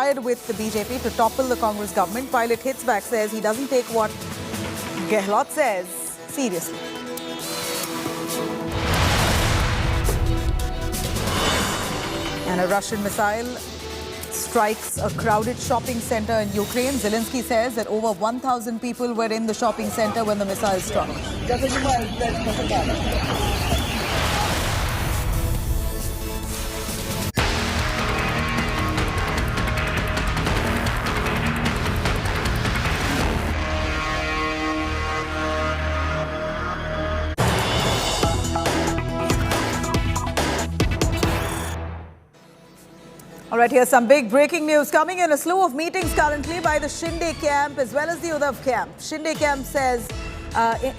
conspired with the BJP to topple the Congress government. Pilot hits back, says he doesn't take what Gehlot says seriously. And a Russian missile strikes a crowded shopping center in Ukraine. Zelensky says that over 1,000 people were in the shopping center when the missile struck. All right, here's some big breaking news coming in. A slew of meetings currently by the Shinde camp as well as the Uddhav camp. Shinde camp says,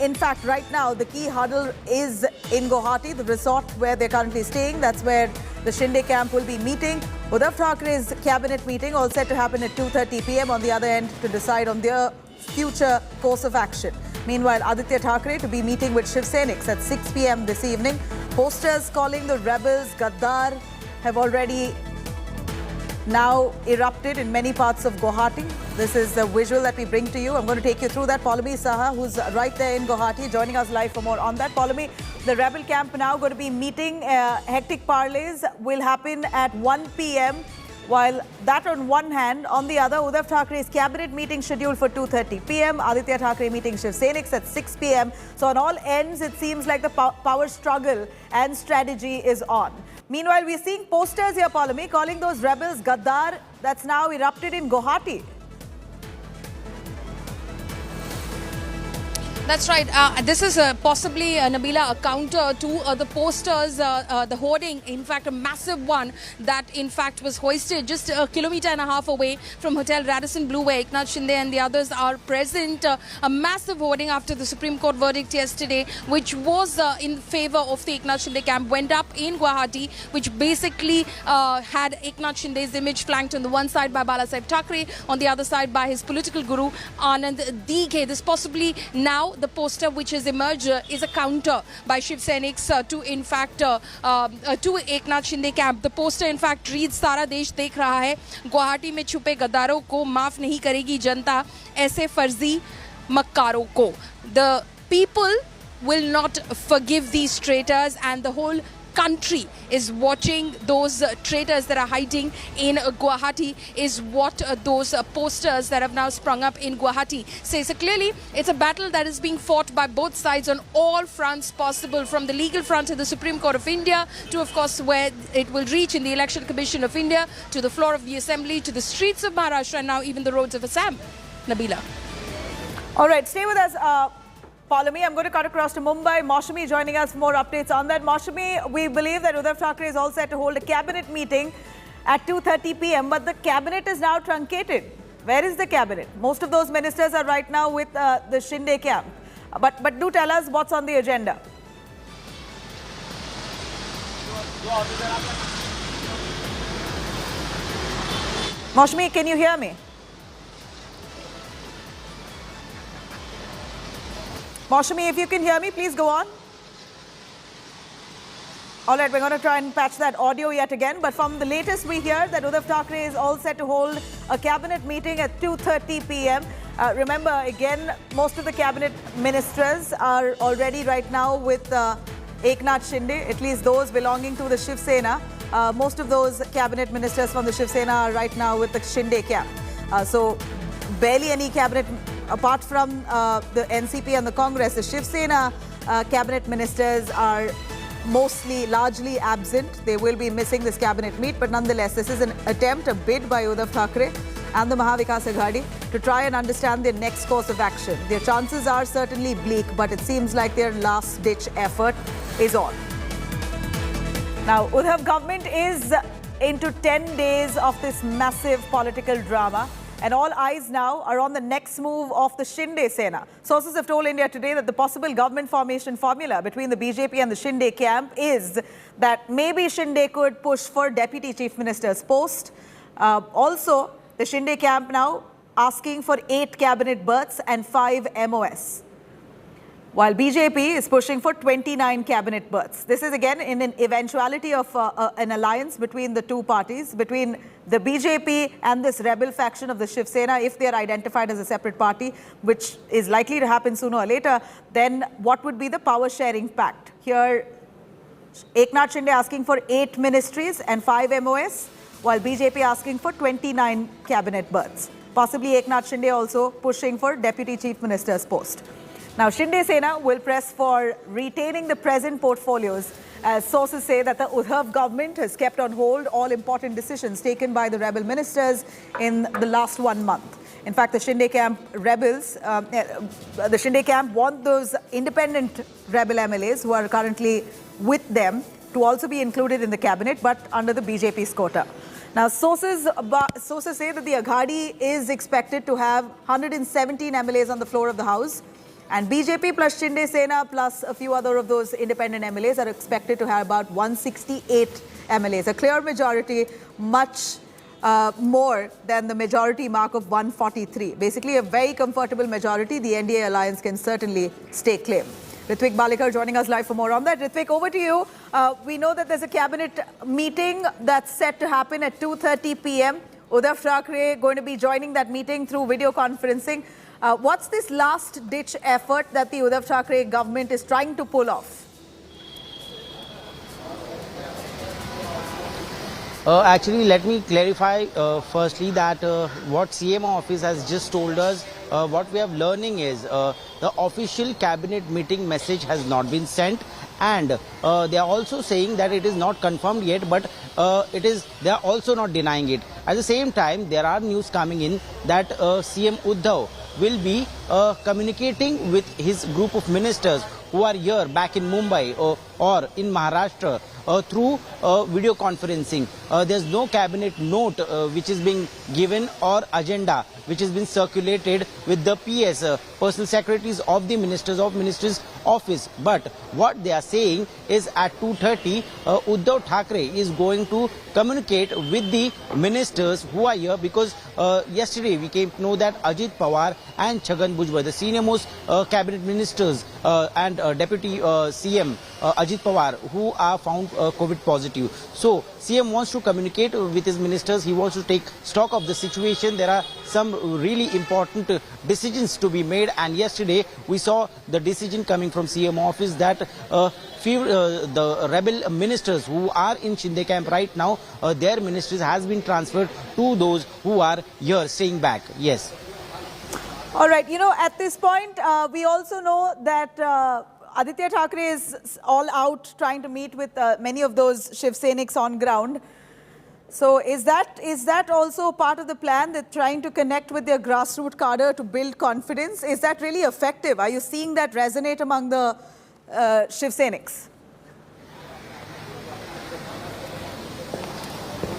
in fact, right now, the key huddle is in Guwahati, the resort where they're currently staying. That's where the Shinde camp will be meeting. Uddhav Thackeray's cabinet meeting, all set to happen at 2:30 p.m. on the other end to decide on their future course of action. Meanwhile, Aditya Thackeray to be meeting with Shiv Senics at 6 p.m. this evening. Posters calling the rebels Gaddar have already now erupted in many parts of Guwahati. This is the visual that we bring to you. I'm going to take you through that. Paulami Saha, who's right there in Guwahati, joining us live for more on that. Paulami, the rebel camp now going to be meeting. Hectic parleys will happen at 1 p.m. While that on one hand, on the other, Uddhav Thackeray's cabinet meeting scheduled for 2:30 p.m. Aditya Thackeray meeting Shiv Senics at 6 p.m. So on all ends, it seems like the power struggle and strategy is on. Meanwhile, we're seeing posters here, Paulami, calling those rebels Gaddar. That's now erupted in Guwahati. That's right. This is possibly, Nabila, a counter to the posters, the hoarding, in fact, a massive one that, in fact, was hoisted just a kilometre and a half away from Hotel Radisson Blu, where Eknath Shinde and the others are present. A massive hoarding after the Supreme Court verdict yesterday, which was in favour of the Eknath Shinde camp, went up in Guwahati, which basically had Eknath Shinde's image flanked on the one side by Balasaheb Thackeray, on the other side by his political guru, Anand DK. This possibly now the poster which has emerged is a counter by Shiv Senics to, in fact, to Eknath Shinde camp. The poster, in fact, reads, "सारा देश देख रहा है, गुवाहाटी में छुपे गद्दारों को माफ नहीं करेगी जनता, ऐसे फर्जी मक्कारों को." The people will not forgive these traitors, and the whole country is watching those traitors that are hiding in Guwahati, is what those posters that have now sprung up in Guwahati say. So clearly, it's a battle that is being fought by both sides on all fronts possible, from the legal front to the Supreme Court of India, to, of course, where it will reach in the Election Commission of India, to the floor of the Assembly, to the streets of Maharashtra, and now even the roads of Assam. Nabila. All right, stay with us. Paulami, I'm going to cut across to Mumbai. Maushami joining us for more updates on that. Maushami, we believe that Uddhav Thackeray is all set to hold a cabinet meeting at 2:30 p.m. But the cabinet is now truncated. Where is the cabinet? Most of those ministers are right now with the Shinde camp. But do tell us what's on the agenda. Maushami, can you hear me? Maushami, if you can hear me, please go on. All right, we're going to try and patch that audio yet again. But from the latest, we hear that Uddhav Thackeray is all set to hold a cabinet meeting at 2:30 p.m. Remember, again, most of the cabinet ministers are already right now with Eknath Shinde, at least those belonging to the Shiv Sena. Most of those cabinet ministers from the Shiv Sena are right now with the Shinde camp. So barely any cabinet. Apart from the NCP and the Congress, the Shiv Sena cabinet ministers are largely absent. They will be missing this cabinet meet, but nonetheless, this is an attempt, a bid by Uddhav Thackeray and the Maharashtra Vikas Aghadi to try and understand their next course of action. Their chances are certainly bleak, but it seems like their last-ditch effort is on. Now, Uddhav government is into 10 days of this massive political drama. And all eyes now are on the next move of the Shinde Sena. Sources have told India Today that the possible government formation formula between the BJP and the Shinde camp is that maybe Shinde could push for Deputy Chief Minister's post. Also, the Shinde camp now asking for 8 cabinet berths and 5 MOS. while BJP is pushing for 29 cabinet berths. This is again in an eventuality of an alliance between the two parties, between the BJP and this rebel faction of the Shiv Sena. If they are identified as a separate party, which is likely to happen sooner or later, then what would be the power sharing pact? Here, Eknath Shinde asking for 8 ministries and 5 MOS, while BJP asking for 29 cabinet berths. Possibly Eknath Shinde also pushing for Deputy Chief Minister's post. Now, Shinde Sena will press for retaining the present portfolios, as sources say that the Uddhav government has kept on hold all important decisions taken by the rebel ministers in the last 1 month. In fact, the Shinde camp rebels, the Shinde camp want those independent rebel MLAs who are currently with them to also be included in the cabinet, but under the BJP's quota. Now, sources say that the Aghadi is expected to have 117 MLAs on the floor of the House. And BJP plus Shinde Sena plus a few other of those independent MLAs are expected to have about 168 MLAs, a clear majority, much more than the majority mark of 143. Basically, a very comfortable majority. The NDA alliance can certainly stake claim. Ritvik Balikar joining us live for more on that. Ritvik, over to you. We know that there's a cabinet meeting that's set to happen at 2:30 p.m. Uddhav Thackeray going to be joining that meeting through video conferencing. What's this last-ditch effort that the Uddhav Thackeray government is trying to pull off? Actually, let me clarify firstly that what CM office has just told us, what we are learning is the official cabinet meeting message has not been sent, and they are also saying that it is not confirmed yet, but they are also not denying it. At the same time, there are news coming in that CM Uddhav will be communicating with his group of ministers who are here back in Mumbai or in Maharashtra through video conferencing. There's no cabinet note which is being given or agenda which has been circulated with the PS, personal secretaries of the ministers office. But what they are saying is at 2:30, Uddhav Thackeray is going to communicate with the ministers who are here, because yesterday we came to know that Ajit Pawar and Chhagan Bhujbal, the senior most cabinet ministers and Deputy CM Ajit Pawar, who are found COVID positive. So CM wants to communicate with his ministers. He wants to take stock of the situation. There are some really important decisions to be made, and yesterday we saw the decision coming from CM office that the rebel ministers who are in Shinde camp right now, their ministries has been transferred to those who are here staying back. Yes. All right. You know, at this point, we also know that Aditya Thackeray is all out trying to meet with many of those Shiv Sainiks on ground. So is that also part of the plan, that trying to connect with their grassroots cadre to build confidence? Is that really effective? Are you seeing that resonate among the Shiv Sainiks?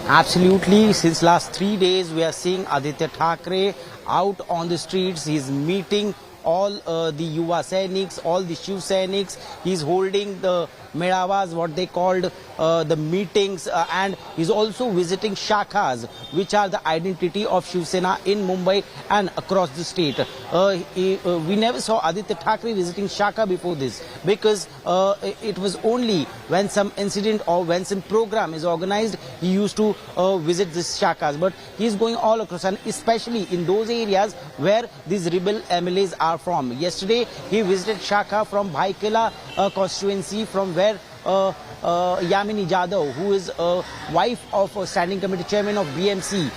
Absolutely. Since last 3 days, we are seeing Aditya Thackeray out on the streets. He's meeting all the Yuva Sainiks, all the Shiv Sainiks. He's holding the Medavas, what they called the meetings, and he's also visiting shakhas, which are the identity of Shiv Sena in Mumbai and across the state. We never saw Aditya Thackeray visiting shakha before this, because it was only when some incident or when some program is organized, he used to visit these shakhas. But he's going all across, and especially in those areas where these rebel MLAs are from. Yesterday, he visited shakha from Bhaikela constituency, from where Yamini Jadhav, who is wife of a standing committee chairman of BMC,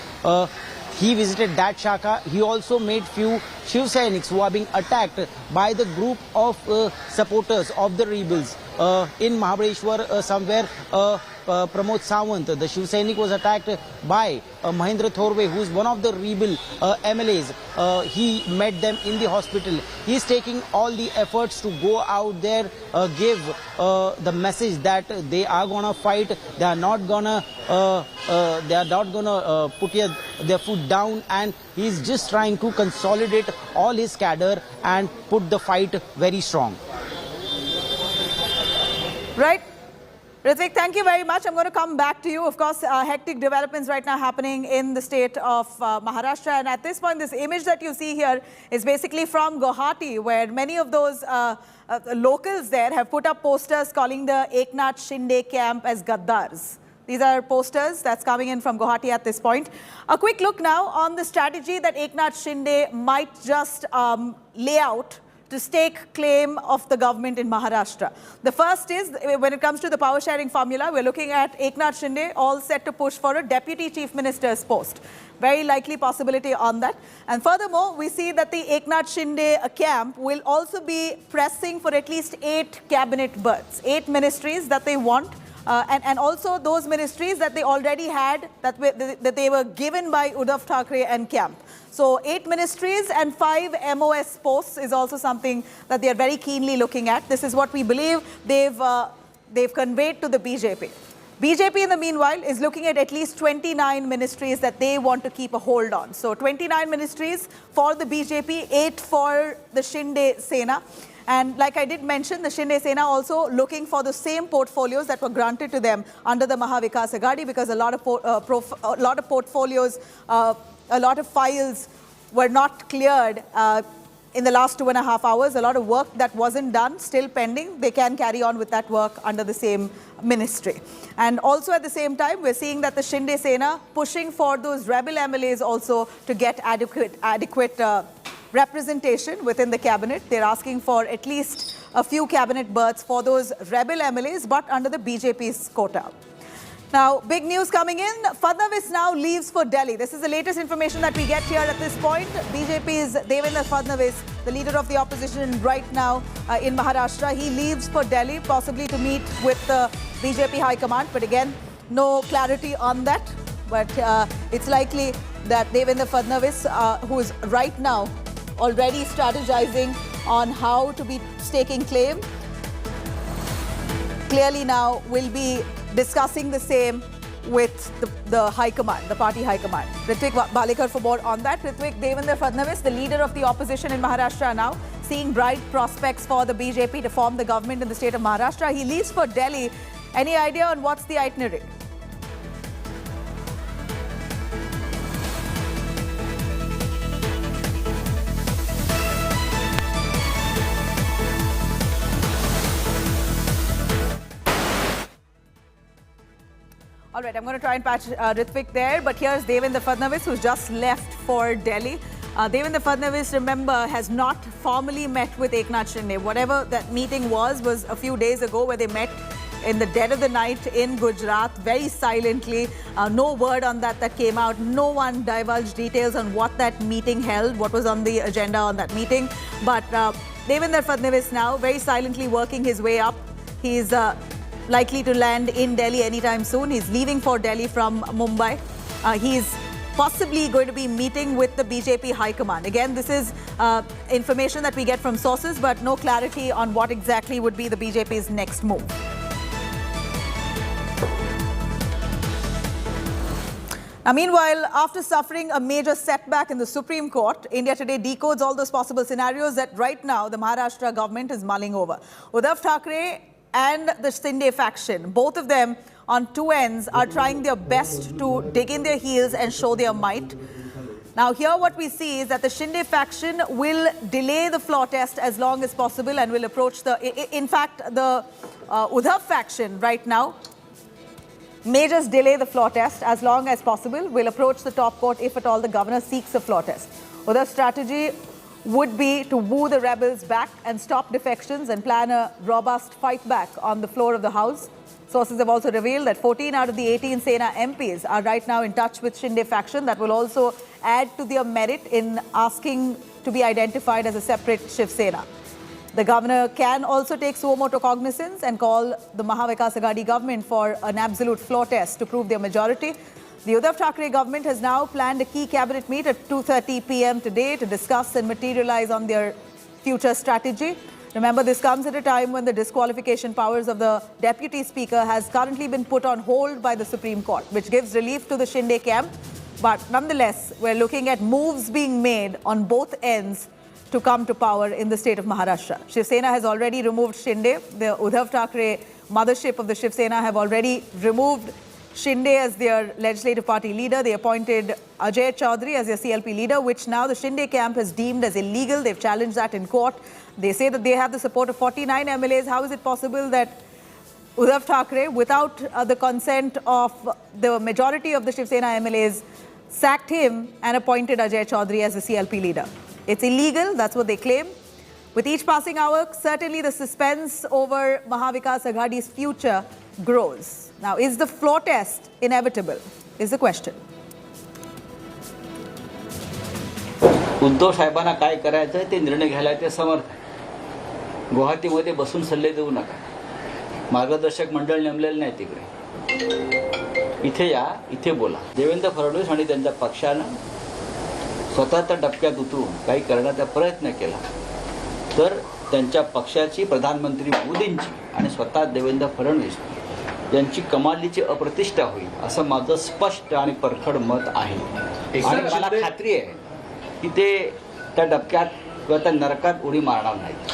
he visited that shakha. He also made few Shiv Sainiks who are being attacked by the group of supporters of the rebels in Mahabaleshwar somewhere. Pramod Sawant, the Shiv Sainik, was attacked by Mahendra Thorve, who is one of the rebel MLAs. He met them in the hospital. He is taking all the efforts to go out there, give the message that they are gonna fight. They are not gonna put their foot down, and he is just trying to consolidate all his cadre and put the fight very strong. Right. Ritvik, thank you very much. I'm going to come back to you. Of course, hectic developments right now happening in the state of Maharashtra. And at this point, this image that you see here is basically from Guwahati, where many of those locals there have put up posters calling the Eknath Shinde camp as Gaddars. These are posters that's coming in from Guwahati at this point. A quick look now on the strategy that Eknath Shinde might just lay out to stake claim of the government in Maharashtra. The first is, when it comes to the power sharing formula, we're looking at Eknath Shinde all set to push for a deputy chief minister's post. Very likely possibility on that. And furthermore, we see that the Eknath Shinde camp will also be pressing for at least 8 cabinet berths, 8 ministries that they want. And also those ministries that they already had, that they were given by Uddhav Thackeray and camp. So 8 ministries and 5 MOS posts is also something that they are very keenly looking at. This is what we believe they've conveyed to the BJP. BJP, in the meanwhile, is looking at least 29 ministries that they want to keep a hold on. So 29 ministries for the BJP, 8 for the Shinde Sena. And like I did mention, the Shinde Sena also looking for the same portfolios that were granted to them under the Maharashtra Vikas Aghadi, because a lot of portfolios, a lot of files were not cleared in the last 2.5 hours. A lot of work that wasn't done, still pending. They can carry on with that work under the same ministry. And also at the same time, we're seeing that the Shinde Sena pushing for those rebel MLAs also to get adequate representation within the cabinet. They're asking for at least a few cabinet berths for those rebel MLAs, but under the BJP's quota. Now, big news coming in. Fadnavis now leaves for Delhi. This is the latest information that we get here at this point. BJP's Devendra Fadnavis, the leader of the opposition right now in Maharashtra, he leaves for Delhi, possibly to meet with the BJP High Command. But again, no clarity on that. But it's likely that Devendra Fadnavis, who is right now already strategizing on how to be staking claim, clearly now will be discussing the same with the High Command, the party High Command. Ritvik Balekar for more on that. Ritvik, Devendra Fadnavis, the leader of the opposition in Maharashtra now, seeing bright prospects for the BJP to form the government in the state of Maharashtra. He leaves for Delhi. Any idea on what's the itinerary? All right, I'm going to try and patch Ritvik there, but here's Devendra Fadnavis, who's just left for Delhi. Devendra Fadnavis, remember, has not formally met with Eknath Shinde. Whatever that meeting was a few days ago, where they met in the dead of the night in Gujarat, very silently. No word on that came out. No one divulged details on what that meeting held, what was on the agenda on that meeting. But Devendra Fadnavis now very silently working his way up. He's likely to land in Delhi anytime soon. He's leaving for Delhi from Mumbai. He's possibly going to be meeting with the BJP High Command. Again, this is information that we get from sources, but no clarity on what exactly would be the BJP's next move. Now, meanwhile, after suffering a major setback in the Supreme Court, India Today decodes all those possible scenarios that right now the Maharashtra government is mulling over. Uddhav Thackeray and the Shinde faction, both of them on two ends, are trying their best to dig in their heels and show their might. Now, here what we see is that the Shinde faction will delay the floor test as long as possible and will approach in fact, the Uddhav faction right now may just delay the floor test as long as possible, will approach the top court if at all the governor seeks a floor test. Uddhav's strategy would be to woo the rebels back and stop defections and plan a robust fight back on the floor of the House. Sources have also revealed that 14 out of the 18 Sena MPs are right now in touch with Shinde faction. That will also add to their merit in asking to be identified as a separate Shiv Sena. The governor can also take suo motu cognizance and call the Maharashtra Vikas Aghadi government for an absolute floor test to prove their majority. The Uddhav Thackeray government has now planned a key cabinet meet at 2:30 p.m. today to discuss and materialize on their future strategy. Remember, this comes at a time when the disqualification powers of the deputy speaker has currently been put on hold by the Supreme Court, which gives relief to the Shinde camp. But nonetheless, we're looking at moves being made on both ends to come to power in the state of Maharashtra. Shiv Sena has already removed Shinde. The Uddhav Thackeray mothership of the Shiv Sena, have already removed Shinde as their legislative party leader. They appointed Ajay Chaudhary as their CLP leader, which now the Shinde camp has deemed as illegal. They've challenged that in court. They say that they have the support of 49 MLAs. How is it possible that Uddhav Thackeray, without the consent of the majority of the Shiv Sena MLAs, sacked him and appointed Ajay Chaudhary as the CLP leader? It's illegal, that's what they claim. With each passing hour, certainly the suspense over Maharashtra Vikas Aghadi's future grows. Now, is the floor test inevitable? Is the question. Uddhav साहेबांना काय करायचं ते निर्णय घ्यायला ते समर्थ आहे. गुवाहाटीमध्ये बसून सल्ले देऊ नका. मार्गदर्शक मंडळ नेमलेलं नाही तिकडे. इथे या, इथे बोला. देवेंद्र फडणवीस आणि त्यांच्या पक्षानं स्वतःच्या डबक्यात उतरून काही करण्याचा प्रयत्न केला तर त्यांच्या पक्षाची, प्रधानमंत्री मोदींची आणि स्वतः देवेंद्र फडणवीस यांची कमालीची अप्रतिष्ठा होईल असं माझं स्पष्ट आणि परखड मत आहे. आणि मला खात्री आहे की ते त्या डबक्यात किंवा त्या नरकात उडी मारणार नाहीत.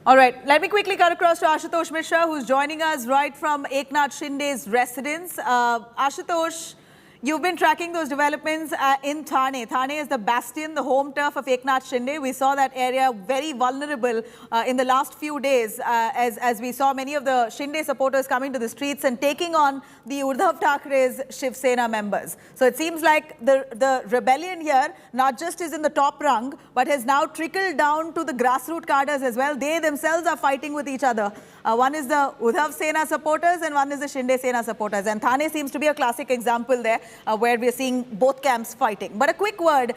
All right, let me quickly cut across to Ashutosh Mishra, who's joining us right from Eknath Shinde's residence. Ashutosh, you've been tracking those developments in Thane. Thane is the bastion, the home turf of Eknath Shinde. We saw that area very vulnerable in the last few days as we saw many of the Shinde supporters coming to the streets and taking on the Uddhav Thackeray's Shiv Sena members. So it seems like the rebellion here not just is in the top rung, but has now trickled down to the grassroots cadres as well. They themselves are fighting with each other. One is the Uddhav Sena supporters and one is the Shinde Sena supporters. And Thane seems to be a classic example there where we are seeing both camps fighting. But a quick word,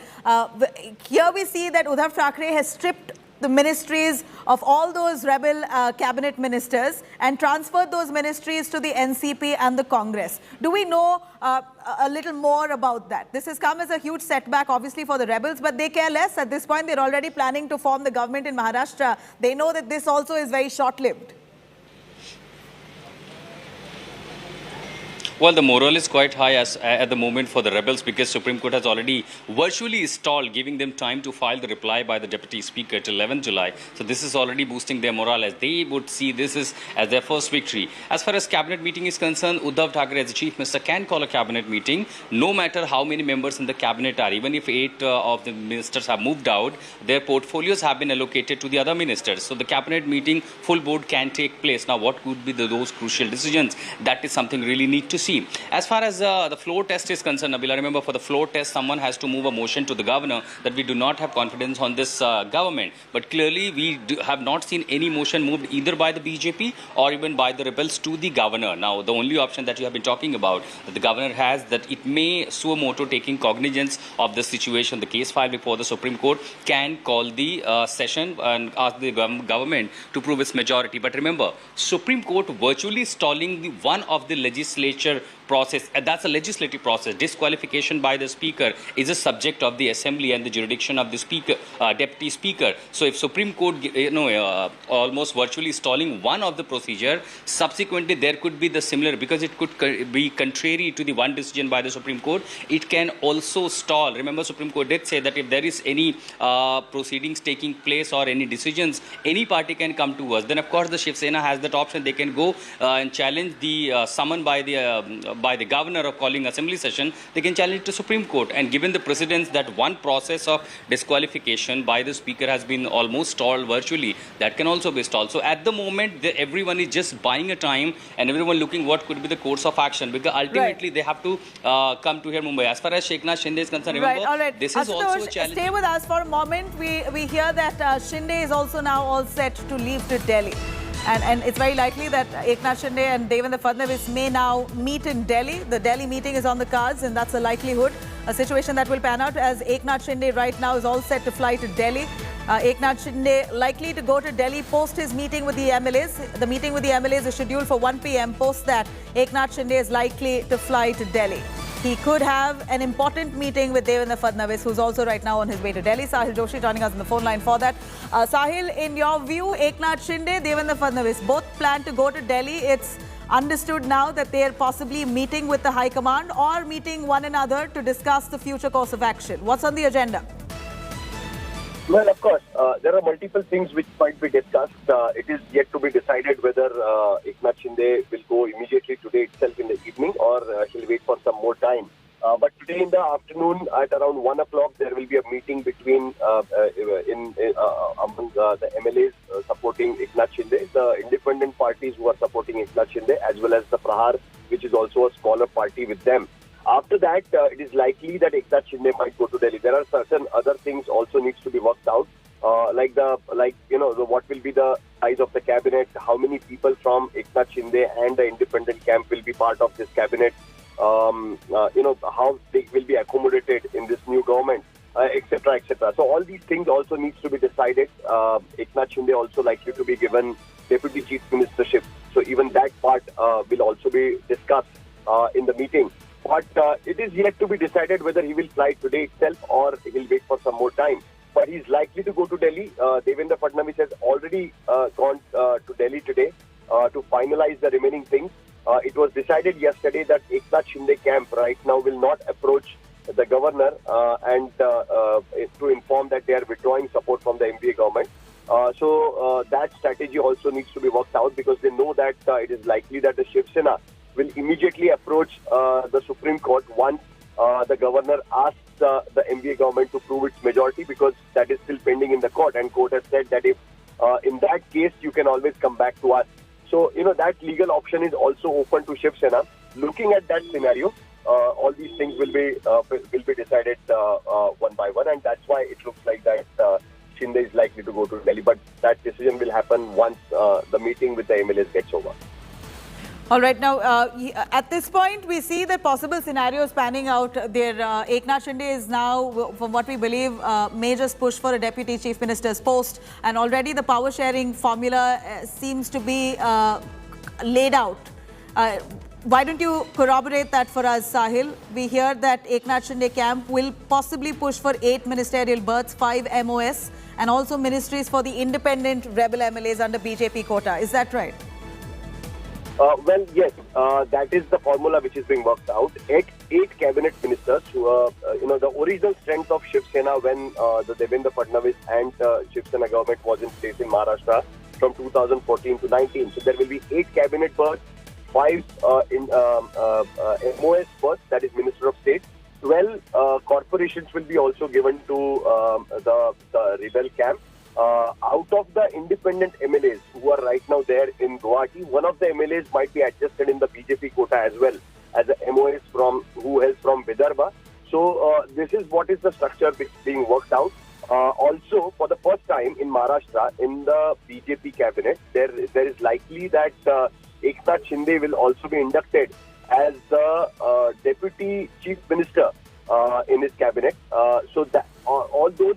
here we see that Uddhav Thackeray has stripped the ministries of all those rebel cabinet ministers and transferred those ministries to the NCP and the Congress. Do we know a little more about that? This has come as a huge setback, obviously, for the rebels, but they care less. At this point, they're already planning to form the government in Maharashtra. They know that this also is very short-lived. Well, the morale is quite high at the moment for the rebels because Supreme Court has already virtually stalled, giving them time to file the reply by the Deputy Speaker till 11 July. So this is already boosting their morale as they would see this as their first victory. As far as cabinet meeting is concerned, Uddhav Thackeray as the Chief Minister can call a cabinet meeting no matter how many members in the cabinet are. Even if 8 of the ministers have moved out, their portfolios have been allocated to the other ministers. So the cabinet meeting, full board can take place. Now, what could be those crucial decisions? That is something really need to see. As far as the floor test is concerned, Nabila, remember for the floor test, someone has to move a motion to the governor that we do not have confidence on this government. But clearly, we have not seen any motion moved either by the BJP or even by the rebels to the governor. Now, the only option that you have been talking about that the governor has, that it may suo motu taking cognizance of the situation, the case filed before the Supreme Court, can call the session and ask the government to prove its majority. But remember, Supreme Court virtually stalling one of the legislature process, and that's a legislative process. Disqualification by the speaker is a subject of the assembly and the jurisdiction of the speaker, deputy speaker. So if Supreme Court, almost virtually stalling one of the procedure, subsequently there could be the similar, because it could be contrary to the one decision by the Supreme Court, it can also stall. Remember, Supreme Court did say that if there is any proceedings taking place or any decisions, any party can come to us. Then of course the Shiv Sena has that option. They can go and challenge the summon by the governor of calling assembly session. They can challenge it to Supreme Court. And given the precedence that one process of disqualification by the speaker has been almost stalled virtually, that can also be stalled. So at the moment, everyone is just buying a time and everyone looking what could be the course of action, because ultimately they have to come to here Mumbai. As far as Eknath Shinde is concerned, remember, this is also a challenge. Stay with us for a moment. We hear that Shinde is also now all set to leave to Delhi. And it's very likely that Eknath Shinde and Devendra Fadnavis may now meet in Delhi. The Delhi meeting is on the cards, and that's a likelihood, a situation that will pan out, as Eknath Shinde right now is all set to fly to Delhi. Eknath Shinde likely to go to Delhi post his meeting with the MLAs. The meeting with the MLAs is scheduled for 1 p.m. Post that, Eknath Shinde is likely to fly to Delhi. He could have an important meeting with Devendra Fadnavis, who's also right now on his way to Delhi. Sahil Joshi joining us on the phone line for that. Sahil, in your view, Eknath Shinde, Devendra Fadnavis, both plan to go to Delhi. It's understood now that they are possibly meeting with the High Command or meeting one another to discuss the future course of action. What's on the agenda? Well, of course, there are multiple things which might be discussed. It is yet to be decided whether Eknath Shinde will go immediately today itself in the evening or he'll wait for some more time. But today in the afternoon at around 1 o'clock, there will be a meeting between among the MLAs supporting Eknath Shinde, the independent parties who are supporting Eknath Shinde, as well as the Prahar, which is also a smaller party with them. After that, it is likely that Eknath Shinde might go to Delhi. There are certain other things also needs to be worked out, what will be the size of the cabinet, how many people from Eknath Shinde and the independent camp will be part of this cabinet, how they will be accommodated in this new government, etc., etc. So all these things also needs to be decided. Eknath Shinde also likely to be given deputy chief ministership. So even that part will also be discussed in the meeting. But it is yet to be decided whether he will fly today itself or he will wait for some more time. But he's likely to go to Delhi. Devendra Fadnavis has already gone to Delhi today to finalize the remaining things. It was decided yesterday that Eknath Shinde camp right now will not approach the governor and to inform that they are withdrawing support from the MBA government. So that strategy also needs to be worked out because they know that it is likely that the Shiv Sena will immediately approach the Supreme Court once the governor asks the MBA government to prove its majority, because that is still pending in the court, and court has said that if in that case you can always come back to us. So that legal option is also open to Shiv Sena. Looking at that scenario, all these things will be decided one by one, and that's why it looks like that Shinde is likely to go to Delhi. But that decision will happen once the meeting with the MLAs gets over. All right. Now, at this point, we see that possible scenarios panning out there. Eknath Shinde is now, from what we believe, Major's push for a deputy chief minister's post. And already the power sharing formula seems to be laid out. Why don't you corroborate that for us, Sahil? We hear that Eknath Shinde camp will possibly push for 8 ministerial berths, 5 MOS, and also ministries for the independent rebel MLAs under BJP quota. Is that right? Well, yes, that is the formula which is being worked out. 8 cabinet ministers who the original strength of Shiv Sena when the Devendra Fadnavis and Shiv Sena government was in place in Maharashtra from 2014 to 19. So there will be 8 cabinet berths, 5 MOS berths, that is Minister of State. 12 corporations will be also given to the rebel camp. Out of the independent MLAs who are right now there in Guwahati, one of the MLAs might be adjusted in the BJP quota as well as a MOS who hails from Vidarbha. So this is what is the structure which is being worked out. Also, for the first time in Maharashtra, in the BJP cabinet, there is likely that Eknath Shinde will also be inducted as the deputy chief minister in his cabinet. So that all those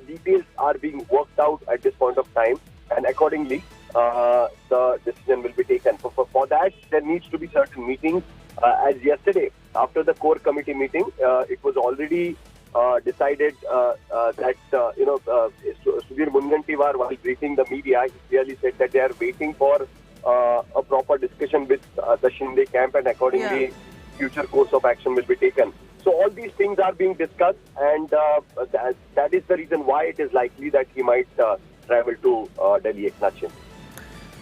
details are being worked out at this point of time, and accordingly the decision will be taken. For that, there needs to be certain meetings. As yesterday, after the core committee meeting, it was already decided that Sudhir Mungantiwar, while briefing the media, he clearly said that they are waiting for a proper discussion with the Shinde camp, and accordingly future course of action will be taken. So all these things are being discussed, and that is the reason why it is likely that he might travel to Delhi, Eknath Shinde.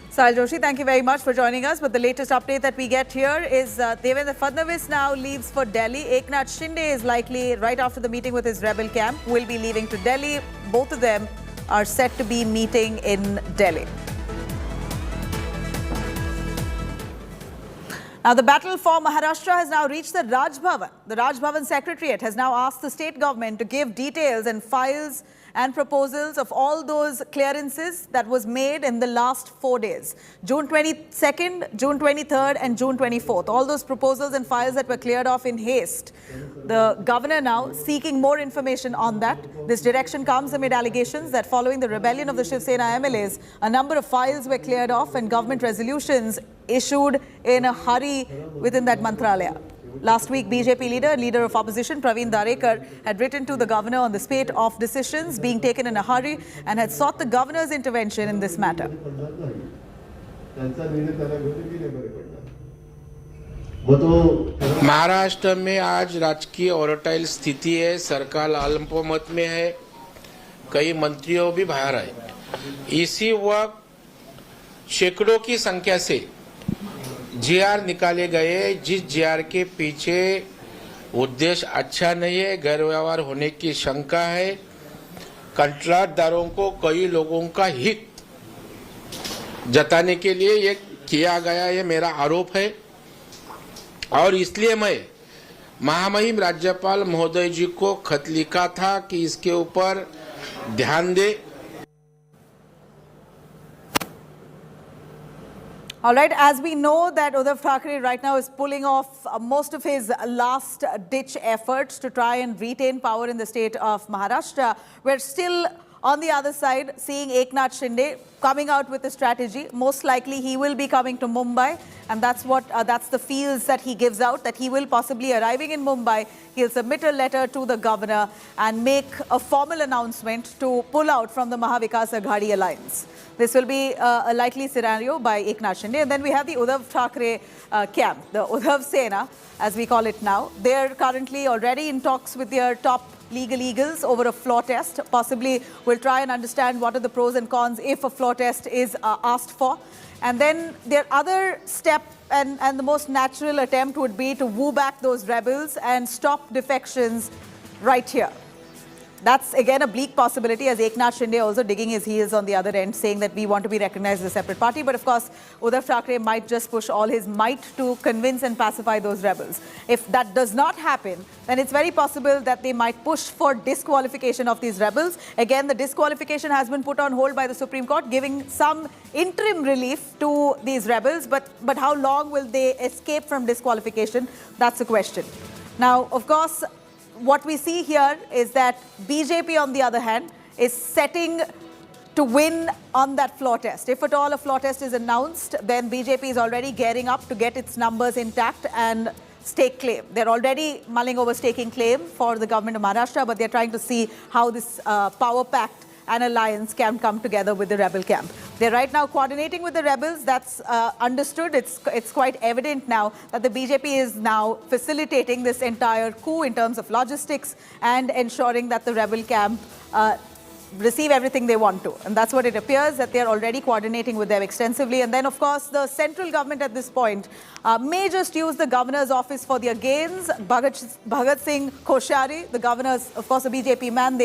Sahil Joshi, thank you very much for joining us. But the latest update that we get here is Devendra Fadnavis now leaves for Delhi. Eknath Shinde is likely, right after the meeting with his rebel camp, will be leaving to Delhi. Both of them are set to be meeting in Delhi. Now, the battle for Maharashtra has now reached the Raj Bhavan. The Raj Bhavan Secretariat has now asked the state government to give details and files and proposals of all those clearances that was made in the last 4 days. June 22nd, June 23rd and June 24th. All those proposals and files that were cleared off in haste. The governor now seeking more information on that. This direction comes amid allegations that following the rebellion of the Shiv Sena MLAs, a number of files were cleared off and government resolutions issued in a hurry within that Mantralaya. Last week, BJP leader of opposition, Praveen Darekar, had written to the governor on the spate of decisions being taken in a hurry and had sought the governor's intervention in this matter. Maharashtra में आज राजकीय volatile स्थिति है, सरकार अल्पमत में है कई मंत्रियों भी बाहर आए। इसी वक्त सैकड़ों की संख्या से जीआर निकाले गए, जिस जीआर के पीछे उद्देश्य अच्छा नहीं है, गैर व्यवहार होने की शंका है। कंट्राटदारों को कई लोगों का हित जताने के लिए ये किया गया, ये मेरा आरोप है। और इसलिए मैं महामहिम राज्यपाल महोदय जी को खत लिखा था कि इसके ऊपर ध्यान दे। All right, as we know that Uddhav Thackeray right now is pulling off most of his last-ditch efforts to try and retain power in the state of Maharashtra, we're still on the other side seeing Eknath Shinde coming out with a strategy. Most likely he will be coming to Mumbai, and that's the feels that he gives out, that he will possibly arriving in Mumbai. He'll submit a letter to the governor and make a formal announcement to pull out from the Maharashtra Vikas Aghadi alliance. This will be a likely scenario by Eknath Shinde. And then we have the Uddhav Thackeray camp, the Uddhav Sena, as we call it now. They're currently already in talks with their top legal eagles over a floor test. Possibly we'll try and understand what are the pros and cons if a floor test is asked for. And then their other step and the most natural attempt would be to woo back those rebels and stop defections right here. That's again a bleak possibility, as Eknath Shinde also digging his heels on the other end, saying that we want to be recognized as a separate party. But of course, Uddhav Thackeray might just push all his might to convince and pacify those rebels. If that does not happen, then it's very possible that they might push for disqualification of these rebels. Again, the disqualification has been put on hold by the Supreme Court, giving some interim relief to these rebels. But how long will they escape from disqualification? That's the question. Now, of course, what we see here is that BJP, on the other hand, is setting to win on that floor test. If at all a floor test is announced, then BJP is already gearing up to get its numbers intact and stake claim. They're already mulling over staking claim for the government of Maharashtra, but they're trying to see how this power pact and alliance can come together with the rebel camp. They're right now coordinating with the rebels. That's understood. It's quite evident now that the BJP is now facilitating this entire coup in terms of logistics and ensuring that the rebel camp receive everything they want to. And that's what it appears, that they're already coordinating with them extensively. And then, of course, the central government at this point may just use the governor's office for their gains. Bhagat Singh Koshari, the governor's, of course, a BJP man,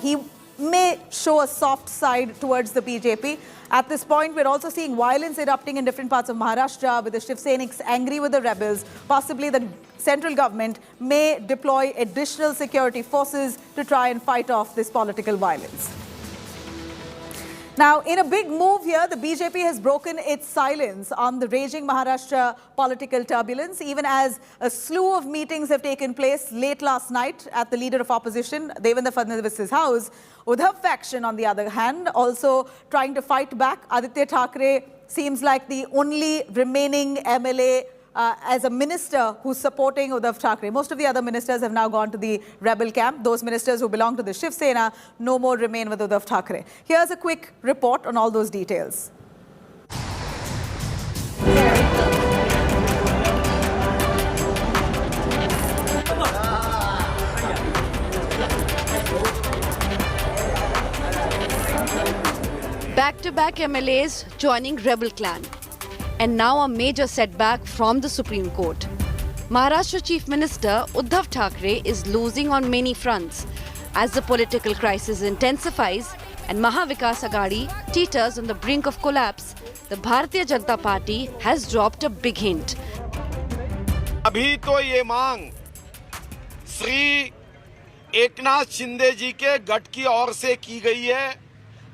he may show a soft side towards the BJP. At this point, we're also seeing violence erupting in different parts of Maharashtra, with the Shiv Seniks angry with the rebels. Possibly the central government may deploy additional security forces to try and fight off this political violence. Now, in a big move here, the BJP has broken its silence on the raging Maharashtra political turbulence, even as a slew of meetings have taken place late last night at the leader of opposition, Devendra Fadnavis's house. Uddhav faction, on the other hand, also trying to fight back. Aditya Thackeray seems like the only remaining MLA as a minister who's supporting Uddhav Thackeray. Most of the other ministers have now gone to the rebel camp. Those ministers who belong to the Shiv Sena no more remain with Uddhav Thackeray. Here's a quick report on all those details. Back-to-back MLAs joining rebel clan. And now a major setback from the Supreme Court. Maharashtra Chief Minister Uddhav Thackeray is losing on many fronts as the political crisis intensifies and Maharashtra Vikas Aghadi teeters on the brink of collapse. The Bharatiya Janata Party has dropped a big hint. अभी तो ये मांग श्री एकनाथ शिंदे जी के गट की ओर से की गई है।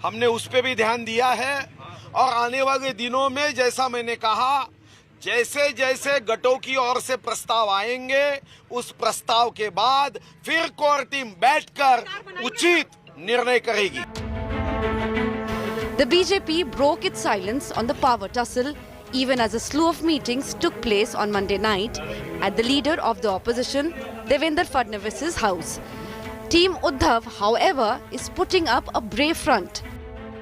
हमने उस पे भी ध्यान दिया है और आने वाले दिनों में, जैसा मैंने कहा, जैसे जैसे गटों की ओर से प्रस्ताव आएंगे, उस प्रस्ताव के बाद फिर कोर टीम बैठकर उचित निर्णय करेगी। The BJP broke its silence on the power tussle even as a slew of meetings took place on Monday night at the leader of the opposition, Devendra Fadnavis's house. Team Uddhav, however, is putting up a brave front.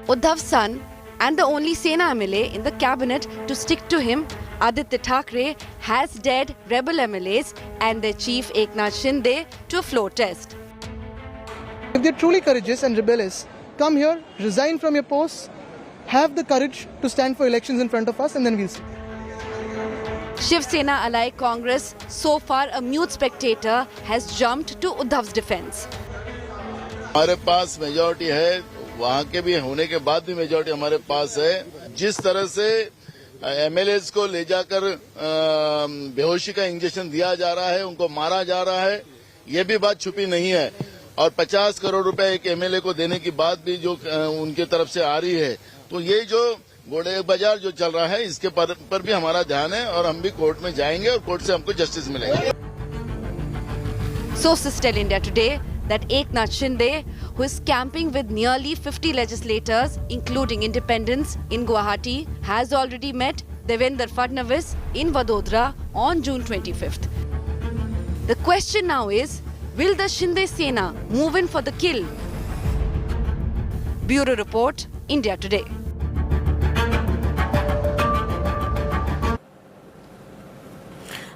Uddhav's son and the only Sena MLA in the cabinet to stick to him, Aditya Thackeray, has dared rebel MLAs and their chief Eknath Shinde to a floor test. If they're truly courageous and rebellious, come here, resign from your posts, have the courage to stand for elections in front of us, and then we'll see. Shiv Sena ally Congress, so far a mute spectator, has jumped to Uddhav's defense. हमारे पास majority है, वहाँ के भी होने के बाद भी majority हमारे पास है. जिस तरह से MLAs को ले जाकर बेहोशी का इंजेक्शन दिया जा रहा है, उनको मारा जा रहा है, ये भी बात छुपी नहीं है. और 50 करोड़ रुपए एक MLA को देने की बात भी जो उनके तरफ से आ रही है, तो ये जो घोड़े बाजार जो चल रहा है, इसके पर भी हमारा ध्यान है और हम भी कोर्ट में जाएंगे और कोर्ट से हमको जस्टिस मिलेगा. Sources tell India Today that Eknath Shinde, who is camping with nearly 50 legislators, including independents, in Guwahati, has already met Devendra Fadnavis in Vadodara on June 25th. The question now is, will the Shinde Sena move in for the kill? Bureau Report, India Today.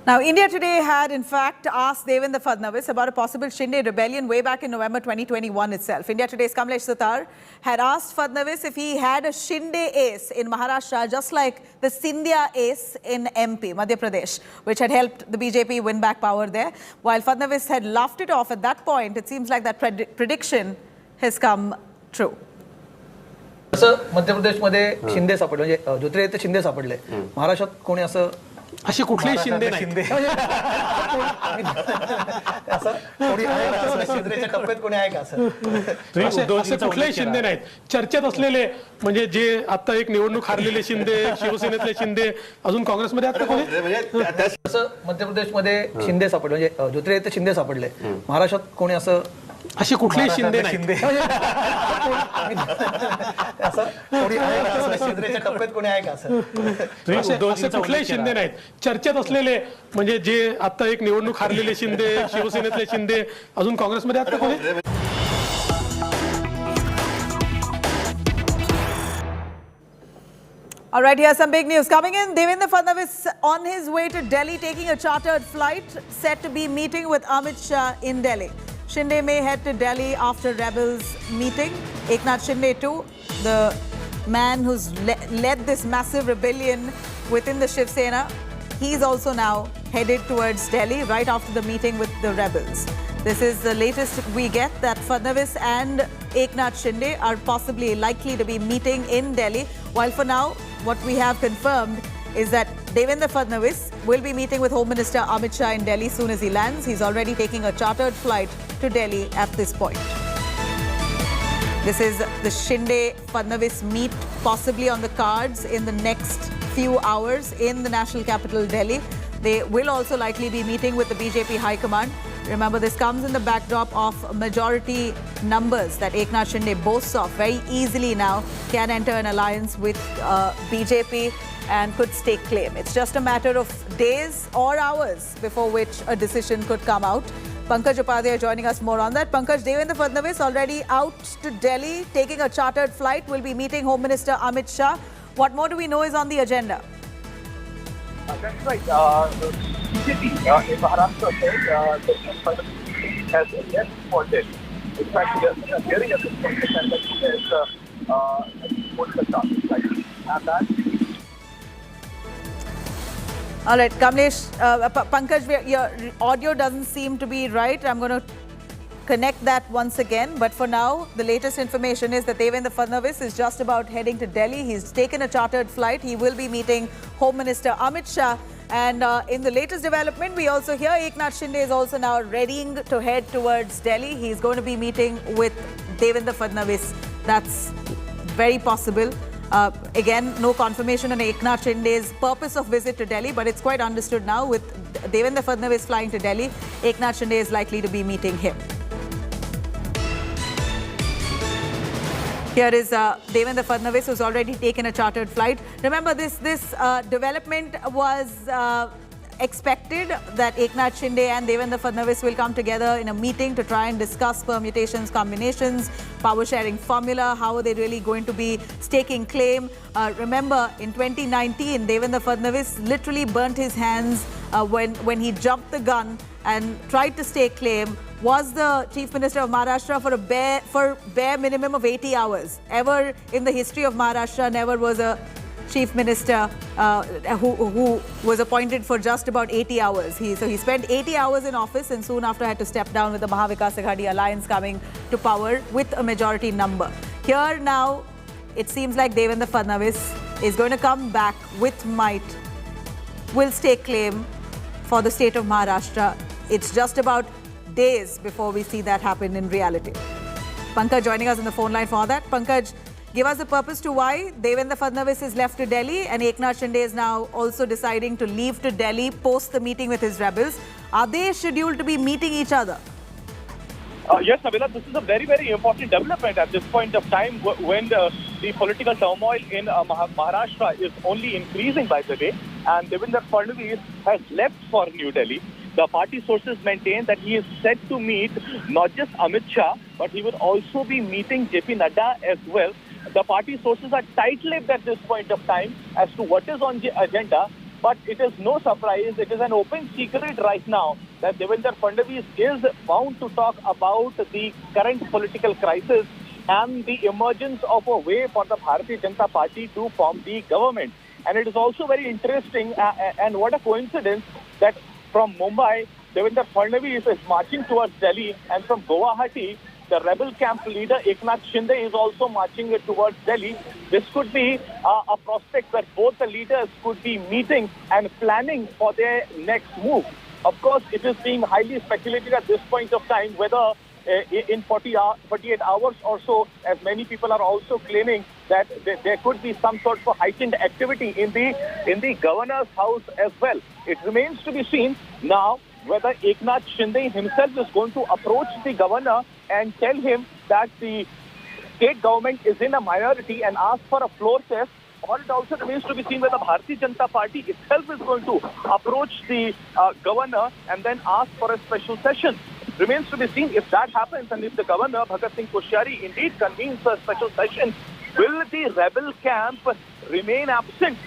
Now, India Today had, in fact, asked Devendra Fadnavis about a possible Shinde rebellion way back in November 2021 itself. India Today's Kamlesh Sutar had asked Fadnavis if he had a Shinde ace in Maharashtra, just like the Scindia ace in MP, Madhya Pradesh, which had helped the BJP win back power there. While Fadnavis had laughed it off at that point, it seems like that prediction has come true. असं मध्य प्रदेशमध्ये शिंदे सापडले, म्हणजे ज्योतिरादित्य शिंदे सापडले. महाराष्ट्रात कोणी असं असे कुठलेही शिंदे नाही. असं कोणी आहे का, असं शिंदेच्या टप्प्यात कोणी आहे का असं? असे कुठलेही शिंदे नाहीत. चर्चेत असलेले म्हणजे जे आता एक निवडणूक हारलेले शिंदे, शिवसेनेतले शिंदे, अजून काँग्रेसमध्ये आता कोणी असं मध्य प्रदेशमध्ये शिंदे सापडले, म्हणजे ज्योतिरादित्य शिंदे सापडले. महाराष्ट्रात कोणी असं असे कुठलेही शिंदे नाहीत. असं कोणी आहे का, असं शिंदेच्या टप्प्यात कोणी आहे का असं? असे कुठलेही शिंदे नाहीत. चर्चेत असलेले म्हणजे जे आता एक निवडणूक हारलेले शिंदे, शिवसेनेतले शिंदे, अजून काँग्रेसमध्ये आता कोणी. All right, here's some big news coming in. Devendra Fadnavis on his way to Delhi, taking a chartered flight, set to be meeting with Amit Shah in Delhi. Shinde may head to Delhi after rebels meeting. Eknath Shinde too, the man who's led this massive rebellion within the Shiv Sena, he's also now headed towards Delhi right after the meeting with the rebels. This is the latest we get, that Fadnavis and Eknath Shinde are possibly likely to be meeting in Delhi. While for now, what we have confirmed is that Devendra Fadnavis will be meeting with Home Minister Amit Shah in Delhi soon as he lands. He's already taking a chartered flight to Delhi at this point. This is the Shinde-Fadnavis meet possibly on the cards in the next few hours in the national capital, Delhi. They will also likely be meeting with the BJP High Command. Remember, this comes in the backdrop of majority numbers that Eknath Shinde boasts of. Very easily now can enter an alliance with BJP and could stake claim. It's just a matter of days or hours before which a decision could come out. Pankaj Upadhyay joining us more on that. Pankaj, Devendra Fadnavis already out to Delhi, taking a chartered flight, will be meeting Home Minister Amit Shah. What more do we know is on the agenda? That's right. The BJP in Maharashtra said has yes responded. In fact, we are hearing a response and that he has put the charges right. And that. All right, Kamlesh, Pankaj, your audio doesn't seem to be right. I'm going to connect that once again. But for now, the latest information is that Devendra Fadnavis is just about heading to Delhi. He's taken a chartered flight. He will be meeting Home Minister Amit Shah. And in the latest development, we also hear Eknath Shinde is also now readying to head towards Delhi. He's going to be meeting with Devendra Fadnavis. That's very possible. Again, no confirmation on Eknath Shinde's purpose of visit to Delhi, but it's quite understood now with Devendra Fadnavis flying to Delhi, Eknath Shinde is likely to be meeting him. Here is Devendra Fadnavis, who's already taken a chartered flight. Remember, this development was expected, that Eknath Shinde and Devendra Fadnavis will come together in a meeting to try and discuss permutations, combinations, power sharing formula, how are they really going to be staking claim. Remember, in 2019, Devendra Fadnavis literally burnt his hands when he jumped the gun and tried to stake claim was the Chief Minister of Maharashtra for bare minimum of 80 hours. Ever in the history of Maharashtra, never was a Chief Minister who was appointed for just about 80 hours. So he spent 80 hours in office and soon after had to step down with the Maharashtra Vikas Aghadi alliance coming to power with a majority number. Here now, it seems like Devendra Fadnavis is going to come back with might, will stake claim for the state of Maharashtra. It's just about days before we see that happen in reality. Pankaj joining us on the phone line for that. Pankaj, give us the purpose to why Devendra Fadnavis is left to Delhi and Eknath Shinde is now also deciding to leave to Delhi post the meeting with his rebels. Are they scheduled to be meeting each other? Yes, Nabila, this is a very, very important development at this point of time when the political turmoil in Maharashtra is only increasing by the day, and Devendra Fadnavis has left for New Delhi. The party sources maintain that he is set to meet not just Amit Shah, but he will also be meeting JP Nadda as well. The party sources are tight-lipped at this point of time as to what is on the agenda, but it is no surprise, it is an open secret right now that Devendra Fadnavis is bound to talk about the current political crisis and the emergence of a way for the Bharatiya Janata Party to form the government. And it is also very interesting, and what a coincidence, that from Mumbai, Devendra Fadnavis is marching towards Delhi, and from Guwahati, the rebel camp leader Eknath Shinde is also marching towards Delhi. This could be a prospect where both the leaders could be meeting and planning for their next move. Of course, it is being highly speculated at this point of time whether in 48 hours or so, as many people are also claiming that there could be some sort of heightened activity in the governor's house as well. It remains to be seen now whether Eknath Shinde himself is going to approach the governor and tell him that the state government is in a minority and ask for a floor test, or it also remains to be seen whether Bharatiya Janata Party itself is going to approach the governor and then ask for a special session. Remains to be seen if that happens, and if the governor, Bhagat Singh Koshyari, indeed convenes a special session, will the rebel camp remain absent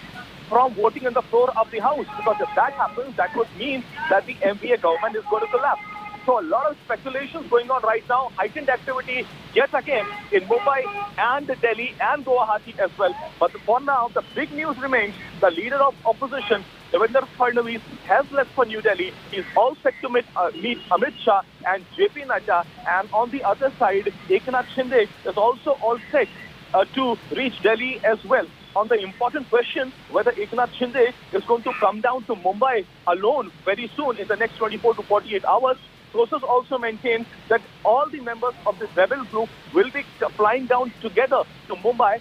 from voting on the floor of the House? Because if that happens, that would mean that the MVA government is going to collapse. So a lot of speculations going on right now, heightened activity yet again in Mumbai and Delhi and Guwahati as well. But for now, the big news remains the leader of opposition, Devendra Fadnavis, has left for New Delhi. He's all set to meet Amit Shah and JP Nadda. And on the other side, Eknath Shinde is also all set to reach Delhi as well. On the important question whether Eknath Shinde is going to come down to Mumbai alone very soon in the next 24 to 48 hours, sources also maintain that all the members of this rebel group will be flying down together to Mumbai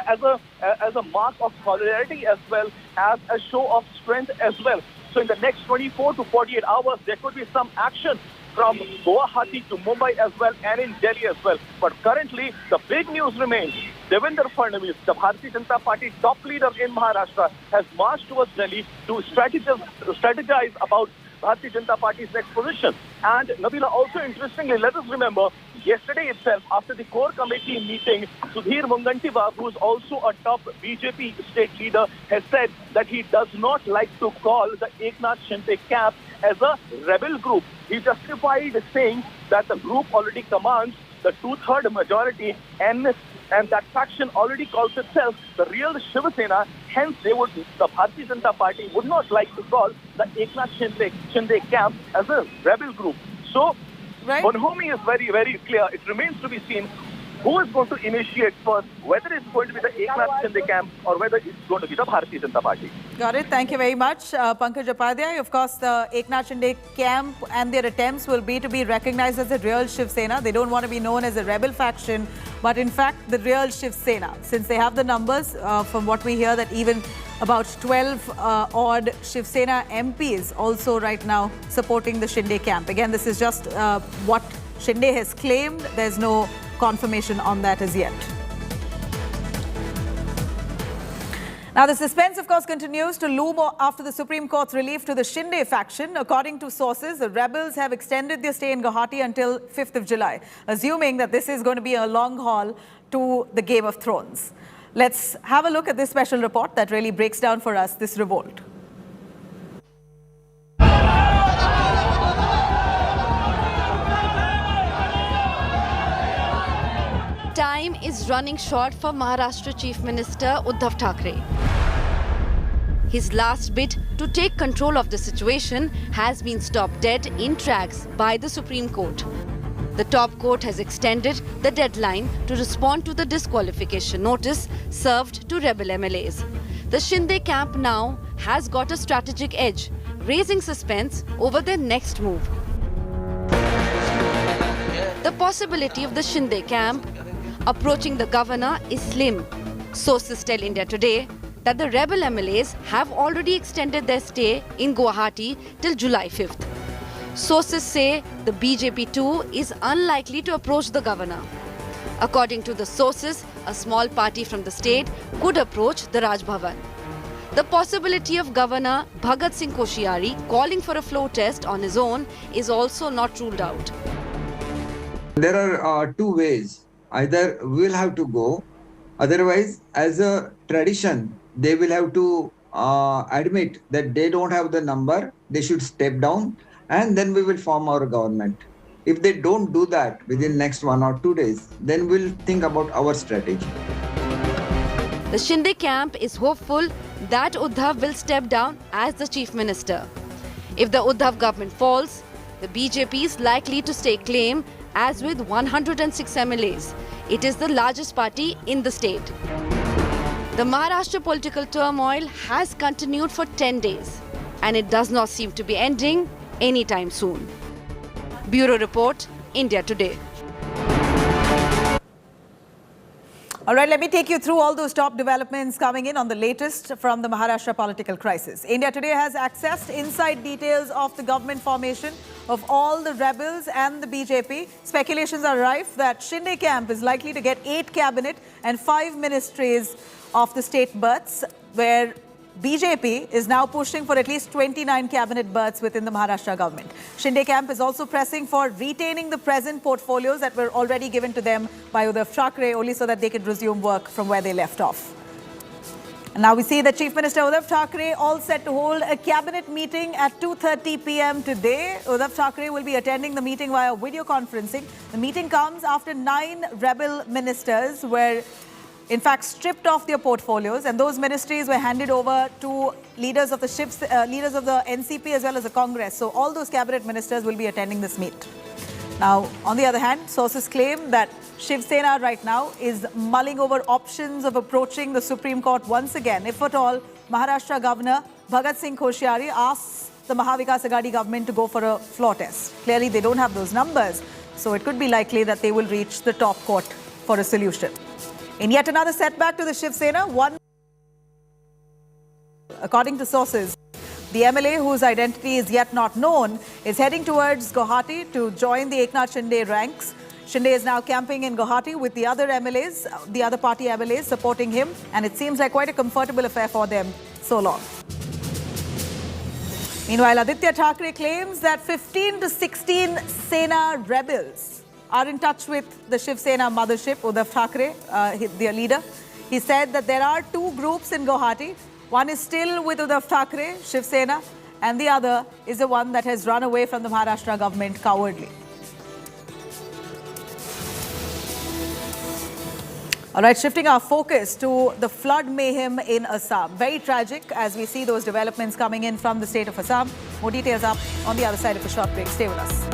as a mark of solidarity as well as a show of strength as well. So in the next 24 to 48 hours, there could be some action from Guwahati to Mumbai as well and in Delhi as well. But currently, the big news remains Devendra Fadnavis, the Bharatiya Janata Party top leader in Maharashtra, has marched towards Delhi to strategize about Bharatiya Janata Party's next position. And Nabila, also interestingly, let us remember, yesterday itself, after the core committee meeting, Sudhir Mungantiwar, who is also a top BJP state leader, has said that he does not like to call the Eknath Shinde camp as a rebel group. He justified saying that the group already commands the two-third majority and that faction already calls itself the real Shiv Sena. Hence, the Bharatiya Janata Party would not like to call the Eknath Shinde camp as a rebel group. So, Bonhomi is very, very clear. It remains to be seen who is going to initiate first, whether it's going to be the Eknath Shinde camp or whether it's going to be the Bharatiya Janata Party. Got it. Thank you very much, Pankaj Upadhyay. Of course, the Eknath Shinde camp and their attempts will be to be recognized as a real Shiv Sena. They don't want to be known as a rebel faction, but in fact, the real Shiv Sena. Since they have the numbers, from what we hear, that even about 12 odd Shiv Sena MPs also right now supporting the Shinde camp. Again, this is just what Shinde has claimed. There's no confirmation on that as yet. Now, the suspense, of course, continues to loom after the Supreme Court's relief to the Shinde faction. According to sources, the rebels have extended their stay in Guwahati until 5th of July, assuming that this is going to be a long haul to the Game of Thrones. Let's have a look at this special report that really breaks down for us this revolt. Time is running short for Maharashtra Chief Minister Uddhav Thackeray. His last bid to take control of the situation has been stopped dead in tracks by the Supreme Court. The top court has extended the deadline to respond to the disqualification notice served to rebel MLAs. The Shinde camp now has got a strategic edge, raising suspense over their next move. The possibility of the Shinde camp approaching the governor is slim. Sources tell India Today that the rebel MLAs have already extended their stay in Guwahati till July 5th. Sources say the BJP too is unlikely to approach the governor. According to the sources, a small party from the state could approach the Raj Bhavan. The possibility of Governor Bhagat Singh Koshiyari calling for a floor test on his own is also not ruled out. There are two ways. Either we'll have to go, otherwise, as a tradition, they will have to admit that they don't have the number, they should step down, and then we will form our government. If they don't do that within next 1 or 2 days, then we'll think about our strategy. The Shinde camp is hopeful that Uddhav will step down as the chief minister. If the Uddhav government falls, the BJP is likely to stake claim, as with 106 MLAs. It is the largest party in the state. The Maharashtra political turmoil has continued for 10 days, and it does not seem to be ending anytime soon. Bureau Report, India Today. All right, let me take you through all those top developments coming in on the latest from the Maharashtra political crisis. India Today has accessed inside details of the government formation of all the rebels and the BJP. Speculations are rife that Shinde camp is likely to get 8 cabinet and 5 ministries of the state berths, where BJP is now pushing for at least 29 cabinet berths within the Maharashtra government. Shinde camp is also pressing for retaining the present portfolios that were already given to them by Uddhav Thackeray, only so that they could resume work from where they left off. And now we see the Chief Minister Uddhav Thackeray all set to hold a cabinet meeting at 2:30 p.m. today. Uddhav Thackeray will be attending the meeting via video conferencing. The meeting comes after 9 rebel ministers were in fact stripped off their portfolios, and those ministries were handed over to leaders of the leaders of the NCP as well as the Congress. So all those cabinet ministers will be attending this meet. Now, on the other hand, sources claim that Shiv Sena right now is mulling over options of approaching the Supreme Court once again, if at all Maharashtra Governor Bhagat Singh Koshiyari asks the Maharashtra Vikas Aghadi government to go for a floor test. Clearly, they don't have those numbers, so it could be likely that they will reach the top court for a solution. In yet another setback to the Shiv Sena, according to sources, the MLA, whose identity is yet not known, is heading towards Guwahati to join the Eknath Shinde ranks. Shinde is now camping in Guwahati with the other MLAs, the other party MLAs supporting him, and it seems like quite a comfortable affair for them so long. Meanwhile, Aditya Thackeray claims that 15 to 16 Sena rebels are in touch with the Shiv Sena mothership, Uddhav Thackeray, their leader. He said that there are 2 groups in Guwahati. One is still with Uddhav Thackeray, Shiv Sena, and the other is the one that has run away from the Maharashtra government cowardly. All right, shifting our focus to the flood mayhem in Assam. Very tragic as we see those developments coming in from the state of Assam. More details up on the other side of a short break. Stay with us.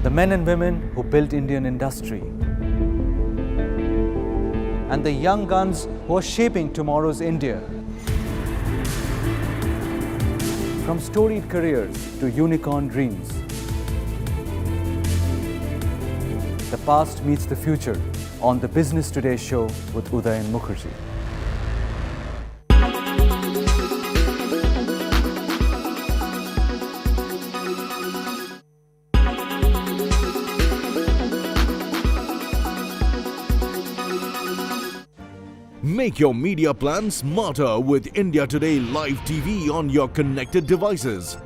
The men and women who built Indian industry, and the young guns who are shaping tomorrow's India. From storied careers to unicorn dreams, the past meets the future on the Business Today show with Uday and Mukherjee. Make your media plan smarter with India Today Live TV on your connected devices.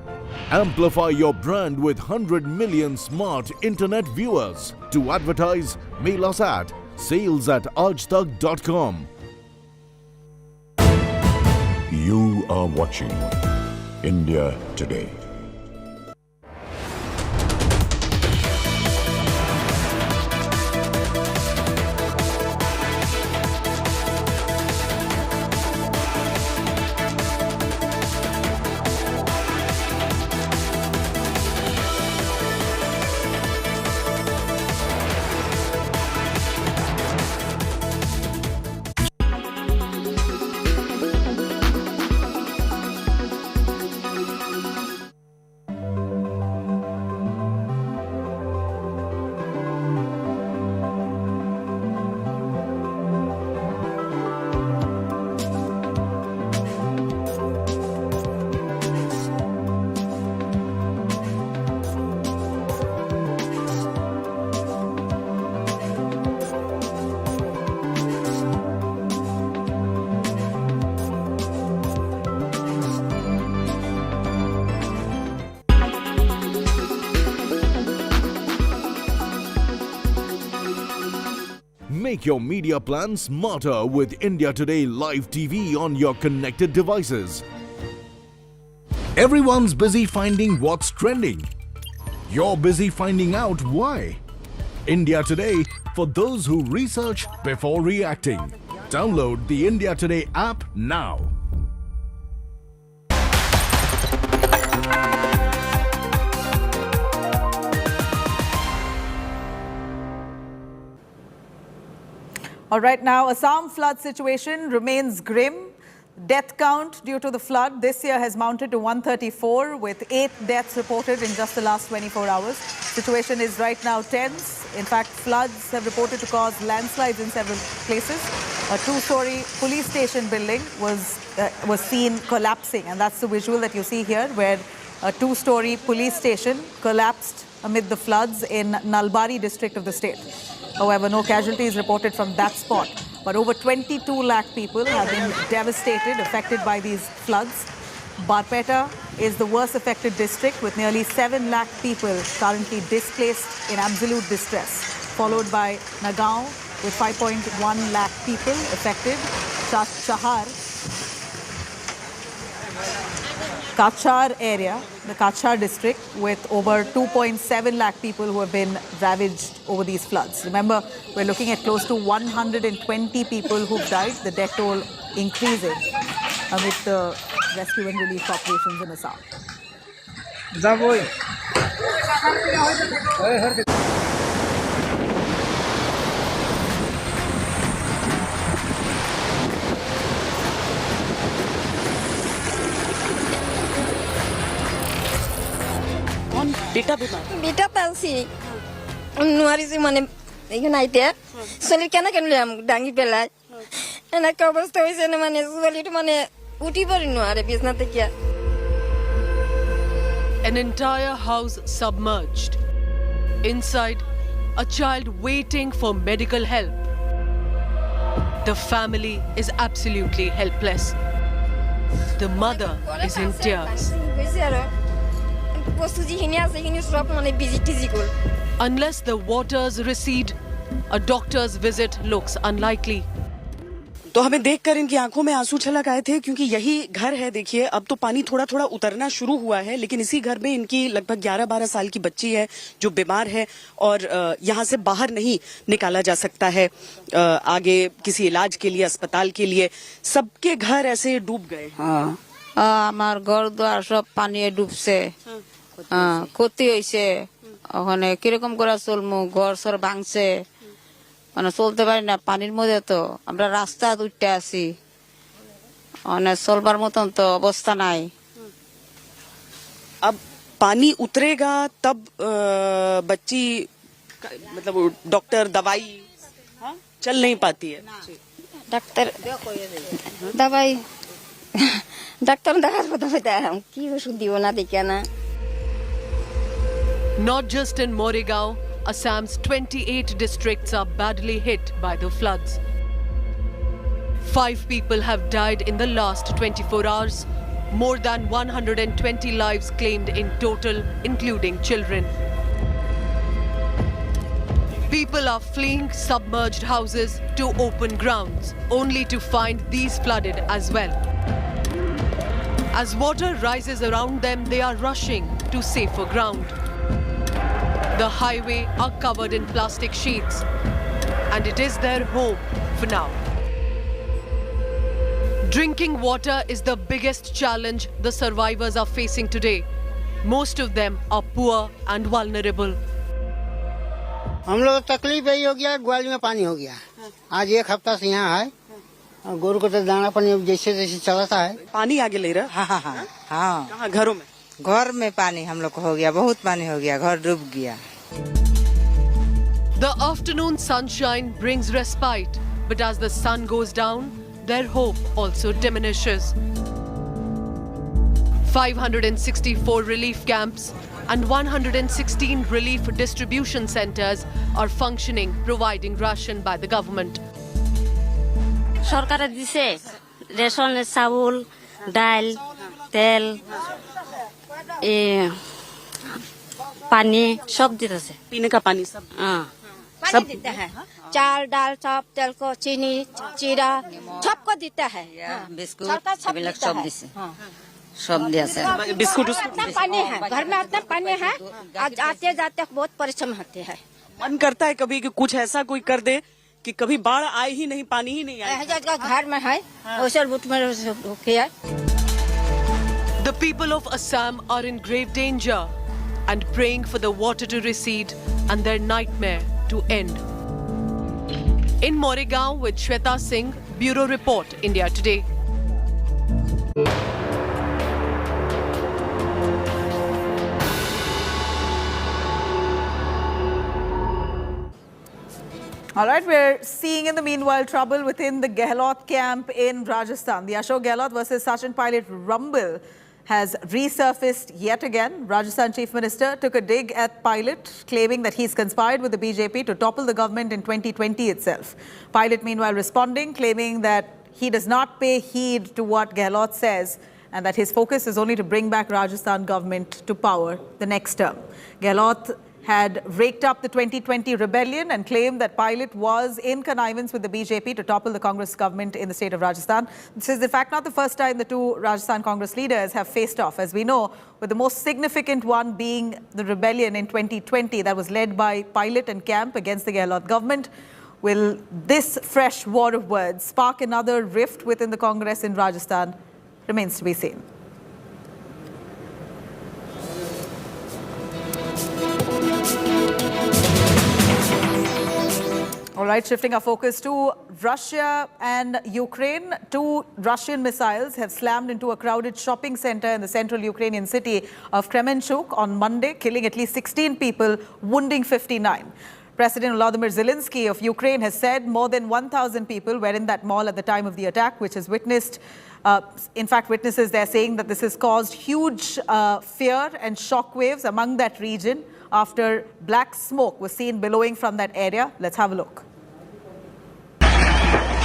Amplify your brand with 100 million smart internet viewers. To advertise, mail us at sales@aajtak.com. You are watching India Today. Make your media plan smarter with India Today Live TV on your connected devices. Everyone's busy finding what's trending. You're busy finding out why. India Today for those who research before reacting. Download the India Today app now. All right, now Assam flood situation remains grim. Death count due to the flood this year has mounted to 134 with 8 deaths reported in just the last 24 hours. Situation is right now tense. In fact, floods have reported to cause landslides in several places. A 2-story police station building was seen collapsing, and that's the visual that you see here, where a 2-story police station collapsed amid the floods in Nalbari district of the state. However, no casualties reported from that spot. But over 22 lakh people have been devastated, affected by these floods. Barpeta is the worst affected district with nearly 7 lakh people currently displaced in absolute distress, followed by Nagaon with 5.1 lakh people affected. Kachar area, the Kachar district, with over 2.7 lakh people who have been ravaged over these floods. Remember, we're looking at close to 120 people who've died, the death toll increasing amid the rescue and relief operations in Assam. Beta palsy. Nuari si mane United. Soli kana kanlam dangi pelai. And I cover stories and mane soli to mane uti bari nuare bisna te kya. An entire house submerged. Inside, a child waiting for medical help. The family is absolutely helpless. The mother is in tears. Unless the waters recede, a doctor's visit looks unlikely. तो हमें देखकर इनकी आंखों में आंसू छलक आए थे, क्योंकि यही घर है। देखिए, अब तो पानी थोड़ा थोड़ा उतरना शुरू हुआ है, लेकिन इसी घर में इनकी लगभग 11-12 साल की बच्ची है जो बीमार है और यहाँ से बाहर नहीं निकाला जा सकता है आगे किसी इलाज के लिए, अस्पताल के लिए। सबके घर ऐसे डूब गए। हमार घर द्वार सब पानी डूबसे ক্ষতি হয়েছে। ওখানে কিরকম করে চলমু, ঘর সর ভাঙছে, মানে চলতে পারি না পানির মধ্যে। তো আমরা রাস্তা উঠতে আছি, মানে চলবার মতন তো অবস্থা নাই। अब पानी उतरेगा तब बच्ची मतलब डॉक्टर दवाई चल नहीं पाती है। ডাক্তার দবাই ডাক্তার দেখার কথা বলতাম, কি ওষুধ দিব না দেখে না। Not just in Morigao, Assam's 28 districts are badly hit by the floods. 5 people have died in the last 24 hours, More than 120 lives claimed in total, including children. People are fleeing submerged houses to open grounds, only to find these flooded as well. As water rises around them, they are rushing to safer ground. The highway are covered in plastic sheets, and it is their home for now. Drinking water is the biggest challenge the survivors are facing today. Most of them are poor and vulnerable. हम लोग तकलीफ यही हो गया, ग्वाली में पानी हो गया। आज एक हफ्ता से यहाँ है और गोरू को तो दाना पानी जैसे जैसे चलाता है। पानी आगे ले रहा? हाँ हाँ हाँ हाँ। कहाँ? घरों में? घर में पानी हम लोग को हो गया, बहुत पानी हो गया, घर डूब गया। The afternoon sunshine brings respite, but as the sun goes down, their hope also diminishes. 564 relief camps and 116 relief distribution centers are functioning, providing ration by the government. সরকারে দিছে রেশনের চাউল, ডাল, তেল, पानी सब देते हैं। पीने का पानी सब? हाँ, पानी देते हैं। चाल, दाल, सब, तेल को, चीनी, जीरा, सबको देता है। बिस्कुट, सब देते हैं। सब दिया बिस्कुट इतना पानी है, घर में इतना पानी है, आज आते जाते बहुत परेशान होते हैं। मन करता है कभी कि कुछ ऐसा कोई कर दे कि कभी बाढ़ आए ही नहीं, पानी ही नहीं आए। घर में है, उसे बुट में किया। The people of Assam are in grave danger and praying for the water to recede and their nightmare to end. In Moregaon with Shweta Singh, Bureau Report, India Today. All right, we're seeing in the meanwhile trouble within the Gehlot camp in Rajasthan. The Ashok Gehlot versus Sachin Pilot rumble has resurfaced yet again. Rajasthan Chief Minister took a dig at Pilot, claiming that he's conspired with the BJP to topple the government in 2020 itself. Pilot, meanwhile, responding, claiming that he does not pay heed to what Gehlot says and that his focus is only to bring back Rajasthan government to power the next term. Gehlot had raked up the 2020 rebellion and claimed that Pilot was in connivance with the BJP to topple the Congress government in the state of Rajasthan. This is in fact not the first time the two Rajasthan Congress leaders have faced off, as we know, with the most significant one being the rebellion in 2020 that was led by Pilot and camp against the Gehlot government. Will this fresh war of words spark another rift within the Congress in Rajasthan? Remains to be seen. All right, shifting our focus to Russia and Ukraine. 2 Russian missiles have slammed into a crowded shopping center in the central Ukrainian city of Kremenchuk on Monday, killing at least 16 people, wounding 59. President Volodymyr Zelensky of Ukraine has said more than 1,000 people were in that mall at the time of the attack, which has witnessed, in fact, witnesses there saying that this has caused huge fear and shockwaves among that region after black smoke was seen billowing from that area. Let's have a look.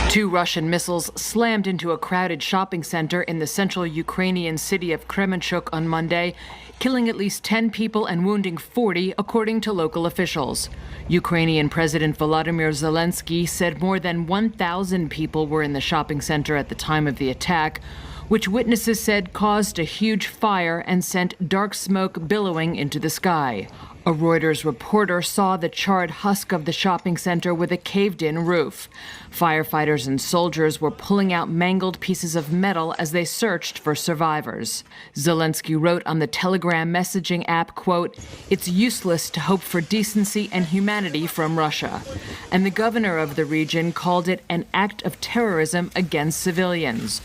2 Russian missiles slammed into a crowded shopping center in the central Ukrainian city of Kremenchuk on Monday, killing at least 10 people and wounding 40, according to local officials. Ukrainian President Volodymyr Zelensky said more than 1,000 people were in the shopping center at the time of the attack, which witnesses said caused a huge fire and sent dark smoke billowing into the sky. A Reuters reporter saw the charred husk of the shopping center with a caved-in roof. Firefighters and soldiers were pulling out mangled pieces of metal as they searched for survivors. Zelensky wrote on the Telegram messaging app, quote, "It's useless to hope for decency and humanity from Russia." And the governor of the region called it an act of terrorism against civilians.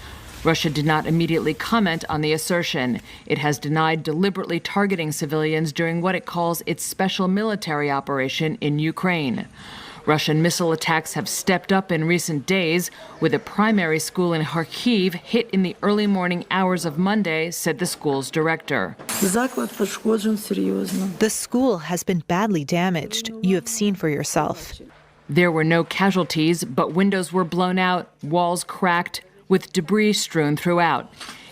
Russia did not immediately comment on the assertion. It has denied deliberately targeting civilians during what it calls its special military operation in Ukraine. Russian missile attacks have stepped up in recent days, with a primary school in Kharkiv hit in the early morning hours of Monday, said the school's director. The school has been badly damaged. You have seen for yourself. There were no casualties, but windows were blown out, walls cracked, with debris strewn throughout.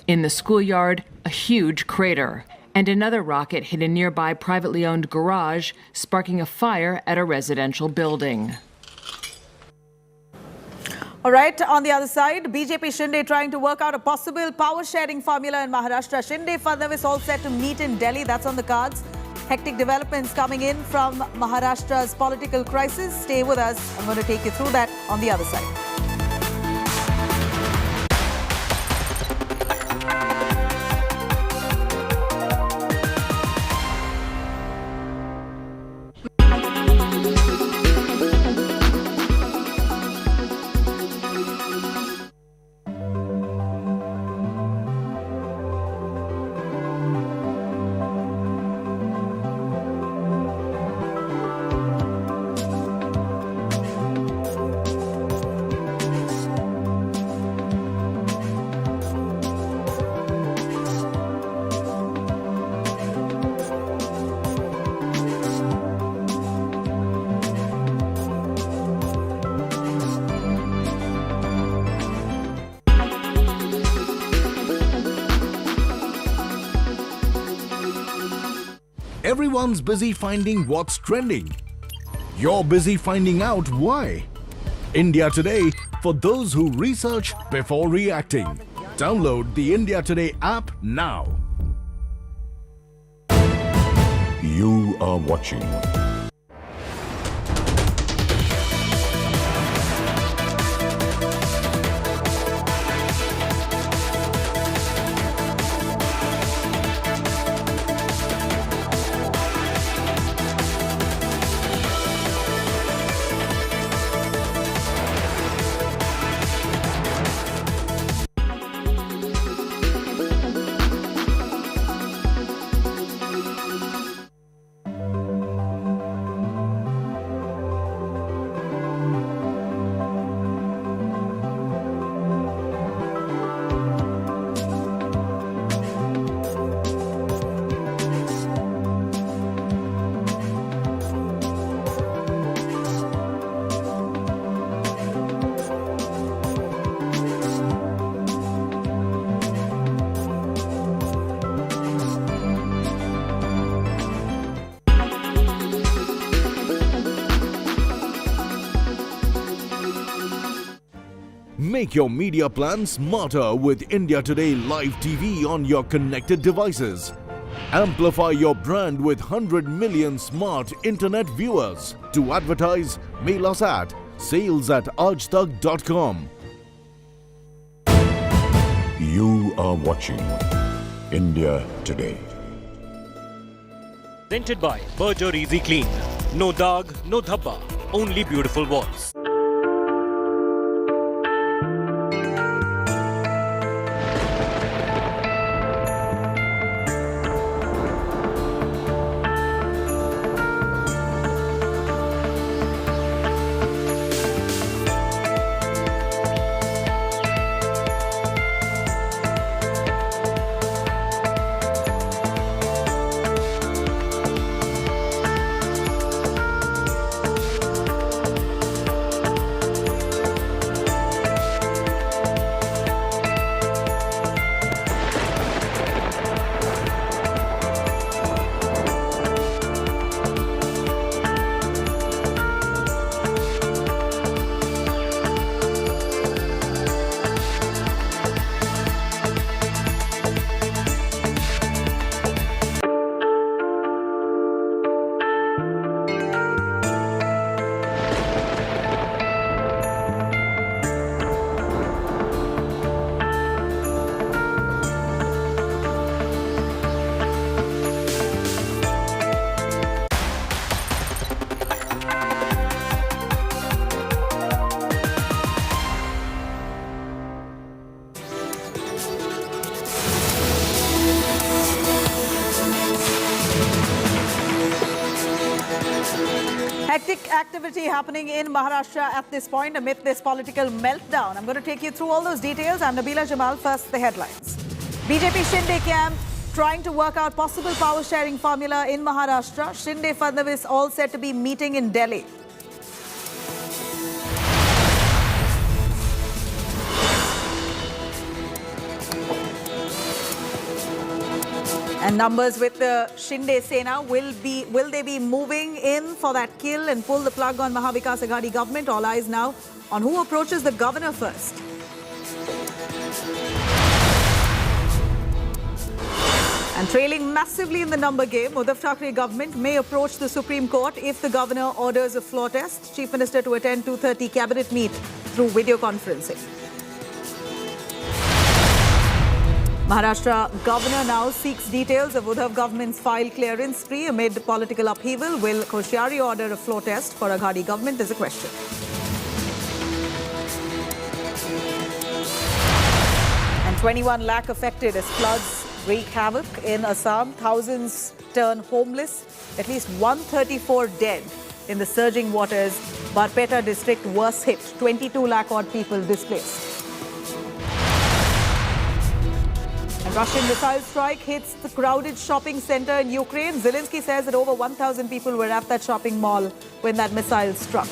In the schoolyard, a huge crater. And another rocket hit a nearby privately owned garage, sparking a fire at a residential building. All right, on the other side, BJP Shinde trying to work out a possible power-sharing formula in Maharashtra. Shinde, Fadnavis all set to meet in Delhi. That's on the cards. Hectic developments coming in from Maharashtra's political crisis. Stay with us. I'm going to take you through that on the other side. Everyone's busy finding what's trending. You're busy finding out why. India Today, for those who research before reacting. Download the India Today app now. You are watching Make your media plan smarter with India Today Live TV on your connected devices. Amplify your brand with 100 million smart internet viewers. To advertise, mail us at sales@aajtak.com. You are watching India Today. Presented by Berger Easy Clean. No dag, no dhabba, only beautiful walls. Hectic activity happening in Maharashtra at this point amid this political meltdown. I'm going to take you through all those details. I'm Nabila Jamal. First, the headlines. BJP Shinde camp trying to work out possible power sharing formula in Maharashtra. Shinde Fadnavis all set to be meeting in Delhi. And numbers with the Shinde Sena, will they be moving in for that kill and pull the plug on Maharashtra Vikas Aghadi government? All eyes now on who approaches the governor first. And trailing massively in the number game, Uddhav Thackeray government may approach the Supreme Court if the governor orders a floor test. Chief Minister to attend 2:30 cabinet meet through video conferencing. Maharashtra governor now seeks details of Uddhav government's file clearance spree amid political upheaval. Will Koshyari order a floor test for Aghadi government is a question. And 21 lakh affected as floods wreak havoc in Assam. Thousands turn homeless. At least 134 dead in the surging waters. Barpeta district worst hit. 22 lakh odd people displaced. And Russian missile strike hits the crowded shopping center in Ukraine. Zelensky says that over 1,000 people were at that shopping mall when that missile struck.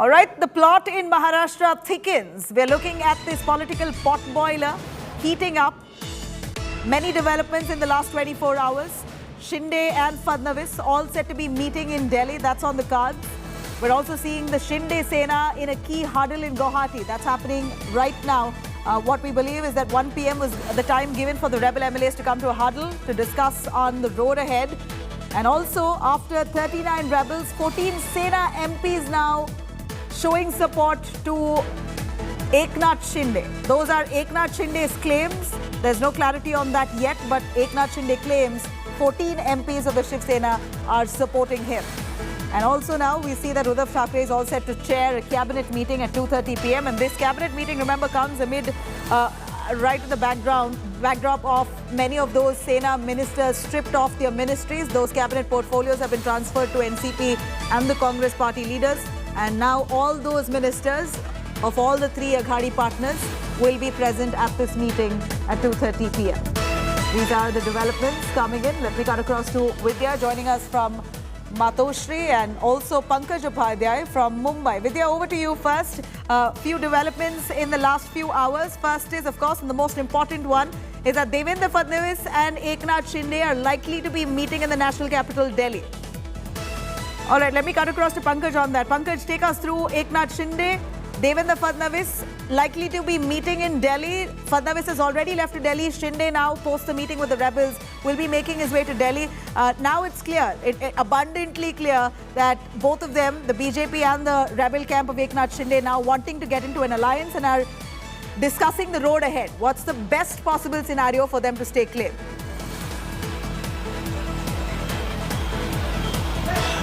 All right, the plot in Maharashtra thickens. We're looking at this political pot boiler heating up. Many developments in the last 24 hours. Shinde and Fadnavis all set to be meeting in Delhi. That's on the cards. We're also seeing the Shinde Sena in a key huddle in Guwahati. That's happening right now. What we believe is that 1 p.m. was the time given for the rebel MLAs to come to a huddle to discuss on the road ahead. And also, after 39 rebels, 14 Sena MPs now showing support to Eknath Shinde. Those are Eknath Shinde's claims. There's no clarity on that yet, but Eknath Shinde claims 14 MPs of the Shiv Sena are supporting him. And also now we see that Uddhav Thackeray is all set to chair a cabinet meeting at 2:30 p.m. And this cabinet meeting, remember, comes amid right in the backdrop of many of those Sena ministers stripped off their ministries. Those cabinet portfolios have been transferred to NCP and the Congress party leaders. And now all those ministers of all the three Aghadi partners will be present at this meeting at 2:30 p.m. These are the developments coming in. Let me cut across to Vidya joining us from Matoshri and also Pankaj Upadhyay from Mumbai. Vidya, over to you first. Few developments in the last few hours. First is, of course, and the most important one is that Devendra Fadnavis and Eknath Shinde are likely to be meeting in the national capital, Delhi. All right, let me cut across to Pankaj on that. Pankaj, take us through Eknath Shinde, Devendra Fadnavis likely to be meeting in Delhi. Fadnavis has already left to Delhi. Shinde now, post the meeting with the rebels, will be making his way to Delhi. Now it's clear, abundantly clear that both of them, the BJP and the rebel camp of Eknath Shinde, now wanting to get into an alliance and are discussing the road ahead. What's the best possible scenario for them to stake claim?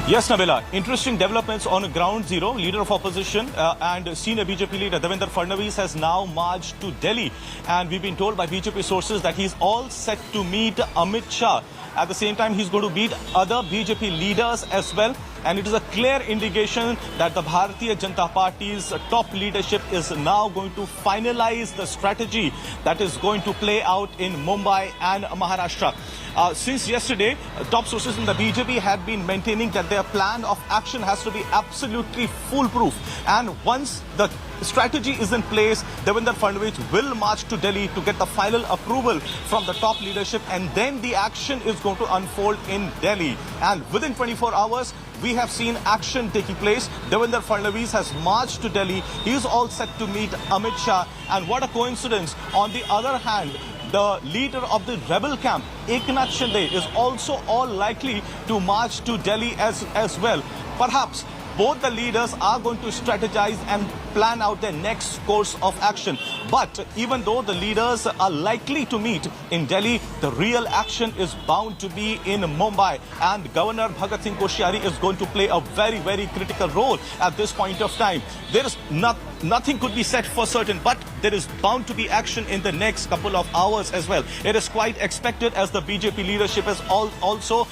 Yes, Nabila. Interesting developments on ground zero. Leader of opposition and senior BJP leader Devendra Fadnavis has now marched to Delhi. And we've been told by BJP sources that he's all set to meet Amit Shah. At the same time, he's going to meet other BJP leaders as well. And it is a clear indication that the Bharatiya Janata Party's top leadership is now going to finalize the strategy that is going to play out in Mumbai and Maharashtra. Since yesterday, top sources in the BJP had been maintaining that their plan of action has to be absolutely foolproof. And once the strategy is in place, Devendra Fadnavis will march to Delhi to get the final approval from the top leadership, and then the action is going to unfold in Delhi. And within 24 hours, we have seen action taking place. Devendra Fadnavis has marched to Delhi. He is all set to meet Amit Shah. And what a coincidence. On the other hand, the leader of the rebel camp, Eknath Shinde, is also all likely to march to Delhi as well. Perhaps both the leaders are going to strategize and plan out their next course of action. But even though the leaders are likely to meet in Delhi, the real action is bound to be in Mumbai, and Governor Bhagat Singh Koshyari is going to play a very, very critical role at this point of time. There is nothing could be said for certain, but there is bound to be action in the next couple of hours as well. It is quite expected, as the BJP leadership is also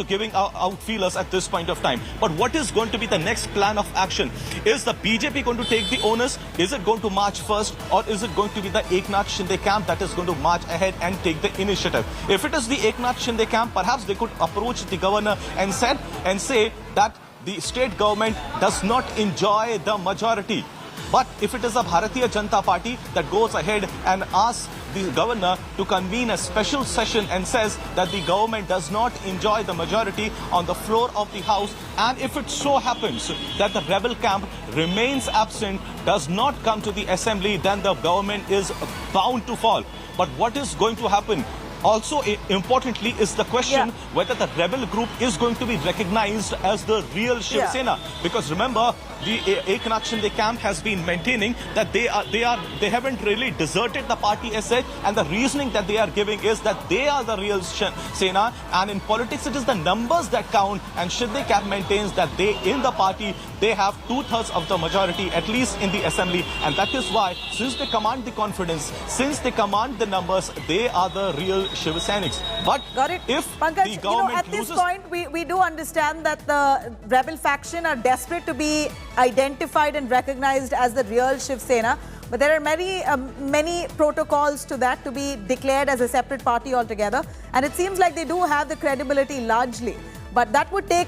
giving out feelers at this point of time. But what is going to be the next plan of action? Is the BJP going to take the onus? Is it going to march first, or is it going to be the Eknath Shinde camp that is going to march ahead and take the initiative? If it is the Eknath Shinde camp, perhaps they could approach the governor and say that the state government does not enjoy the majority. But if it is a Bharatiya Janata Party that goes ahead and asks the governor to convene a special session and says that the government does not enjoy the majority on the floor of the house, and if it so happens that the rebel camp remains absent, does not come to the assembly, then the government is bound to fall. But what is going to happen? Also, importantly, is the question whether the rebel group is going to be recognized as the real Shiv Sena. Because remember, the Eknath Shinde camp has been maintaining that they haven't really deserted the party as such, and the reasoning that they are giving is that they are the real Sena, and in politics it is the numbers that count, and Shinde camp maintains that they in the party they have 2/3 of the majority, at least in the assembly, and that is why, since they command the confidence, since they command the numbers, they are the real Shiv Senics. But if Pankaj, the government at this point, we do understand that the rebel faction are desperate to be identified and recognized as the real Shiv Sena. But there are many protocols to that, to be declared as a separate party altogether. And it seems like they do have the credibility largely. But that would take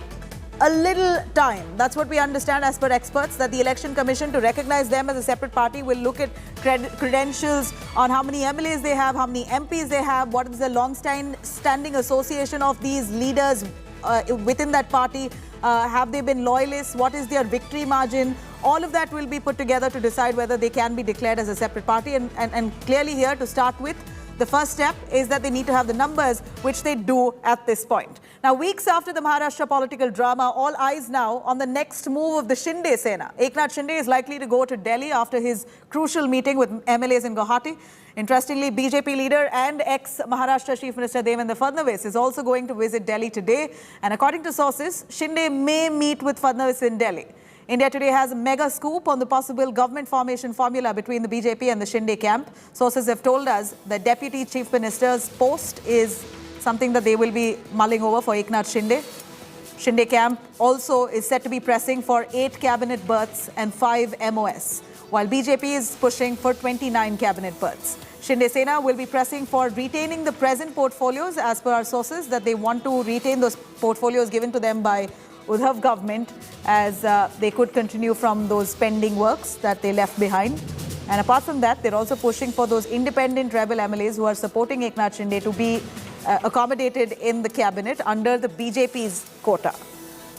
a little time. That's what we understand as per experts, that the Election Commission, to recognize them as a separate party, will look at credentials on how many MLAs they have, how many MPs they have, what is the long-standing association of these leaders within that party, have they been loyalists, what is their victory margin. All of that will be put together to decide whether they can be declared as a separate party. And clearly here, to start with, the first step is that they need to have the numbers, which they do at this point. Now, weeks after the Maharashtra political drama, all eyes now on the next move of the Shinde Sena. Eknath Shinde is likely to go to Delhi after his crucial meeting with MLAs in Guwahati. Interestingly, BJP leader and ex-Maharashtra Chief Minister Devendra Fadnavis is also going to visit Delhi today. And according to sources, Shinde may meet with Fadnavis in Delhi. India Today has a mega scoop on the possible government formation formula between the BJP and the Shinde camp. Sources have told us that Deputy Chief Minister's post is something that they will be mulling over for Eknath Shinde. Shinde camp also is set to be pressing for 8 cabinet berths and 5 MOS, while BJP is pushing for 29 cabinet berths. Shinde Sena will be pressing for retaining the present portfolios, as per our sources, that they want to retain those portfolios given to them by Uddhav government, as they could continue from those pending works that they left behind. And apart from that, they're also pushing for those independent rebel MLAs who are supporting Eknath Shinde to be accommodated in the cabinet under the BJP's quota.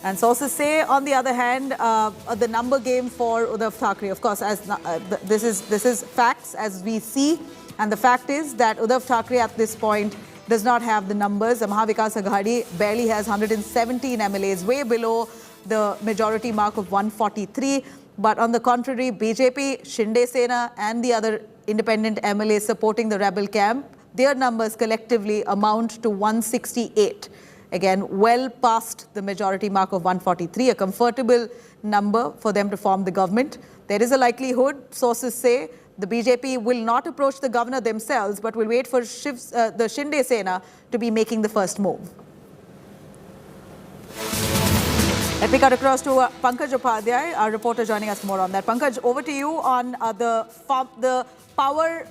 And sources say, on the other hand, the number game for Uddhav Thackeray. Of course, as this is facts as we see, and the fact is that Uddhav Thackeray at this point does not have the numbers. The Maharashtra Vikas Aghadi barely has 117 MLAs, way below the majority mark of 143. But on the contrary, BJP, Shinde Sena and the other independent MLAs supporting the rebel camp, their numbers collectively amount to 168. Again, well past the majority mark of 143, a comfortable number for them to form the government. There is a likelihood, sources say, the BJP will not approach the governor themselves, but will wait for the Shinde Sena to be making the first move. Let me cut across to Pankaj Upadhyay, our reporter joining us more on that. Pankaj, over to you on the power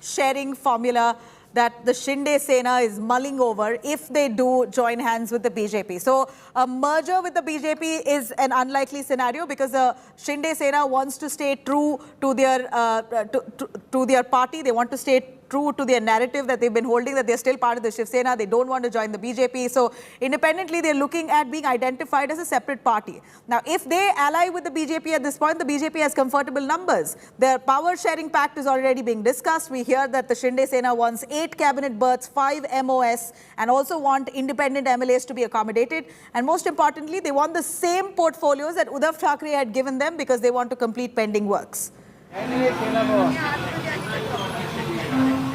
sharing formula that the Shinde Sena is mulling over if they do join hands with the BJP. So a merger with the BJP is an unlikely scenario because the Shinde Sena wants to stay true to their party. They want to stay true to their narrative that they've been holding, that they're still part of the Shiv Sena, they don't want to join the BJP. So independently, they're looking at being identified as a separate party. Now, if they ally with the BJP at this point, the BJP has comfortable numbers. Their power sharing pact is already being discussed. We hear that the Shinde Sena wants 8 cabinet berths, 5 MOS, and also want independent MLAs to be accommodated. And most importantly, they want the same portfolios that Uddhav Thackeray had given them because they want to complete pending works.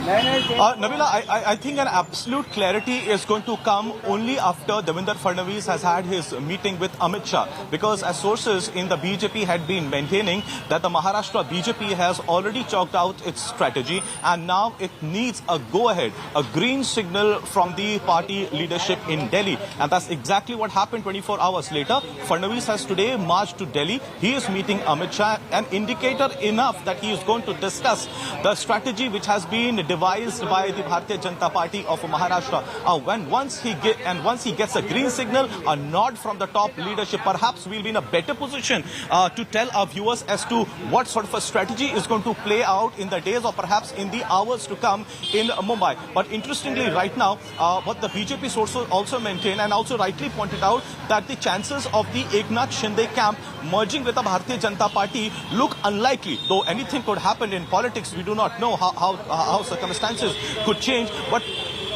Nabila, I think an absolute clarity is going to come only after Devendra Fadnavis has had his meeting with Amit Shah, because as sources in the BJP had been maintaining that the Maharashtra BJP has already chalked out its strategy and now it needs a go-ahead, a green signal from the party leadership in Delhi. And that's exactly what happened 24 hours later. Fadnavis has today marched to Delhi. He is meeting Amit Shah, an indicator enough that he is going to discuss the strategy which has been devised by the Bharatiya Janata Party of Maharashtra. Once he gets a green signal, a nod from the top leadership, perhaps we'll be in a better position to tell our viewers as to what sort of a strategy is going to play out in the days or perhaps in the hours to come in Mumbai. But interestingly, right now, what the BJP sources also maintain and also rightly pointed out that the chances of the Eknath Shinde camp merging with the Bharatiya Janata Party look unlikely. Though anything could happen in politics, we do not know how circumstances could change. But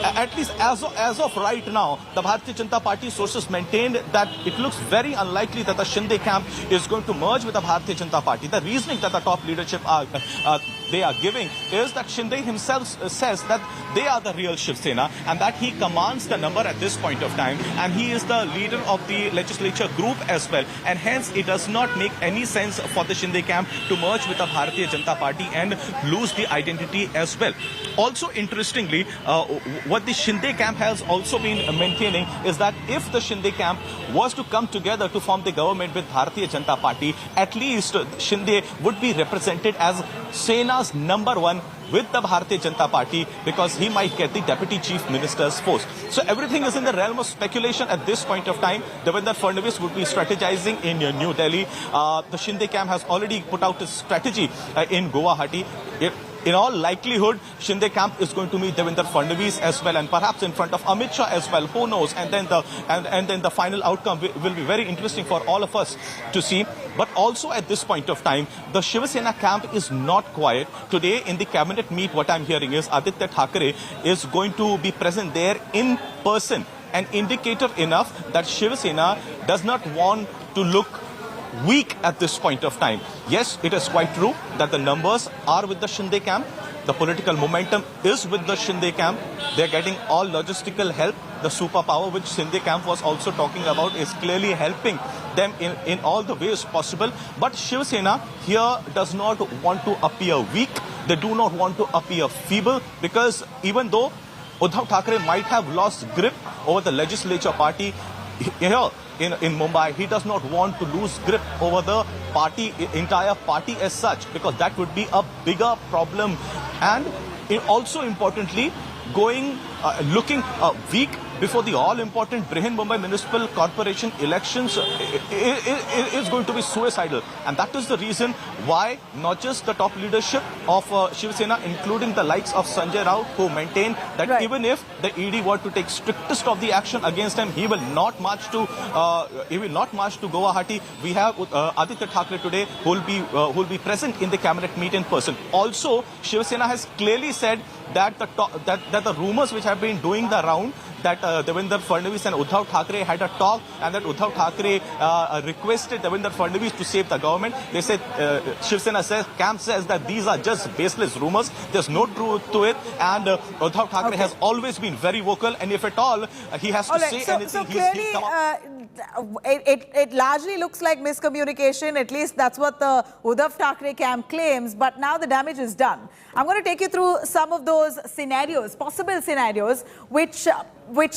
at least as of right now, the Bharatiya Janata Party sources maintained that it looks very unlikely that the Shinde camp is going to merge with the Bharatiya Janata Party. The reasoning that the top leadership they are giving is that Shinde himself says that they are the real Shiv Sena and that he commands the number at this point of time, and he is the leader of the legislature group as well, and hence it does not make any sense for the Shinde camp to merge with the Bharatiya Janata Party and lose the identity as well. Also interestingly, what the Shinde camp has also been maintaining is that if the Shinde camp was to come together to form the government with Bharatiya Janata Party, at least Shinde would be represented as Sena's number one with the Bharatiya Janata Party, because he might get the deputy chief minister's post. So everything is in the realm of speculation at this point of time. Devendra Fadnavis would be strategizing in New Delhi. The Shinde camp has already put out a strategy in Guwahati. In all likelihood, Shinde camp is going to meet Devendra Fadnavis as well, and perhaps in front of Amit Shah as well. Who knows? And then the final outcome will be very interesting for all of us to see. But also at this point of time, the Shiv Sena camp is not quiet. Today in the cabinet meet, what I'm hearing is Aditya Thackeray is going to be present there in person, an indicator enough that Shiv Sena does not want to look weak at this point of time. Yes, it is quite true that the numbers are with the Shinde camp. The political momentum is with the Shinde camp. They're getting all logistical help. The superpower which Shinde camp was also talking about is clearly helping them in all the ways possible. But Shiv Sena here does not want to appear weak. They do not want to appear feeble, because even though Uddhav Thackeray might have lost grip over the legislature party here in Mumbai, he does not want to lose grip over the party, entire party as such, because that would be a bigger problem. And also importantly, looking weak before the all-important Brihan Mumbai Municipal Corporation elections is going to be suicidal. And that is the reason why not just the top leadership of Shiv Sena, including the likes of Sanjay Raut, who maintain that even if the ED were to take strictest of the action against him, he will not march to Guwahati. We have Aditya Thackeray today who will be present in the cabinet meet in person. Also, Shiv Sena has clearly said that the rumors which have been doing the round, that Devendra Fadnavis and Uddhav Thackeray had a talk, and that Uddhav Thackeray requested Devendra Fadnavis to save the government. They said, Shiv Sena camp says that these are just baseless rumors. There's no truth to it. And Uddhav Thackeray has always been very vocal, and if at all he has to say anything, so clearly, it largely looks like miscommunication. At least that's what the Uddhav Thackeray camp claims. But now the damage is done. I'm going to take you through some of those scenarios, possible scenarios, which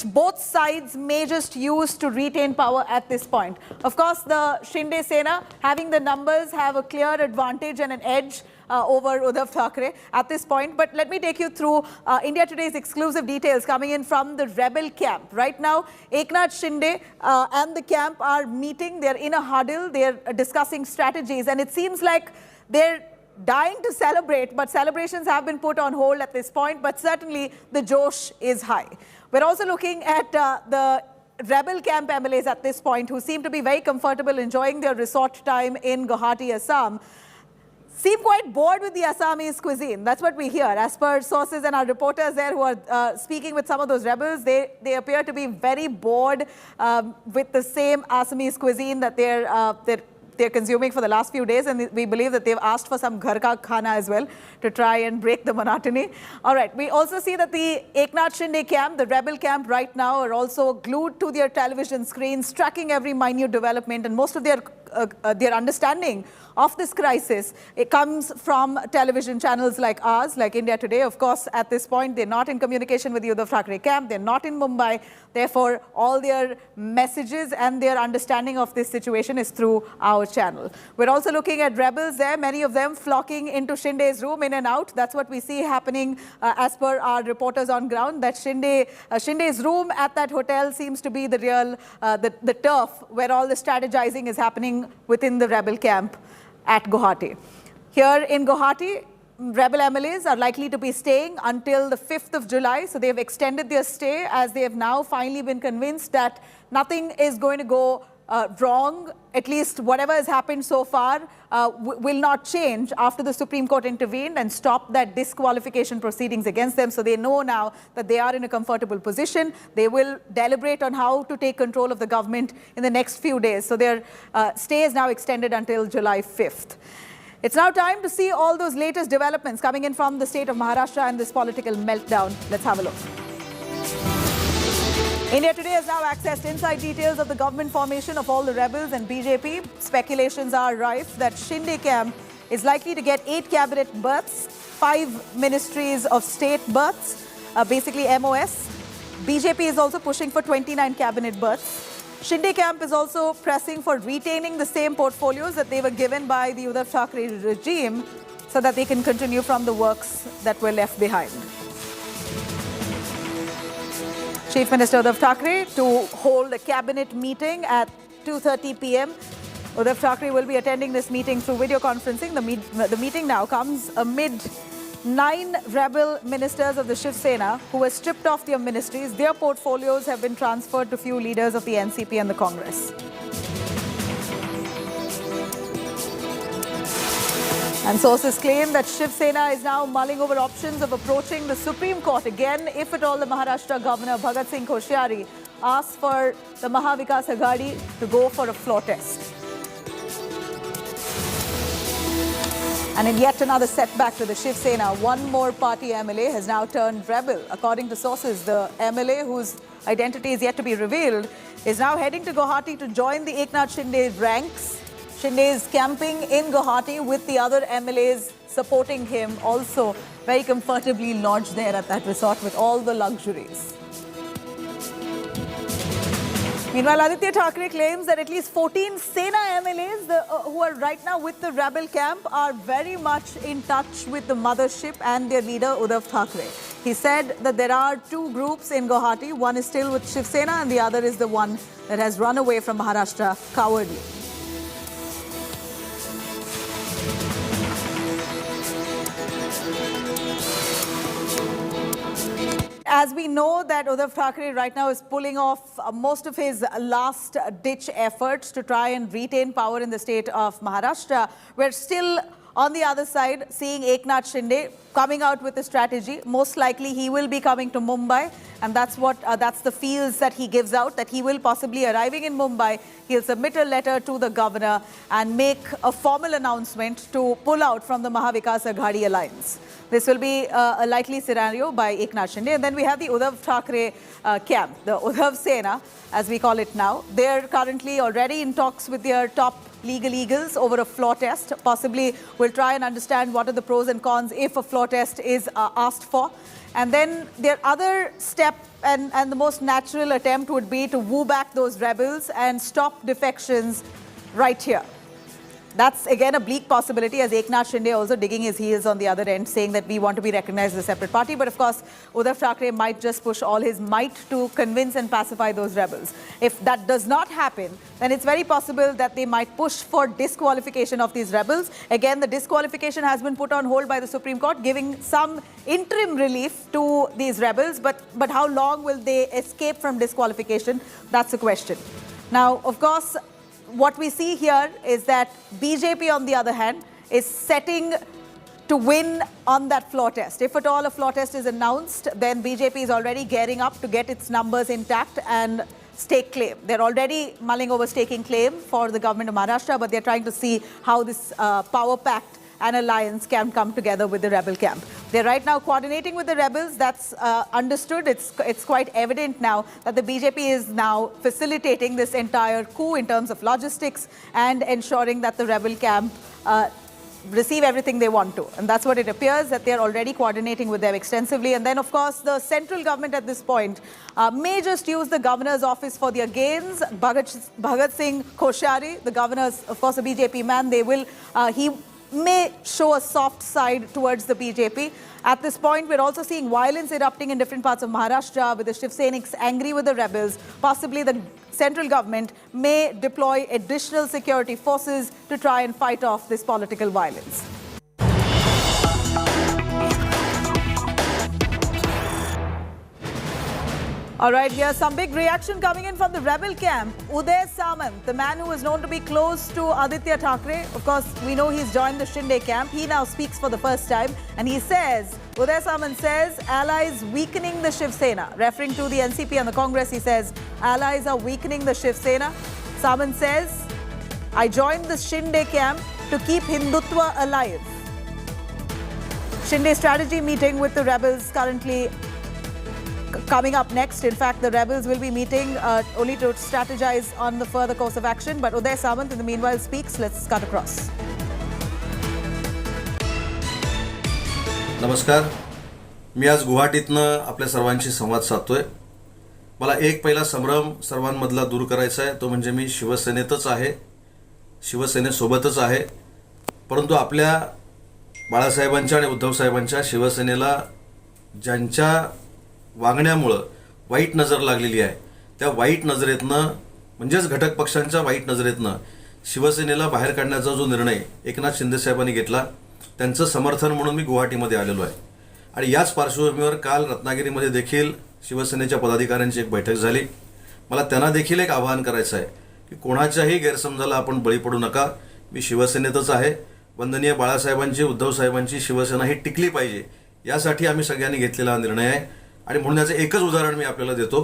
both sides may just use to retain power at this point. Of course, the Shinde Sena, having the numbers, have a clear advantage and an edge over Uddhav Thackeray at this point. But let me take you through India Today's exclusive details coming in from the rebel camp. Right now, Eknath Shinde and the camp are meeting. They're in a huddle. They're discussing strategies. And it seems like they're dying to celebrate, but celebrations have been put on hold at this point, but certainly the josh is high. We're also looking at the rebel camp MLAs at this point, who seem to be very comfortable enjoying their resort time in Guwahati, Assam, seem quite bored with the Assamese cuisine. That's what we hear. As per sources and our reporters there who are speaking with some of those rebels, they appear to be very bored with the same Assamese cuisine that they're consuming for the last few days, and we believe that they've asked for some ghar ka khana as well to try and break the monotony. All right, we also see that the Eknath Shinde camp, the rebel camp right now, are also glued to their television screens, tracking every minute development, and most of their understanding of this crisis, it comes from television channels like ours, like India Today. Of course, at this point, they're not in communication with the Uddhav Thackeray camp. They're not in Mumbai. Therefore, all their messages and their understanding of this situation is through our channel. We're also looking at rebels there, many of them flocking into Shinde's room, in and out. That's what we see happening as per our reporters on ground, that Shinde's room at that hotel seems to be the real, the turf where all the strategizing is happening within the rebel camp at Guwahati. Here in Guwahati, rebel MLAs are likely to be staying until the 5th of July. So they've extended their stay as they have now finally been convinced that nothing is going to go wrong. At least whatever has happened so far will not change after the Supreme Court intervened and stopped that disqualification proceedings against them. So they know now that they are in a comfortable position. They will deliberate on how to take control of the government in the next few days. So their stay is now extended until July 5th. It's now time to see all those latest developments coming in from the state of Maharashtra and this political meltdown. Let's have a look. India Today has now accessed inside details of the government formation of all the rebels and BJP. Speculations are rife that Shinde camp is likely to get 8 cabinet berths, 5 ministries of state berths, basically MOS. BJP is also pushing for 29 cabinet berths. Shinde camp is also pressing for retaining the same portfolios that they were given by the Uddhav Thackeray regime so that they can continue from the works that were left behind. Chief Minister Uddhav Thackeray to hold a cabinet meeting at 2:30 p.m. Uddhav Thackeray will be attending this meeting through video conferencing. The meeting now comes amid 9 rebel ministers of the Shiv Sena who were stripped off their ministries. Their portfolios have been transferred to few leaders of the NCP and the Congress. And sources claim that Shiv Sena is now mulling over options of approaching the Supreme Court again if at all the Maharashtra Governor Bhagat Singh Koshyari asks for the Maharashtra Vikas Aghadi to go for a floor test. And in yet another setback to the Shiv Sena, one more party MLA has now turned rebel. According to sources, the MLA, whose identity is yet to be revealed, is now heading to Guwahati to join the Eknath Shinde ranks. Shinde is camping in Guwahati with the other MLAs supporting him, also very comfortably lodged there at that resort with all the luxuries. Meanwhile, Aditya Thackeray claims that at least 14 Sena MLAs who are right now with the rebel camp are very much in touch with the mothership and their leader Uddhav Thackeray. He said that there are 2 groups in Guwahati. One is still with Shiv Sena and the other is the one that has run away from Maharashtra cowardly. As we know that Uddhav Thackeray right now is pulling off most of his last-ditch efforts to try and retain power in the state of Maharashtra, we're still on the other side seeing Eknath Shinde coming out with a strategy. Most likely he will be coming to Mumbai, and that's the feels that he gives out, that he will possibly arriving in Mumbai. He'll submit a letter to the governor and make a formal announcement to pull out from the Maharashtra Vikas Aghadi alliance. This will be a likely scenario by Eknath Shinde. And then we have the Uddhav Thackeray camp, the Uddhav Sena, as we call it now. They're currently already in talks with their top legal eagles over a floor test. Possibly we'll try and understand what are the pros and cons if a floor test is asked for. And then their other step and the most natural attempt would be to woo back those rebels and stop defections right here. That's again a bleak possibility, as Eknath Shinde also digging his heels on the other end, saying that we want to be recognized as a separate party. But of course, Uddhav Thackeray might just push all his might to convince and pacify those rebels. If that does not happen, then it's very possible that they might push for disqualification of these rebels. Again, the disqualification has been put on hold by the Supreme Court, giving some interim relief to these rebels. But how long will they escape from disqualification? That's the question. Now, of course, what we see here is that BJP, on the other hand, is setting to win on that floor test. If at all a floor test is announced, then BJP is already gearing up to get its numbers intact and stake claim. They're already mulling over staking claim for the government of Maharashtra, but they're trying to see how this power pact and alliance can come together with the rebel camp. They're right now coordinating with the rebels. That's understood. It's quite evident now that the BJP is now facilitating this entire coup in terms of logistics and ensuring that the rebel camp receive everything they want to. And that's what it appears, that they're already coordinating with them extensively. And then, of course, the central government at this point may just use the governor's office for their gains. Bhagat Singh Koshari, the governor's, of course, a BJP man, he may show a soft side towards the BJP. At this point, we're also seeing violence erupting in different parts of Maharashtra, with the Shiv Seniks angry with the rebels. Possibly the central government may deploy additional security forces to try and fight off this political violence. All right, here's some big reaction coming in from the rebel camp. Uddhav Samant, the man who is known to be close to Aditya Thackeray. Of course, we know he's joined the Shinde camp. He now speaks for the first time. And he says, Uddhav Samant says, allies weakening the Shiv Sena. Referring to the NCP and the Congress, he says, allies are weakening the Shiv Sena. Samant says, I joined the Shinde camp to keep Hindutva alive. Shinde strategy meeting with the rebels currently coming up next. In fact, the rebels will be meeting only to strategize on the further course of action. But Uddhav Samant, in the meanwhile, speaks. Let's cut across. नमस्कार. मी आज गुवाहाटीतनं आपल्या सर्वांशी संवाद साधतोय. मला एक पहिला संभ्रम सर्वांमधला दूर करायचा आहे, तो म्हणजे मी शिवसेनेतच आहे, शिवसेनेसोबतच आहे. परंतु आपल्या बाळासाहेबांच्या आणि उद्धव साहेबांच्या शिवसेनेला ज्यांच्या वागण्यामुळे वाईट नजर लागलेली आहे, त्या वाईट नजरेतनं म्हणजेच घटक पक्षांच्या वाईट नजरेतनं शिवसेनेला बाहेर काढण्याचा जो निर्णय एकनाथ शिंदे साहेबांनी घेतला, त्यांचं समर्थन म्हणून मी गुवाहाटीमध्ये आलेलो आहे. आणि याच पार्श्वभूमीवर काल रत्नागिरीमध्ये देखील शिवसेनेच्या पदाधिकाऱ्यांची एक बैठक झाली. मला त्यांना देखील एक आवाहन करायचं आहे की कोणाच्याही गैरसमजाला आपण बळी पडू नका. मी शिवसेनेतच आहे. वंदनीय बाळासाहेबांची, उद्धव साहेबांची शिवसेना ही टिकली पाहिजे, यासाठी आम्ही सगळ्यांनी घेतलेला निर्णय आहे. आणि म्हणून याचं एकच उदाहरण मी आपल्याला देतो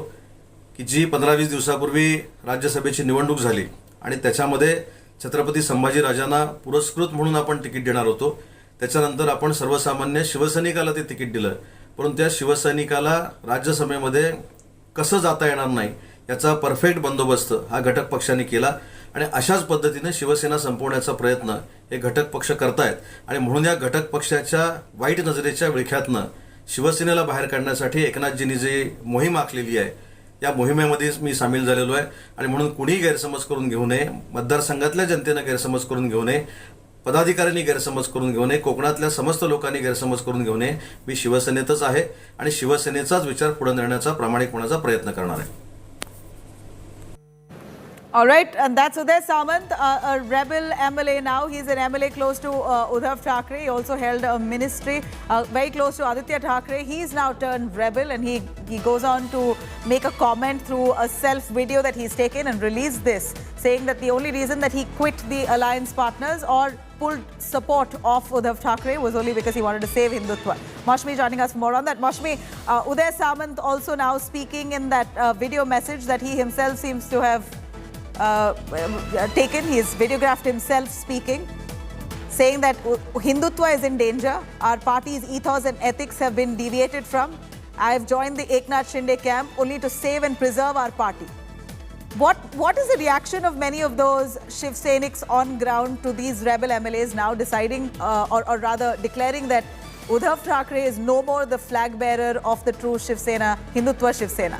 की जी 15-20 दिवसापूर्वी राज्यसभेची निवडणूक झाली आणि त्याच्यामध्ये छत्रपती संभाजीराजांना पुरस्कृत म्हणून आपण तिकीट देणार होतो. त्याच्यानंतर आपण सर्वसामान्य शिवसैनिकाला ते तिकीट दिलं, परंतु त्या शिवसैनिकाला राज्यसभेमध्ये कसं जाता येणार नाही याचा परफेक्ट बंदोबस्त हा घटक पक्षांनी केला. आणि अशाच पद्धतीने शिवसेना संपवण्याचा प्रयत्न हे घटक पक्ष करतायत. आणि म्हणून या घटक पक्षाच्या वाईट नजरेच्या विळख्यातनं शिवसेनेला बाहेर काढण्यासाठी एकनाथजींनी जी मोहीम आखलेली आहे, या मोहिमेमध्ये मी सामील झालेलो आहे. आणि म्हणून कुणीही गैरसमज करून घेऊ नये, मतदारसंघातल्या जनतेनं गैरसमज करून घेऊ नये, पदाधिकाऱ्यांनी गैरसमज करून घेऊ नये, कोकणातल्या समस्त लोकांनी गैरसमज करून घेऊ नये. मी शिवसेनेतच आहे आणि शिवसेनेचाच विचार पुढे नेण्याचा प्रामाणिकपणाचा प्रयत्न करणार आहे. All right, and that's Uddhav Samant, a rebel MLA now. He's an MLA close to Uddhav Thackeray. He also held a ministry very close to Aditya Thackeray. He's now turned rebel, and he goes on to make a comment through a self video that he's taken and released this, saying that the only reason that he quit the alliance partners or pulled support of Uddhav Thackeray was only because he wanted to save Hindutva. Mashmi joining us for more on that. Mashmi, Uddhav Samant also now speaking in that video message that he himself seems to have taken. He's videographed himself speaking, saying that Hindutva is in danger. Our party's ethos and ethics have been deviated from. I have joined the Eknath Shinde camp only to save and preserve our party. What is the reaction of many of those Shiv Seniks on ground to these rebel MLAs now deciding or rather declaring that Uddhav Thackeray is no more the flag bearer of the true Shiv Sena, Hindutva Shiv Sena?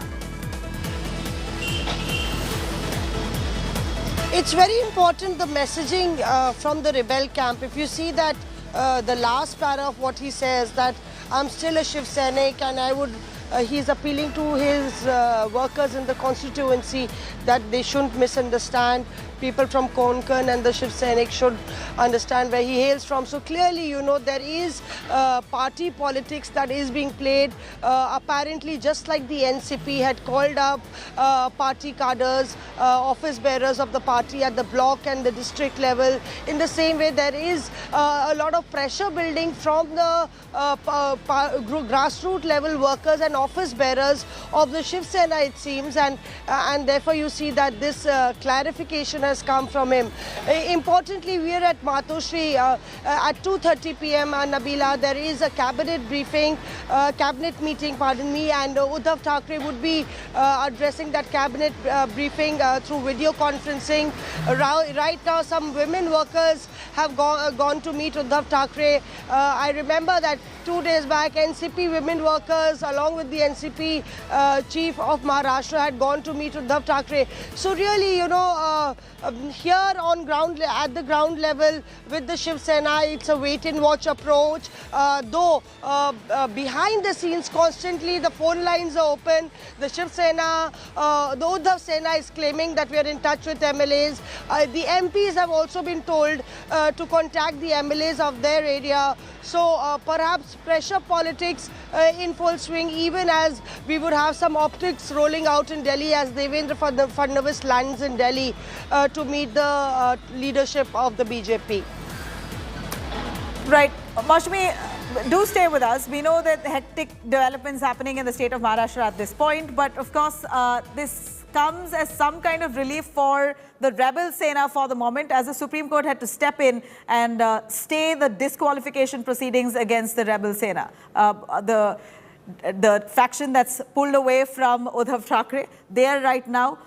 It's very important, the messaging from the rebel camp. If you see that the last para of what he says, that I'm still a Shiv Sainik, and I would, he's appealing to his workers in the constituency that they shouldn't misunderstand. People from Konkan and the Shiv Sainik should understand where he hails from. So clearly, you know, there is party politics that is being played. Apparently, just like the NCP had called up party cadres, office bearers of the party at the block and the district level, in the same way, there is a lot of pressure building from the grassroots level workers and office bearers of the Shiv Sena, it seems, and therefore you see that this clarification has come from him. Importantly, we are at Matoshri at 2:30 p.m. Nabila, there is a cabinet briefing, cabinet meeting, pardon me, and Uddhav Thackeray would be addressing that cabinet briefing through video conferencing. Right now, some women workers have gone to meet Uddhav Thackeray. I remember that 2 days back, NCP women workers, along with the NCP chief of Maharashtra, had gone to meet Uddhav Thackeray. So really, you know, here on ground, at the ground level with the Shiv Sena, it's a wait-and-watch approach. Though behind the scenes, constantly the phone lines are open. The Shiv Sena, the Uddhav Sena is claiming that we are in touch with MLAs. The MPs have also been told to contact the MLAs of their area. So perhaps pressure politics in full swing, even as we would have some optics rolling out in Delhi as Devendra Fadnavis lands in Delhi to meet the leadership of the BJP. Right. Mashmi, do stay with us. We know that hectic developments happening in the state of Maharashtra at this point, but of course this comes as some kind of relief for the rebel Sena for the moment, as the Supreme Court had to step in and stay the disqualification proceedings against the rebel Sena. The faction that's pulled away from Uddhav Thackeray, they are right now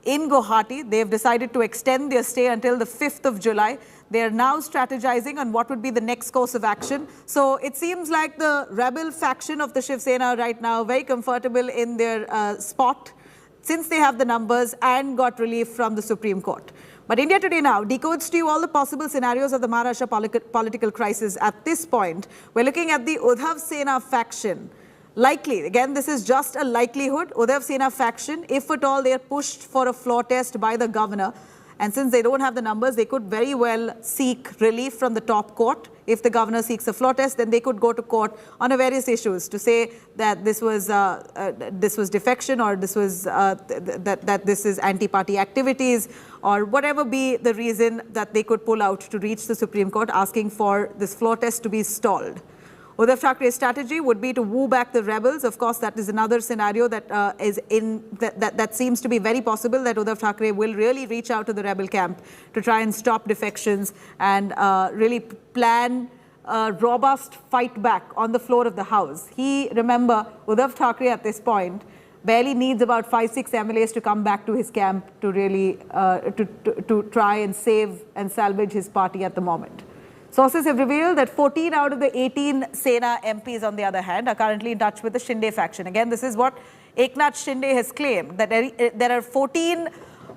in Guwahati. They've decided to extend their stay until the 5th of July. They are now strategizing on what would be the next course of action. So it seems like the rebel faction of the Shiv Sena right now very comfortable in their spot, since they have the numbers and got relief from the Supreme Court. But India Today now decodes to you all the possible scenarios of the Maharashtra political crisis at this point. We're looking at the Uddhav Sena faction. Likely, again, this is just a likelihood, Uddhav Sena faction, if at all they are pushed for a floor test by the governor. And since they don't have the numbers, they could very well seek relief from the top court. If the governor seeks a floor test, then they could go to court on various issues to say that this was defection, or this was that this is anti-party activities, or whatever be the reason that they could pull out to reach the Supreme Court asking for this floor test to be stalled. Uddhav Thackeray's strategy would be to woo back the rebels. Of course, that is another scenario that that seems to be very possible, that Uddhav Thackeray will really reach out to the rebel camp to try and stop defections and really plan a robust fight back on the floor of the House. Remember, Uddhav Thackeray at this point barely needs about 5-6 MLAs to come back to his camp to really to try and save and salvage his party at the moment. Sources have revealed that 14 out of the 18 Sena MPs, on the other hand, are currently in touch with the Shinde faction. Again, this is what Eknath Shinde has claimed, that there are 14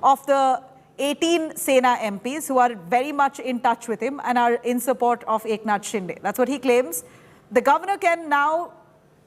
of the 18 Sena MPs who are very much in touch with him and are in support of Eknath Shinde. That's what he claims. The governor can now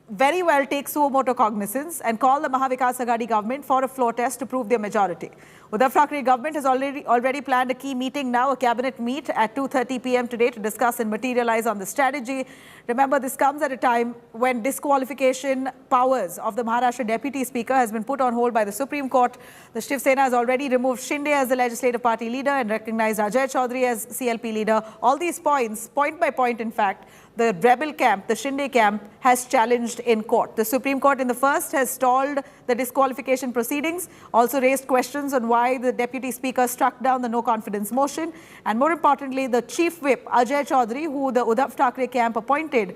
very well take suo motu cognizance and call the Maharashtra Vikas Aghadi government for a floor test to prove their majority. Uddhav Thackeray government has already planned a key meeting now, a cabinet meet at 2:30 p.m. today to discuss and materialize on the strategy. Remember, this comes at a time when disqualification powers of the Maharashtra Deputy Speaker has been put on hold by the Supreme Court. The Shiv Sena has already removed Shinde as the legislative party leader and recognized Ajay Chaudhary as CLP leader. All these points, point by point in fact, the rebel camp, the Shinde camp, has challenged in court. The Supreme Court in the first has stalled the disqualification proceedings, also raised questions on why the Deputy Speaker struck down the no-confidence motion, and more importantly, the Chief Whip, Ajay Chaudhary, who the Uddhav Thackeray camp appointed,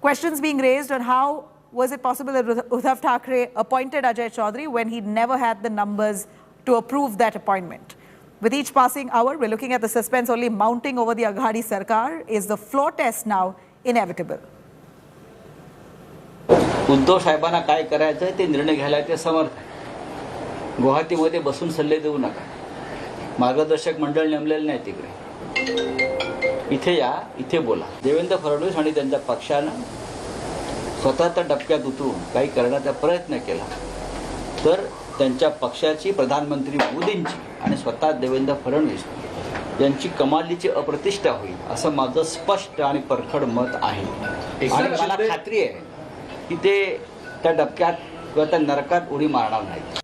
questions being raised on how was it possible that Uddhav Thackeray appointed Ajay Chaudhary when he never had the numbers to approve that appointment. With each passing hour, we're looking at the suspense only mounting over the Aghadi Sarkar. Is the floor test now inevitable? Uddhav साहेबांना काय करायचं ते निर्णय घ्यायला ते समर्थ आहे. गुवाहाटीमध्ये बसून सल्ले देऊ नका. मार्गदर्शक मंडळ नेमलेलं नाही तिकडे. इथे या, इथे बोला. देवेंद्र फडणवीस आणि त्यांच्या पक्षानं स्वतः त्या डबक्यात उतरून काही करण्याचा प्रयत्न केला तर त्यांच्या पक्षाची, प्रधानमंत्री मोदींची आणि स्वतः देवेंद्र फडणवीस यांची कमालीची अप्रतिष्ठा होईल असं माझं स्पष्ट आणि परखड मत आहे. आणि मला खात्री आहे की ते त्या डबक्यात किंवा त्या नरकात उडी मारणार नाहीत.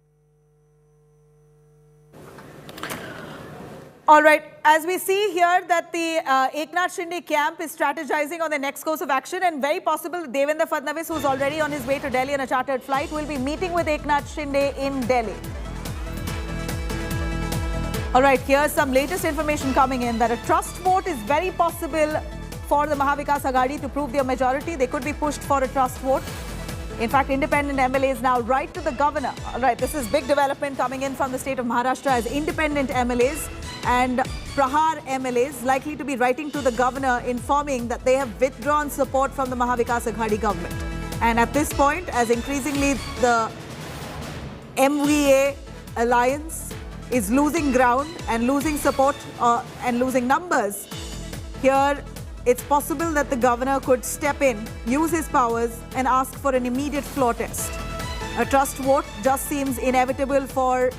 All right, as we see here that the Eknath Shinde camp is strategizing on the next course of action, and very possible Devendra Fadnavis, who's already on his way to Delhi on a chartered flight, will be meeting with Eknath Shinde in Delhi. All right, here's some latest information coming in that a trust vote is very possible for the Maharashtra Vikas Aghadi to prove their majority. They could be pushed for a trust vote. In fact, independent MLAs now write to the governor. All right, this is big development coming in from the state of Maharashtra as independent MLAs and Prahar MLAs likely to be writing to the governor informing that they have withdrawn support from the Maharashtra Vikas Aghadi government. And at this point, as increasingly the MVA alliance is losing ground and losing support and losing numbers, here it's possible that the governor could step in, use his powers and ask for an immediate floor test. A trust vote just seems inevitable for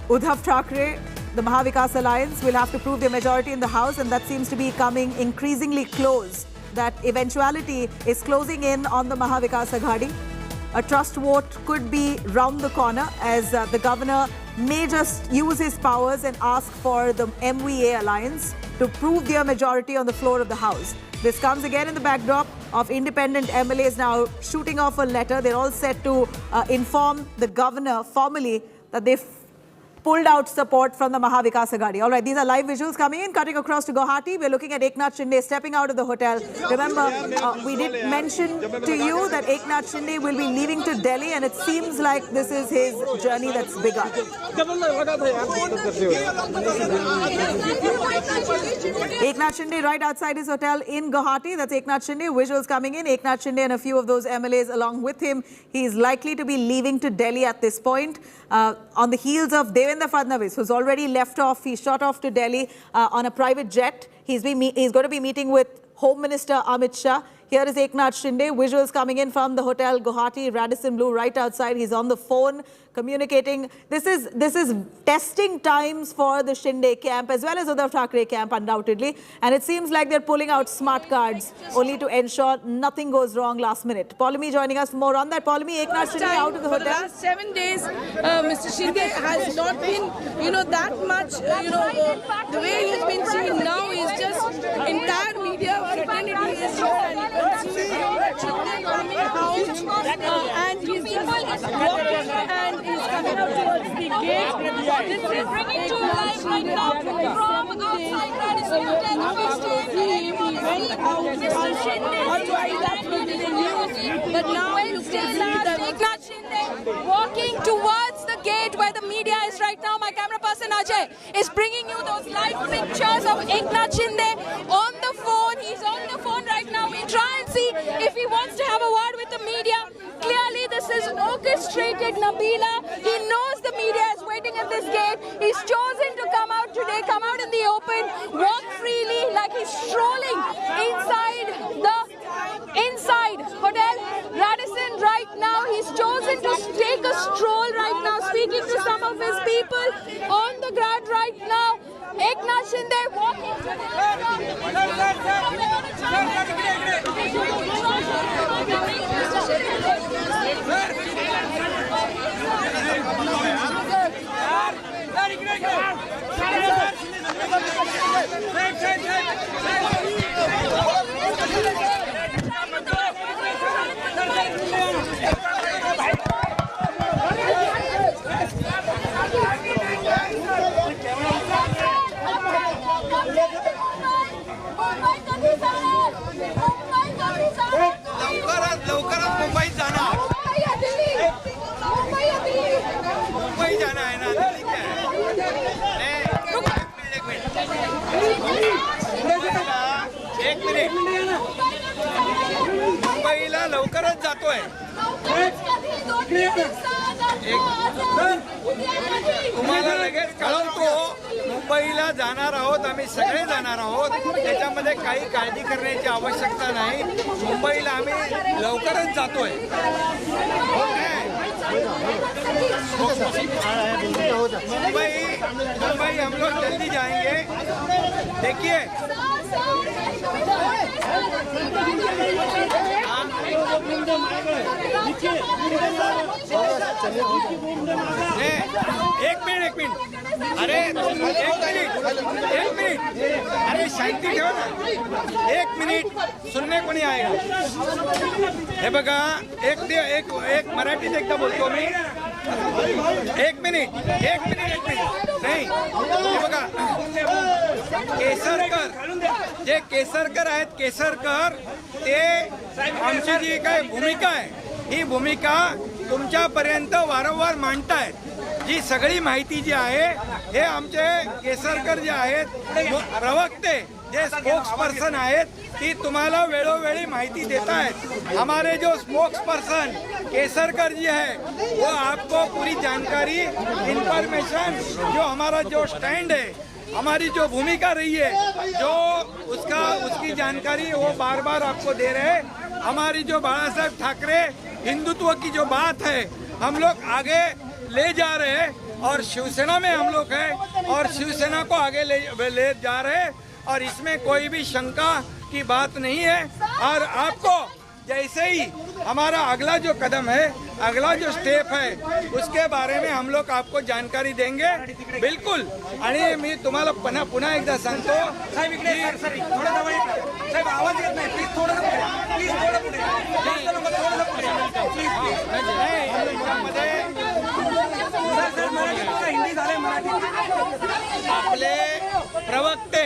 Uddhav Thackeray. The Maharashtra Vikas Alliance will have to prove their majority in the House, and that seems to be coming increasingly close. That eventuality is closing in on the Maharashtra Vikas Aghadi. A trust vote could be round the corner as the governor may just use his powers and ask for the MVA alliance to prove their majority on the floor of the House. This comes again in the backdrop of independent MLAs now shooting off a letter. They're all set to inform the governor formally that they've pulled out support from the Maharashtra Vikas Aghadi. All right, these are live visuals coming in, cutting across to Guwahati. We're looking at Eknath Shinde stepping out of the hotel. Remember, we did mention to you that Eknath Shinde will be leaving to Delhi, and it seems like this is his journey that's begun. Eknath Shinde right outside his hotel in Guwahati. That's Eknath Shinde. Visuals coming in. Eknath Shinde and a few of those MLAs along with him. He is likely to be leaving to Delhi at this point. On the heels of Devendra Fadnavis, who's already left off. He shot off to Delhi on a private jet. He's going to be meeting with Home Minister Amit Shah. Here is Eknath Shinde. Visuals coming in from the hotel Guwahati, Radisson Blu, right outside. He's on the phone communicating. This is testing times for the Shinde camp as well as Uddhav Thackeray camp, undoubtedly. And it seems like they're pulling out smart cards only to ensure nothing goes wrong last minute. Paulami joining us for more on that. Paulami, Eknath Shinde out of the hotel. For the last 7 days, Mr. Shinde has not been, that much, the way he's been seen now is just entire media fraternity is here, and you can see Shinde coming out and he's just walking and he's coming out towards the gate. This is bringing to life right now from outside Radisson Hotel. He went out Mr. Shinde but now you can see that Eknath Shinde walking towards the gate where the media is right now. My camera person Ajay is bringing you those live pictures of Eknath Shinde on the phone. He's on the phone right now. We try and see if he wants to have a word with the media. Clearly this is orchestrated, Nabila. He knows the media is waiting at this gate. He's chosen to come out today, come out in the open, walk freely like he's strolling inside Hotel Radisson right now. He's chosen to take a stroll right now, speaking to some of his people on the ground right now. Eknath Shinde walking to मुंबईला लवकरच जातोय. तुम्हाला लगेच कळवतो. मुंबईला जाणार आहोत, आम्ही सगळे जाणार आहोत. त्याच्यामध्ये काही काळजी करण्याची आवश्यकता नाही. मुंबईला आम्ही लवकरच जातोय. मुंबई हम लोग जल्दी जाएंगे. देखिए एक मिनिट अरे एक मिनिट अरे शांती ठेवा ना. एक मिनिट सुनने को नहीं आएगा. हे बघा एक मराठीत एकदा बोलतो मी. एक मिनिट नाही. हे बघा केसरकर जे केसरकर आहेत, केसरकर ते आमची जी काय भूमिका आहे, ही भूमिका तुमच्यापर्यंत वारंवार मांडतायत. जी सगळी माहिती जी आहे हे आमचे केसरकर जे आहेत प्रवक्ते, जे स्पोक्स पर्सन आहेत, ती तुम्हाला वेळोवेळी माहिती देता है. हमारे जो स्पोक्स पर्सन केसरकर जी है वो आपको पूरी जानकारी, इंफॉर्मेशन, जो हमारा जो स्टैंड है, हमारी जो भूमिका रही है, जो उसकी जानकारी वो बार बार आपको दे रहे हैं. हमारी जो बाला साहेब ठाकरे हिंदुत्व की जो बात है हम लोग आगे ले जा रहे हैं और शिवसेना में हम लोग हैं और शिवसेना को आगे ले जा रहे हैं और इसमें कोई भी शंका की बात नहीं है. और आपको जैसे ही हमारा अगला जो कदम है, अगला जो स्टेप है, उसके बारे में हम लोग आपको जानकारी देंगे. बिल्कुल. आणि मी तुम्हाला पुन्हा एकदा सांगतो साहेब, आवाज येत नाही. प्लीज थोडं आपले प्रवक्ते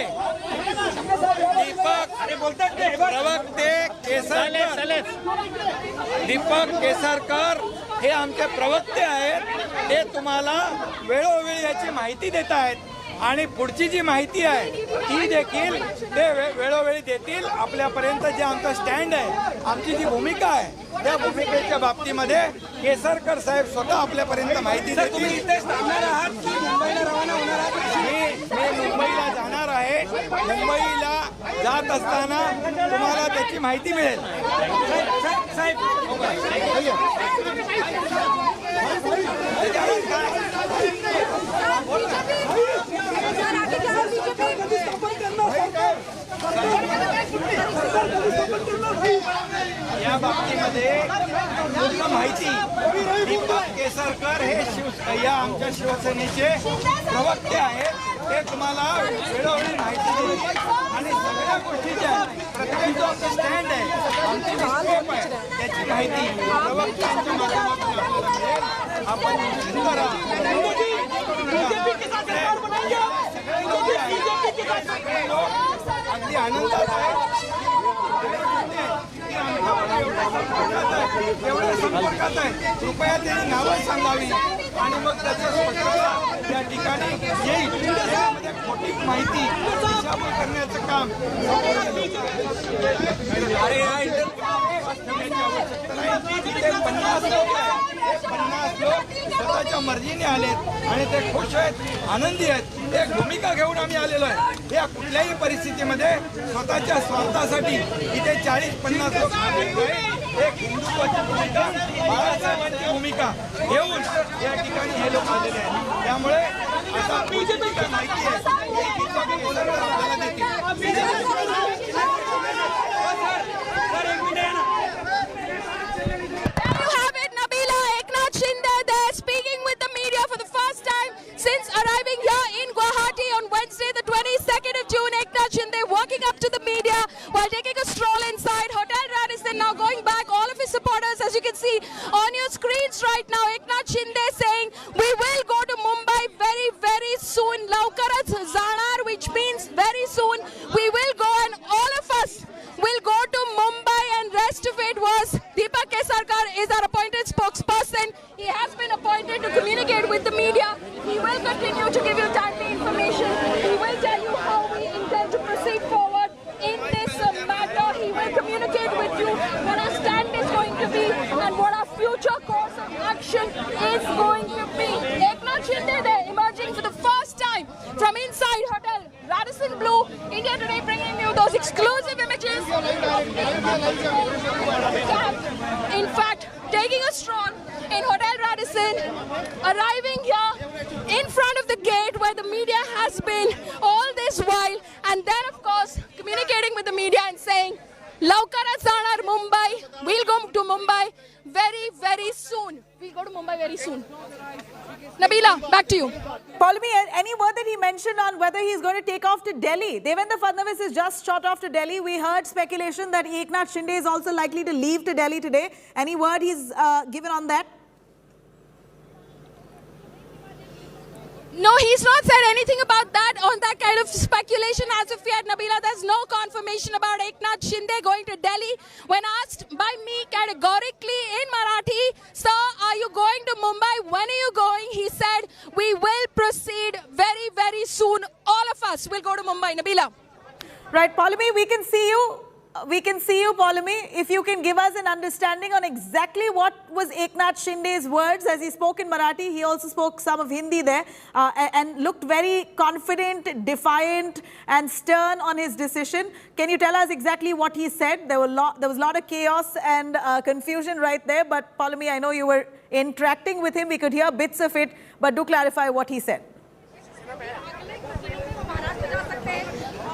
दीपक केसरकर हे आमचे प्रवक्ते आहेत. ते तुम्हाला वेळोवेळी याची माहिती देत आहेत आणि पुढची जी माहिती आहे ती देखील ते वेळोवेळी देतील. आपल्यापर्यंत जे आमचा स्टँड आहे, आमची जी भूमिका आहे, त्या भूमिकेच्या बाबतीमध्ये केसरकर साहेब स्वतः आपल्यापर्यंत माहिती देतील. मुंबईला रवाना होणार आहात? मी मुंबईला जाणार आहे. मुंबईला जात असताना तुम्हाला त्याची माहिती मिळेल. साहेब या बाबतीमध्ये पूर्ण माहिती दीपक केसरकर हे या आमच्या शिवसेनेचे प्रवक्ते आहेत. ते तुम्हाला वेळोवेळी माहिती देतील आणि सगळ्या गोष्टीच्या प्रत्येक जो आमचा स्टँड आहे, आमची स्कोप आहे, त्याची माहिती प्रवक्त्यांच्या माध्यमातून आपल्याला मिळेल. आपण निश्चित करा. अगदी आनंदात आहे. एवढ्या संपर्कात आहे. कृपया त्यांनी नावं सांगावी आणि मग त्याचं स्पष्टता या ठिकाणी येईल. त्याच्यामध्ये खोटी माहिती दिशाभूल करण्याचं काम तिथे 50 लोक स्वतःच्या मर्जीने आलेत आणि ते खुश आहेत, आनंदी आहेत. एक भूमिका घेऊन आम्ही आलेलो आहे. या कुठल्याही परिस्थितीमध्ये स्वतःच्या स्वार्थासाठी इथे 40-50 लोक आलेले आहेत. एक हिंदुत्वाची भूमिका, बाळासाहेबांची भूमिका घेऊन या ठिकाणी हे लोक आलेले आहेत. त्यामुळे आता बीजेपी काय माहिती आहे Eknath Shinde there speaking with the media for the first time since arriving here in Guwahati on Wednesday the 22nd of June. Eknath Shinde walking up to the media while taking a stroll inside Hotel Rajasthan, now going back. All of his supporters, as you can see on your screens right now, Eknath Shinde saying we will go to Mumbai very, very soon. Laukarat Zanar, which means very soon we will go and all of us will go to Mumbai, and rest of it was Deepak Kesarkar is our appointed spokesperson. He has been appointed to communicate with the media. He will continue to give you timely information. He will tell you how we intend to proceed forward in this matter. He will communicate with you what our stand is going to be and what our future course of action is going to be. Eknath Shinde there emerging for the first time from inside in blue, India Today bringing you those exclusive images. In fact, taking a stroll in Hotel Radisson, arriving here in front of the gate where the media has been all this while, and then of course communicating with the media and saying, Laukarat Zanar Mumbai, we'll go to Mumbai very, very soon. We'll go to Mumbai very soon. Nabila, back to you. Paulami, any word that he mentioned on whether he's going to take off to Delhi? Devendra Fadnavis is just shot off to Delhi. We heard speculation that Eknath Shinde is also likely to leave to Delhi today. Any word he's given on that? No, he's not said anything about that, on that kind of speculation as of yet, Nabila. There's no confirmation about Eknath Shinde going to Delhi. When asked by me categorically in Marathi, sir, are you going to Mumbai? When are you going? He said, we will proceed very, very soon. All of us will go to Mumbai. Nabila. Right, Paulami, we can see you. We can see you, Paulami. If you can give us an understanding on exactly what was Eknath Shinde's words as he spoke in Marathi. He also spoke some of Hindi there and looked very confident, defiant and stern on his decision. Can you tell us exactly what he said? There was a lot of chaos and confusion right there. But Paulami, I know you were interacting with him. We could hear bits of it, but do clarify what he said.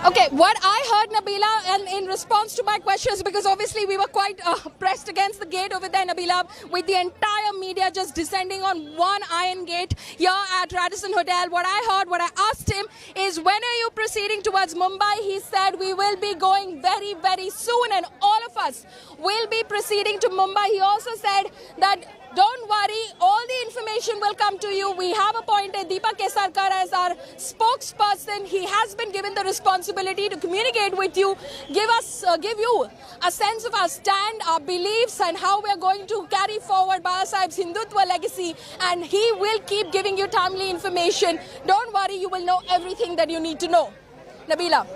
Okay, what I heard, Nabila, and in response to my questions, because obviously we were quite pressed against the gate over there, Nabila, with the entire media just descending on one iron gate here at Radisson Hotel. What I heard, what I asked him is, when are you proceeding towards Mumbai? He said, we will be going very, very soon, and all of us will be proceeding to Mumbai. He also said that, don't worry, all the information will come to you. We have appointed Deepak Kesarkar as our spokesperson. He has been given the responsibility to communicate with you, give you a sense of our stand, our beliefs, and how we are going to carry forward Baba Saheb's Hindutva legacy. And he will keep giving you timely information. Don't worry, you will know everything that you need to know. Nabila.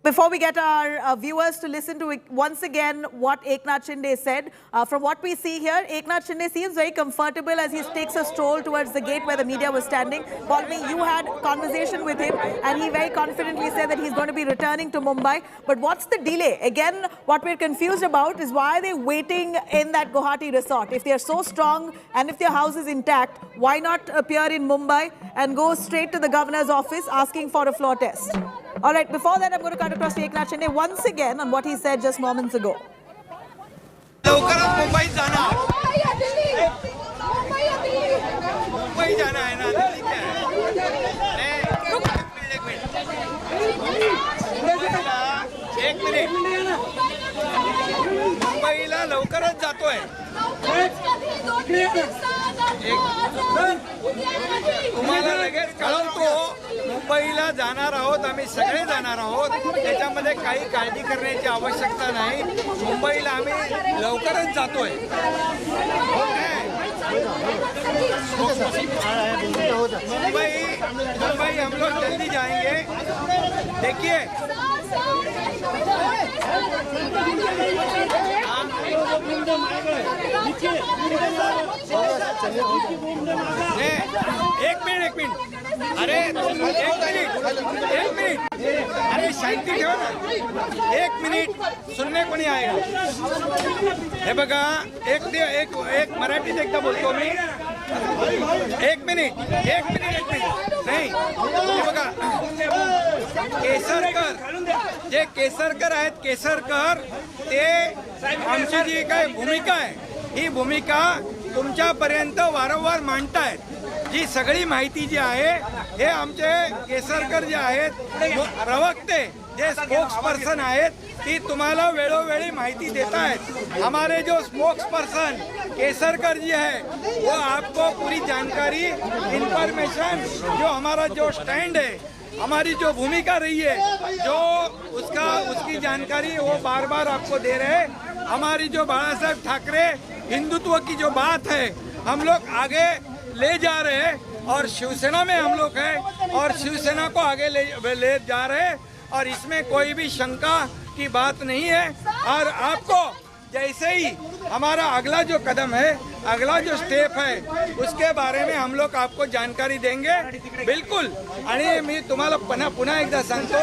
Before we get our viewers to listen to once again what Eknath Shinde said, from what we see here, Eknath Shinde seems very comfortable as he takes a stroll towards the gate where the media was standing. Paulami, you had conversation with him and he very confidently said that he's going to be returning to Mumbai. But what's the delay? Again, what we're confused about is why are they waiting in that Guwahati resort? If they're so strong and if their house is intact, why not appear in Mumbai and go straight to the governor's office asking for a floor test? All right, before that, I'm going to cut across to Eknath Shinde once again on what he said just moments ago. Mumbai जाना है ना, दिल्ली क्या है? एक minute मुंबईला लवकरच जातोय. तुम्हाला लगेच कळवतो. मुंबईला जाणार आहोत, आम्ही सगळे जाणार आहोत. त्याच्यामध्ये काही काळजी करण्याची आवश्यकता नाही. मुंबईला आम्ही लवकरच जातोय. मुंबई हम लोग जल्दी जाएंगे. देखिए एक मिनिट अरे एक मिनिट अरे शांती ठेवा ना. एक मिनिट सुनने को नहीं आएगा. हे बघा, एक मराठीत एकदा बोलतो मी. एक मिनिट नाही. हे बघा, केसरकर जे केसरकर आहेत, केसरकर ते आमची जी काही भूमिका आहे, ही भूमिका तुमच्यापर्यंत वारंवार मांडतायत. जी सगळी माहिती जी आहे, हे आमचे केसरकर जे आहेत, प्रवक्ते जे स्पोक्स पर्सन आहेत, ती तुम्हाला वेळोवेळी माहिती देता है. हमारे जो स्पोक्स पर्सन केसरकर जी है, वो आपको पूरी जानकारी, इंफॉर्मेशन, जो हमारा जो स्टैंड है, हमारी जो भूमिका रही है, जो उसकी जानकारी वो बार बार आपको दे रहे हैं. हमारी जो बाबा साहब ठाकरे हिंदुत्व की जो बात है, हम लोग आगे ले जा रहे हैं और शिवसेना में हम लोग हैं और शिवसेना को आगे ले जा रहे हैं और इसमें कोई भी शंका की बात नहीं है. और आपको जैसे ही हमारा अगला जो कदम है, अगला जो स्टेप है, उसके बारे में हम लोग आपको जानकारी देंगे बिल्कुल. आणि मी तुम्हाला पुन्हा एकदा सांगतो,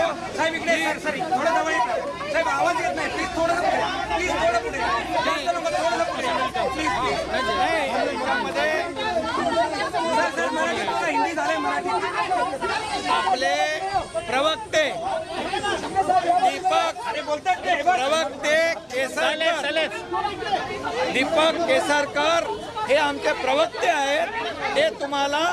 आवाज येत नाही, प्लीज थोडं आपले प्रवक्ते दीपक केसरकर हे आमचे प्रवक्ते आहेत. ते तुम्हाला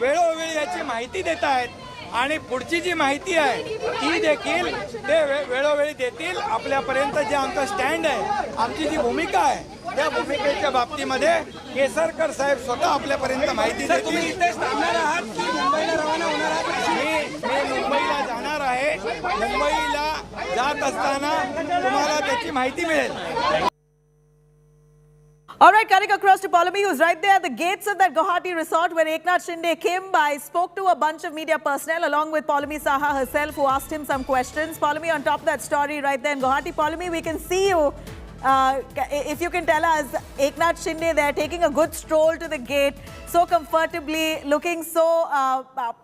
वेळोवेळी याची माहिती देत आहेत आणि पुढची जी माहिती आहे ती देखील ते वेळोवेळी देतील. आपल्यापर्यंत जे आमचा स्टँड आहे, आमची जी भूमिका आहे, त्या भूमिकेच्या बाबतीमध्ये केसरकर साहेब स्वतः आपल्यापर्यंत माहिती देतील. तुम्ही इथेच थांबणार आहात की मुंबईला रवाना होणार आहात? मी मुंबईला जाणार आहे. मुंबईला जात असताना तुम्हाला त्याची माहिती मिळेल. All right, cutting across to Polami, who's right there at the gates of that Guwahati resort where Eknath Shinde came by, spoke to a bunch of media personnel along with Polami Saha herself, who asked him some questions. Polami, on top of that story right there in Guwahati, Polami, we can see you. If you can tell us, Eknath Shinde there taking a good stroll to the gate, so comfortably, looking so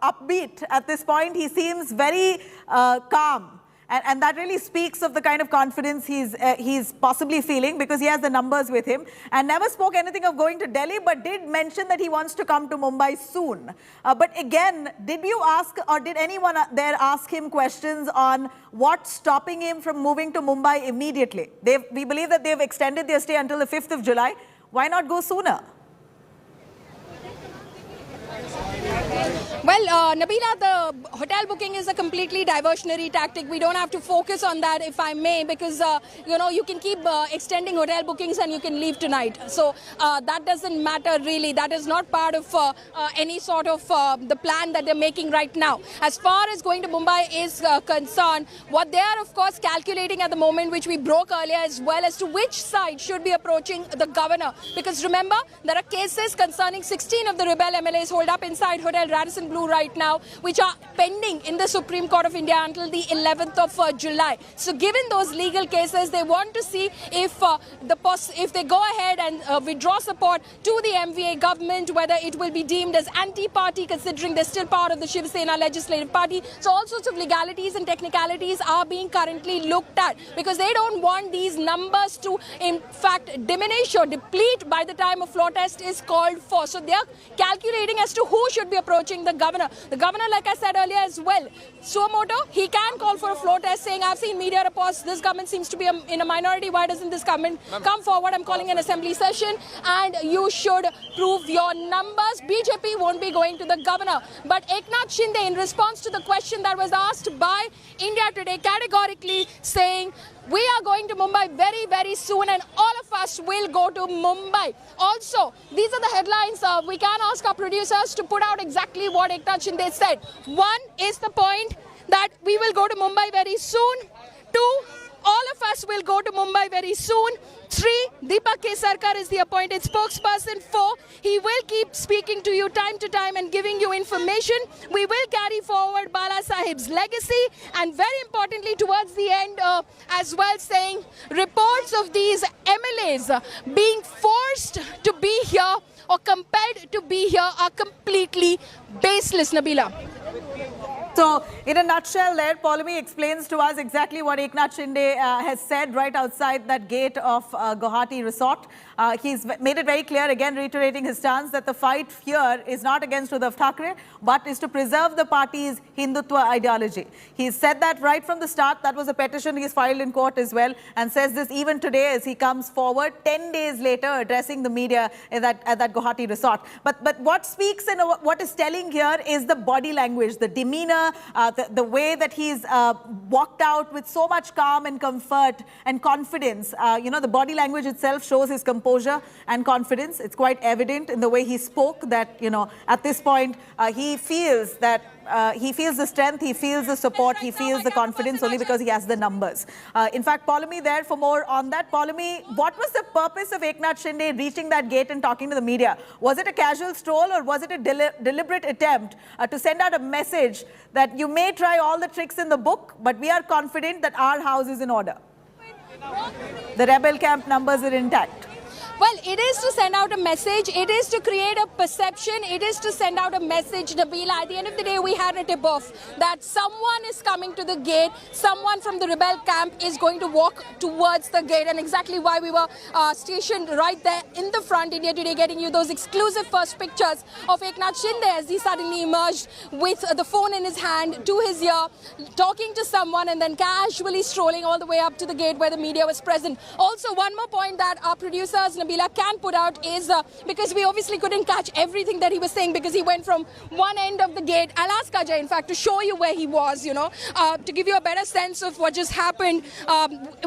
upbeat at this point. He seems very calm. And that really speaks of the kind of confidence he's possibly feeling, because he has the numbers with him, and never spoke anything of going to Delhi, but did mention that he wants to come to Mumbai soon. But again, did you ask, or did anyone there ask him questions on what's stopping him from moving to Mumbai immediately? We believe that they've extended their stay until the 5th of July. Why not go sooner? Well, Nabila, the hotel booking is a completely diversionary tactic. We don't have to focus on that, if I may, because, you can keep extending hotel bookings and you can leave tonight. So that doesn't matter, really. That is not part of any sort of the plan that they're making right now. As far as going to Mumbai is concerned, what they are, of course, calculating at the moment, which we broke earlier as well, as to which side should be approaching the governor. Because remember, there are cases concerning 16 of the rebel MLAs holed up inside Hotel Radisson Blu right now, which are pending in the Supreme Court of India until the 11th of July. So given those legal cases, they want to see if they go ahead and withdraw support to the MVA government, whether it will be deemed as anti-party, considering they're still part of the Shiv Sena legislative party. So all sorts of legalities and technicalities are being currently looked at, because they don't want these numbers to, in fact, diminish or deplete by the time a floor test is called for. So they're calculating as to who should be approaching the governor. The governor, like I said earlier as well, Suomoto, he can call for a floor test, saying, I've seen media reports, this government seems to be in a minority, why doesn't this government come forward? I'm calling an assembly session and you should prove your numbers. BJP won't be going to the governor. But Eknath Shinde, in response to the question that was asked by India Today, categorically saying, we are going to Mumbai very, very soon, and all of us will go to Mumbai. Also, these are the headlines. We can ask our producers to put out exactly what Eknath Shinde said. One is the point that we will go to Mumbai very soon. Two, all of us will go to Mumbai very soon. 3, Deepak Kesarkar is the appointed spokesperson. 4, he will keep speaking to you time to time and giving you information. We will carry forward Bala Sahib's legacy, and very importantly towards the end as well, saying reports of these MLAs being forced to be here or compelled to be here are completely baseless, Nabila. So, in a nutshell there, Polami explains to us exactly what Eknath Shinde has said right outside that gate of Guwahati resort. He's made it very clear, again reiterating his stance, that the fight here is not against Uddhav Thackeray, but is to preserve the party's Hindutva ideology. He said that right from the start. That was a petition he's filed in court as well, and says this even today as he comes forward 10 days later addressing the media at that Guwahati resort. But what speaks and what is telling here is the body language, the demeanor, the way that he's walked out with so much calm and comfort and confidence. The body language itself shows his composure and confidence. It's quite evident in the way he spoke that, at this point, he feels that he feels the strength, he feels the support, he feels the confidence only because he has the numbers. In fact, Polami there for more on that. Polami, what was the purpose of Eknath Shinde reaching that gate and talking to the media? Was it a casual stroll, or was it a deliberate attempt to send out a message that you may try all the tricks in the book, but we are confident that our house is in order? The rebel camp numbers are intact. Well, it is to send out a message. It is to create a perception. It is to send out a message, Nabila. At the end of the day, we had a tip-off that someone is coming to the gate. Someone from the rebel camp is going to walk towards the gate. And exactly why we were stationed right there in the front, India Today, getting you those exclusive first pictures of Eknath Shinde as he suddenly emerged with the phone in his hand to his ear, talking to someone and then casually strolling all the way up to the gate where the media was present. Also, one more point that our producers, Nabila, can put out is because we obviously couldn't catch everything that he was saying because he went from one end of the gate. I'll ask Ajay, in fact, to show you where he was, to give you a better sense of what just happened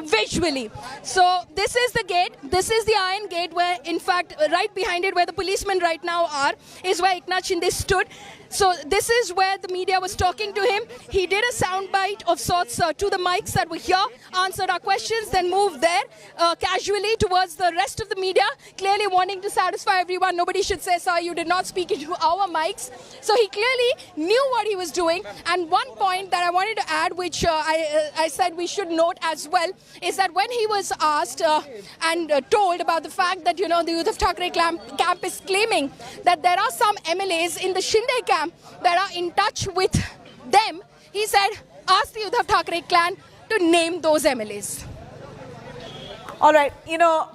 visually. So this is the gate. This is the iron gate where, in fact, right behind it where the policemen right now are, is where Eknath Shinde stood. So this is where the media was talking to him. He did a soundbite of sorts to the mics that were here, answered our questions, then moved there casually towards the rest of the media, clearly wanting to satisfy everyone. Nobody should say, sir, you did not speak into our mics. So he clearly knew what he was doing. And one point that I wanted to add, which I said we should note as well, is that when he was asked and told about the fact that, the Uddhav Thackeray camp is claiming that there are some MLAs in the Shinde camp that are in touch with them, he said, ask the Uddhav Thackeray clan to name those MLAs. All right,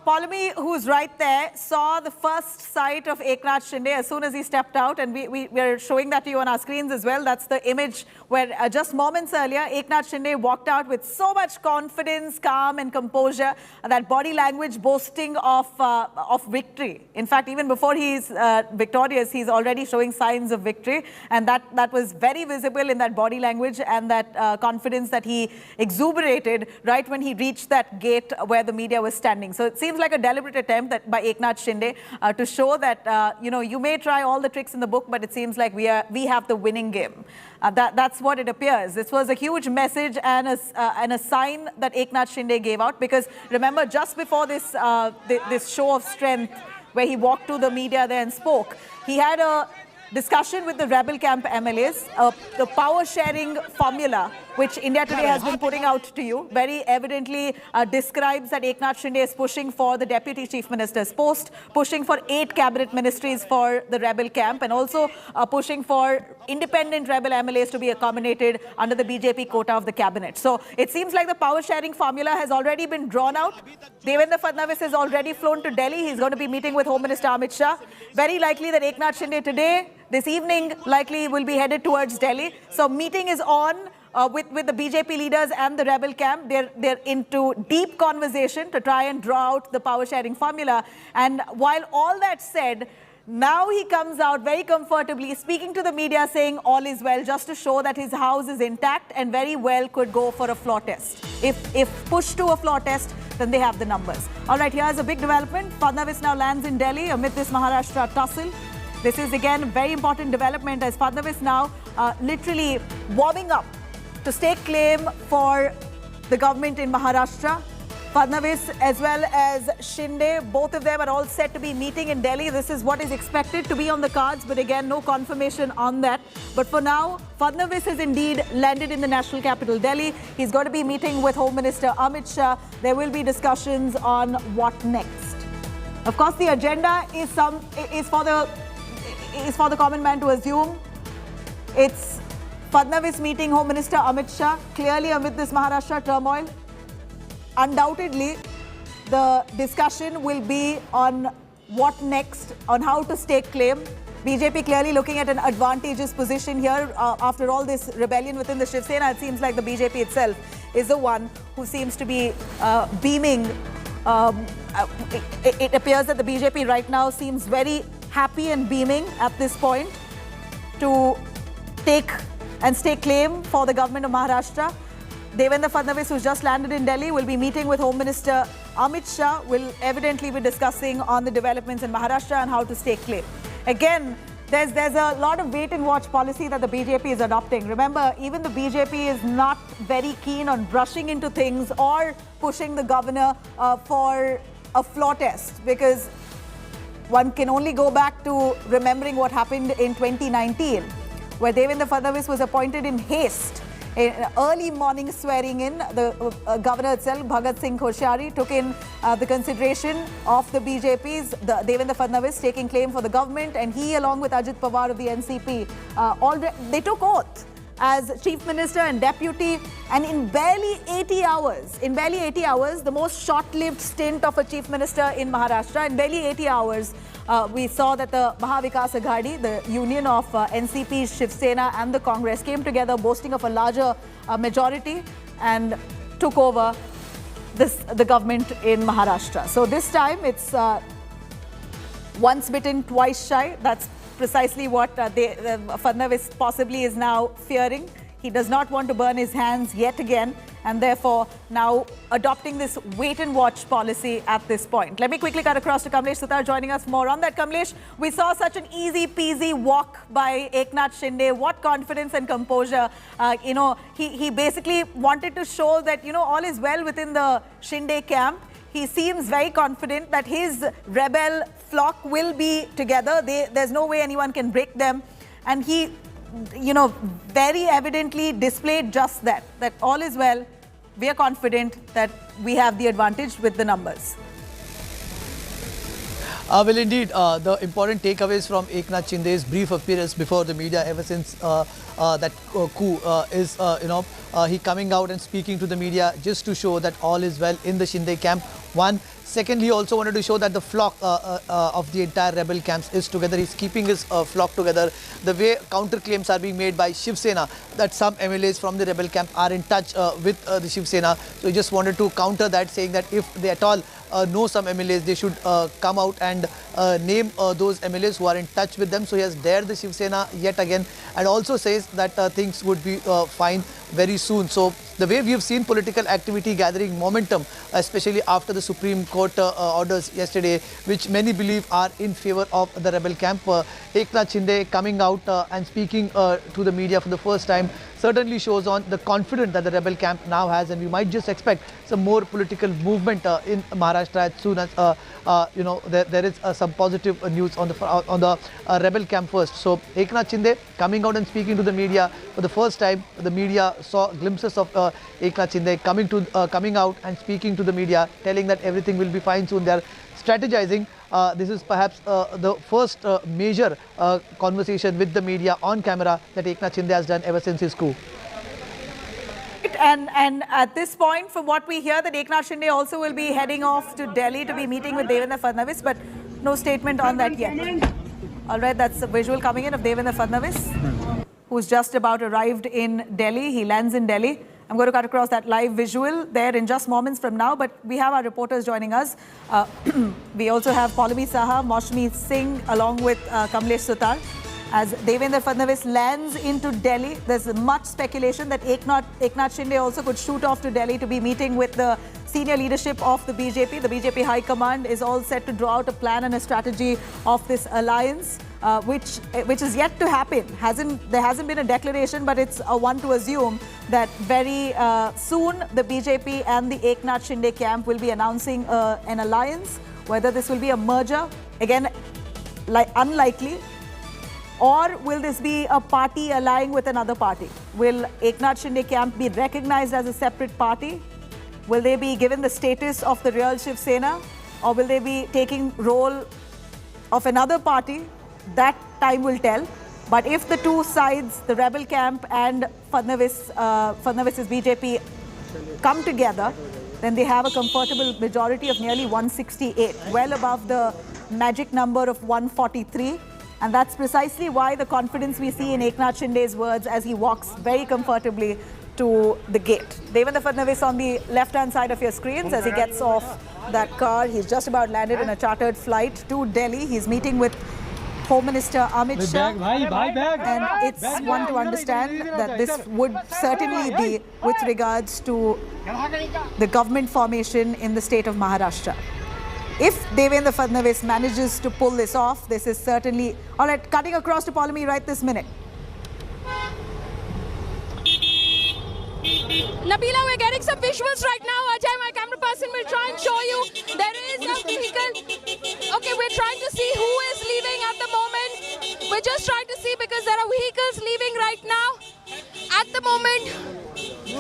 Polemy, who's right there, saw the first sight of Eknath Shinde as soon as he stepped out, and we're showing that to you on our screens as well. That's the image where just moments earlier, Eknath Shinde walked out with so much confidence, calm and composure, and that body language boasting of victory. In fact, even before he's victorious, he's already showing signs of victory, and that was very visible in that body language and that confidence that he exuberated right when he reached that gate where the media was standing. So it seems like a deliberate attempt by Eknath Shinde to show that, you may try all the tricks in the book, but it seems like we have the winning game. That's what it appears. This was a huge message and a sign that Eknath Shinde gave out, because remember, just before this this show of strength where he walked to the media there and spoke, he had a discussion with the rebel camp MLAs, the power sharing formula which India Today has been putting out to you, very evidently describes that Eknath Shinde is pushing for the Deputy Chief Minister's post, pushing for 8 cabinet ministries for the rebel camp, and also pushing for independent rebel MLAs to be accommodated under the BJP quota of the cabinet. So it seems like the power sharing formula has already been drawn out. Devendra Fadnavis has already flown to Delhi. He's going to be meeting with Home Minister Amit Shah. Very likely that Eknath Shinde today, this evening, likely will be headed towards Delhi. So meeting is on with the BJP leaders and the rebel camp. They're into deep conversation to try and draw out the power sharing formula. And while all that said, now he comes out very comfortably speaking to the media saying all is well, just to show that his house is intact and very well could go for a floor test. If pushed to a floor test, then they have the numbers. All right, here's a big development. Fadnavis now lands in Delhi amid this Maharashtra tussle. This is again a very important development as Fadnavis now literally warming up to stake claim for the government in Maharashtra. Fadnavis as well as Shinde, both of them are all set to be meeting in Delhi. This is what is expected to be on the cards, but again, no confirmation on that. But for now, Fadnavis has indeed landed in the national capital, Delhi. He's going to be meeting with Home Minister Amit Shah. There will be discussions on what next. Of course, the agenda is for the common man to assume. It's Fadnavis meeting Home Minister Amit Shah, clearly amid this Maharashtra turmoil. Undoubtedly, the discussion will be on what next, on how to stake claim. BJP clearly looking at an advantageous position here. After all this rebellion within the Shiv Sena, it seems like the BJP itself is the one who seems to be beaming. It appears that the BJP right now seems very happy and beaming at this point to take and stake claim for the government of Maharashtra. Devendra Fadnavis, who's just landed in Delhi, will be meeting with Home Minister Amit Shah, will evidently be discussing on the developments in Maharashtra and how to stake claim. Again, there's a lot of wait and watch policy that the BJP is adopting. Remember, even the BJP is not very keen on rushing into things or pushing the governor for a floor test, because one can only go back to remembering what happened in 2019, where Devendra Fadnavis was appointed in haste early morning swearing in. The governor itself, Bhagat Singh Khoshyari, took in the consideration of the BJP's, Devendra Fadnavis, taking claim for the government, and he, along with Ajit Pawar of the NCP, they took oath as Chief Minister and Deputy, and in barely 80 hours, the most short-lived stint of a Chief Minister in Maharashtra, in barely 80 hours, we saw that the Maharashtra Vikas Aghadi, the union of NCP, Shiv Sena and the Congress, came together boasting of a larger majority and took over the government in Maharashtra. So this time it's once bitten, twice shy. That's precisely what Fadnavis possibly is now fearing. He does not want to burn his hands yet again, and therefore now adopting this wait-and-watch policy at this point. Let me quickly cut across to Kamlesh Sutar joining us more on that. Kamlesh, we saw such an easy-peasy walk by Eknath Shinde. What confidence and composure. He basically wanted to show that, all is well within the Shinde camp. He seems very confident that his rebel flock will be together. There's no way anyone can break them. And he, very evidently displayed just that all is well. We are confident that we have the advantage with the numbers. Well, indeed, the important takeaways from Eknath Shinde's brief appearance before the media ever since that coup is, he coming out and speaking to the media just to show that all is well in the Shinde camp. One. Secondly, he also wanted to show that the flock of the entire rebel camps is together. He's keeping his flock together. The way counter claims are being made by Shiv Sena that some MLAs from the rebel camp are in touch with the Shiv Sena. So he just wanted to counter that, saying that if they at all know some MLAs, they should come out and name those MLAs who are in touch with them. So he has dared the Shiv Sena yet again, and also says that things would be fine very soon. So the way we have seen political activity gathering momentum, especially after the Supreme Court orders yesterday, which many believe are in favor of the rebel camp, Eknath Shinde coming out and speaking to the media for the first time certainly shows on the confidence that the rebel camp now has, and we might just expect some more political movement in Maharashtra as soon as there is some positive news on the rebel camp first. So Eknath Shinde coming out and speaking to the media for the first time. The media saw glimpses of Eknath Shinde coming out and speaking to the media, telling that everything will be fine soon. They are strategizing. This is perhaps the first major conversation with the media on camera that Eknath Shinde has done ever since his coup. And at this point, from what we hear, that Eknath Shinde also will be heading off to Delhi to be meeting with Devendra Fadnavis, but no statement on that yet. All right, that's a visual coming in of Devendra Fadnavis, who's just about arrived in Delhi. He lands in Delhi. I'm going to cut across that live visual there in just moments from now, but we have our reporters joining us. We also have Paulami Saha, Maushmi Singh, along with Kamlesh Sutar. As Devendra Fadnavis lands into Delhi, there's much speculation that Eknath Shinde also could shoot off to Delhi to be meeting with the senior leadership of the BJP. The BJP High Command is all set to draw out a plan and a strategy of this alliance, which is yet to happen. There hasn't been a declaration, but it's a one to assume that very soon the BJP and the Eknath Shinde camp will be announcing an alliance. Whether this will be a merger, again, unlikely. Or will this be a party allying with another party? Will Eknath Shinde camp be recognized as a separate party? Will they be given the status of the real Shiv Sena? Or will they be taking role of another party? That time will tell. But if the two sides, the rebel camp and Fadnavis's BJP, come together, then they have a comfortable majority of nearly 168, well above the magic number of 143. And that's precisely why the confidence we see in Eknath Shinde's words as he walks very comfortably to the gate. Devendra Fadnavis on the left-hand side of your screens as he gets off that car. He's just about landed in a chartered flight to Delhi. He's meeting with Home Minister Amit Shah. And it's one to understand that this would certainly be with regards to the government formation in the state of Maharashtra. If Devendra Fadnavis manages to pull this off, this is certainly... All right, cutting across to Paulami right this minute. Nabila, we're getting some visuals right now. Ajay, my camera person, will try and show you. There is a vehicle. Okay, we're trying to see who is leaving at the moment. We're just trying to see because there are vehicles leaving right now. At the moment, Okay.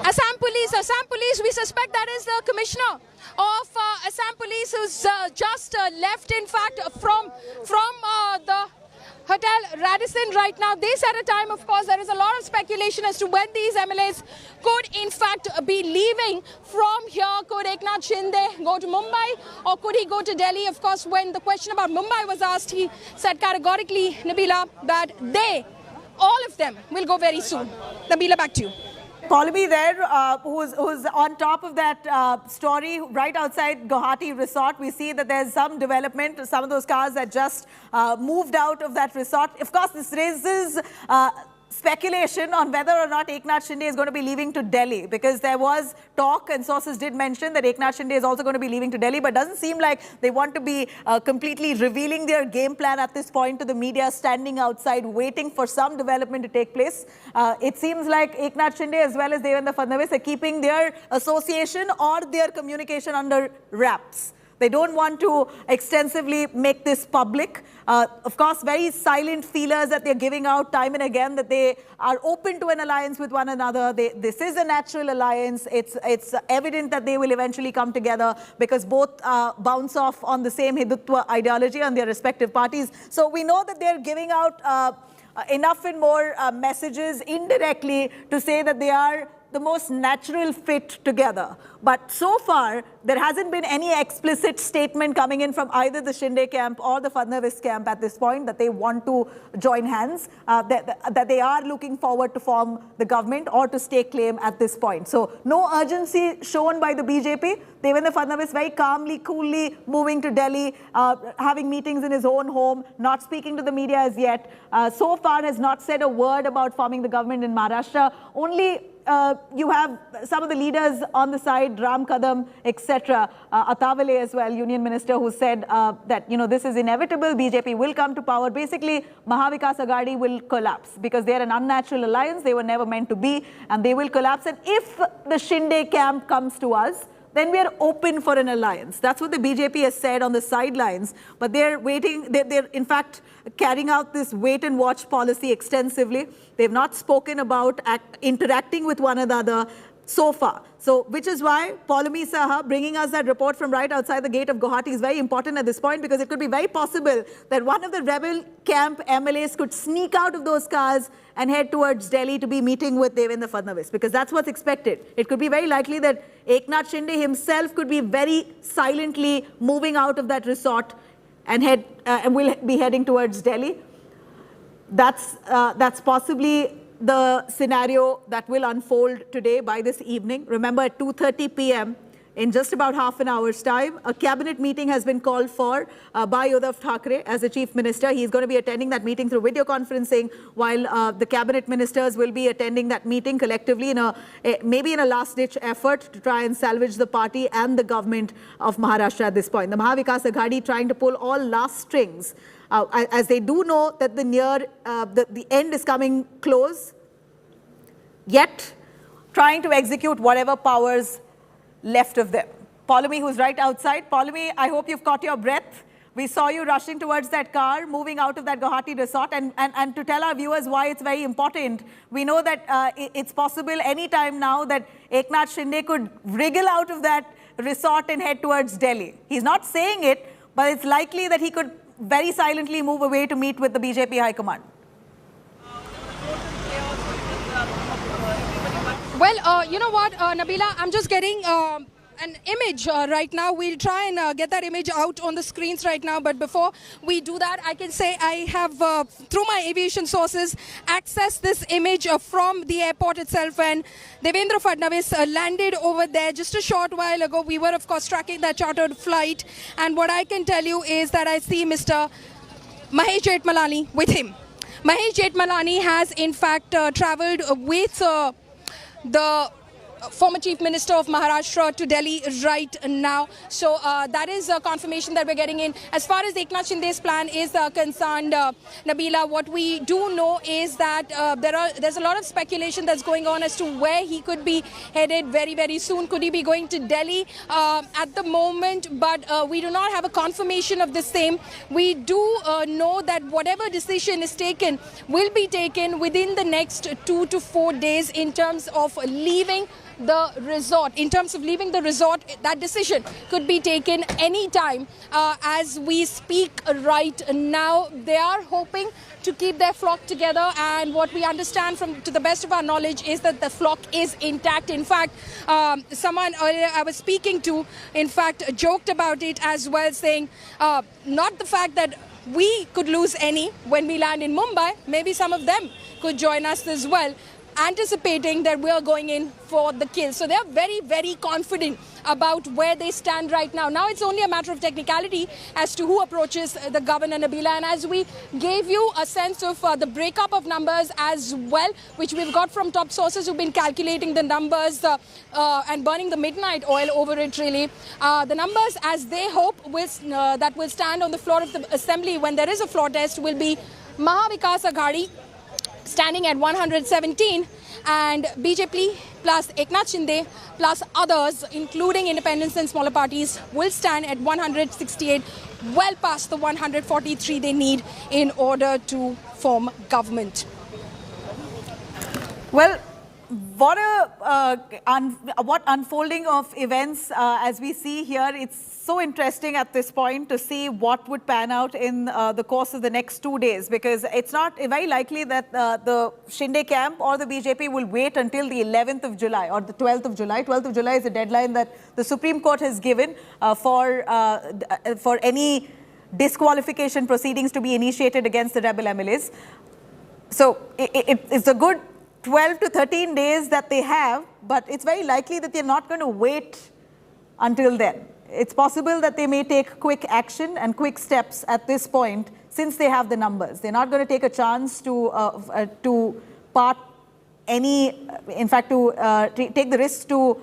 Assam Police, we suspect that is the commissioner of Assam Police who's just left, in fact, from the Hotel Radisson right now. This at a time, of course, there is a lot of speculation as to when these MLAs could, in fact, be leaving from here. Could Eknath Shinde go to Mumbai or could he go to Delhi? Of course, when the question about Mumbai was asked, he said categorically, Nabila, that all of them will go very soon. Nabila, back to you. Polemy there, who's on top of that story right outside Guwahati resort. We see that there's some development. Some of those cars that just moved out of that resort. Of course, this raises speculation on whether or not Eknath Shinde is going to be leaving to Delhi, because there was talk and sources did mention that Eknath Shinde is also going to be leaving to Delhi, but doesn't seem like they want to be completely revealing their game plan at this point to the media, standing outside waiting for some development to take place. It seems like Eknath Shinde as well as Devendra Fadnavis are keeping their association or their communication under wraps. They don't want to extensively make this public. Of course, very silent feelers that they're giving out time and again, that they are open to an alliance with one another. This is a natural alliance. It's evident that they will eventually come together because both bounce off on the same Hindutva ideology on their respective parties. So we know that they're giving out enough and more messages indirectly to say that they are the most natural fit together. But so far, there hasn't been any explicit statement coming in from either the Shinde camp or the Fadnavis camp at this point that they want to join hands, that they are looking forward to form the government or to stake claim at this point. So no urgency shown by the BJP. Devendra Fadnavis very calmly, coolly moving to Delhi, having meetings in his own home, not speaking to the media as yet. So far has not said a word about forming the government in Maharashtra. Only you have some of the leaders on the side, Ram Kadam, etc. Atavale as well, union minister, who said that, this is inevitable, BJP will come to power. Basically, Maharashtra Vikas Aghadi will collapse because they are an unnatural alliance. They were never meant to be, and they will collapse. And if the Shinde camp comes to us, then we are open for an alliance. That's what the BJP has said on the sidelines. But they're waiting, they're in fact carrying out this wait and watch policy extensively. They've not spoken about interacting with one another so far. So, which is why Polemy Saha bringing us that report from right outside the gate of Guwahati is very important at this point, because it could be very possible that one of the rebel camp MLAs could sneak out of those cars and head towards Delhi to be meeting with Devendra Fadnavis, because that's what's expected. It could be very likely that Eknath Shinde himself could be very silently moving out of that resort and will be heading towards Delhi. That's possibly the scenario that will unfold today by this evening. Remember, at 2:30 p.m., in just about half an hour's time, a cabinet meeting has been called for by Uddhav Thackeray as the chief minister. He's going to be attending that meeting through video conferencing, while the cabinet ministers will be attending that meeting collectively maybe in a last-ditch effort to try and salvage the party and the government of Maharashtra at this point. The Maharashtra Vikas Aghadi trying to pull all last strings, as they do know that the end is coming close, yet trying to execute whatever powers left of them. Polemy, who's right outside. Polemy, I hope you've caught your breath. We saw you rushing towards that car, moving out of that Guwahati resort. And to tell our viewers why it's very important, we know that it's possible any time now that Eknath Shinde could wriggle out of that resort and head towards Delhi. He's not saying it, but it's likely that he could very silently move away to meet with the BJP High Command. Well, you know what, Nabila, I'm just getting an image right now. We'll try and get that image out on the screens right now. But before we do that, I can say I have, through my aviation sources, accessed this image from the airport itself. And Devendra Fadnavis landed over there just a short while ago. We were, of course, tracking that chartered flight. And what I can tell you is that I see Mr. Mahesh Jethmalani with him. Mahesh Jethmalani has, in fact, travelled with the former Chief Minister of Maharashtra to Delhi right now. So that is a confirmation that we're getting in. As far as Eknath Shinde's plan is concerned, Nabila, what we do know is that there's a lot of speculation that's going on as to where he could be headed very, very soon. Could he be going to Delhi at the moment? But we do not have a confirmation of the same. We do know that whatever decision is taken will be taken within the next 2 to 4 days in terms of leaving the resort. In terms of leaving the resort, that decision could be taken any time as we speak right now. They are hoping to keep their flock together, and what we understand to the best of our knowledge is that the flock is intact. In fact, someone earlier I was speaking to, in fact, joked about it as well, saying not the fact that we could lose any when we land in Mumbai, maybe some of them could join us as well, anticipating that we are going in for the kill. So they are very, very confident about where they stand right now. Now it's only a matter of technicality as to who approaches the governor, Nabila. And as we gave you a sense of the breakup of numbers as well, which we've got from top sources who've been calculating the numbers and burning the midnight oil over it, really. The numbers, as they hope, that will stand on the floor of the assembly when there is a floor test, will be Maharashtra Vikas Aghadi standing at 117, and BJP plus Eknath Shinde plus others, including independents and smaller parties, will stand at 168, well past the 143 they need in order to form government. Well, what unfolding of events as we see here. It's so interesting at this point to see what would pan out in the course of the next 2 days, because it's not very likely that the Shinde camp or the BJP will wait until the 11th of July or the 12th of July. 12th of July is the deadline that the Supreme Court has given for any disqualification proceedings to be initiated against the rebel MLAs. So it's a good 12 to 13 days that they have, but it's very likely that they're not going to wait until then. It's possible that they may take quick action and quick steps at this point, since they have the numbers. They're not going to take a chance to part any, in fact, to take the risk to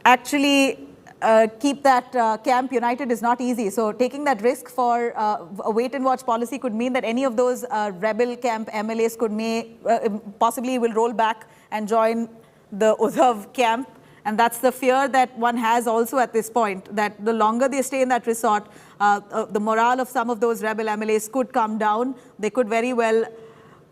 actually keep that camp united is not easy. So taking that risk for a wait and watch policy could mean that any of those rebel camp MLAs possibly will roll back and join the Uddhav camp. And that's the fear that one has also at this point, that the longer they stay in that resort, the morale of some of those rebel MLAs could come down. They could very well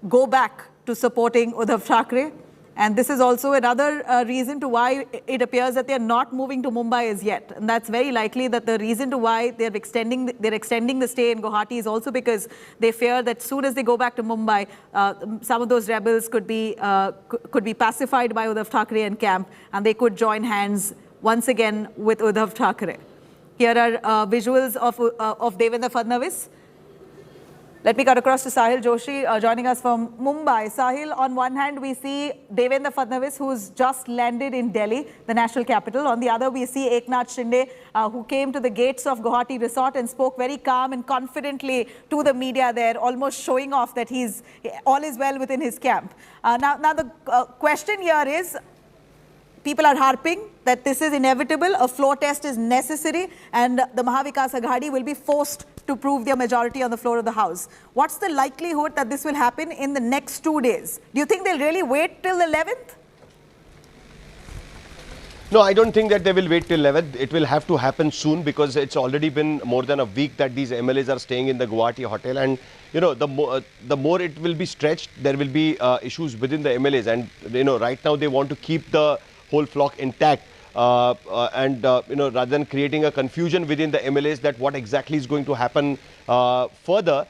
go back to supporting Uddhav Thackeray. And this is also another reason to why it appears that they're not moving to Mumbai as yet. And that's very likely that the reason to why they're extending the stay in Guwahati is also because they fear that soon as they go back to Mumbai, some of those rebels could be pacified by Uddhav Thackeray and camp, and they could join hands once again with Uddhav Thackeray. Here are visuals of Devendra Fadnavis. Let me cut across to Sahil Joshi joining us from Mumbai. Sahil, on one hand, we see Devendra Fadnavis, who's just landed in Delhi, the national capital. On the other, we see Eknath Shinde, who came to the gates of Guwahati Resort and spoke very calm and confidently to the media there, almost showing off that all is well within his camp. Now the question here is, people are harping that this is inevitable, a floor test is necessary, and the Maharashtra Vikas Aghadi will be forced to prove their majority on the floor of the House. What's the likelihood that this will happen in the next 2 days? Do you think they'll really wait till the 11th? No, I don't think that they will wait till 11th. It will have to happen soon, because it's already been more than a week that these MLAs are staying in the Guwahati hotel. And, you know, the more it will be stretched, there will be issues within the MLAs. And, you know, right now they want to keep the whole flock intact. Rather than creating a confusion within the MLAs that what exactly is going to happen further,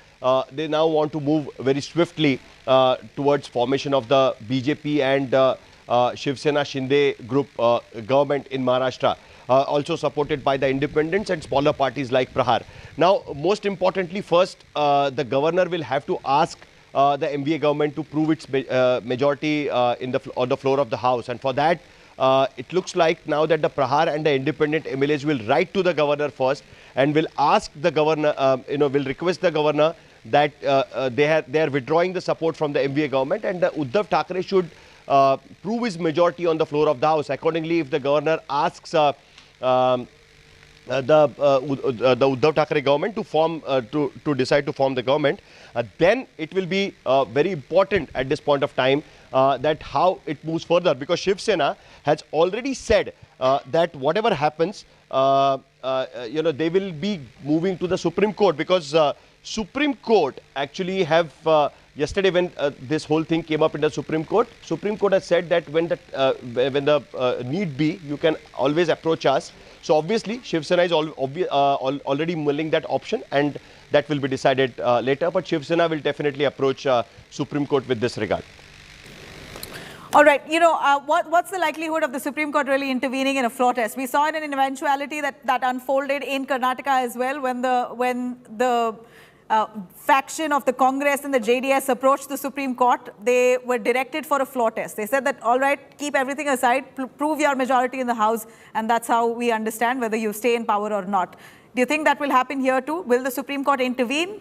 they now want to move very swiftly towards formation of the BJP and Shiv Sena Shinde group government in Maharashtra, also supported by the independents and smaller parties like Prahar. Now, most importantly, first, the governor will have to ask the MVA government to prove its majority on the floor of the House, and for that, it looks like now that the Prahar and the independent MLAs will write to the governor first and will ask the governor, will request the governor that they are withdrawing the support from the MVA government, and Uddhav Thackeray should prove his majority on the floor of the House. Accordingly, if the governor asks the Uddhav Thackeray government to form to decide to form the government, then it will be very important at this point of time that how it moves further, because Shiv Sena has already said that whatever happens, they will be moving to the Supreme Court, because Supreme Court actually have yesterday when this whole thing came up in the Supreme Court has said that when the need be, you can always approach us. So obviously Shiv Sena is already mulling that option, and that will be decided later. But Shiv Sena will definitely approach Supreme Court with this regard. All right, what's the likelihood of the Supreme Court really intervening in a floor test? We saw in an eventuality that unfolded in Karnataka as well, when the faction of the Congress and the JDS approached the Supreme Court. They were directed for a floor test. They said that, all right, keep everything aside, prove your majority in the House, and that's how we understand whether you stay in power or not. Do you think that will happen here too? Will the Supreme Court intervene?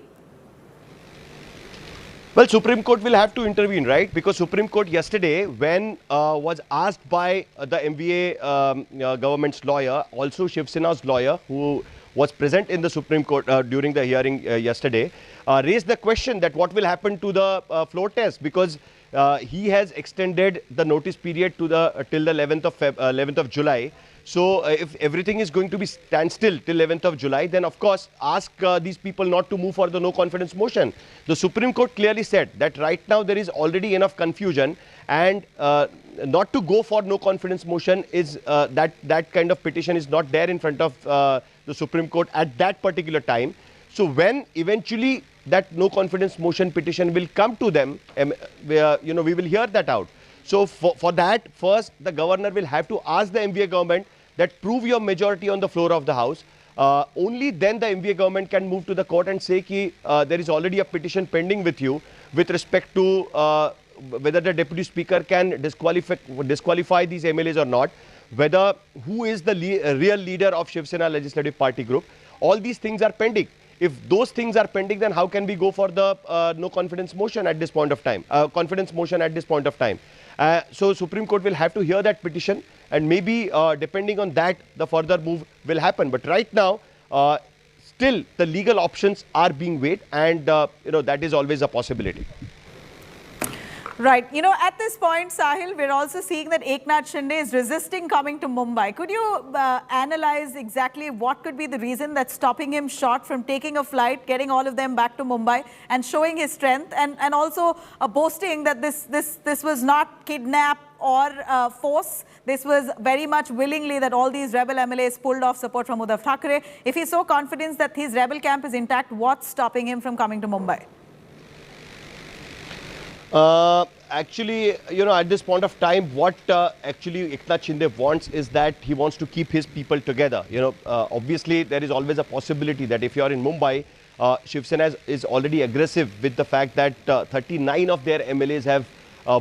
Well, Supreme Court will have to intervene, right? Because Supreme Court yesterday, when was asked by the MVA government's lawyer, also Shiv Sena's lawyer, who was present in the Supreme Court during the hearing yesterday, raised the question that what will happen to the floor test, because he has extended the notice period to till the 11th of July. So if everything is going to be standstill till 11th of July, then of course ask these people not to move for the no confidence motion. The Supreme Court clearly said that right now there is already enough confusion, and not to go for no confidence motion is that kind of petition is not there in front of the Supreme Court at that particular time. So when eventually that no confidence motion petition will come to them, we will hear that out. So for that, first the governor will have to ask the MVA government that prove your majority on the floor of the House. Only then the MVA government can move to the court and say ki, there is already a petition pending with you with respect to whether the Deputy Speaker can disqualify these MLAs or not, whether who is the real leader of Shiv Sena Legislative Party Group. All these things are pending. If those things are pending, then how can we go for the no confidence motion at this point of time? Confidence motion at this point of time. So Supreme Court will have to hear that petition, and maybe depending on that, the further move will happen. But right now, still the legal options are being weighed, and that is always a possibility. Right. At this point, Sahil, we're also seeing that Eknath Shinde is resisting coming to Mumbai. Could you analyze exactly what could be the reason that's stopping him short from taking a flight, getting all of them back to Mumbai and showing his strength, and also boasting that this was not kidnap or force. This was very much willingly that all these rebel MLAs pulled off support from Uddhav Thackeray. If he's so confident that his rebel camp is intact, what's stopping him from coming to Mumbai? Actually, at this point of time, what actually Eknath Shinde wants is that he wants to keep his people together. Obviously, there is always a possibility that if you are in Mumbai, Shiv Sena is already aggressive with the fact that 39 of their MLAs have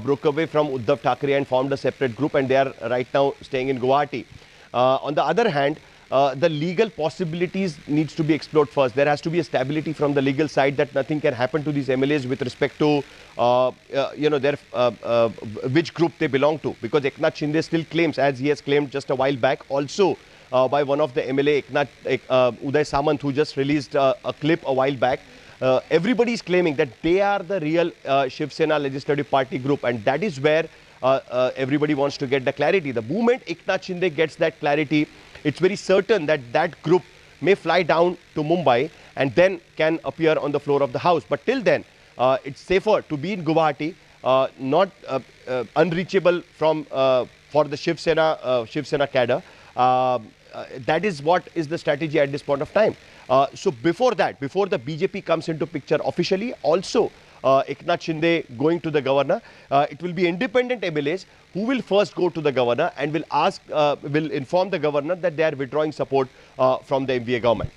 broke away from Uddhav Thackeray and formed a separate group, and they are right now staying in Guwahati. On the other hand, the legal possibilities needs to be explored first. There has to be a stability from the legal side that nothing can happen to these MLAs with respect to which group they belong to, because Eknath Shinde still claims, as he has claimed just a while back, also by one of the MLA, Uday Samant, who just released a clip a while back. Everybody is claiming that they are the real Shiv Sena Legislative Party group, and that is where everybody wants to get the clarity. The moment Eknath Shinde gets that clarity, it's very certain that that group may fly down to Mumbai and then can appear on the floor of the House. But till then, it's safer to be in Guwahati, not unreachable for the Shiv Sena cadre. That is what is the strategy at this point of time. So before that, before the BJP comes into picture officially, also Eknath Shinde going to the governor, it will be independent MLAs who will first go to the governor and will inform the governor that they are withdrawing support from the MVA government.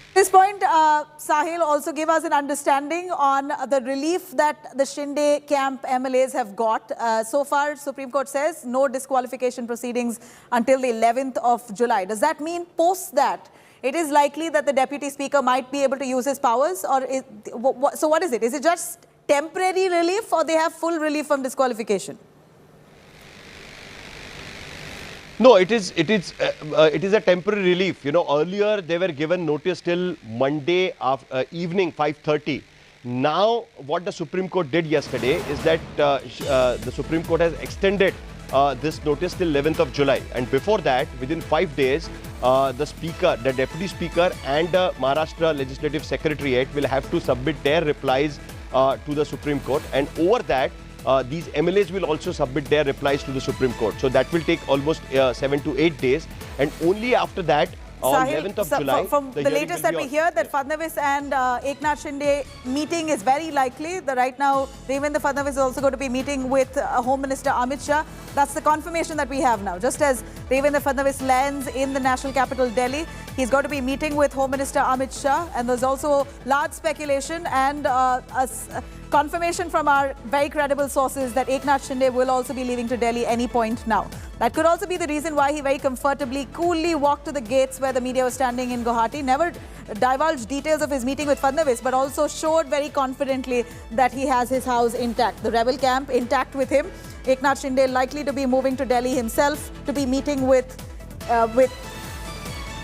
At this point, Sahil, also give us an understanding on the relief that the Shinde camp MLAs have got. So far, Supreme Court says no disqualification proceedings until the 11th of July. Does that mean post that it is likely that the Deputy Speaker might be able to use his powers? Or so what is it? Is it just temporary relief or they have full relief from disqualification? No, it is a temporary relief. You know, earlier they were given notice till Monday evening 5:30. Now, what the Supreme Court did yesterday is that the Supreme Court has extended this notice till 11th of July. And before that, within 5 days, the Speaker, the Deputy Speaker and the Maharashtra Legislative Secretariat will have to submit their replies to the Supreme Court. And over that, these MLAs will also submit their replies to the Supreme Court. So that will take almost 7 to 8 days. And only after that, on 11th of July, from the latest that we hear, that Fadnavis and Eknath Shinde meeting is very likely. Right now, Devendra Fadnavis is also going to be meeting with Home Minister Amit Shah. That's the confirmation that we have now. Just as Devendra Fadnavis lands in the national capital, Delhi, he's going to be meeting with Home Minister Amit Shah. And there's also large speculation and confirmation from our very credible sources that Eknath Shinde will also be leaving to Delhi any point now. That could also be the reason why he very comfortably, coolly walked to the gates where the media was standing in Guwahati. Never divulged details of his meeting with Fadnavis, but also showed very confidently that he has his house intact. The rebel camp intact with him. Eknath Shinde likely to be moving to Delhi himself to be meeting with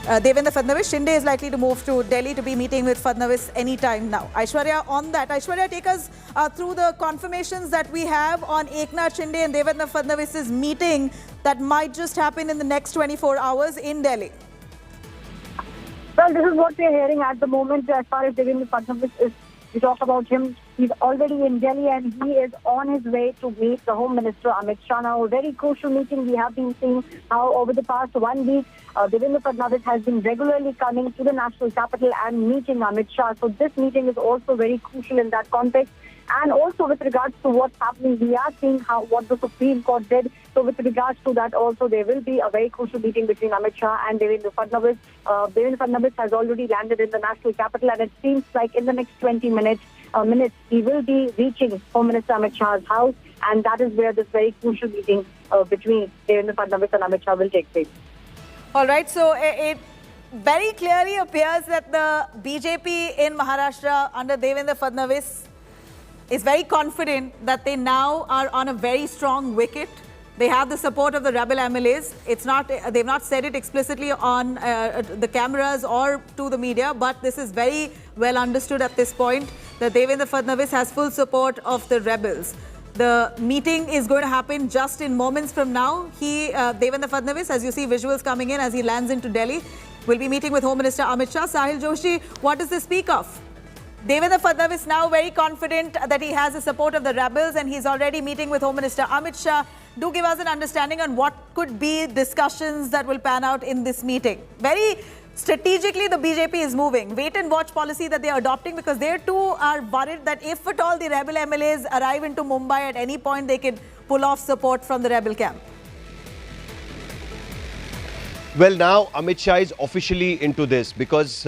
Devendra Fadnavis. Shinde is likely to move to Delhi to be meeting with Fadnavis anytime now. Aishwarya, on that, Aishwarya, take us through the confirmations that we have on Eknath Shinde and Devendra Fadnavis' meeting that might just happen in the next 24 hours in Delhi. Well, this is what we are hearing at the moment as far as Devendra Fadnavis is. We talk about him. He's already in Delhi and he is on his way to meet the Home Minister Amit Shah. Now, a very crucial meeting. We have been seeing how over the past 1 week, Devendra Fadnavis has been regularly coming to the national capital and meeting Amit Shah. So this meeting is also very crucial in that context. And also with regards to what's happening, we are seeing what the Supreme Court did. So with regards to that also, there will be a very crucial meeting between Amit Shah and Devendra Fadnavis. Devendra Fadnavis has already landed in the national capital and it seems like in the next 20 minutes, he will be reaching Home Minister Amit Shah's house. And that is where this very crucial meeting between Devendra Fadnavis and Amit Shah will take place. All right, so it very clearly appears that the BJP in Maharashtra under Devendra Fadnavis is very confident that they now are on a very strong wicket. They have the support of the rebel MLAs. They've not said it explicitly on the cameras or to the media, but this is very well understood at this point that Devendra Fadnavis has full support of the rebels. The meeting is going to happen just in moments from now. Devendra Fadnavis, as you see visuals coming in as he lands into Delhi, will be meeting with Home Minister Amit Shah. Sahil Joshi, what does this speak of? Devendra Fadnavis now very confident that he has the support of the rebels and he's already meeting with Home Minister Amit Shah. Do give us an understanding on what could be discussions that will pan out in this meeting. Very strategically, the BJP is moving. Wait and watch policy that they are adopting because they too are worried that if at all the rebel MLAs arrive into Mumbai at any point, they can pull off support from the rebel camp. Well, now Amit Shah is officially into this because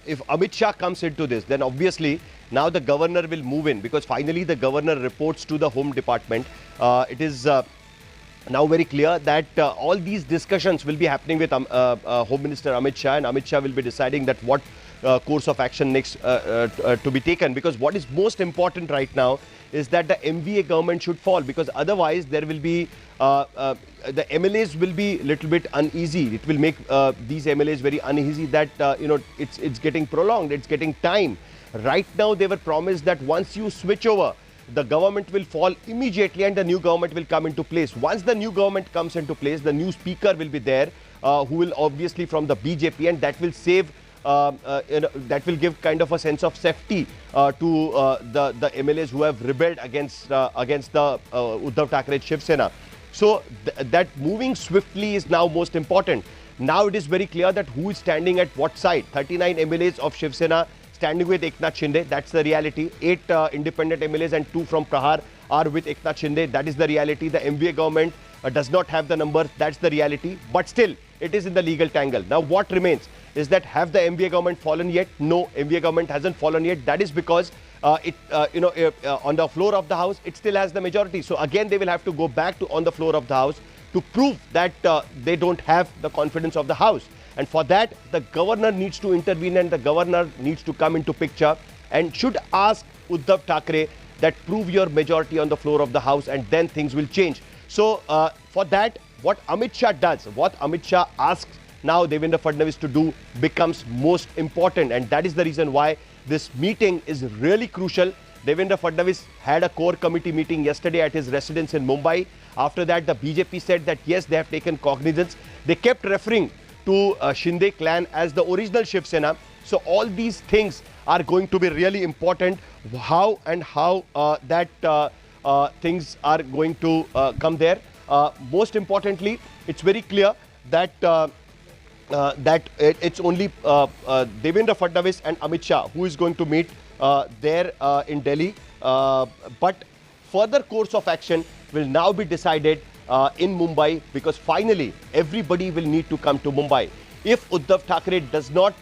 if Amit Shah comes into this, then obviously now the governor will move in because finally the governor reports to the Home Department. It is now very clear that all these discussions will be happening with Home Minister Amit Shah, and Amit Shah will be deciding that what course of action next to be taken, because what is most important right now is that the MVA government should fall, because otherwise there will be the MLAs will be a little bit uneasy. It will make these MLAs very uneasy that it's getting prolonged, it's getting time. Right now they were promised that once you switch over, the government will fall immediately and the new government will come into place. Once the new government comes into place, the new speaker will be there, who will obviously from the BJP, and that will save, that will give kind of a sense of safety to the MLAs who have rebelled against the Uddhav Thackeray Shiv Sena. So that moving swiftly is now most important. Now it is very clear that who is standing at what side. 39 MLAs of Shiv Sena standing with Eknath Shinde, that's the reality. 8 independent MLAs and 2 from Prahar are with Eknath Shinde, that is the reality. The MVA government does not have the numbers, that's the reality. But still, it is in the legal tangle. Now what remains is that have the MVA government fallen yet? No, MVA government hasn't fallen yet. That is because on the floor of the house, it still has the majority. So again, they will have to go back to on the floor of the house to prove that they don't have the confidence of the house. And for that, the governor needs to intervene and the governor needs to come into picture and should ask Uddhav Thackeray that prove your majority on the floor of the house, and then things will change. So for that, what Amit Shah does, what Amit Shah asks now Devendra Fadnavis to do becomes most important, and that is the reason why this meeting is really crucial. Devendra Fadnavis had a core committee meeting yesterday at his residence in Mumbai. After that, the BJP said that yes, they have taken cognizance. They kept referring to Shinde clan as the original Shiv Sena. So all these things are going to be really important. How things are going to come there. Most importantly, it's very clear that it's only Devendra Fadnavis and Amit Shah who is going to meet there in Delhi. But further course of action will now be decided in Mumbai, because finally everybody will need to come to Mumbai. If Uddhav Thackeray does not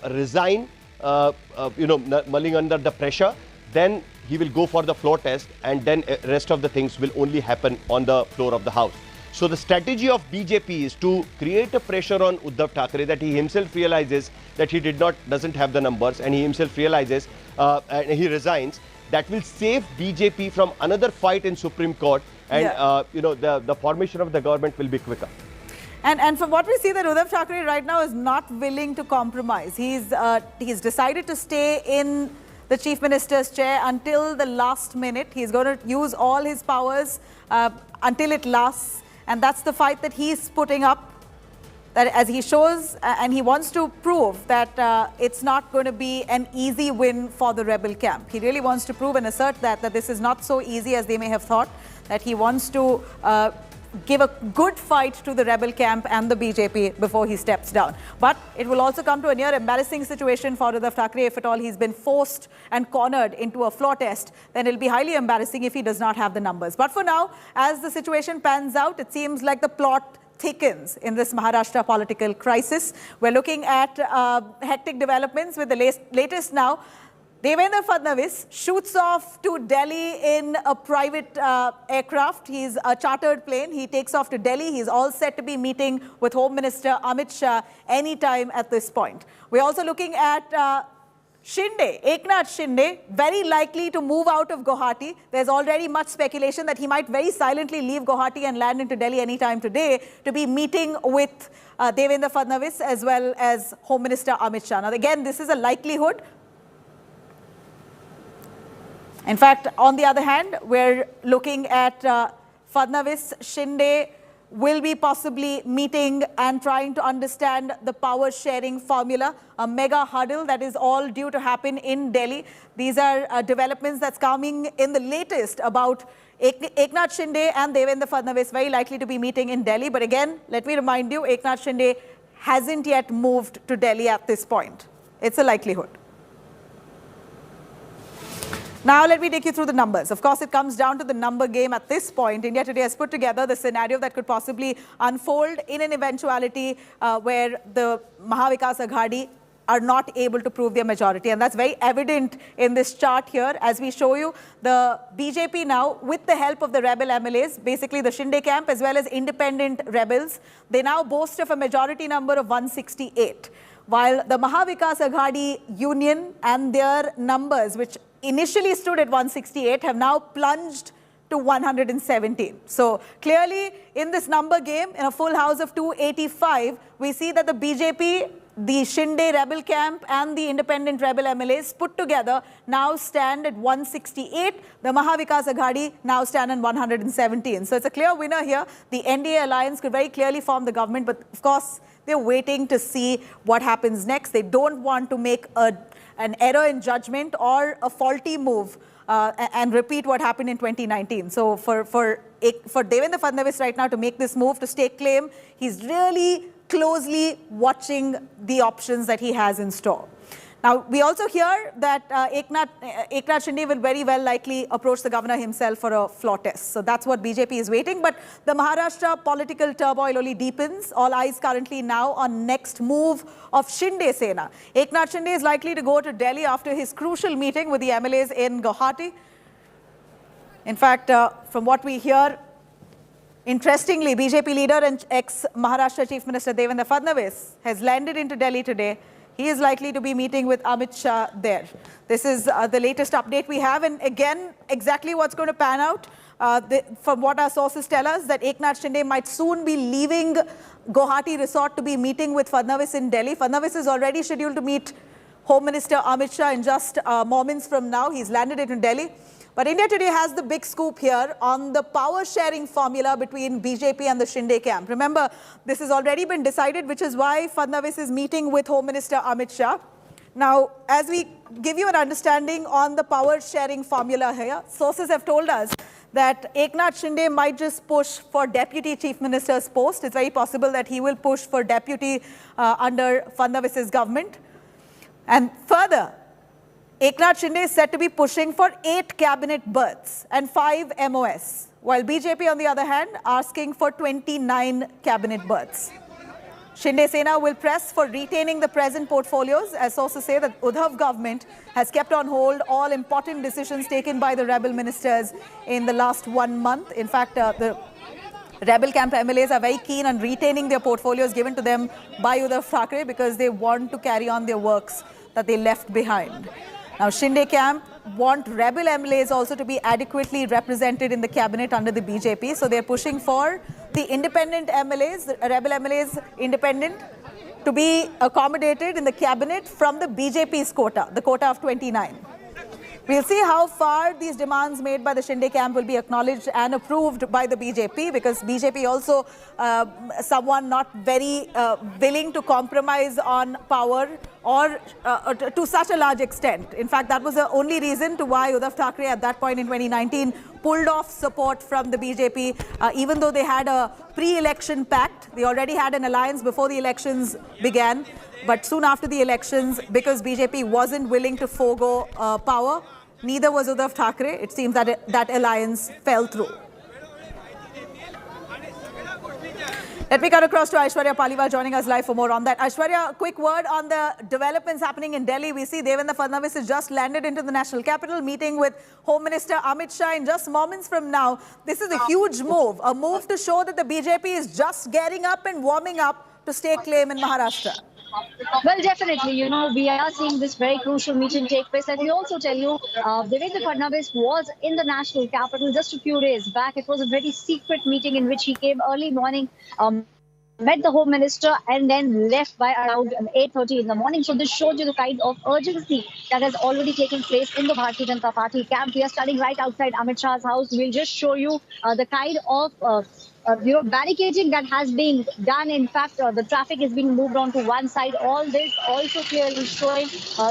resign, mulling under the pressure, then he will go for the floor test, and then rest of the things will only happen on the floor of the house. So the strategy of BJP is to create a pressure on Uddhav Thackeray that he himself realizes that he doesn't have the numbers, and he himself realizes and he resigns. That will save BJP from another fight in Supreme Court, and the formation of the government will be quicker. And from what we see, that Uddhav Thackeray right now is not willing to compromise. He's decided to stay in the Chief Minister's chair until the last minute. He's going to use all his powers until it lasts. And that's the fight that he's putting up, that as he shows, and he wants to prove that it's not going to be an easy win for the rebel camp. He really wants to prove and assert that this is not so easy as they may have thought, that he wants to give a good fight to the rebel camp and the BJP before he steps down. But it will also come to a near embarrassing situation for Uddhav Thackeray. If at all he's been forced and cornered into a floor test, then it'll be highly embarrassing if he does not have the numbers. But for now, as the situation pans out, it seems like the plot thickens in this Maharashtra political crisis. We're looking at hectic developments with the latest now. Devendra Fadnavis shoots off to Delhi in a private aircraft. He's a chartered plane. He takes off to Delhi. He's all set to be meeting with Home Minister Amit Shah anytime at this point. We're also looking at Shinde, Eknath Shinde, very likely to move out of Guwahati. There's already much speculation that he might very silently leave Guwahati and land into Delhi anytime today to be meeting with Devendra Fadnavis as well as Home Minister Amit Shah. Now, again, this is a likelihood. In fact, on the other hand, we're looking at Fadnavis, Shinde will be possibly meeting and trying to understand the power sharing formula, a mega huddle that is all due to happen in Delhi. These are developments that's coming in the latest about Eknath Shinde and Devendra Fadnavis very likely to be meeting in Delhi. But again, let me remind you, Eknath Shinde hasn't yet moved to Delhi at this point. It's a likelihood. Now, let me take you through the numbers. Of course, it comes down to the number game at this point. India Today has put together the scenario that could possibly unfold in an eventuality where the Maharashtra Vikas Aghadi are not able to prove their majority. And that's very evident in this chart here. As we show you, the BJP now, with the help of the rebel MLAs, basically the Shinde camp as well as independent rebels, they now boast of a majority number of 168. While the Maharashtra Vikas Aghadi union and their numbers, which initially stood at 168, have now plunged to 117. So clearly in this number game, in a full house of 285, we see that the BJP, the Shinde rebel camp and the independent rebel MLAs put together now stand at 168. The Maharashtra Vikas Aghadi now stand at 117. So it's a clear winner here. The NDA alliance could very clearly form the government, but of course they're waiting to see what happens next. They don't want to make an error in judgment or a faulty move and repeat what happened in 2019. So for Devendra Fadnavis right now to make this move to stake claim, he's really closely watching the options that he has in store. Now, we also hear that Eknath Shinde will very well likely approach the governor himself for a floor test. So that's what BJP is waiting. But the Maharashtra political turmoil only deepens. All eyes currently now on next move of Shinde Sena. Eknath Shinde is likely to go to Delhi after his crucial meeting with the MLAs in Guwahati. In fact, from what we hear, interestingly, BJP leader and ex-Maharashtra Chief Minister Devendra Fadnavis has landed into Delhi today. he is likely to be meeting with Amit Shah there. This is the latest update we have. And again, exactly what's going to pan out, from what our sources tell us, that Eknath Shinde might soon be leaving Guwahati resort to be meeting with Fadnavis in Delhi. Fadnavis is already scheduled to meet Home Minister Amit Shah in just moments from now. He's landed in Delhi. But India Today has the big scoop here on the power-sharing formula between BJP and the Shinde camp. Remember, this has already been decided, which is why Fadnavis is meeting with Home Minister Amit Shah. Now, as we give you an understanding on the power-sharing formula here, sources have told us that Eknath Shinde might just push for Deputy Chief Minister's post. It's very possible that he will push for Deputy under Fadnavis's government. And further, Eknath Shinde is said to be pushing for 8 cabinet berths and 5 MOS, while BJP, on the other hand, asking for 29 cabinet berths. Shinde Sena will press for retaining the present portfolios, as sources say that Uddhav government has kept on hold all important decisions taken by the rebel ministers in the last 1 month. In fact, the rebel camp MLAs are very keen on retaining their portfolios given to them by Uddhav Thackeray because they want to carry on their works that they left behind. Now, Shinde camp want rebel MLAs also to be adequately represented in the cabinet under the BJP. So they're pushing for the independent MLAs, the rebel MLAs independent, to be accommodated in the cabinet from the BJP's quota, the quota of 29. We'll see how far these demands made by the Shinde camp will be acknowledged and approved by the BJP, because BJP also someone not very willing to compromise on power or to such a large extent. In fact, that was the only reason to why Uddhav Thackeray at that point in 2019 pulled off support from the BJP, even though they had a pre-election pact. They already had an alliance before the elections began. But soon after the elections, because BJP wasn't willing to forego power, neither was Uddhav Thackeray. It seems that that alliance fell through. Let me cut across to Aishwarya Paliwal joining us live for more on that. Aishwarya, quick word on the developments happening in Delhi. We see Devendra Fadnavis has just landed into the national capital, meeting with Home Minister Amit Shah in just moments from now. This is a huge move, a move to show that the BJP is just gearing up and warming up to stake claim in Maharashtra. Well, definitely, you know, we are seeing this very crucial meeting take place. And we also tell you, Devendra Fadnavis was in the national capital just a few days back. It was a very secret meeting in which he came early morning, met the Home Minister and then left by around 8:30 in the morning. So this shows you the kind of urgency that has already taken place in the Bharatiya Janata Party camp. We are standing right outside Amit Shah's house. We'll just show you the kind of barricading that has been done. In fact, the traffic is being moved on to one side. All this also clearly showing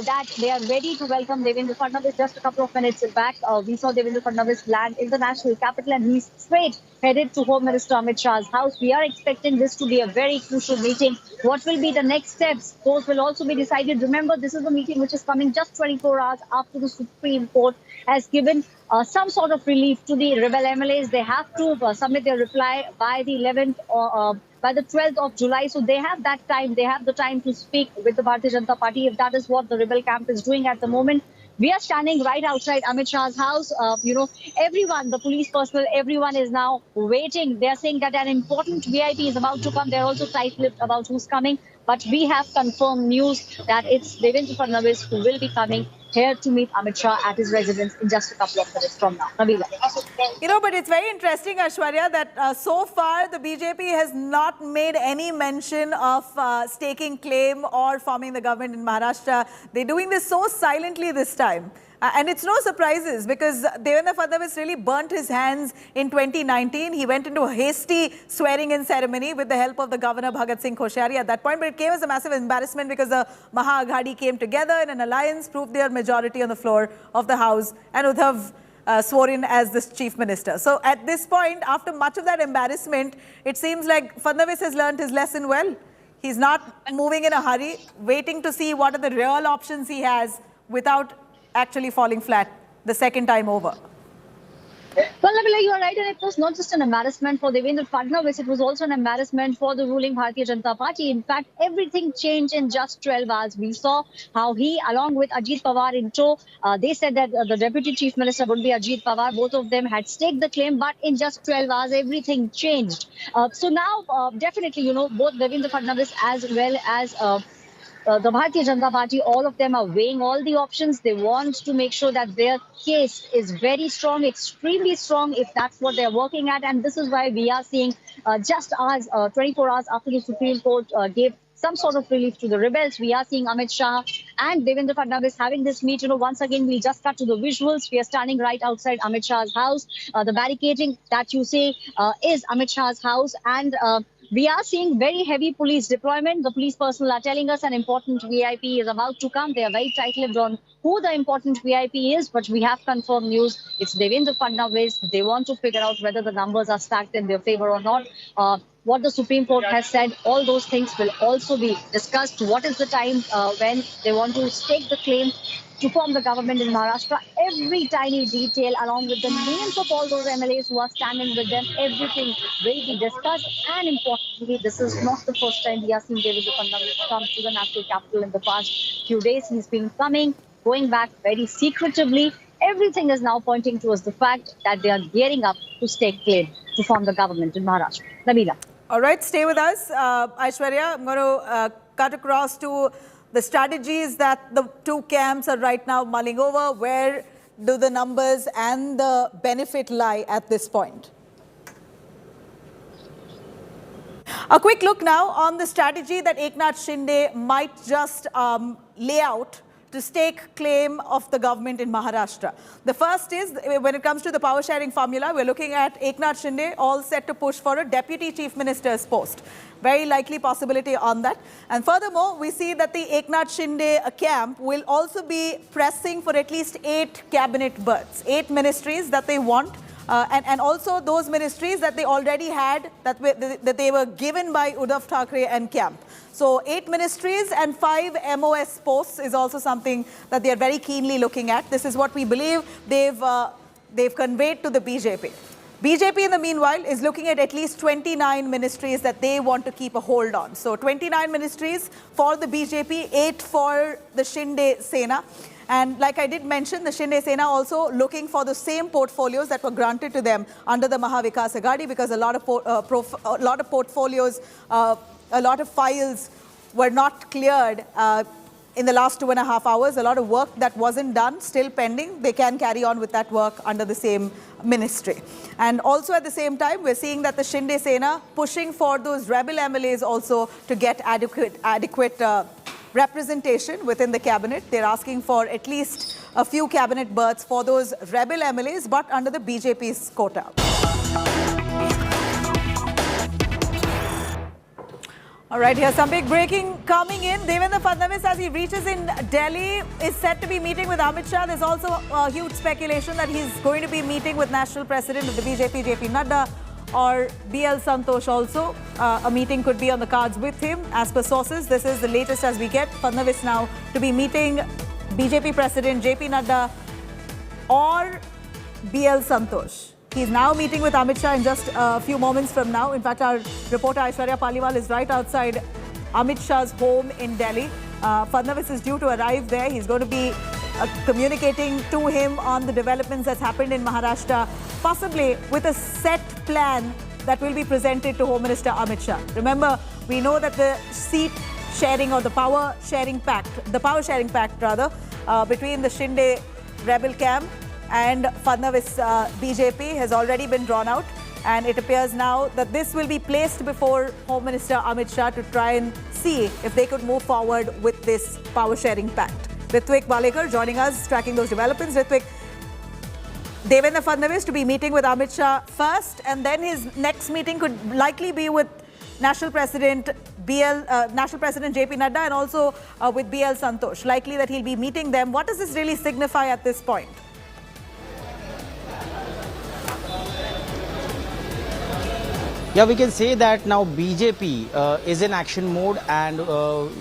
that they are ready to welcome Devendra Fadnavis. Just a couple of minutes back, we saw Devendra Fadnavis land in the national capital and he's straight headed to Home Minister Amit Shah's house. We are expecting this to be a very crucial meeting. What will be the next steps? Those will also be decided. Remember, this is a meeting which is coming just 24 hours after the Supreme Court has given some sort of relief to the rebel MLAs. They have to submit their reply by the 11th or by the 12th of July. So they have that time. They have the time to speak with the Bharatiya Janata Party, if that is what the rebel camp is doing at the moment. We are standing right outside Amit Shah's house. Everyone, the police personnel, everyone is now waiting. They are saying that an important VIP is about to come. They're also tight-lipped about who's coming. But we have confirmed news that it's Devendra Fadnavis who will be coming here to meet Amit Shah at his residence in just a couple of minutes from now. Nabila. But it's very interesting, Aishwarya, that so far the BJP has not made any mention of staking claim or forming the government in Maharashtra. They're doing this so silently this time. And it's no surprises, because Devendra Fadnavis really burnt his hands in 2019. He went into a hasty swearing-in ceremony with the help of the governor Bhagat Singh Koshari at that point. But it came as a massive embarrassment because the Maharashtra Aghadi came together in an alliance, proved their majority on the floor of the House, and Uddhav swore in as the chief minister. So at this point, after much of that embarrassment, it seems like Fadnavis has learned his lesson well. He's not moving in a hurry, waiting to see what are the real options he has without actually falling flat the second time over. Well, Nabila, you are right, and it was not just an embarrassment for Devendra Fadnavis, it was also an embarrassment for the ruling Bharatiya Janata Party. In fact, everything changed in just 12 hours. We saw how he, along with Ajit Pawar in tow, they said that the Deputy Chief Minister would be Ajit Pawar. Both of them had staked the claim, but in just 12 hours, everything changed. So now, definitely, both Devendra Fadnavis as well as the Bharatiya Janata Party, all of them are weighing all the options. They want to make sure that their case is very strong, extremely strong, if that's what they're working at. And this is why we are seeing just as 24 hours after the Supreme Court gave some sort of relief to the rebels, we are seeing Amit Shah and Devendra Fadnavis having this meet. Once again, we just cut to the visuals. We are standing right outside Amit Shah's house. The barricading that you see is Amit Shah's house. And we are seeing very heavy police deployment. The police personnel are telling us an important VIP is about to come. They are very tight-lipped on who the important VIP is, but we have confirmed news. It's Devendra Fadnavis. They want to figure out whether the numbers are stacked in their favor or not. What the Supreme Court has said, all those things will also be discussed. What is the time when they want to stake the claim to form the government in Maharashtra? Every tiny detail, along with the names of all those MLAs who are standing with them, everything will be discussed. And importantly, this is not the first time we are seeing Devendra Fadnavis come to the national capital in the past few days. He's been coming, going back very secretively. Everything is now pointing towards the fact that they are gearing up to stake claim to form the government in Maharashtra. Nabila. All right, stay with us. Aishwarya, I'm going to cut across to the strategies that the two camps are right now mulling over. Where do the numbers and the benefit lie at this point? A quick look now on the strategy that Eknath Shinde might just lay out to stake claim of the government in Maharashtra. The first is, when it comes to the power sharing formula, we're looking at Eknath Shinde all set to push for a deputy chief minister's post. Very likely possibility on that. And furthermore, we see that the Eknath Shinde camp will also be pressing for at least 8 cabinet berths, 8 ministries that they want. And also those ministries that they already had, that they were given by Uddhav Thackeray and camp. So 8 ministries and 5 MOS posts is also something that they are very keenly looking at. This is what we believe they've conveyed to the BJP. BJP, in the meanwhile, is looking at least 29 ministries that they want to keep a hold on. So 29 ministries for the BJP, 8 for the Shinde Sena. And like I did mention, the Shinde Sena also looking for the same portfolios that were granted to them under the Maharashtra Vikas Aghadi, because a lot of portfolios, a lot of files were not cleared in the last 2.5 hours. A lot of work that wasn't done, still pending. They can carry on with that work under the same ministry. And also at the same time, we're seeing that the Shinde Sena pushing for those rebel MLAs also to get adequate representation within the cabinet. They're asking for at least a few cabinet berths for those rebel MLAs, but under the BJP's quota. All right, here's some big breaking coming in. Devendra Fadnavis, as he reaches in Delhi, is set to be meeting with Amit Shah. There's also a huge speculation that he's going to be meeting with National President of the BJP, JP Nadda, or BL Santosh also. A meeting could be on the cards with him. As per sources, this is the latest as we get. Fadnavis now to be meeting BJP President JP Nadda or BL Santosh. He's now meeting with Amit Shah in just a few moments from now. In fact, our reporter Aishwarya Paliwal is right outside Amit Shah's home in Delhi. Fadnavis is due to arrive there. He's going to be communicating to him on the developments that's happened in Maharashtra, possibly with a set plan that will be presented to Home Minister Amit Shah. Remember, we know that the seat sharing or the power sharing pact between the Shinde rebel camp and Fadnavis BJP has already been drawn out. And it appears now that this will be placed before Home Minister Amit Shah to try and see if they could move forward with this power sharing pact. Ritvik Balekar joining us, tracking those developments. Ritvik, Devendra Fadnavis to be meeting with Amit Shah first, and then his next meeting could likely be with National President JP Nadda and also with BL Santosh. Likely that he'll be meeting them. What does this really signify at this point? Yeah, we can say that now BJP is in action mode, and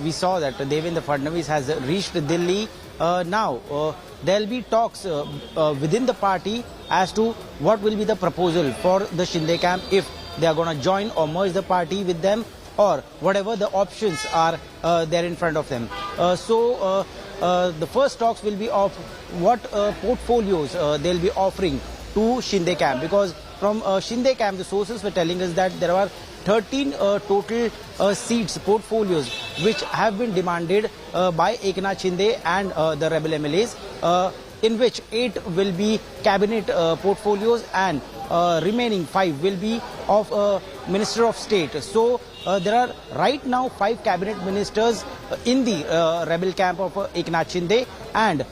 we saw that Devendra Fadnavis has reached Delhi. Now there will be talks within the party as to what will be the proposal for the Shinde camp, if they are going to join or merge the party with them, or whatever the options are there in front of them. So the first talks will be of what portfolios they will be offering to Shinde camp, because from Shinde camp, the sources were telling us that there are 13 total seats, portfolios, which have been demanded by Eknath Shinde and the rebel MLAs, in which 8 will be cabinet portfolios and remaining 5 will be of Minister of State. So there are right now 5 cabinet ministers in the rebel camp of Eknath Shinde, and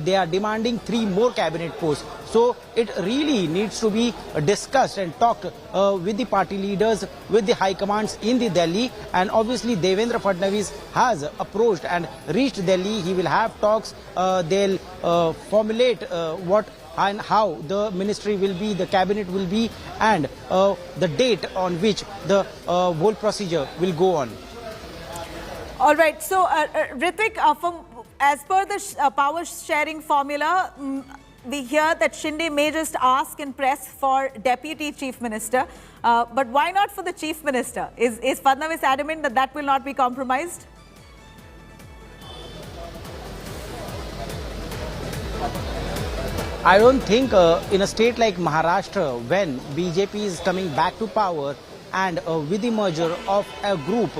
they are demanding 3 more cabinet posts. So it really needs to be discussed and talked with the party leaders, with the high commands in the Delhi, and obviously Devendra Fadnavis has approached and reached Delhi. He will have talks. They'll formulate what and how the ministry will be, the cabinet will be, and the date on which the whole procedure will go on. All right. So, Ritik, as per the power sharing formula, we hear that Shinde may just ask and press for Deputy Chief Minister. But why not for the Chief Minister? Is Fadnavis adamant that that will not be compromised? I don't think in a state like Maharashtra, when BJP is coming back to power and with the merger of a group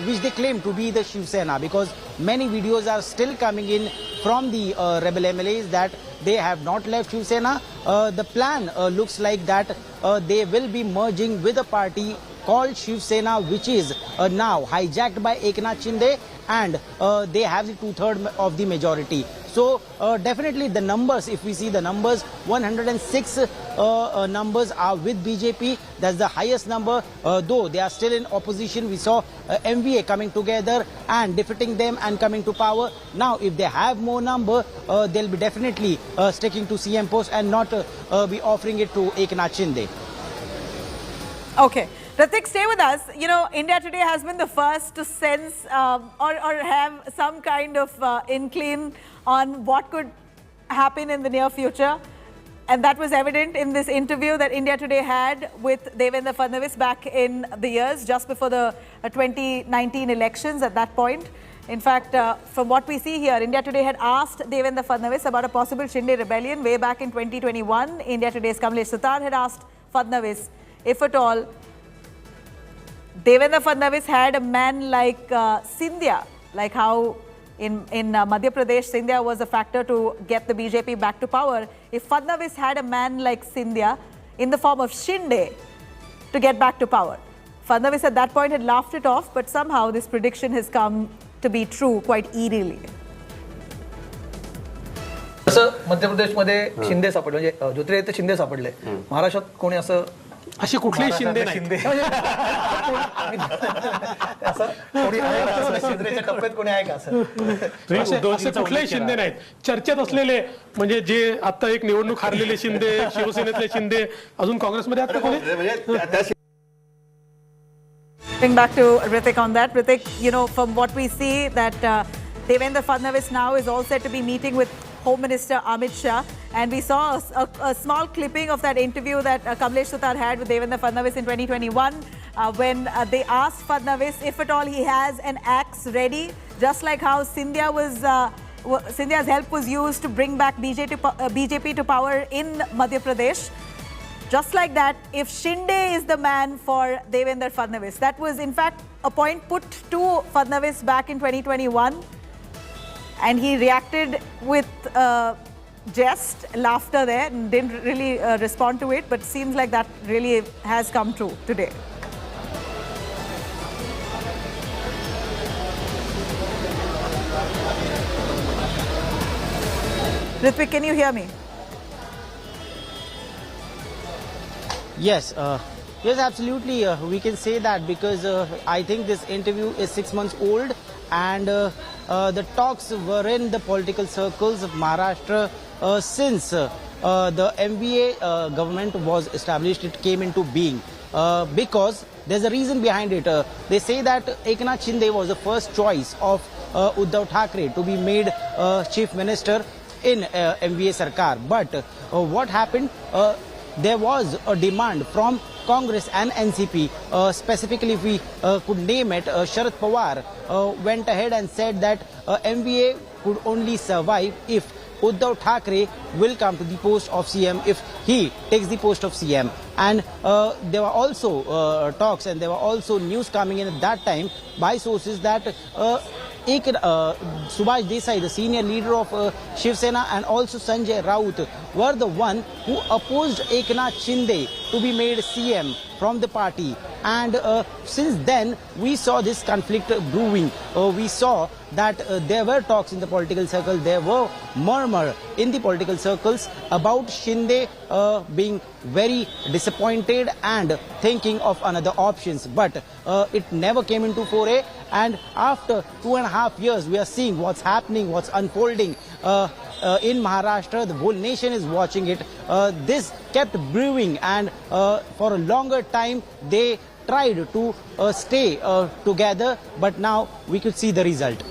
which they claim to be the Shiv Sena, because many videos are still coming in from the rebel MLAs that they have not left Shiv Sena. The plan looks like that they will be merging with a party called Shiv Sena, which is now hijacked by Eknath Shinde, and they have the 2/3 of the majority. So definitely the numbers, if we see the numbers, 106 numbers are with BJP. That's the highest number, though they are still in opposition. We saw MVA coming together and defeating them and coming to power. Now, if they have more number, they'll be definitely sticking to CM post and not be offering it to Eknath Shinde. Okay. Ritik, stay with us. You know, India Today has been the first to sense or have some kind of inkling on what could happen in the near future. And that was evident in this interview that India Today had with Devendra Fadnavis back in the years just before the 2019 elections at that point. In fact, from what we see here, India Today had asked Devendra Fadnavis about a possible Shinde rebellion way back in 2021. India Today's Kamlesh Sutar had asked Fadnavis, if at all, Devendra Fadnavis had a man like Scindia, like how in Madhya Pradesh, Scindia was a factor to get the BJP back to power. If Fadnavis had a man like Scindia in the form of Shinde to get back to power. Fadnavis at that point had laughed it off, but somehow this prediction has come to be true quite eerily. असं मध्य प्रदेशमध्ये शिंदे सापडले, म्हणजे ज्योतिरादित्य शिंदे सापडले. महाराष्ट्रात कोणी असं अशी कुठलीही शिंदे नाही. असं कोणी आहे का, असं शिंदेच्या टप्प्यात कोणी आहे का असं? असे कुठलेही शिंदे नाहीत. चर्चेत असलेले म्हणजे जे आता एक निवडणूक हारलेले शिंदे, शिवसेनेतले शिंदे, अजून काँग्रेसमध्ये आहेत का कोणी? Going back to Ritik on that, Ritik, you know, from what we see that Devendra Fadnavis now is all set to be meeting with Home Minister Amit Shah, and we saw a small clipping of that interview that Kamlesh Sutar had with Devendra Fadnavis in 2021 when they asked Fadnavis if at all he has an axe ready, just like how Scindia's help was used to bring back BJP to power in Madhya Pradesh. Just like that, if Shinde is the man for Devendra Fadnavis, that was in fact a point put to Fadnavis back in 2021. And he reacted with jest, laughter there, and didn't really respond to it, but seems like that really has come true today. Ritvik, can you hear me? Yes, yes, absolutely. We can say that because I think this interview is 6 months old, and the talks were in the political circles of Maharashtra since the MVA government was established. It came into being because there's a reason behind it. They say that Eknath Shinde was the first choice of Uddhav Thackeray to be made chief minister in MVA Sarkar. But what happened? There was a demand from Congress and NCP, specifically if we could name it, Sharad Pawar went ahead and said that MVA could only survive if Uddhav Thackeray will come to the post of CM if he takes the post of CM. And there were also talks and there were also news coming in at that time by sources that Subhash Desai, the senior leader of Shiv Sena, and also Sanjay Raut were the one who opposed Eknath Shinde to be made CM from the party. And since then, we saw this conflict brewing. We saw that there were talks in the political circle, there were murmur in the political circles about Shinde being very disappointed and thinking of another options. But it never came into foray. And after 2.5 years, we are seeing what's happening, what's unfolding in Maharashtra. The whole nation is watching it. This kept brewing, and for a longer time, they tried to stay together. But now we could see the result.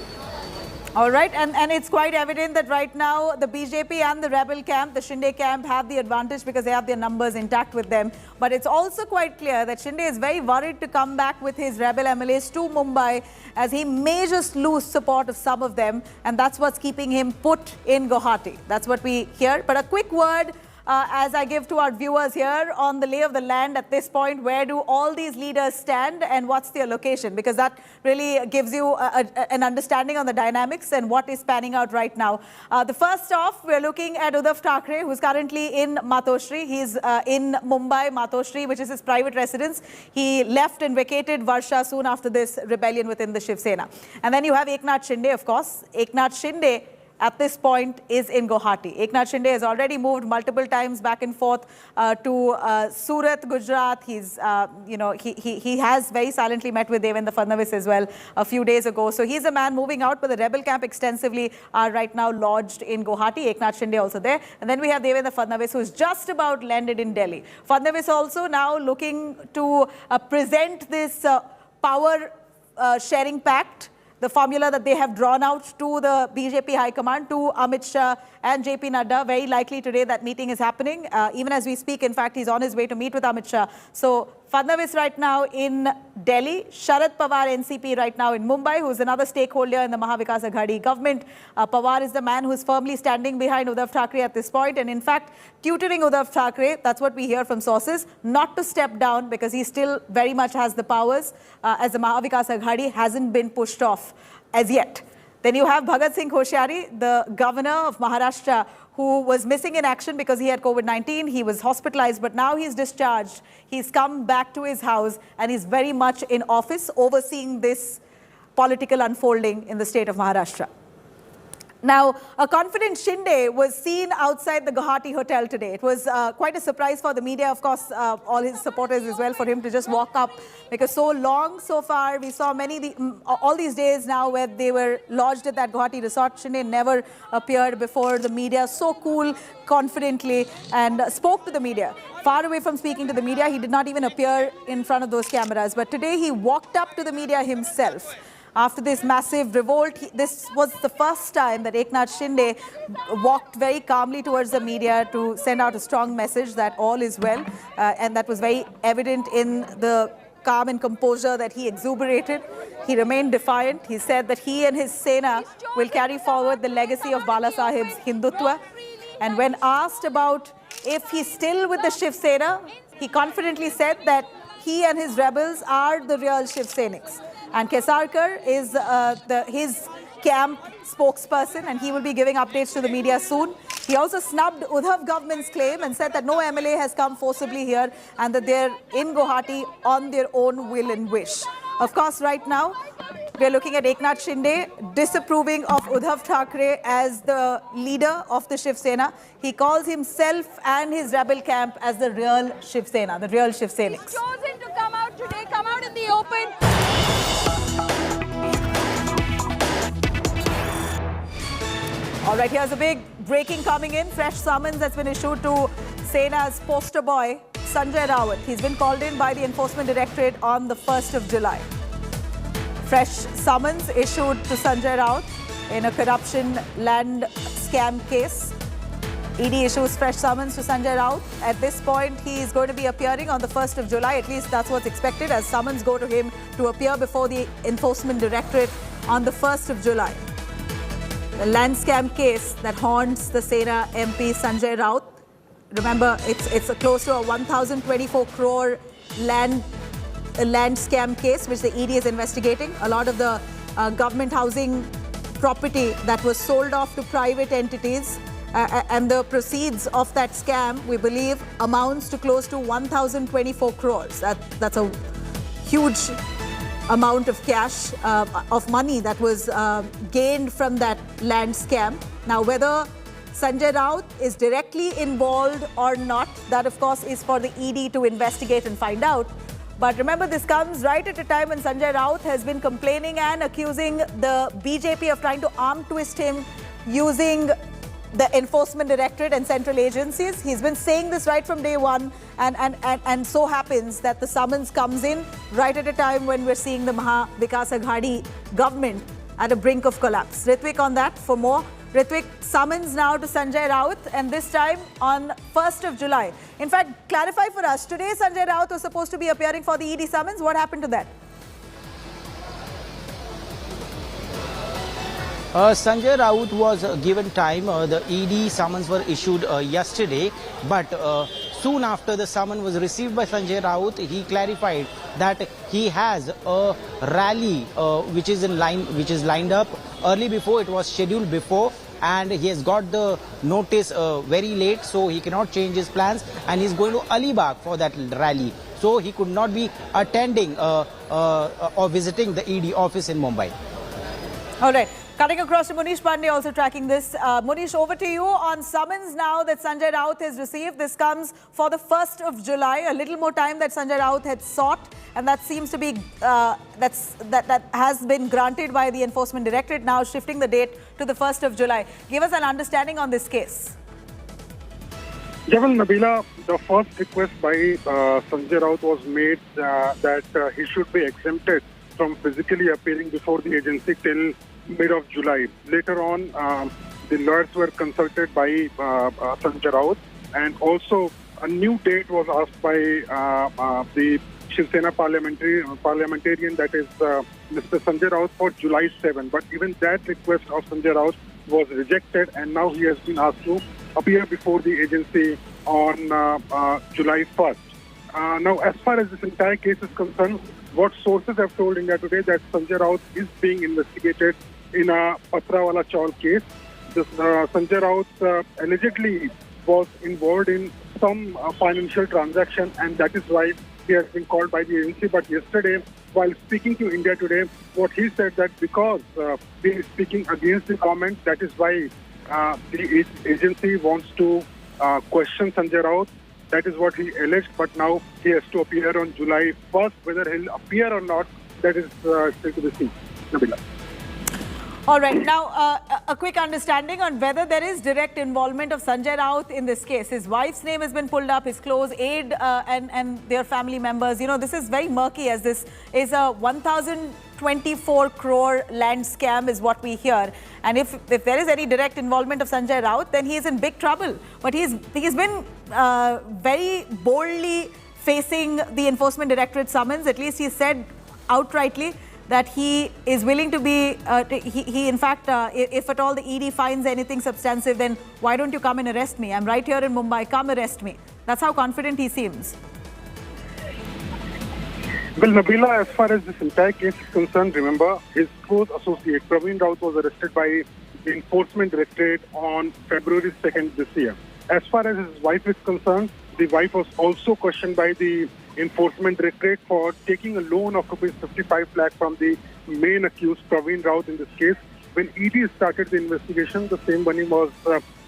All right, and it's quite evident that right now the BJP and the rebel camp, the Shinde camp, have the advantage because they have their numbers intact with them. But it's also quite clear that Shinde is very worried to come back with his rebel MLAs to Mumbai, as he may just lose support of some of them, and that's what's keeping him put in Guwahati. That's what we hear. But a quick word as I give to our viewers here on the lay of the land at this point. Where do all these leaders stand and what's their location? Because that really gives you an understanding on the dynamics and what is panning out right now. The first off, we're looking at Uddhav Thackeray, who's currently in Matoshri. He's in Mumbai, Matoshri, which is his private residence. He left and vacated Varsha soon after this rebellion within the Shiv Sena. And then you have Eknath Shinde, of course. Eknath Shinde at this point is in Guwahati. Eknath Shinde has already moved multiple times back and forth to Surat, Gujarat. He's, he has very silently met with Devendra Fadnavis as well a few days ago. So he's a man moving out, but the rebel camp extensively are right now lodged in Guwahati. Eknath Shinde also there. And then we have Devendra Fadnavis, who's just about landed in Delhi. Fadnavis also now looking to present this power sharing pact, the formula that they have drawn out to the BJP High Command, to Amit Shah and JP Nadda. Very likely today that meeting is happening. Even as we speak, in fact, he's on his way to meet with Amit Shah. So Fadnavis right now in Delhi, Sharad Pawar NCP right now in Mumbai, who's another stakeholder in the Maharashtra Vikas Aghadi government. Pawar is the man who's firmly standing behind Uddhav Thackeray at this point, and in fact tutoring Uddhav Thackeray, that's what we hear from sources, not to step down because he still very much has the powers, as the Maharashtra Vikas Aghadi hasn't been pushed off as yet. Then you have Bhagat Singh Koshyari, the governor of Maharashtra, who was missing in action because he had COVID-19. He was hospitalized, but now he's discharged. He's come back to his house and he's very much in office overseeing this political unfolding in the state of Maharashtra. Now, a confident Shinde was seen outside the Guwahati hotel today. It was quite a surprise for the media, of course, all his supporters as well, for him to just walk up, because so long so far, we saw all these days now where they were lodged at that Guwahati resort. Shinde never appeared before the media, so cool, confidently, and spoke to the media. Far away from speaking to the media, he did not even appear in front of those cameras. But today he walked up to the media himself. After this massive revolt, this was the first time that Eknath Shinde walked very calmly towards the media to send out a strong message that all is well. And that was very evident in the calm and composure that he exuberated. He remained defiant. He said that he and his Sena will carry forward the legacy of Bala Sahib's Hindutva. And when asked about if he's still with the Shiv Sena, he confidently said that he and his rebels are the real Shiv Senics. And Kesarkar is his camp spokesperson, and he will be giving updates to the media soon. He also snubbed Uddhav government's claim and said that no MLA has come forcibly here and that they're in Guwahati on their own will and wish. Of course, right now, we're looking at Eknath Shinde disapproving of Uddhav Thackeray as the leader of the Shiv Sena. He calls himself and his rebel camp as the real Shiv Sena, the real Shiv Senics. He's chosen to come out today, come out in the open. All right, here's a big breaking coming in. Fresh summons that's been issued to Sena's poster boy, Sanjay Raut. He's been called in by the Enforcement Directorate on the 1st of July. Fresh summons issued to Sanjay Raut in a corruption land scam case. ED issues fresh summons to Sanjay Raut. At this point, he is going to be appearing on the 1st of July. At least that's what's expected, as summons go to him to appear before the Enforcement Directorate on the 1st of July. the land scam case that haunts the Sena MP Sanjay Raut. Remember, it's close to a 1,024 crore land scam case which the ED is investigating. A lot of the government housing property that was sold off to private entities and the proceeds of that scam, we believe, amounts to close to 1,024 crores. That's a huge amount of cash, of money that was gained from that land scam. Now, whether Sanjay Raut is directly involved or not, that of course is for the ED to investigate and find out. But remember, this comes right at a time when Sanjay Raut has been complaining and accusing the BJP of trying to arm twist him using the Enforcement Directorate and central agencies. He's been saying this right from day one, and so happens that the summons comes in right at a time when we're seeing the Maharashtra Vikas Aghadi government at a brink of collapse. Ritwik on that for more. Ritwik, summons now to Sanjay Raut, and this time on 1st of July. In fact, clarify for us, today Sanjay Raut was supposed to be appearing for the ED summons. What happened to that? Sanjay Raut was given time. The ED summons were issued yesterday, but soon after the summons was received by Sanjay Raut, he clarified that he has a rally which is lined up early before. It was scheduled before, and he has got the notice very late, so he cannot change his plans, and he's going to Alibag for that rally. So he could not be attending or visiting the ED office in Mumbai. All right. Cutting across to Munish Pandey, also tracking this. Munish, over to you on summons now that Sanjay Raut has received. This comes for the 1st of July, a little more time that Sanjay Raut had sought, and that seems to be that has been granted by the Enforcement Directorate, now shifting the date to the 1st of July. Give us an understanding on this case. Well, Nabila, the first request by Sanjay Raut was made that he should be exempted from physically appearing before the agency till mid of July. Later on, the lawyers were consulted by Sanjay Raut, and also a new date was asked by the Shiv Sena parliamentarian, that is Mr. Sanjay Raut, for July 7. But even that request of Sanjay Raut was rejected, and now he has been asked to appear before the agency on July 1st. Now, as far as this entire case is concerned, what sources have told India Today that Sanjay Raut is being investigated in a Patrawala Chaul case. Sanjay Raut allegedly was involved in some financial transaction, and that is why he has been called by the agency. But yesterday, while speaking to India Today, what he said that because he is speaking against the government, that is why the agency wants to question Sanjay Raut. That is what he alleged, but now he has to appear on July 1st. Whether he'll appear or not, that is still to be seen. Nabila. All right. Now, a quick understanding on whether there is direct involvement of Sanjay Raut in this case. His wife's name has been pulled up, his close aide and their family members. You know, this is very murky, as this is a 1,024 crore land scam is what we hear. And if there is any direct involvement of Sanjay Raut, then he is in big trouble. But he's been very boldly facing the Enforcement Directorate summons. At least he said outrightly that he is willing to be, he in fact, if at all the ED finds anything substantive, then why don't you come and arrest me? I'm right here in Mumbai, come arrest me. That's how confident he seems. Well, Nabila, as far as this entire case is concerned, remember, his close associate, Praveen Raut, was arrested by the Enforcement Directorate on February 2nd this year. As far as his wife is concerned, the wife was also questioned by the Enforcement Directorate for taking a loan of rupees 55 lakh from the main accused, Praveen Raut, in this case. When ED started the investigation, the same money was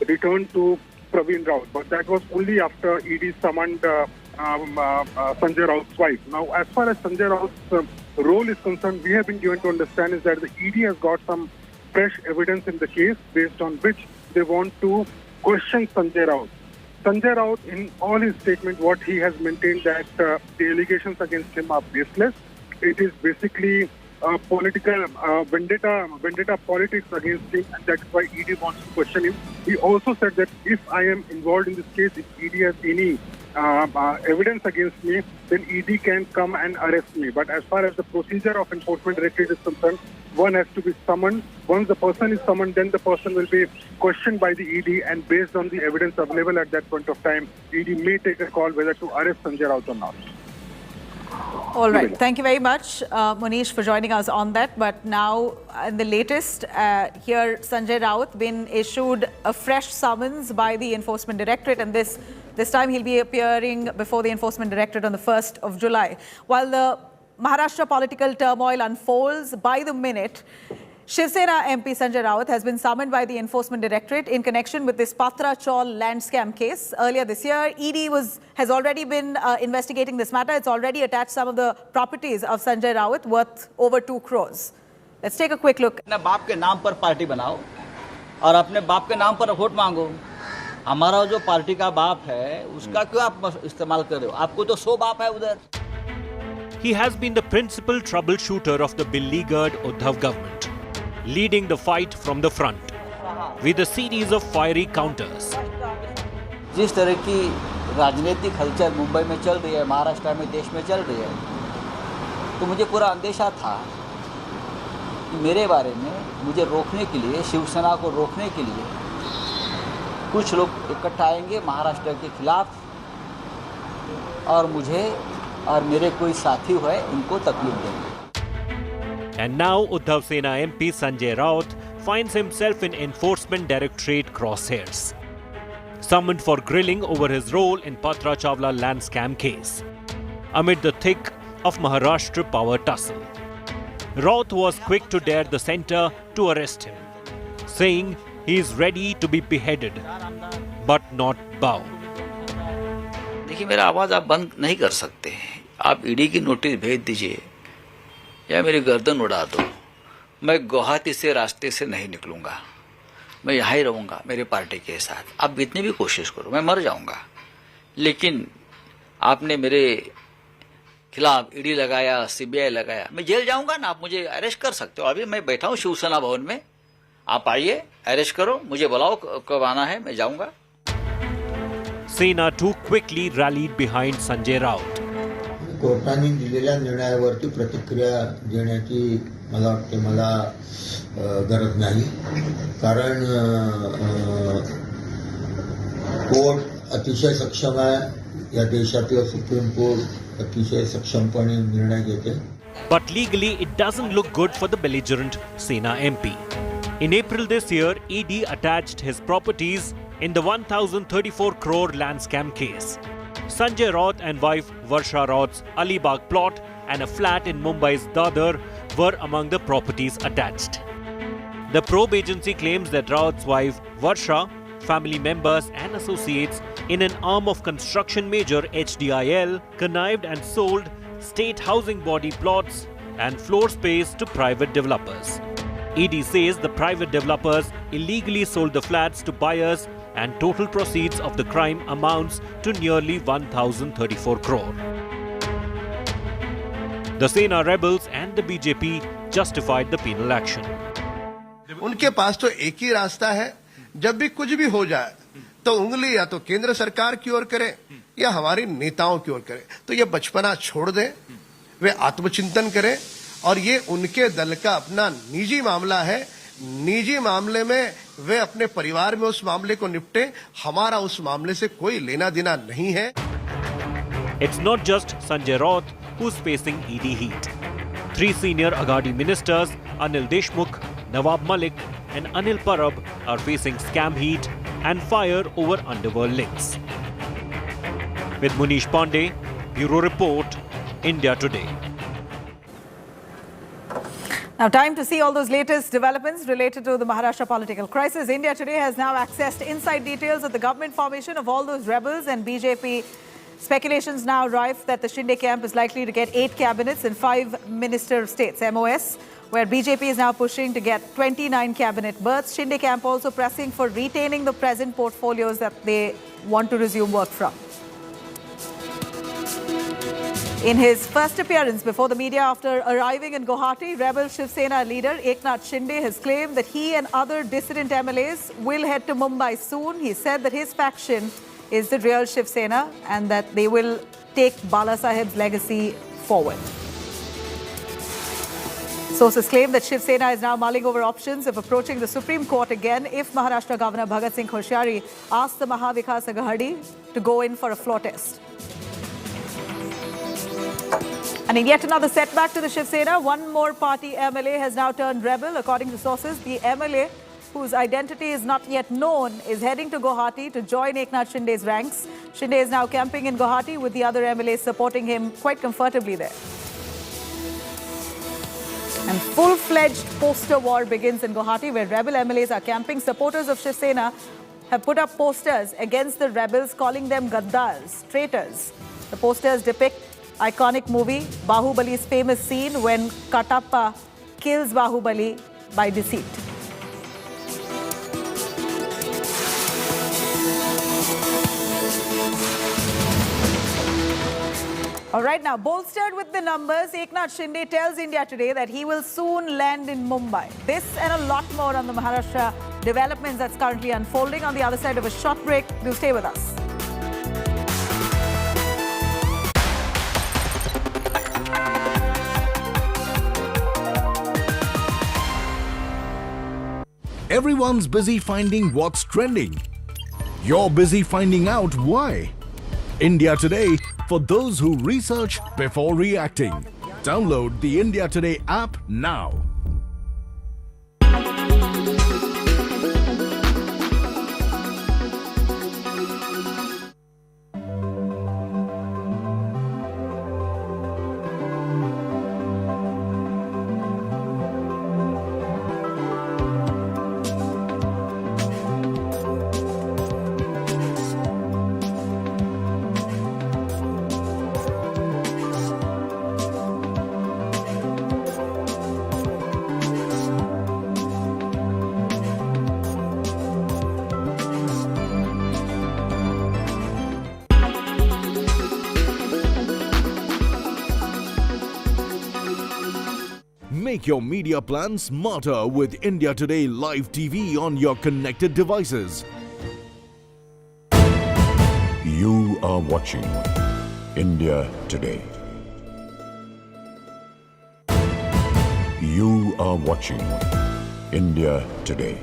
returned to Praveen Raut, but that was only after ED summoned Sanjay Raut's wife. Now, as far as Sanjay Raut's role is concerned, we have been given to understand is that the ED has got some fresh evidence in the case based on which they want to question Sanjay Raut. Sanjay Raut, in all his statement, what he has maintained that the allegations against him are baseless. It is basically political vendetta politics against him, and that's why ED wants to question him. He also said that if I am involved in this case, if ED has any evidence against me, then ED can come and arrest me. But as far as the procedure of Enforcement Directorate is concerned, one has to be summoned. Once the person is summoned, then the person will be questioned by the ED, and based on the evidence available at that point of time, ED may take a call whether to arrest Sanjay Raut or not. All right. Thank you very much, Manish, for joining us on that. But now, in the latest, here Sanjay Raut been issued a fresh summons by the Enforcement Directorate, and this time he'll be appearing before the Enforcement Directorate on the 1st of July. While the Maharashtra political turmoil unfolds by the minute, Shiv Sena MP Sanjay Raut has been summoned by the Enforcement Directorate in connection with this Patra Chaul land scam case. Earlier this year, ED has already been investigating this matter. It's already attached some of the properties of Sanjay Raut worth over 2 crores. Let's take a quick look. अपने बाप के नाम पर party बनाओ और अपने बाप के नाम पर वोट मांगो. हमारा जो पार्टी का बाप है, उसका क्यों आप इस्तेमाल कर रहे हो? आपको तो 100 बाप है उधर. He has been the principal troubleshooter of the beleaguered Uddhav government, leading the fight from the front with a series of fiery counters. जिस तरह की राजनीतिक हलचल मुंबई में चल रही है, महाराष्ट्र में, देश में चल रही है, तो मुझे पूरा अंदेशा था कि मेरे बारे में मुझे रोकने के लिए, शिवसेना को रोकने के लिए कुछ लोग इकट्ठा आएंगे महाराष्ट्र के खिलाफ और मुझे और मेरे कोई साथी हुए उनको तकलीफ देंगे. And now Uddhav Sena MP Sanjay Raut finds himself in Enforcement Directorate crosshairs, summoned for grilling over his role in Patra Chawla land scam case. Amid the thick of Maharashtra power tussle, Raut was quick to dare the centre to arrest him, saying he is ready to be beheaded, but not bow. देखिए, मेरा आवाज़ आप बंद नहीं कर सकते. आप ED की नोटिस भेज दीजिए या मेरी गर्दन उड़ा दो. मैं गुवाहाटी से रास्ते से नहीं निकलूंगा. मैं यहाँ ही रहूँगा मेरे पार्टी के साथ. आप जितनी भी कोशिश करो, मैं मर जाऊँगा. लेकिन आपने मेरे खिलाफ ईडी लगाया, सीबीआई लगाया, मैं जेल जाऊँगा ना. आप मुझे अरेस्ट कर सकते हो. अभी मैं बैठा हूँ शिवसेना भवन में. आप आइए, अरेस्ट करो, मुझे बुलाओ कब आना है, मैं जाऊँगा. Sena too quickly rallied behind Sanjay Raut. कोर्टाने दिलेल्या निर्णयावरती प्रतिक्रिया देण्याची मला वाटते मला गरज नाही. कारण कोर्ट अतिशय सक्षम आहे. या देशातील सुप्रीम कोर्ट अतिशय सक्षमपणे निर्णय घेते. But legally it doesn't look good for the belligerent Sena MP. In April this year, ED attached his properties in the 1,034 crore land scam case. Sanjay Raut and wife Varsha Raut's Alibag plot and a flat in Mumbai's Dadar were among the properties attached. The probe agency claims that Raut's wife Varsha, family members and associates in an arm of construction major HDIL connived and sold state housing body plots and floor space to private developers. ED says the private developers illegally sold the flats to buyers and total proceeds of the crime amounts to nearly 1,034 crore. The Sena rebels and the BJP justified the penal action. उनके पास तो एक ही रास्ता है. जब भी कुछ भी हो जाए तो उंगली या तो केंद्र सरकार की ओर करे या हमारे नेताओं की ओर करे. तो ये बचपना छोड़ दें, वे आत्मचिंतन करें और ये उनके दल का अपना निजी मामला है. निजी मामले में वे अपने परिवार में उस मामले को निपटे. हमारा उस मामले से कोई लेना देना नहीं है. It's not just Sanjay Raut who's facing ED heat. 3 senior Aghadi ministers, Anil Deshmukh, Nawab Malik and Anil Parab are facing scam heat and fire over underworld links. With Munish Pandey, Bureau Report, India Today. Now, time to see all those latest developments related to the Maharashtra political crisis. India Today has now accessed inside details of the government formation of all those rebels and BJP. Speculations now rife that the Shinde camp is likely to get 8 cabinets and 5 minister of states, MOS, where BJP is now pushing to get 29 cabinet berths. Shinde camp also pressing for retaining the present portfolios that they want to resume work from. In his first appearance before the media after arriving in Guwahati, rebel Shiv Sena leader Eknath Shinde has claimed that he and other dissident MLAs will head to Mumbai soon. He said that his faction is the real Shiv Sena and that they will take Bala Saheb's legacy forward. Sources claim that Shiv Sena is now mulling over options of approaching the Supreme Court again if Maharashtra Governor Bhagat Singh Koshyari asks the Maharashtra Vikas Aghadi to go in for a floor test. And in yet another setback to the Shiv Sena, one more party MLA has now turned rebel. According to sources, the MLA, whose identity is not yet known, is heading to Guwahati to join Eknath Shinde's ranks. Shinde is now camping in Guwahati with the other MLAs supporting him quite comfortably there. And full-fledged poster war begins in Guwahati, where rebel MLAs are camping. Supporters of Shiv Sena have put up posters against the rebels, calling them gaddars, traitors. The posters depict iconic movie Bahubali's famous scene when Katappa kills Bahubali by deceit. All right, now, bolstered with the numbers, Eknath Shinde tells India Today that he will soon land in Mumbai. This and a lot more on the Maharashtra developments that's currently unfolding on the other side of a short break. Do stay with us. Everyone's busy finding what's trending. You're busy finding out why. India Today, for those who research before reacting. Download the India Today app now. Make your media plan smarter with India Today Live TV on your connected devices. You are watching India Today. You are watching India Today.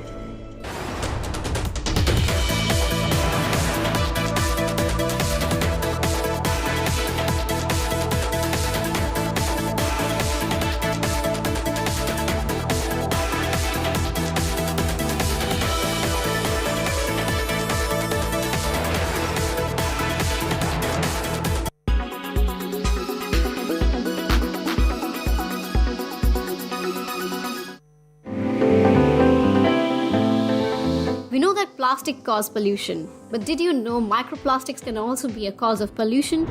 We know that plastic causes pollution, but did you know microplastics can also be a cause of pollution?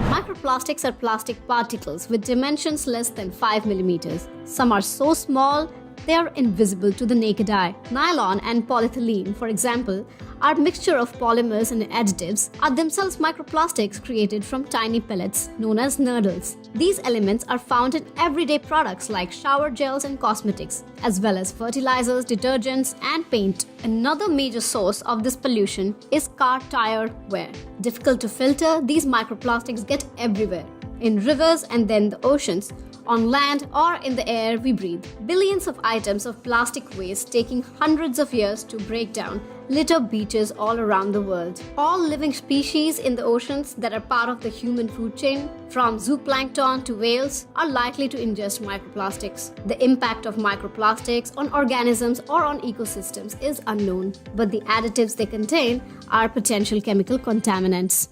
Microplastics are plastic particles with dimensions less than 5 millimeters. Some are so small, they are invisible to the naked eye. Nylon and polyethylene, for example, are mixture of polymers and additives, are themselves microplastics created from tiny pellets known as nurdles. These elements are found in everyday products like shower gels and cosmetics, as well as fertilizers, detergents, and paint. Another major source of this pollution is car tire wear. Difficult to filter, these microplastics get everywhere, in rivers and then the oceans, on land or in the air we breathe. Billions of items of plastic waste taking hundreds of years to break down litter beaches all around the world. All living species in the oceans that are part of the human food chain, from zooplankton to whales, are likely to ingest microplastics. The impact of microplastics on organisms or on ecosystems is unknown, but the additives they contain are potential chemical contaminants.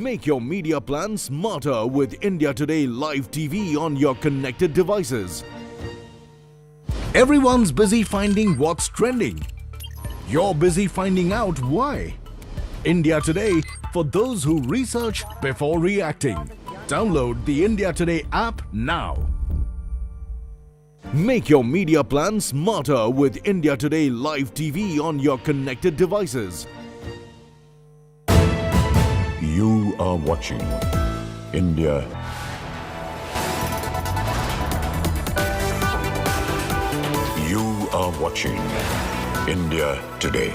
Make your media plan smarter with India Today Live TV on your connected devices. Everyone's busy finding what's trending. You're busy finding out why. India Today, for those who research before reacting. Download the India Today app now. Make your media plan smarter with India Today Live TV on your connected devices. You are watching India. You are watching India Today.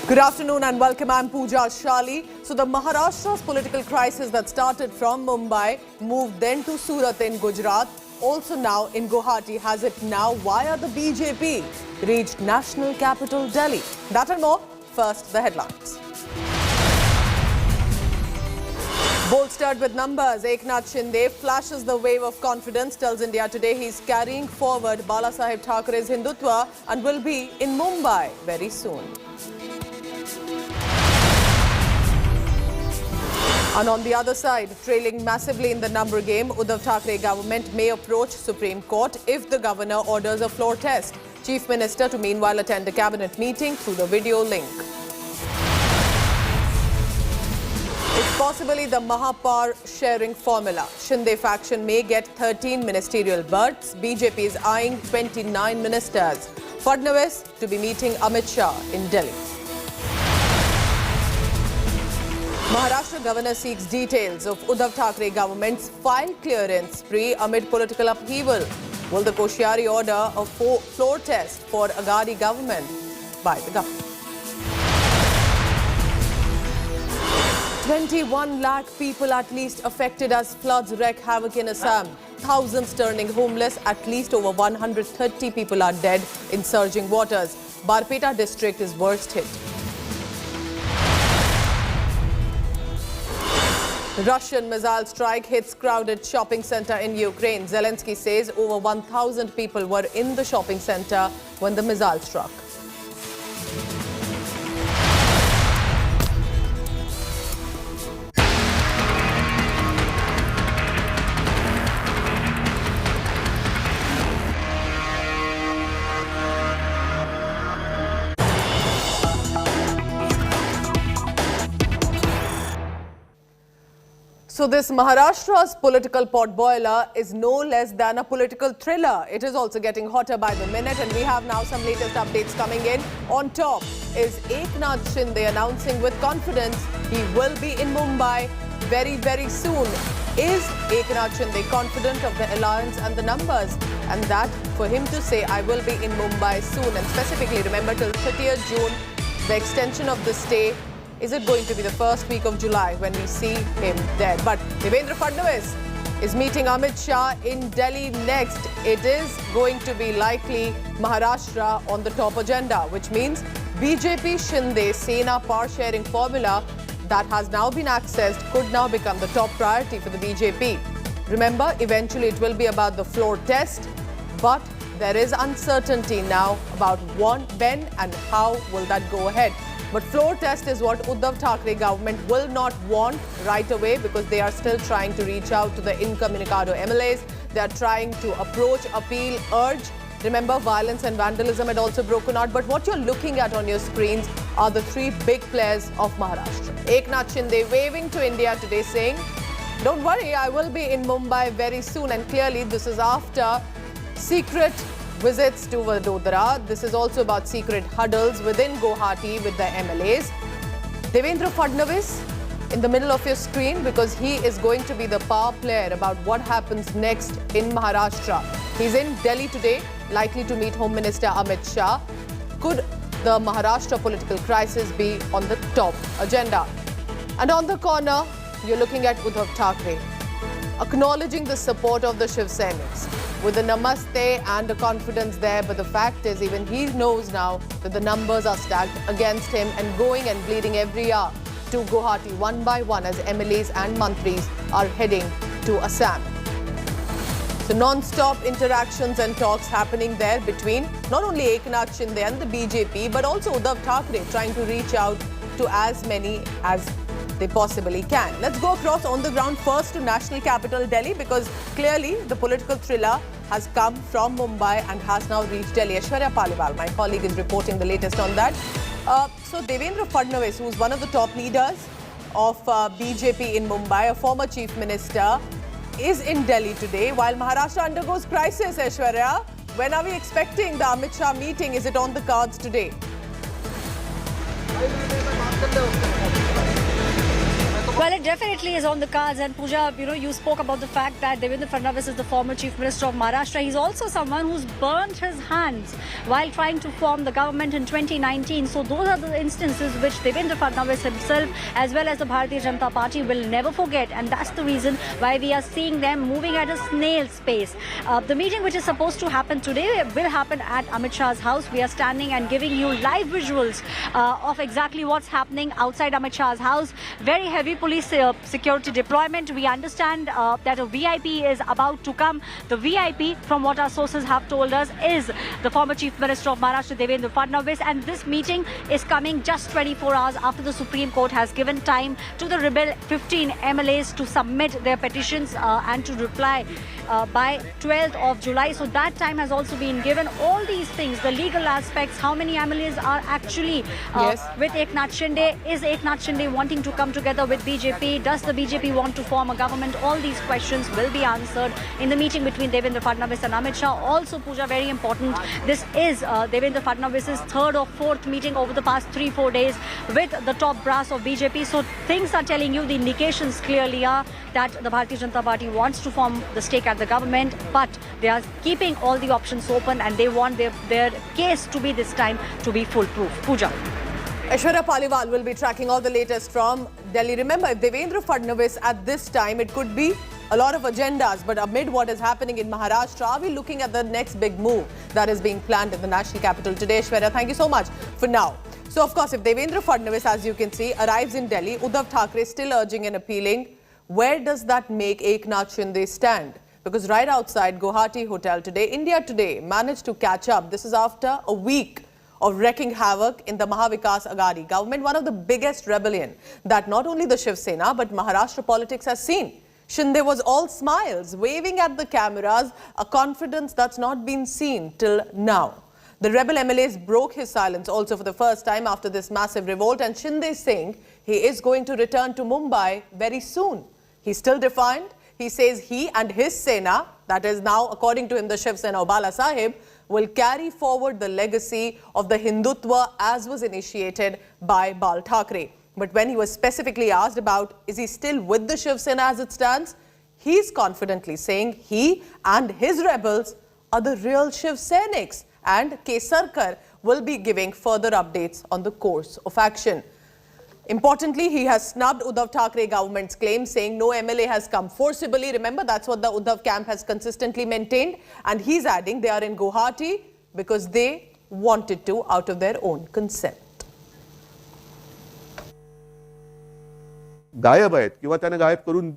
Good afternoon and welcome. I'm Pooja Shali. So the Maharashtra's political crisis that started from Mumbai, moved then to Surat in Gujarat, also now in Guwahati, has it now via the BJP reached national capital Delhi. That and more. First, the headlines. Bolstered with numbers, Eknath Shinde flashes the wave of confidence, tells India Today he's carrying forward Balasaheb Thakuray's Hindutva and will be in Mumbai very soon. And on the other side, trailing massively in the number game, Uddhav Thackeray government may approach Supreme Court if the governor orders a floor test. Chief Minister to meanwhile attend a cabinet meeting through the video link. It's possibly the Mahapar sharing formula. Shinde faction may get 13 ministerial berths. BJP is eyeing 29 ministers. Fadnavis to be meeting Amit Shah in Delhi. Maharashtra governor seeks details of Uddhav Thackeray government's file clearance spree amid political upheaval. Will the Koshyari order a floor test for Aghadi government by the government? 21 lakh people at least affected as floods wreak havoc in Assam. Thousands turning homeless, at least over 130 people are dead in surging waters. Barpeta district is worst hit. Russian missile strike hits crowded shopping center in Ukraine. Zelensky says over 1,000 people were in the shopping center when the missile struck. So this Maharashtra's political potboiler is no less than a political thriller. It is also getting hotter by the minute, and we have now some latest updates coming in. On top is Eknath Shinde announcing with confidence he will be in Mumbai very, very soon. Is Eknath Shinde confident of the alliance and the numbers? And that for him to say, I will be in Mumbai soon, and specifically remember till 30th June, the extension of the stay. Is it going to be the first week of July when we see him there? But Devendra Fadnavis is meeting Amit Shah in Delhi next. It is going to be likely Maharashtra on the top agenda, which means BJP Shinde Sena power sharing formula that has now been accessed could now become the top priority for the BJP. Remember, eventually it will be about the floor test, but there is uncertainty now about when and how will that go ahead. But floor test is what Uddhav Thackeray government will not want right away, because they are still trying to reach out to the incommunicado MLAs. They are trying to approach, appeal, urge. Remember, violence and vandalism had also broken out. But what you're looking at on your screens are the three big players of Maharashtra. Eknath Shinde waving to India Today saying, don't worry, I will be in Mumbai very soon. And clearly this is after secret visits to Vadodara. This is also about secret huddles within Guwahati with the MLAs. Devendra Fadnavis in the middle of your screen, because he is going to be the power player about what happens next in Maharashtra. He's in Delhi today, likely to meet Home Minister Amit Shah. Could the Maharashtra political crisis be on the top agenda? And on the corner, you're looking at Uddhav Thackeray, acknowledging the support of the Shiv Senas with a namaste and a confidence there. But the fact is, even he knows now that the numbers are stacked against him, and going and bleeding every hour to Guwahati one by one as MLAs and mantris are heading to Assam. So non-stop interactions and talks happening there between not only Eknath Shinde and the BJP, but also Uddhav Thackeray trying to reach out to as many as they possibly can. Let's go across on the ground first to national capital Delhi, because clearly the political thriller has come from Mumbai and has now reached Delhi. Aishwarya Paliwal, my colleague, is reporting the latest on that. So Devendra Fadnavis, who's one of the top leaders of BJP in Mumbai, a former chief minister, is in Delhi today while Maharashtra undergoes crisis. Aishwarya, when are we expecting the Amit Shah meeting? Is it on the cards today? Well, it definitely is on the cards. And Pooja, you spoke about the fact that Devendra Fadnavis is the former Chief Minister of Maharashtra. He's also someone who's burnt his hands while trying to form the government in 2019. So those are the instances which Devendra Fadnavis himself, as well as the Bharatiya Janata Party, will never forget. And that's the reason why we are seeing them moving at a snail's pace. The meeting which is supposed to happen today will happen at Amit Shah's house. We are standing and giving you live visuals of exactly what's happening outside Amit Shah's house. Very heavy police security deployment. We understand that a VIP is about to come. The VIP, from what our sources have told us, is the former Chief Minister of Maharashtra, Devendra Fadnavis, and this meeting is coming just 24 hours after the Supreme Court has given time to the rebel 15 MLAs to submit their petitions and to reply by 12th of July. So that time has also been given. All these things, the legal aspects, how many MLAs are actually with Eknath Shinde? Is Eknath Shinde wanting to come together with BJP? Does the BJP want to form a government? All these questions will be answered in the meeting between Devendra Fadnavis and Amit Shah. Also, Pooja, very important, this is Devendra Fadnavis' third or fourth meeting over the past 3-4 days with the top brass of BJP. So things are telling you, the indications clearly are that the Bharatiya Janata Party wants to form the stake at the government, but they are keeping all the options open and they want their case to be this time to be foolproof. Pooja. Aishwarya Paliwal will be tracking all the latest from Delhi. Remember, if Devendra Fadnavis at this time, it could be a lot of agendas, but amid what is happening in Maharashtra, are we looking at the next big move that is being planned in the national capital today? Aishwarya, thank you so much for now. So, of course, if Devendra Fadnavis, as you can see, arrives in Delhi, Uddhav Thackeray still urging and appealing. Where does that make Eknath Shinde stand? Because right outside Guwahati Hotel today, India Today managed to catch up. This is after a week of wreaking havoc in the Maharashtra Vikas Aghadi government, one of the biggest rebellion that not only the Shiv Sena but Maharashtra politics has seen. Shinde was all smiles, waving at the cameras, a confidence that's not been seen till now. The rebel MLAs broke his silence also for the first time after this massive revolt, and Shinde saying he is going to return to Mumbai very soon. He's still defiant. He says he and his Sena, that is now according to him the Shiv Sena or Bala Sahib, will carry forward the legacy of the Hindutva as was initiated by Bal Thackeray. But when he was specifically asked about is he still with the Shiv Sena as it stands, he's confidently saying he and his rebels are the real Shiv Senics, and Kesarkar will be giving further updates on the course of action. Importantly, he has snubbed Uddhav Thackeray government's claim, saying no MLA has come forcibly. Remember, that's what the Uddhav camp has consistently maintained. And he's adding they are in Guwahati because they wanted to out of their own consent. गायब आहेत किंवा त्याने गायब करून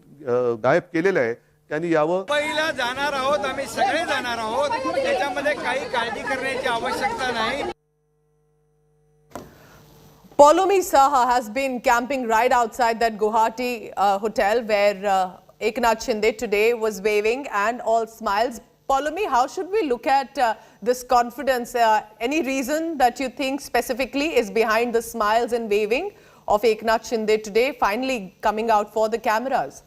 गायब केलेलं आहे त्यांनी यावं. पहिला जाणार आहोत, आम्ही सगळे जाणार आहोत, त्याच्यामध्ये काही काळजी करण्याची आवश्यकता नाही. Polomi Saha has been camping right outside that Guwahati hotel where Eknath Shinde today was waving and all smiles. Polomi, how should we look at this confidence? Any reason that you think specifically is behind the smiles and waving of Eknath Shinde today, finally coming out for the cameras?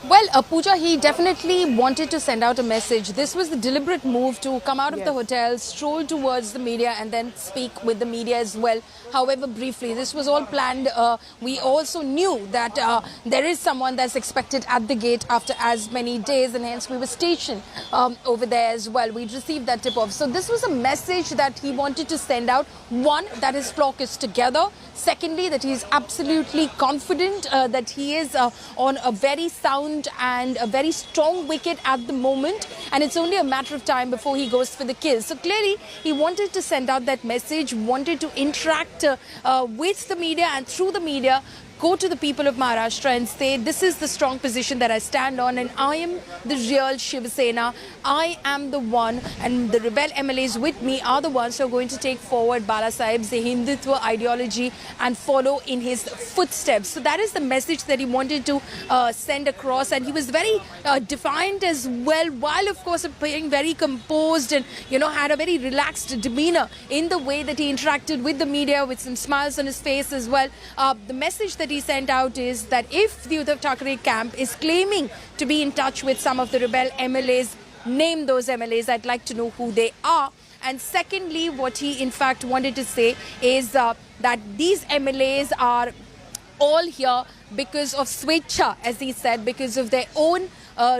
Well, Pooja, he definitely wanted to send out a message. This was the deliberate move to come out of the hotel, stroll towards the media and then speak with the media as well. However, briefly, this was all planned. We also knew that there is someone that's expected at the gate after as many days, and hence we were stationed over there as well. We'd received that tip-off. So this was a message that he wanted to send out. One, that his flock is together. Secondly, that he's absolutely confident that he is on a very sound and a very strong wicket at the moment, and it's only a matter of time before he goes for the kill. So clearly he wanted to send out that message, wanted to interact with the media, and through the media go to the people of Maharashtra and say, this is the strong position that I stand on, and I am the real Shiv Sena. I am the one, and the rebel MLAs with me are the ones who are going to take forward Bala Sahib's Hindutva ideology and follow in his footsteps. So that is the message that he wanted to send across, and he was very defiant as well, while of course appearing very composed and, you know, had a very relaxed demeanor in the way that he interacted with the media, with some smiles on his face as well. The message that he sent out is that if the Uddhav Thackeray camp is claiming to be in touch with some of the rebel MLAs, name those MLAs. I'd like to know who they are. And secondly, what he in fact wanted to say is that these MLAs are all here because of Swechha, as he said, because of their own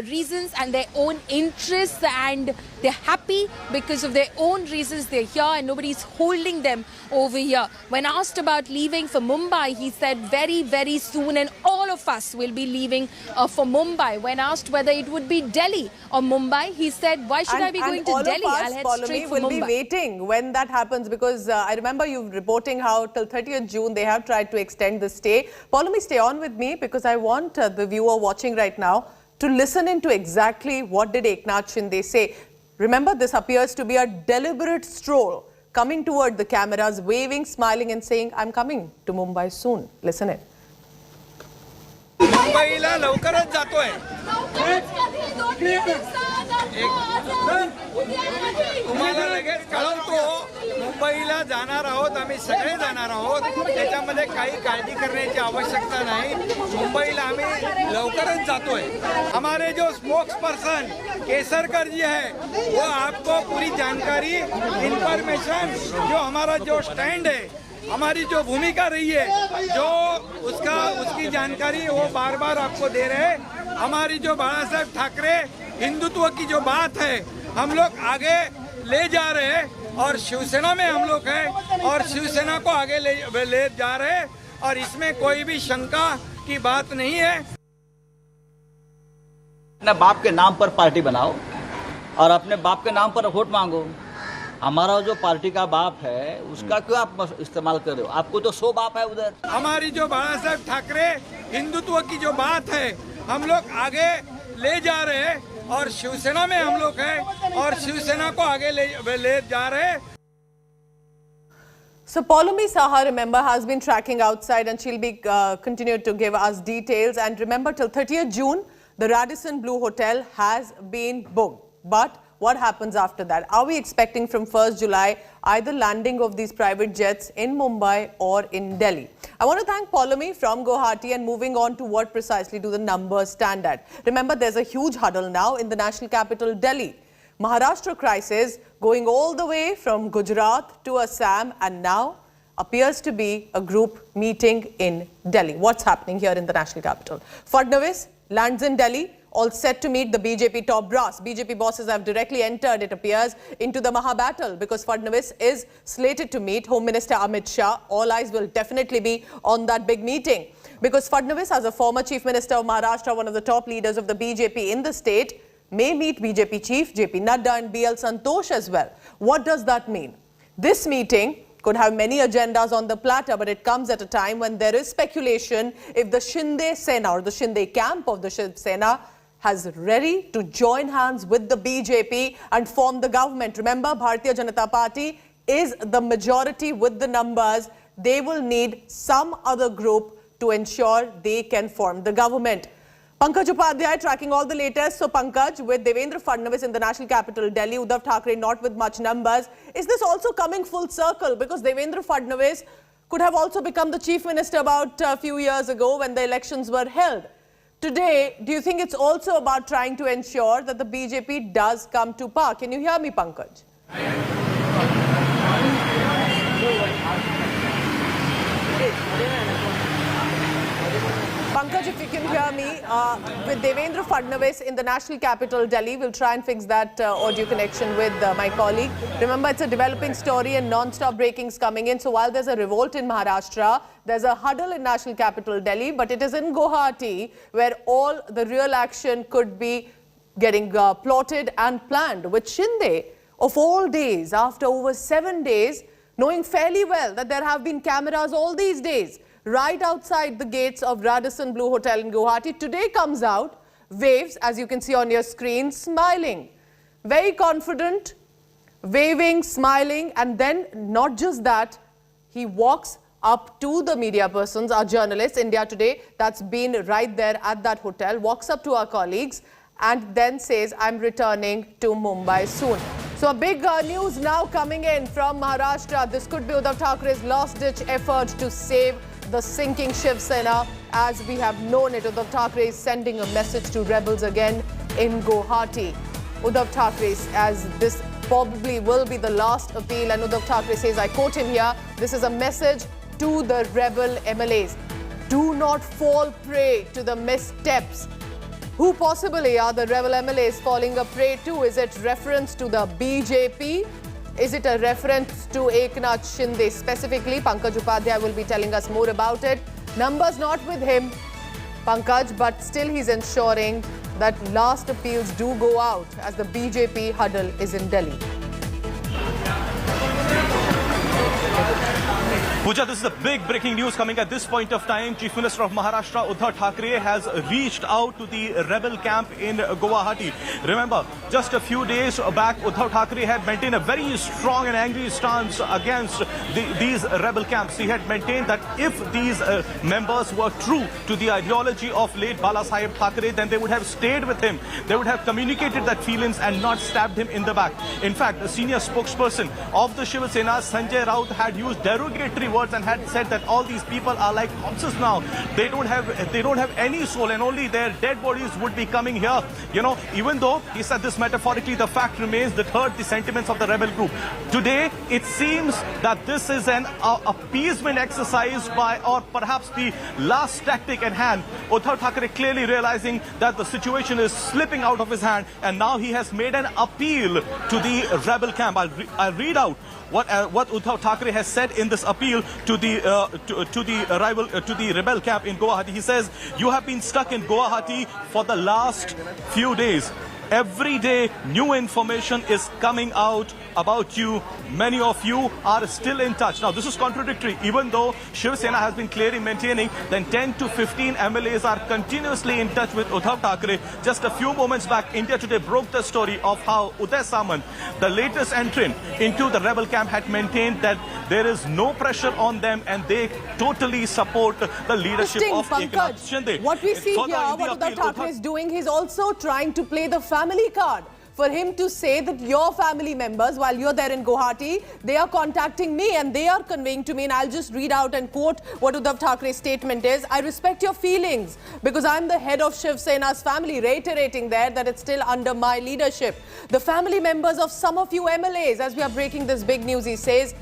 reasons and their own interests, and they're happy because of their own reasons they're here, and nobody's holding them over here. When asked about leaving for Mumbai, he said very, very soon, and all of us will be leaving for Mumbai. When asked whether it would be Delhi or Mumbai, he said, why should I be going to Delhi? I'll head straight for Mumbai. Will be waiting when that happens, because I remember you reporting how till 30th June they have tried to extend the stay. Paulomi, stay on with me, because I want the viewer watching right now to listen into exactly what did Eknath Shinde say. Remember, this appears to be a deliberate stroll, coming toward the cameras, waving, smiling and saying, I'm coming to Mumbai soon. Listen in. मुंबईला लवकरच जातोय. तुम्हाला लगेच कळवतो, मुंबईला जाणार आहोत, आम्ही सगळे जाणार आहोत. त्याच्यामध्ये काही काळजी करण्याची आवश्यकता नाही. मुंबईला आम्ही लवकरच जातोय. हमारे जो स्पोक्स पर्सन केसरकर जी है, वो आपको पूरी जानकारी, इंफॉर्मेशन, जो हमारा जो स्टैंड है, हमारी जो भूमिका रही है, जो उसकी जानकारी वो बार बार आपको दे रहे हैं. हमारी जो बाला साहब ठाकरे हिंदुत्व की जो बात है, हम लोग आगे ले जा रहे हैं, और शिवसेना में हम लोग हैं, और शिवसेना को आगे ले जा रहे हैं, और इसमें कोई भी शंका की बात नहीं है. अपने बाप के नाम पर पार्टी बनाओ और अपने बाप के नाम पर वोट मांगो. हमारा जो पार्टी का बाप है, उसका क्यों आप इस्तेमाल कर रहे हो? आपको तो 100 बाप है उधर. हमारी जो बाला साहब ठाकरे हिंदुत्व की जो बात है, हम लोग आगे ले जा रहे हैं, और शिवसेना में हम लोग हैं, और शिवसेना को आगे ले जा रहे हैं. So Paulomi Saha, remember, has been tracking outside, and she'll be continued to give us details. And remember, till 30th June, the Radisson Blu Hotel has been booked. But what happens after that? Are we expecting from 1st July either landing of these private jets in Mumbai or in Delhi? I want to thank Paulomi from Guwahati, and moving on to what precisely do the numbers stand at. Remember, there's a huge huddle now in the national capital, Delhi. Maharashtra crisis going all the way from Gujarat to Assam, and now appears to be a group meeting in Delhi. What's happening here in the national capital? Fadnavis lands in Delhi, all set to meet the BJP top brass. BJP bosses have directly entered, it appears, into the Maha battle, because Fadnavis is slated to meet Home Minister Amit Shah. All eyes will definitely be on that big meeting, because Fadnavis, as a former Chief Minister of Maharashtra, one of the top leaders of the BJP in the state, may meet BJP Chief JP Nadda and BL Santosh as well. What does that mean? This meeting could have many agendas on the platter, but it comes at a time when there is speculation if the Shinde Sena, or the Shinde camp of the Shiv Sena, has ready to join hands with the BJP and form the government. Remember, Bharatiya Janata Party is the majority with the numbers. They will need some other group to ensure they can form the government. Pankaj Upadhyay tracking all the latest. So Pankaj, with Devendra Fadnavis in the national capital Delhi, Uddhav Thackeray not with much numbers, is this also coming full circle? Because Devendra Fadnavis could have also become the chief minister about a few years ago when the elections were held. Today, do you think it's also about trying to ensure that the BJP does come to power? Can you hear me, Pankaj? Pankaj, if you can hear me, with Devendra Fadnavis in the national capital Delhi, we'll try and fix that audio connection with my colleague. Remember, it's a developing story and non-stop breakings coming in. So while there's a revolt in Maharashtra, there's a huddle in national capital Delhi, but it is in Guwahati where all the real action could be getting plotted and planned. With Shinde, of all days, after over 7 days, knowing fairly well that there have been cameras all these days, right outside the gates of Radisson Blue Hotel in Guwahati. Today comes out, waves, as you can see on your screen, smiling. Very confident, waving, smiling, and then not just that, he walks up to the media persons, our journalists, India Today, that's been right there at that hotel, walks up to our colleagues and then says, I'm returning to Mumbai soon. So a big news now coming in from Maharashtra. This could be Uddhav Thackeray's last-ditch effort to save the sinking Shiv Sena. As we have known it, Uddhav Thackeray is sending a message to rebels again in Guwahati. Uddhav Thackeray, as this probably will be the last appeal, and Uddhav Thackeray says, I quote him here, this is a message to the rebel MLAs. Do not fall prey to the missteps. Who possibly are the rebel MLAs falling a prey to? Is it reference to the BJP? Is it a reference to Eknath Shinde specifically? Pankaj Upadhyay will be telling us more about it. Numbers not with him, Pankaj, but still he's ensuring that last appeals do go out as the BJP huddle is in Delhi. Pooja, this is the big breaking news coming at this point of time. Chief Minister of Maharashtra, Uddhav Thackeray, has reached out to the rebel camp in Guwahati. Remember, just a few days back, Uddhav Thackeray had maintained a very strong and angry stance against these rebel camps. He had maintained that if these members were true to the ideology of late Bala Sahib Thackeray, then they would have stayed with him. They would have communicated that feelings and not stabbed him in the back. In fact, the senior spokesperson of the Shiv Sena, Sanjay Raut, had used derogatory words and had said that all these people are like corpses now. They don't have any soul, and only their dead bodies would be coming here. You know, even though he said this metaphorically, the fact remains that hurt the sentiments of the rebel group. Today, it seems that this is an appeasement exercise by, or perhaps the last tactic at hand. Uddhav Thackeray clearly realizing that the situation is slipping out of his hand, and now he has made an appeal to the rebel camp. I'll read out what Uddhav Thackeray has said in this appeal to the rebel camp in Guwahati. He says, "You have been stuck in Guwahati for the last few days. Every day, new information is coming out about you. Many of you are still in touch." Now, this is contradictory. Even though Shiv Sena has been clearly maintaining that 10 to 15 MLAs are continuously in touch with Uddhav Thackeray. Just a few moments back, India Today broke the story of how Uday Samant, the latest entrant into the rebel camp, had maintained that there is no pressure on them and they totally support the leadership of Eknath Shinde. What we see here, what Uddhav Thackeray is doing, he's also trying to play the family card. For him to say that your family members, while you're there in Guwahati, they are contacting me and they are conveying to me, and I'll just read out and quote what Uddhav Thackeray's statement is. I respect your feelings because I'm the head of Shiv Sena's family, reiterating there that it's still under my leadership. The family members of some of you MLAs, as we are breaking this big news, he says,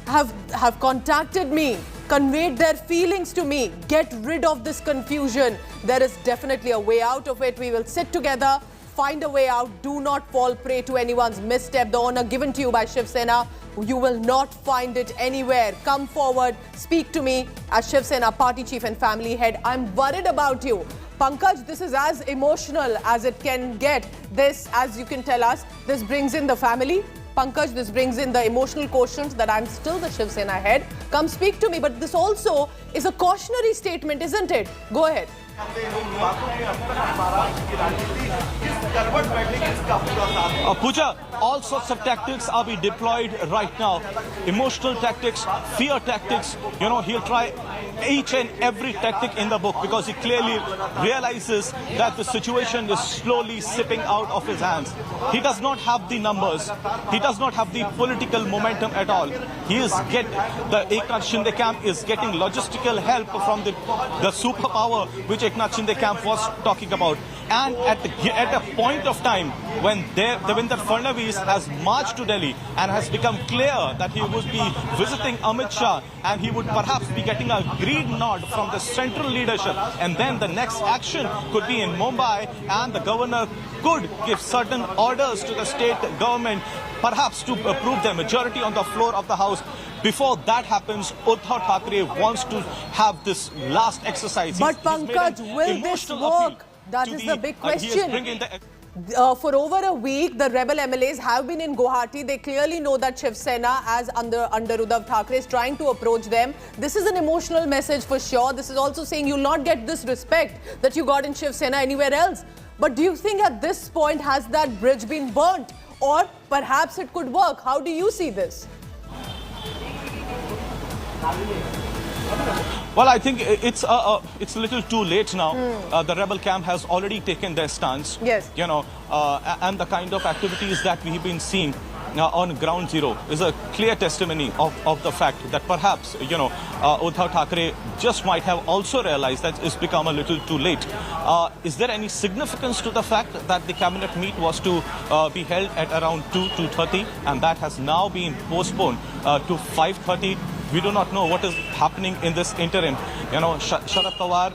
have contacted me, conveyed their feelings to me. Get rid of this confusion. There is definitely a way out of it. We will sit together, find a way out. Do not fall prey to anyone's misstep. The honor given to you by Shiv Sena, you will not find it anywhere. Come forward, speak to me as Shiv Sena party chief and family head. I'm worried about you. Pankaj, this is as emotional as it can get. This, as you can tell us, this brings in the family. Pankaj, this brings in the emotional quotient that I'm still the Shiv Sena head. Come speak to me. But this also is a cautionary statement, isn't it? Go ahead. Pooja, all sorts of tactics are being deployed right now. Emotional tactics, fear tactics. You know, he'll try each and every tactic in the book because he clearly realizes that the situation is slowly slipping out of his hands. He does not have the numbers. He does not have the political momentum at all. The Eknath Shinde camp is getting logistical help from the superpower which Eknath Shinde camp was talking about. And at a point of time when Devendra Fadnavis has marched to Delhi and has become clear that he would be visiting Amit Shah and he would perhaps be getting a green nod from the central leadership, and then the next action could be in Mumbai and the governor could give certain orders to the state government, perhaps to approve their majority on the floor of the house. Before that happens, Uddhav Thackeray wants to have this last exercise. But Pankaj, will this work? That is the big question. For over a week, the rebel MLAs have been in Guwahati. They clearly know that Shiv Sena, as under Uddhav Thackeray, is trying to approach them. This is an emotional message for sure. This is also saying you'll not get this respect that you got in Shiv Sena anywhere else. But do you think at this point has that bridge been burnt? Or perhaps it could work? How do you see this? Well, I think it's a little too late now. The rebel camp has already taken their stance. Yes. You know, and the kind of activities that we've been seeing on ground zero is a clear testimony of the fact that perhaps, you know, Uddhav Thackeray just might have also realized that it's become a little too late. Is there any significance to the fact that the cabinet meet was to be held at around 2:30 and that has now been postponed to 5:30? We do not know what is happening in this interim. You know, Sharad Pawar,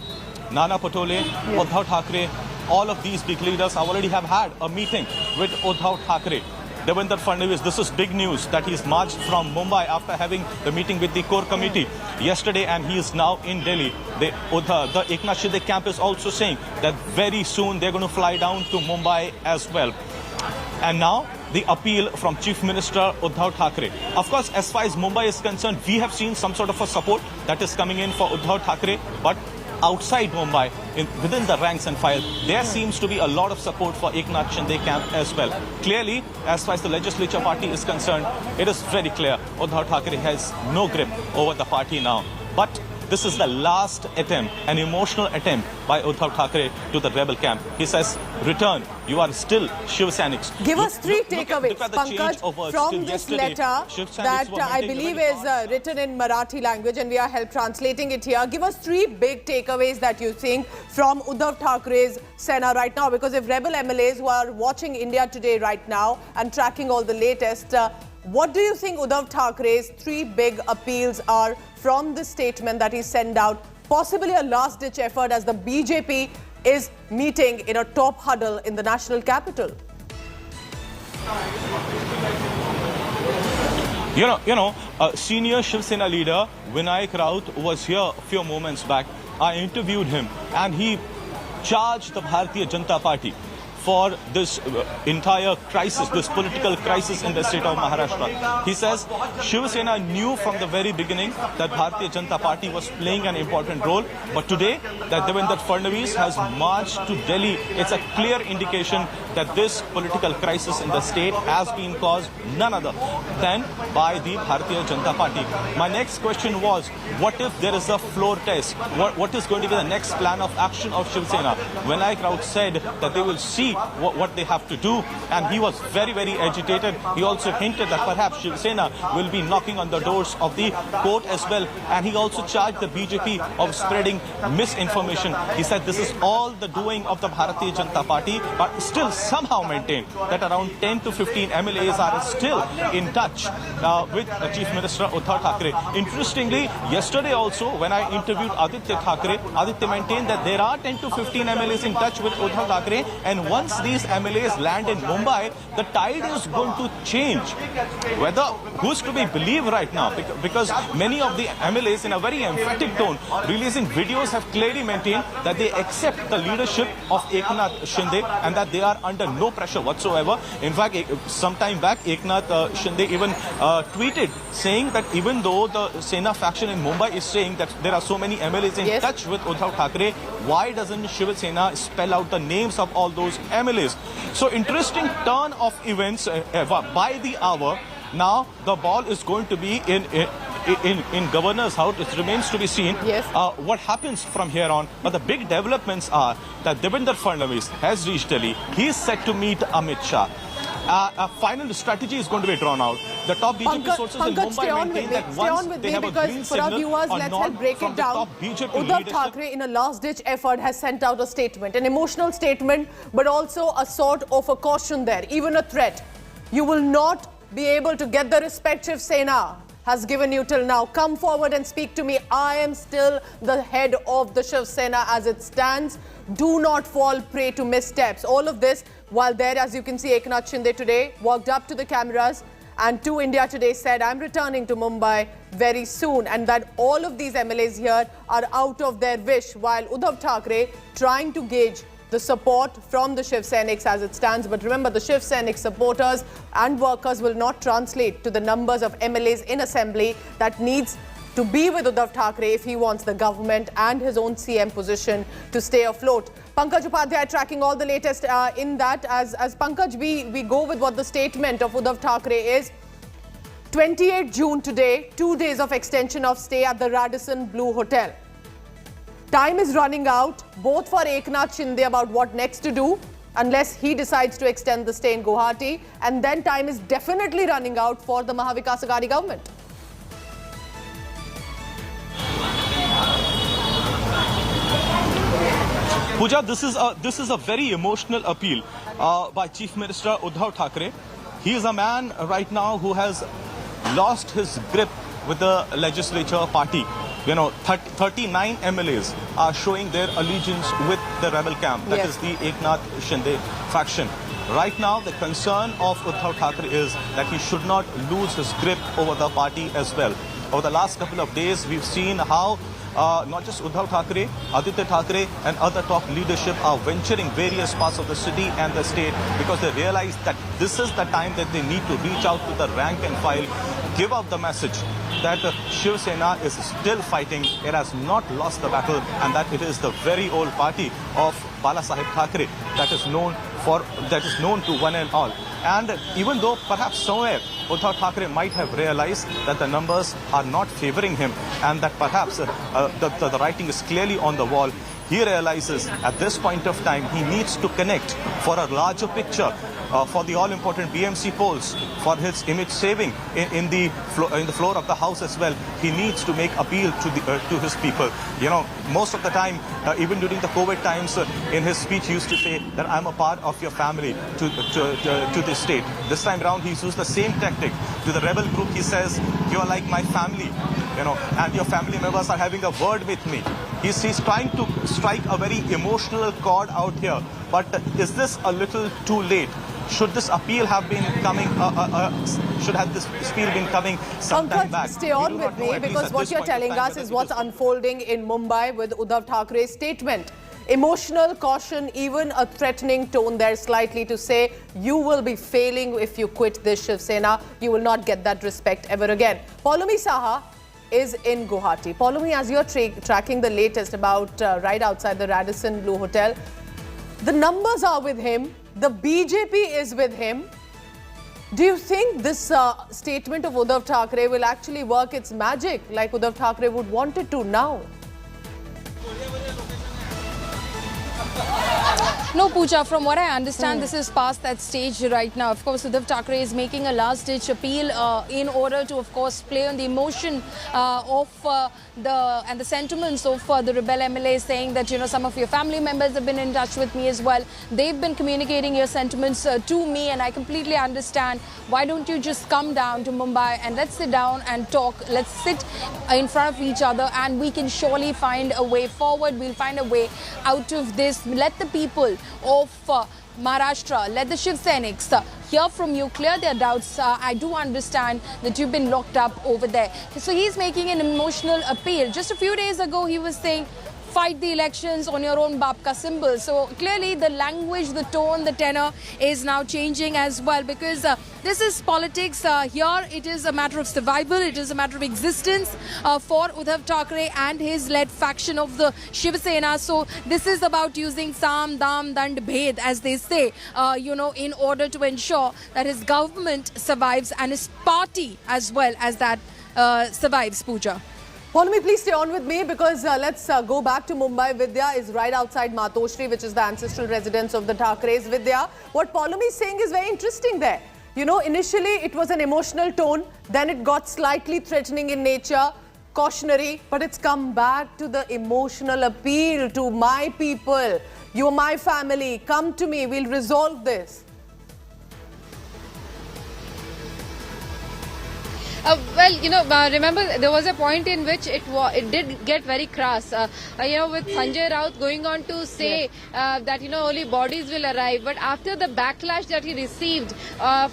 Nana Patole, Uddhav Thackeray, all of these big leaders already have had a meeting with Uddhav Thackeray. Devendra Fadnavis, this is big news that he's marched from Mumbai after having the meeting with the core committee yesterday, and he is now in Delhi. The Eknath Shinde camp is also saying that very soon they're going to fly down to Mumbai as well. And now the appeal from Chief Minister Uddhav Thackeray. Of course, as far as Mumbai is concerned, we have seen some sort of a support that is coming in for Uddhav Thackeray, but outside Mumbai, within the ranks and file, there seems to be a lot of support for Eknath Shinde camp as well. Clearly, as far as the legislature party is concerned, it is very clear Uddhav Thackeray has no grip over the party now. But this is the last attempt, an emotional attempt by Uddhav Thackeray to the rebel camp. He says, return, you are still Shiv Senics. Give us three takeaways, Pankaj, from this letter that I believe is written in Marathi language, and we are help translating it here. Give us three big takeaways that you think from Uddhav Thackeray's Sena right now, because if rebel MLAs who are watching India Today right now and tracking all the latest, what do you think Uddhav Thackeray's three big appeals are from this statement that he sent out, possibly a last-ditch effort as the BJP is meeting in a top huddle in the national capital? You know, senior Shiv Sena leader Vinayak Raut was here a few moments back. I interviewed him and he charged the Bharatiya Janata Party for this entire crisis, this political crisis in the state of Maharashtra. He says Shiv Sena knew from the very beginning that Bharatiya Janata Party was playing an important role, but today that Devendra Fadnavis has marched to Delhi, it's a clear indication that this political crisis in the state has been caused none other than by the Bharatiya Janata Party. My next question was, what if there is a floor test? What is going to be the next plan of action of Shiv Sena? When Vinayak Raut said that they will see what they have to do, and he was very, very agitated. He also hinted that perhaps Shiv Sena will be knocking on the doors of the court as well, and he also charged the BJP of spreading misinformation. He said this is all the doing of the Bharatiya Janata Party, but still somehow maintain that around 10 to 15 MLAs are still in touch with Chief Minister Uddhav Thackeray. Interestingly, yesterday also when I interviewed Aditya Thackeray, Aditya maintained that there are 10 to 15 MLAs in touch with Uddhav Thackeray, and once these MLAs land in Mumbai, the tide is going to change. Whether who's to be believed right now, because many of the MLAs in a very emphatic tone releasing videos have clearly maintained that they accept the leadership of Eknath Shinde and that they are under no pressure whatsoever. In fact, some time back, Eknath Shinde even tweeted saying that even though the Sena faction in Mumbai is saying that there are so many MLAs in touch with Uddhav Thackeray, why doesn't Shiv Sena spell out the names of all those MLAs? So interesting turn of events by the hour. Now the ball is going to be in Governor's house. It remains to be seen what happens from here on. But the big developments are that Devendra Fadnavis has reached Delhi. He is set to meet Amit Shah. A final strategy is going to be drawn out. The top BJP sources in Mumbai maintain that once they have a green signal or nod from the top BJP Uddhav leadership. Thackeray, in a last-ditch effort, has sent out a statement, an emotional statement, but also a sort of a caution there, even a threat. You will not be able to get the respect Shiv Sena has given you till now. Come forward and speak to me. I am still the head of the Shiv Sena as it stands. Do not fall prey to missteps. All of this while there, as you can see, Eknath Shinde today walked up to the cameras and to India Today said, I'm returning to Mumbai very soon, and that all of these MLAs here are out of their wish, while Uddhav Thackeray trying to gauge the support from the Shiv Senics as it stands. But remember, the Shiv Senic supporters and workers will not translate to the numbers of MLAs in assembly that needs to be with Uddhav Thackeray if he wants the government and his own CM position to stay afloat. Pankaj Upadhyay tracking all the latest in that. As Pankaj, we go with what the statement of Uddhav Thackeray is. 28 June today, 2 days of extension of stay at the Radisson Blu Hotel. Time is running out, both for Eknath Shinde about what next to do, unless he decides to extend the stay in Guwahati, and then time is definitely running out for the Maharashtra Vikas Aghadi government. Pooja, this is a very emotional appeal by Chief Minister Uddhav Thackeray. He is a man right now who has lost his grip with the legislature party. You know, 39 MLAs are showing their allegiance with the rebel camp. That is the Eknath Shinde faction. Right now, the concern of Uddhav Thackeray is that he should not lose his grip over the party as well. Over the last couple of days, we've seen how not just Uddhav Thackeray, Aditya Thackeray and other top leadership are venturing various parts of the city and the state because they realize that this is the time that they need to reach out to the rank and file, give out the message that Shiv Sena is still fighting, it has not lost the battle, and that it is the very old party of Bala Saheb Thackeray that is known to one and all. And even though perhaps somewhere Uddhav Thackeray might have realized that the numbers are not favoring him and that perhaps the writing is clearly on the wall, he realizes at this point of time he needs to connect for a larger picture, for the all-important BMC polls, for his image saving in the floor of the house as well. He needs to make appeal to his people. You know, most of the time, even during the COVID times, in his speech he used to say that I'm a part of your family to the state. This time around he's used the same tactic. To the rebel group he says, you are like my family, you know, and your family members are having a word with me. He's trying to strike a very emotional chord out here. But is this a little too late? Should this appeal have been coming, should have this appeal been coming sometime back? Stay on with me, because what you're telling us is what's unfolding in Mumbai with Uddhav Thackeray's statement. Emotional caution, even a threatening tone there slightly to say, you will be failing if you quit this Shiv Sena. You will not get that respect ever again. Poulomi Saha is in Guwahati. Poulomi, as you're tracking the latest about right outside the Radisson Blu Hotel, the numbers are with him. The BJP is with him. Do you think this statement of Uddhav Thackeray will actually work its magic like Uddhav Thackeray would want it to now? No, Pooja, from what I understand, this is past that stage right now. Of course, Uddhav Thackeray is making a last-ditch appeal in order to, of course, play on the emotion of the sentiments of the rebel MLAs, saying that, you know, some of your family members have been in touch with me as well. They've been communicating your sentiments to me, and I completely understand. Why don't you just come down to Mumbai and let's sit down and talk. Let's sit in front of each other and we can surely find a way forward. We'll find a way out of this. Let the people of Maharashtra, let the Shiv Senics hear from you, clear their doubts. I do understand that you've been locked up over there. So he's making an emotional appeal. Just a few days ago, he was saying, fight the elections on your own Babka symbol. So clearly the language, the tone, the tenor is now changing as well, because this is politics. Here it is a matter of survival. It is a matter of existence for Uddhav Thackeray and his led faction of the Shiv Sena. So this is about using Sam, Dam, Dand, Bhed, as they say, you know, in order to ensure that his government survives and his party as well as that survives, Pooja. Poulomi, please stay on with me, because let's go back to Mumbai. Vidya is right outside Matoshri, which is the ancestral residence of the Thackerays. Vidya, what Poulomi is saying is very interesting there. You know, initially it was an emotional tone, then it got slightly threatening in nature, cautionary, but it's come back to the emotional appeal to my people. You're my family, come to me, we'll resolve this. Well, you know, remember there was a point in which it did get very crass. You know, with Sanjay Raut going on to say that, you know, only bodies will arrive. But after the backlash that he received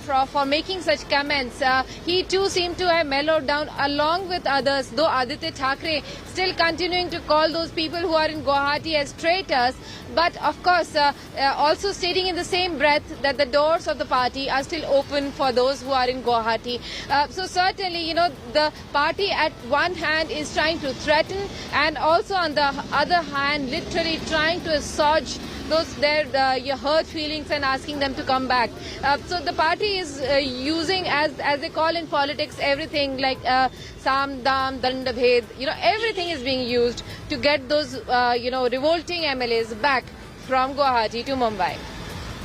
for making such comments, he too seemed to have mellowed down along with others. Though Aditya Thackeray still continuing to call those people who are in Guwahati as traitors. but of course also stating in the same breath that the doors of the party are still open for those who are in Guwahati. So certainly, the party at one hand is trying to threaten, and also on the other hand literally trying to assuage their hurt feelings and asking them to come back. So the party is using, as they call in politics, everything like Sam, Dam, Danda, Bhed, everything is being used to get those revolting MLAs back from Guwahati to Mumbai.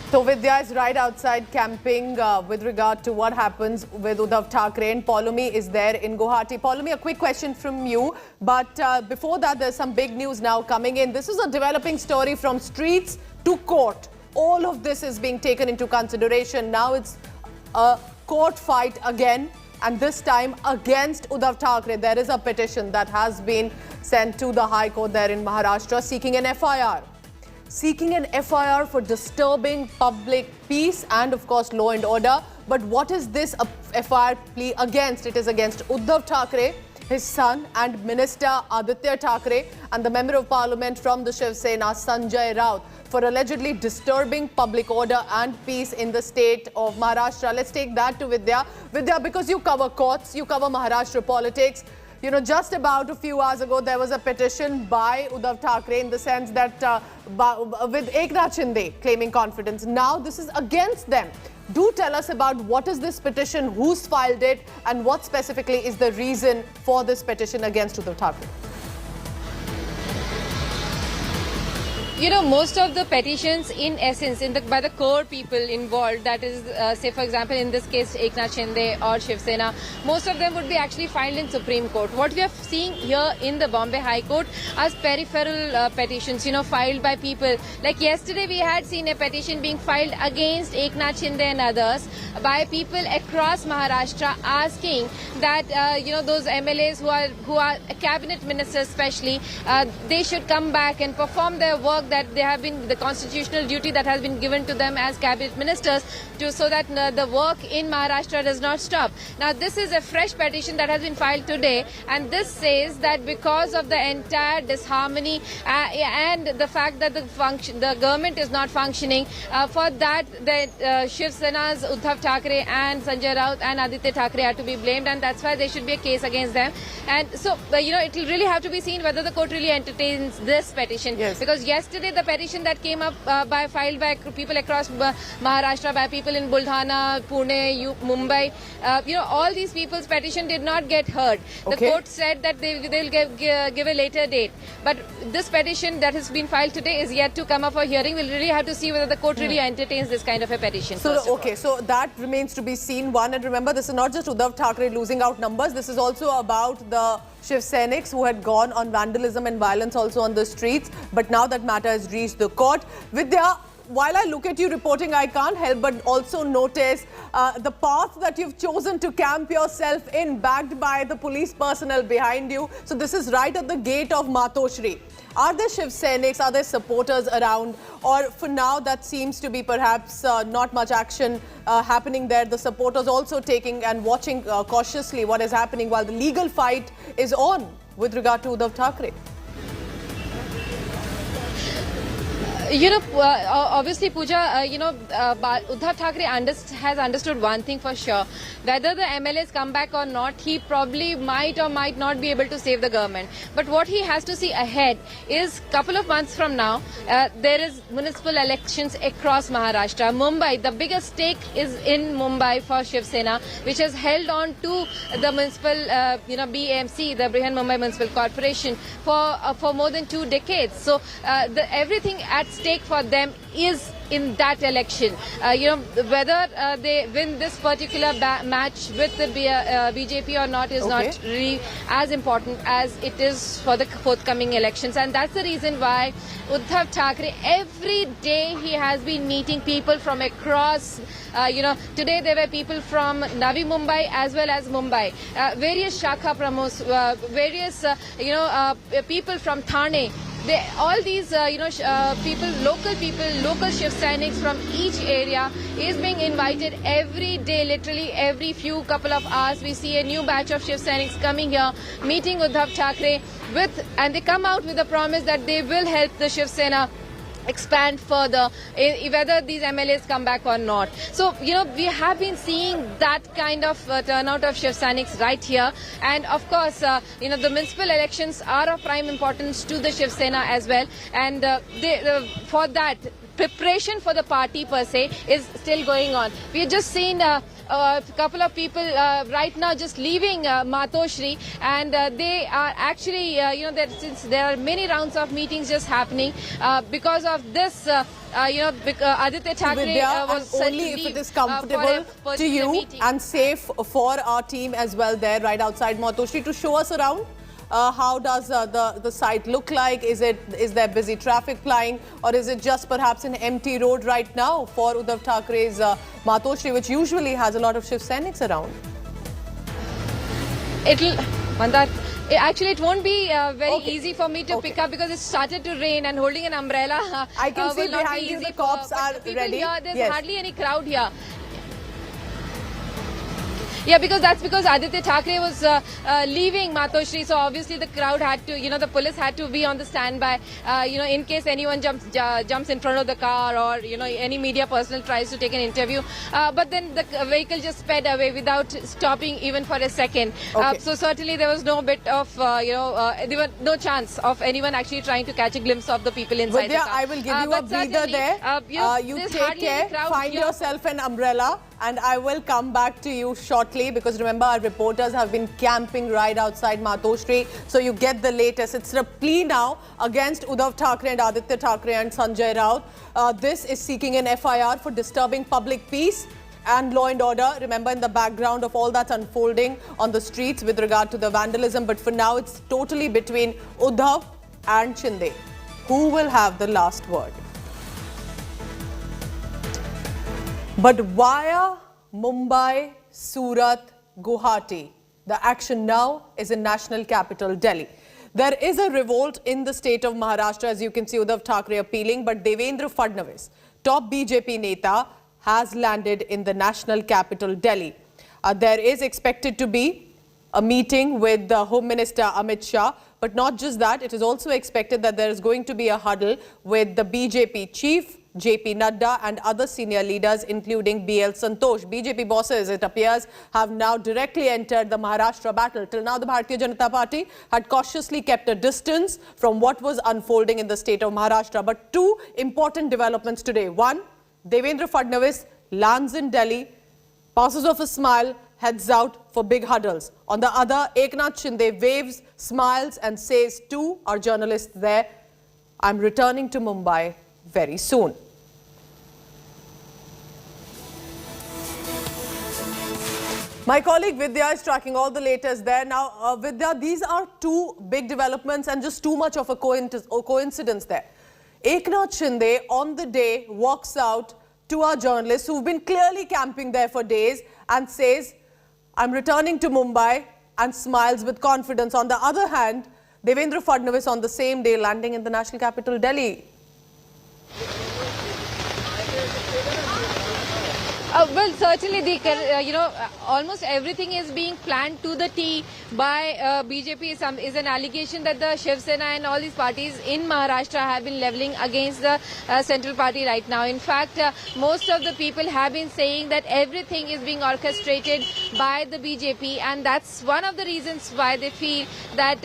So Vidya is right outside camping with regard to what happens with Uddhav Thackeray, and Paulomi is there in Guwahati. Paulomi, a quick question from you, but before that there's some big news now coming in. This is a developing story from streets to court. All of this is being taken into consideration. Now it's a court fight again, and this time against Uddhav Thackeray. There is a petition that has been sent to the High Court there in Maharashtra seeking an FIR. Seeking an FIR for disturbing public peace and of course law and order. But what is this FIR plea against? It is against Uddhav Thackeray, his son, and Minister Aditya Thackeray, and the Member of Parliament from the Shiv Sena, Sanjay Raut, for allegedly disturbing public order and peace in the state of Maharashtra. Let's take that to Vidya. Vidya, because you cover courts, you cover Maharashtra politics. Just about a few hours ago, there was a petition by Uddhav Thackeray in the sense that with Eknath Shinde claiming confidence. Now this is against them. Do tell us about what is this petition, who's filed it, and what specifically is the reason for this petition against Uddhav Thackeray. Most of the petitions, in essence, by the core people involved, that is, say for example, in this case, Eknath Shinde or Shiv Sena, most of them would be actually filed in Supreme Court. What we are seeing here in the Bombay High Court are peripheral petitions, filed by people. Like yesterday, we had seen a petition being filed against Eknath Shinde and others by people across Maharashtra asking that, those MLAs who are cabinet ministers especially, they should come back and perform their work that they have been, the constitutional duty that has been given to them as cabinet ministers, so that the work in Maharashtra does not stop. Now this is a fresh petition that has been filed today, and this says that because of the entire disharmony and the fact that the government is not functioning, for that the Shiv Sena's Uddhav Thackeray and Sanjay Raut and Aditya Thackeray are to be blamed, and that's why there should be a case against them. And so it will really have to be seen whether the court really entertains this petition. Yes. Because yesterday the petition that came up filed by people across Maharashtra, by people in Buldhana, Pune, Mumbai, all these people's petition did not get heard. The court said that they will give a later date. But this petition that has been filed today is yet to come up for hearing. We'll really have to see whether the court really entertains this kind of a petition. So that remains to be seen. One, and remember, this is not just Uddhav Thackeray losing out numbers. This is also about the Shiv Senics who had gone on vandalism and violence also on the streets. But now that matter has reached the court. Vidya, while I look at you reporting, I can't help but also notice the path that you've chosen to camp yourself in, backed by the police personnel behind you. So this is right at the gate of Matoshri. Are there Shiv Senics, are there supporters around, or for now that seems to be perhaps not much action happening there? The supporters also taking and watching cautiously what is happening while the legal fight is on with regard to Uddhav Thackeray. Obviously, Pooja, Uddhav Thackeray has understood one thing for sure. Whether the MLAs come back or not, he probably might or might not be able to save the government. But what he has to see ahead is a couple of months from now, there is municipal elections across Maharashtra. Mumbai, the biggest stake is in Mumbai for Shiv Sena, which has held on to the municipal, BMC, the Brihan Mumbai Municipal Corporation, for more than 2 decades. So everything at stake for them is in that election. Whether they win this particular match with the BJP or not is not really as important as it is for the forthcoming elections. And that's the reason why Uddhav Thackeray, every day he has been meeting people from across, today there were people from Navi Mumbai as well as Mumbai, various Shakha Pramos, various, people from Thane. All these local Shiv Senics from each area is being invited every day, literally every few couple of hours. We see a new batch of Shiv Senics coming here, meeting Uddhav Thackeray and they come out with a promise that they will help the Shiv Sena expand further, whether these MLAs come back or not. So, we have been seeing that kind of turnout of Shiv Sainiks right here. And of course, the municipal elections are of prime importance to the Shiv Sena as well. And for that, preparation for the party per se is still going on. We have just seen a couple of people right now just leaving Matoshri, and they are actually, since there are many rounds of meetings just happening because of this. Aditya Thackeray was only if it is comfortable to you and safe for our team as well there right outside Matoshri, to show us around. How does the site look like? Is there busy traffic plying, or is it just perhaps an empty road right now for Uddhav Thackeray's Matoshri, which usually has a lot of Shiv Sainiks around? Actually, it won't be very easy for me to pick up because it started to rain, and holding an umbrella I can see behind you the cops are ready. Here, there's hardly any crowd here. Yeah, because Aditya Thackeray was leaving Matoshri, so obviously the crowd had to, the police had to be on the standby, in case anyone jumps in front of the car, or, any media personnel tries to take an interview. But then the vehicle just sped away without stopping even for a second. So certainly there was no bit of, there was no chance of anyone actually trying to catch a glimpse of the people inside the car. I will give you a breather there. You take care, find yourself an umbrella, and I will come back to you shortly, because remember, our reporters have been camping right outside Matoshri, so you get the latest. It's a plea now against Uddhav Thackeray and Aditya Thackeray and Sanjay Raut. This is seeking an FIR for disturbing public peace and law and order. Remember, in the background of all that's unfolding on the streets with regard to the vandalism. But for now, it's totally between Uddhav and Shinde. Who will have the last word? But via Mumbai, Surat, Guwahati, the action now is in national capital Delhi. There is a revolt in the state of Maharashtra, as you can see Uddhav Thackeray appealing, but Devendra Fadnavis, top BJP Neta, has landed in the national capital Delhi. There is expected to be a meeting with the Home Minister Amit Shah, but not just that, it is also expected that there is going to be a huddle with the BJP chief, JP Nadda, and other senior leaders, including BL Santosh. BJP bosses, it appears, have now directly entered the Maharashtra battle. Till now, the Bharatiya Janata Party had cautiously kept a distance from what was unfolding in the state of Maharashtra. But two important developments today. One, Devendra Fadnavis lands in Delhi, passes off a smile, heads out for big huddles. On the other, Eknath Shinde waves, smiles, and says to our journalists there, "I'm returning to Mumbai very soon." My colleague Vidya is tracking all the latest there. Now, Vidya, these are two big developments and just too much of a coincidence there. Eknath Shinde on the day walks out to our journalists who've been clearly camping there for days and says, "I'm returning to Mumbai," and smiles with confidence. On the other hand, Devendra Fadnavis on the same day landing in the national capital Delhi. Well, certainly, almost everything is being planned to the T by BJP. Is an allegation that the Shiv Sena and all these parties in Maharashtra have been levelling against the central party right now. In fact, most of the people have been saying that everything is being orchestrated by the BJP, and that's one of the reasons why they feel that,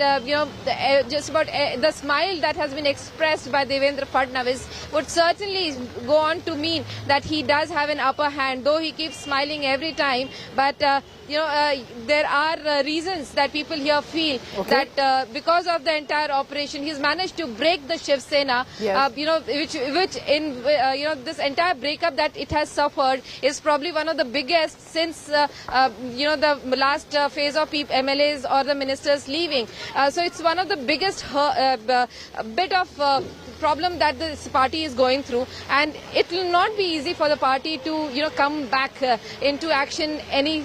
just about the smile that has been expressed by Devendra Fadnavis would certainly go on to mean that he does have an upper hand, though he keeps smiling every time. But there are reasons that people here feel that because of the entire operation, he's managed to break the Shiv Sena. Which in this entire breakup that it has suffered is probably one of the biggest since the last phase of MLAs or the ministers leaving. So it's one of the biggest bit of problem that this party is going through, and it will not be easy for the party to come back into action any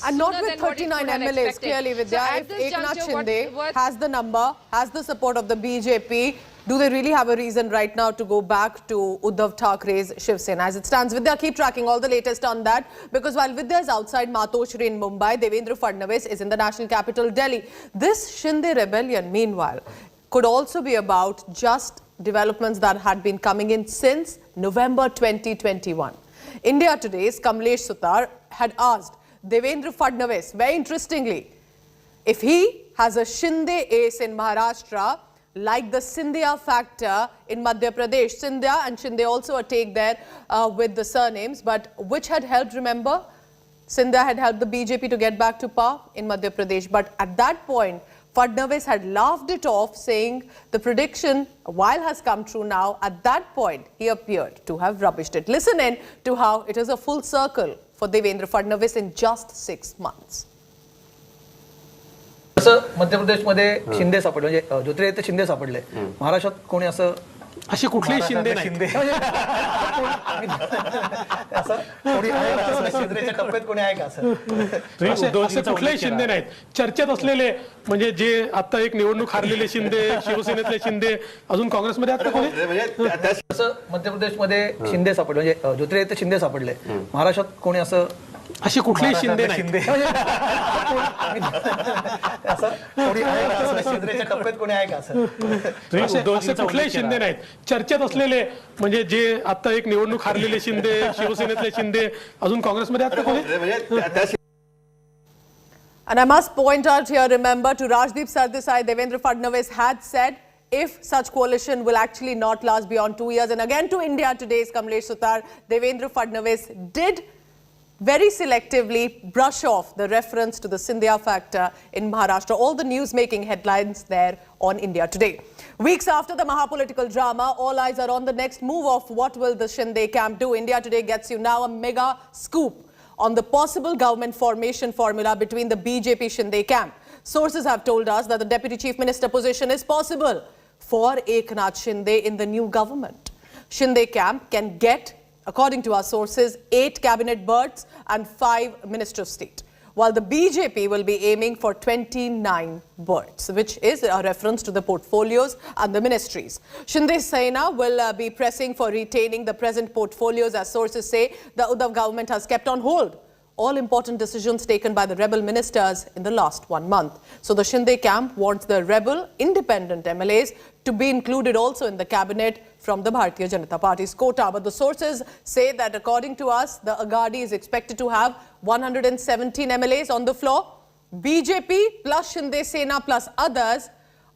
and not with 39 MLAs clearly. Vidya, so if Eknath Shinde has the number, has the support of the BJP, do they really have a reason right now to go back to Uddhav Thackeray's Shiv Sena? As it stands, Vidya, keep tracking all the latest on that, because while Vidya is outside Matoshri in Mumbai, Devendra Fadnavis is in the national capital Delhi. This Shinde rebellion, meanwhile, could also be about just developments that had been coming in since November 2021. India Today's Kamlesh Sutar had asked Devendra Fadnavis, very interestingly, if he has a Shinde ace in Maharashtra, like the Scindia factor in Madhya Pradesh. Scindia and Shinde also a take there with the surnames, but which had helped, remember? Scindia had helped the BJP to get back to power in Madhya Pradesh. But at that point, Fadnavis had laughed it off, saying the prediction, while has come true now, at that point, he appeared to have rubbished it. Listen in to how it is a full circle for Devendra Fadnavis in just 6 months. असं मध्य प्रदेशमध्ये शिंदे सापडले म्हणजे ज्योतिरादित्य शिंदे सापडले महाराष्ट्रात कोणी असं अशी कुठलीही शिंदे नाही असं कोणी आहे का असं शिंदेच्या टप्प्यात कोणी आहे का असे कुठलेही शिंदे नाहीत चर्चेत असलेले म्हणजे जे आता एक निवडणूक हारलेले शिंदे शिवसेनेतले शिंदे अजून काँग्रेसमध्ये आहेत का कोणी असं मध्य प्रदेशमध्ये शिंदे सापडले म्हणजे ज्योतिरादित्य शिंदे सापडले महाराष्ट्रात कोणी असं अशी कुठलीही शिंदे नाही असं कोणी आहे का असं शिंदेच्या टप्प्यात कोणी आहे का असे कुठलेही शिंदे नाहीत चर्चेत असलेले म्हणजे जे आता एक निवडणूक हारलेले शिंदे शिवसेनेतले शिंदे अजून काँग्रेसमध्ये आहेत का कोणी And I must point out here, remember, to Rajdeep Sardesai, Devendra Fadnavis had said if such coalition will actually not last beyond 2 years. And again to India Today's Kamlesh Sutar, Devendra Fadnavis did very selectively brush off the reference to the Scindia factor in Maharashtra. All the news-making headlines there on India Today. Weeks after the Mahapolitical drama, all eyes are on the next move of what will the Shinde camp do. India Today gets you now a mega scoop on the possible government formation formula between the BJP Shinde camp. Sources have told us that the Deputy Chief Minister position is possible for Eknath Shinde in the new government. Shinde camp can get, according to our sources, 8 cabinet berths and 5 Minister of State, while the BJP will be aiming for 29 berths, which is a reference to the portfolios and the ministries. Shiv Sena will be pressing for retaining the present portfolios. As sources say, the Uddhav government has kept on hold all important decisions taken by the rebel ministers in the last 1 month. So the Shinde camp wants the rebel independent MLAs to be included also in the cabinet from the Bharatiya Janata Party's quota. But the sources say that according to us, the Aghadi is expected to have 117 MLAs on the floor. BJP plus Shinde Sena plus others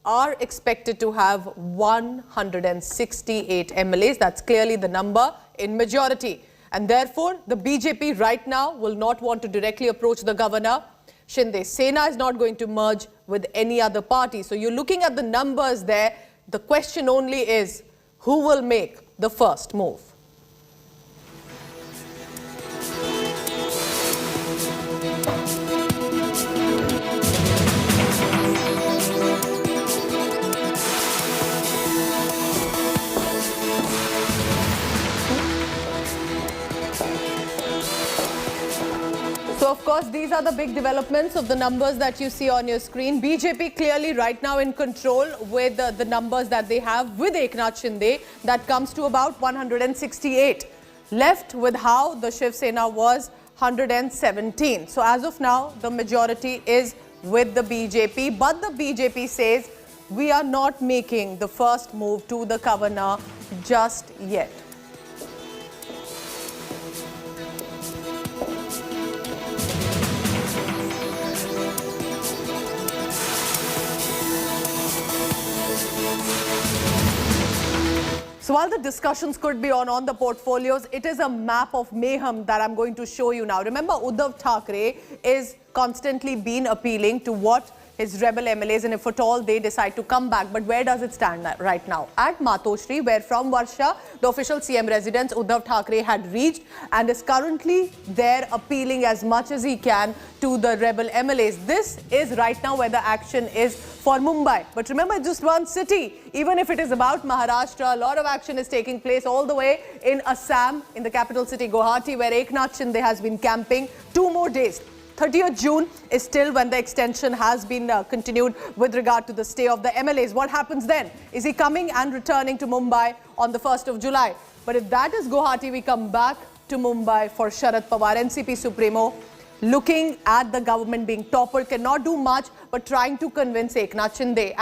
are expected to have 168 MLAs. That's clearly the number in majority. And therefore, the BJP right now will not want to directly approach the governor. Shinde Sena is not going to merge with any other party. So you're looking at the numbers there. The question only is, who will make the first move? So, of course, these are the big developments of the numbers that you see on your screen. BJP clearly right now in control with the numbers that they have with Eknath Shinde. That comes to about 168. Left with how the Shiv Sena was 117. So, as of now, the majority is with the BJP. But the BJP says, we are not making the first move to the governor just yet. So while the discussions could be on the portfolios, it is a map of mayhem that I'm going to show you now. Remember, Uddhav Thackeray is constantly been appealing to what his rebel MLAs, and if at all they decide to come back. But where does it stand right now? At Matoshri, where from Varsha, the official CM residence, Uddhav Thackeray had reached and is currently there appealing as much as he can to the rebel MLAs. This is right now where the action is for Mumbai. But remember, it's just one city. Even if it is about Maharashtra, a lot of action is taking place all the way in Assam, in the capital city Guwahati, where Eknath Shinde has been camping 2 more days. 30th June is still when the extension has been continued with regard to the stay of the MLAs. What happens then? Is he coming and returning to Mumbai on the 1st of July? But if that is Guwahati, we come back to Mumbai for Sharad Pawar, NCP Supremo, looking at the government being toppled, cannot do much, but trying to convince Eknath Shinde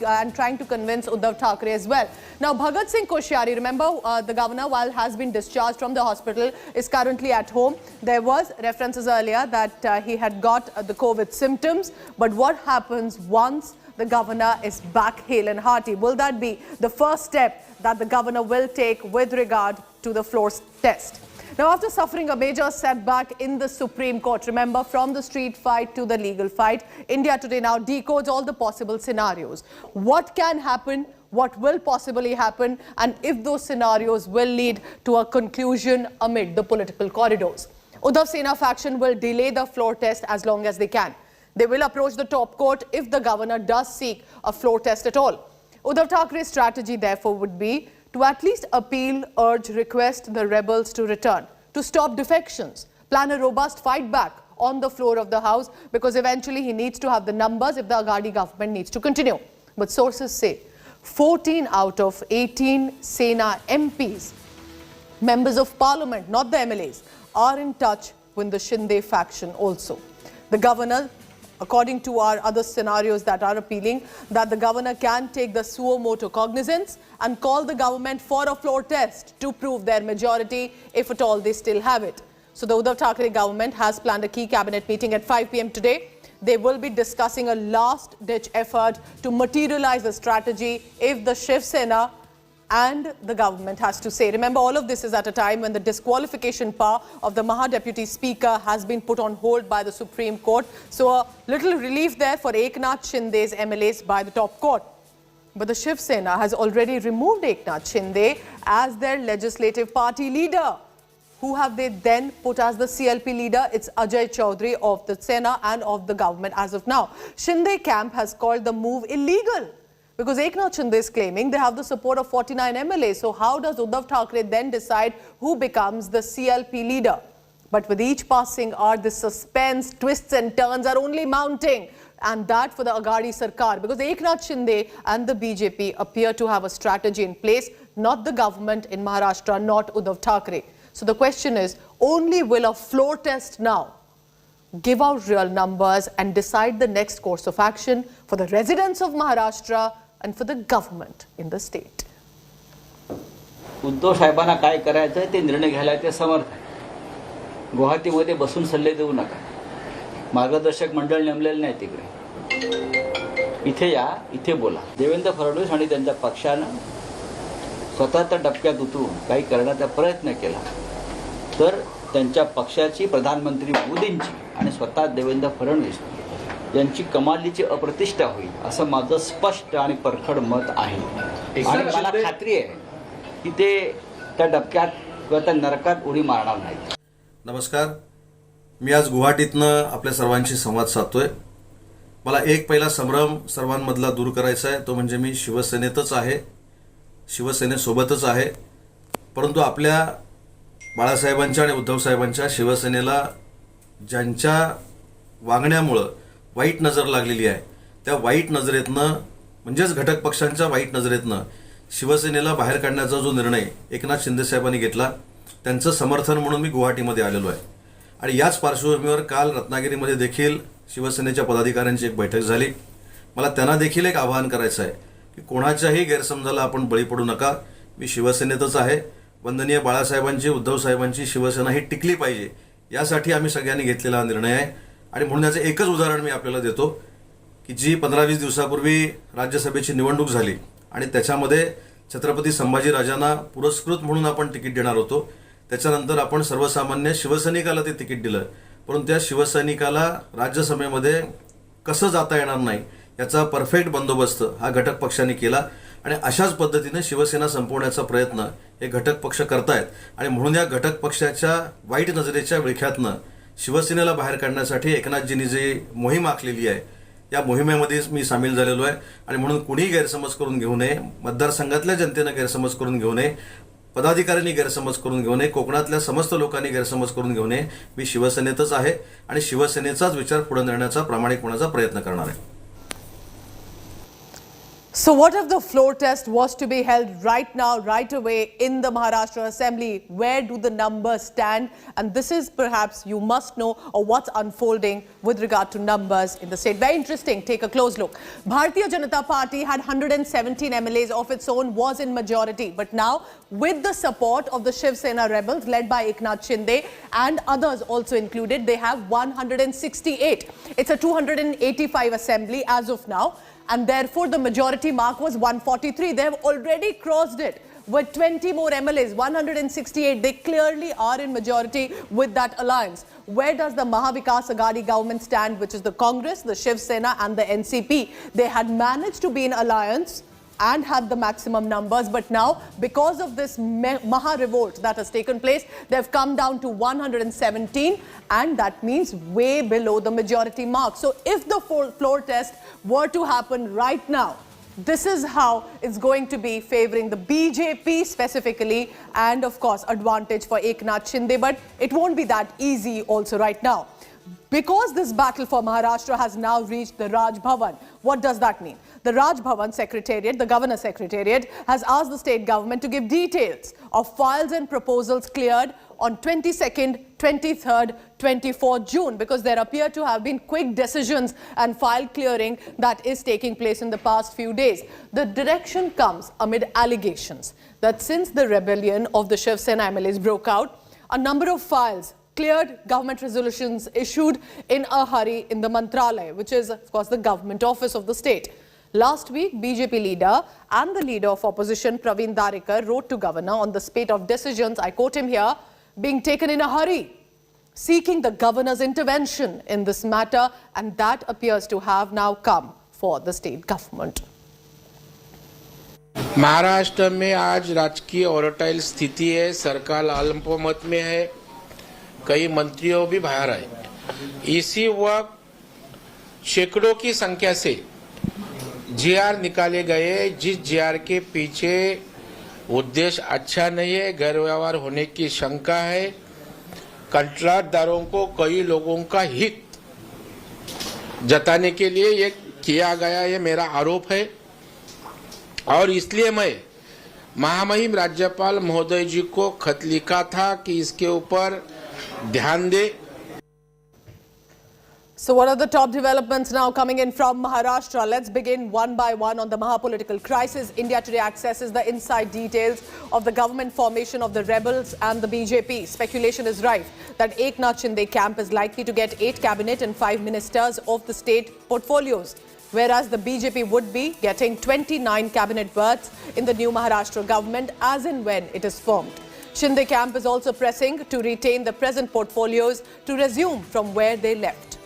and trying to convince Uddhav Thackeray as well. Now, Bhagat Singh Koshyari, remember the governor, while has been discharged from the hospital, is currently at home. There was references earlier that he had got the COVID symptoms, but what happens once the governor is back hale and hearty? Will that be the first step that the governor will take with regard to the floor test? Now, after suffering a major setback in the Supreme Court, remember, from the street fight to the legal fight, India Today now decodes all the possible scenarios. What can happen, what will possibly happen, and if those scenarios will lead to a conclusion amid the political corridors. Uddhav Sena faction will delay the floor test as long as they can. They will approach the top court if the governor does seek a floor test at all. Uddhav Thackeray's strategy, therefore, would be to at least appeal, urge, request the rebels to return, to stop defections, plan a robust fight back on the floor of the House, because eventually he needs to have the numbers if the Aghadi government needs to continue. But sources say 14 out of 18 Sena MPs, members of parliament, not the MLAs, are in touch with the Shinde faction also. The governor, according to our other scenarios that are appealing, that the governor can take the suo motu cognizance and call the government for a floor test to prove their majority, if at all they still have it. So the Uddhav Thackeray government has planned a key cabinet meeting at 5 p.m. today. They will be discussing a last-ditch effort to materialize the strategy if the Shiv Sena and the government has to say. Remember, all of this is at a time when the disqualification power of the Maha Deputy Speaker has been put on hold by the Supreme Court. So a little relief there for Eknath Shinde's MLAs by the top court. But the Shiv Sena has already removed Eknath Shinde as their legislative party leader. Who have they then put as the CLP leader? It's Ajay Chaudhary of the Sena and of the government as of now. Shinde camp has called the move illegal, because Eknath Shinde is claiming they have the support of 49 MLAs. So how does Uddhav Thackeray then decide who becomes the CLP leader? But with each passing hour, the suspense, twists and turns are only mounting. And that for the Aghadi Sarkar, because Eknath Shinde and the BJP appear to have a strategy in place, not the government in Maharashtra, not Uddhav Thackeray. So the question is, only will a floor test now give out real numbers and decide the next course of action for the residents of Maharashtra and for the government in the state? Uddhav साहेबांना काय करायचं ते निर्णय घ्यायला ते समर्थ आहे. गुवाहाटीमध्ये बसून सल्ले देऊ नका. मार्गदर्शक मंडळ नेमलेलं नाही तिकडे. इथे या, इथे बोला. देवेंद्र फडणवीस आणि त्यांच्या पक्षानं स्वतःच्या डबक्यात उतरून काही करण्याचा प्रयत्न केला तर त्यांच्या पक्षाची, प्रधानमंत्री मोदींची आणि स्वतः देवेंद्र फडणवीस यांची कमालीची अप्रतिष्ठा होईल असं माझं स्पष्ट आणि परखड मत आहे. आणि मला खात्री आहे की ते त्या डबक्यात किंवा त्या नरकात उडी मारणार नाहीत. नमस्कार, मी आज गुवाहाटीतनं आपल्या सर्वांशी संवाद साधतोय. मला एक पहिला संभ्रम सर्वांमधला दूर करायचा आहे, तो म्हणजे मी शिवसेनेतच आहे, शिवसेनेसोबतच आहे. परंतु आपल्या बाळासाहेबांच्या आणि उद्धव साहेबांच्या शिवसेनेला ज्यांच्या वागण्यामुळं वाईट नजर लागलेली आहे, त्या वाईट नजरेतनं, म्हणजेच घटक पक्षांच्या वाईट नजरेतनं शिवसेनेला बाहेर काढण्याचा जो निर्णय एकनाथ शिंदे साहेबांनी घेतला, त्यांचं समर्थन म्हणून मी गुवाहाटीमध्ये आलेलो आहे. आणि याच पार्श्वभूमीवर काल रत्नागिरीमध्ये देखील शिवसेनेच्या पदाधिकाऱ्यांची एक बैठक झाली. मला त्यांना देखील एक आवाहन करायचं आहे की कोणाच्याही गैरसमजाला आपण बळी पडू नका. मी शिवसेनेतच आहे. वंदनीय बाळासाहेबांची, उद्धव साहेबांची शिवसेना ही टिकली पाहिजे, यासाठी आम्ही सगळ्यांनी घेतलेला निर्णय आहे. आणि म्हणून याचं एकच उदाहरण मी आपल्याला देतो की जी 15-20 दिवसापूर्वी राज्यसभेची निवडणूक झाली आणि त्याच्यामध्ये छत्रपती संभाजीराजांना पुरस्कृत म्हणून आपण तिकीट देणार होतो. त्याच्यानंतर आपण सर्वसामान्य शिवसैनिकाला ते तिकीट दिलं, परंतु त्या शिवसैनिकाला राज्यसभेमध्ये कसं जाता येणार नाही याचा परफेक्ट बंदोबस्त हा घटक पक्षांनी केला. आणि अशाच पद्धतीने शिवसेना संपवण्याचा प्रयत्न हे घटक पक्ष करतायत. आणि म्हणून या घटक पक्षाच्या वाईट नजरेच्या विळख्यातनं शिवसेनेला बाहेर काढण्यासाठी एकनाथजींनी जी मोहीम आखलेली आहे, या मोहिमेमध्ये मी सामील झालेलो आहे. आणि म्हणून कुणीही गैरसमज करून घेऊ नये, मतदारसंघातल्या जनतेनं गैरसमज करून घेऊ नये, पदाधिकाऱ्यांनी गैरसमज करून घेऊ नये, कोकणातल्या समस्त लोकांनी गैरसमज करून घेऊ नये. मी शिवसेनेतच आहे आणि शिवसेनेचाच विचार पुढे नेण्याचा प्रामाणिकपणाचा प्रयत्न करणार आहे. So what if the floor test was to be held right now, right away in the Maharashtra Assembly? Where do the numbers stand? And this is perhaps you must know or what's unfolding with regard to numbers in the state. Very interesting. Take a close look. Bharatiya Janata Party had 117 MLAs of its own, was in majority. But now, with the support of the Shiv Sena rebels led by Eknath Shinde and others also included, they have 168. It's a 285 assembly as of now. And therefore, the majority mark was 143. They have already crossed it with 20 more MLAs, 168. They clearly are in majority with that alliance. Where does the Maharashtra Vikas Aghadi government stand, which is the Congress, the Shiv Sena and the NCP? They had managed to be in alliance and had the maximum numbers, but now because of this Maha revolt that has taken place, they've come down to 117, and that means way below the majority mark. So if the floor test were to happen right now, this is how it's going to be favoring the BJP specifically, and of course advantage for Eknath Shinde, but it won't be that easy also right now. Because this battle for Maharashtra has now reached the Raj Bhavan. What does that mean? The Raj Bhavan Secretariat, the Governor Secretariat, has asked the state government to give details of files and proposals cleared on 22nd, 23rd, 24th June, because there appear to have been quick decisions and file clearing that is taking place in the past few days. The direction comes amid allegations that since the rebellion of the Shiv Sena MLAs broke out, a number of files cleared, government resolutions issued in a hurry in the Mantralaya, which is, of course, the government office of the state. Last week, BJP leader and the leader of opposition, Praveen Darikar, wrote to governor on the spate of decisions, I quote him here, being taken in a hurry, seeking the governor's intervention in this matter, and that appears to have now come for the state government. Maharashtra में आज राजकीय volatile स्थिति है, सरकार अल्पमत में है, कई मंत्रियों भी बाहर आए। इसी वक्त सैकड़ों की संख्या से जीआर निकाले गए, जिस जीआर के पीछे उद्देश्य अच्छा नहीं है, गैर व्यवहार होने की शंका है, कंट्राटदारों को कई लोगों का हित जताने के लिए ये किया गया, ये मेरा आरोप है। और इसलिए मैं महामहिम राज्यपाल महोदय जी को खत लिखा था कि इसके ऊपर ध्यान दे। So what are the top developments now coming in from Maharashtra? Let's begin one by one on the Mahapolitical crisis. India Today accesses the inside details of the government formation of the rebels and the BJP. Speculation is rife that Eknath Shinde camp is likely to get 8 cabinet and 5 ministers of the state portfolios, whereas the BJP would be getting 29 cabinet berths in the new Maharashtra government as and when it is formed. Shinde camp is also pressing to retain the present portfolios to resume from where they left.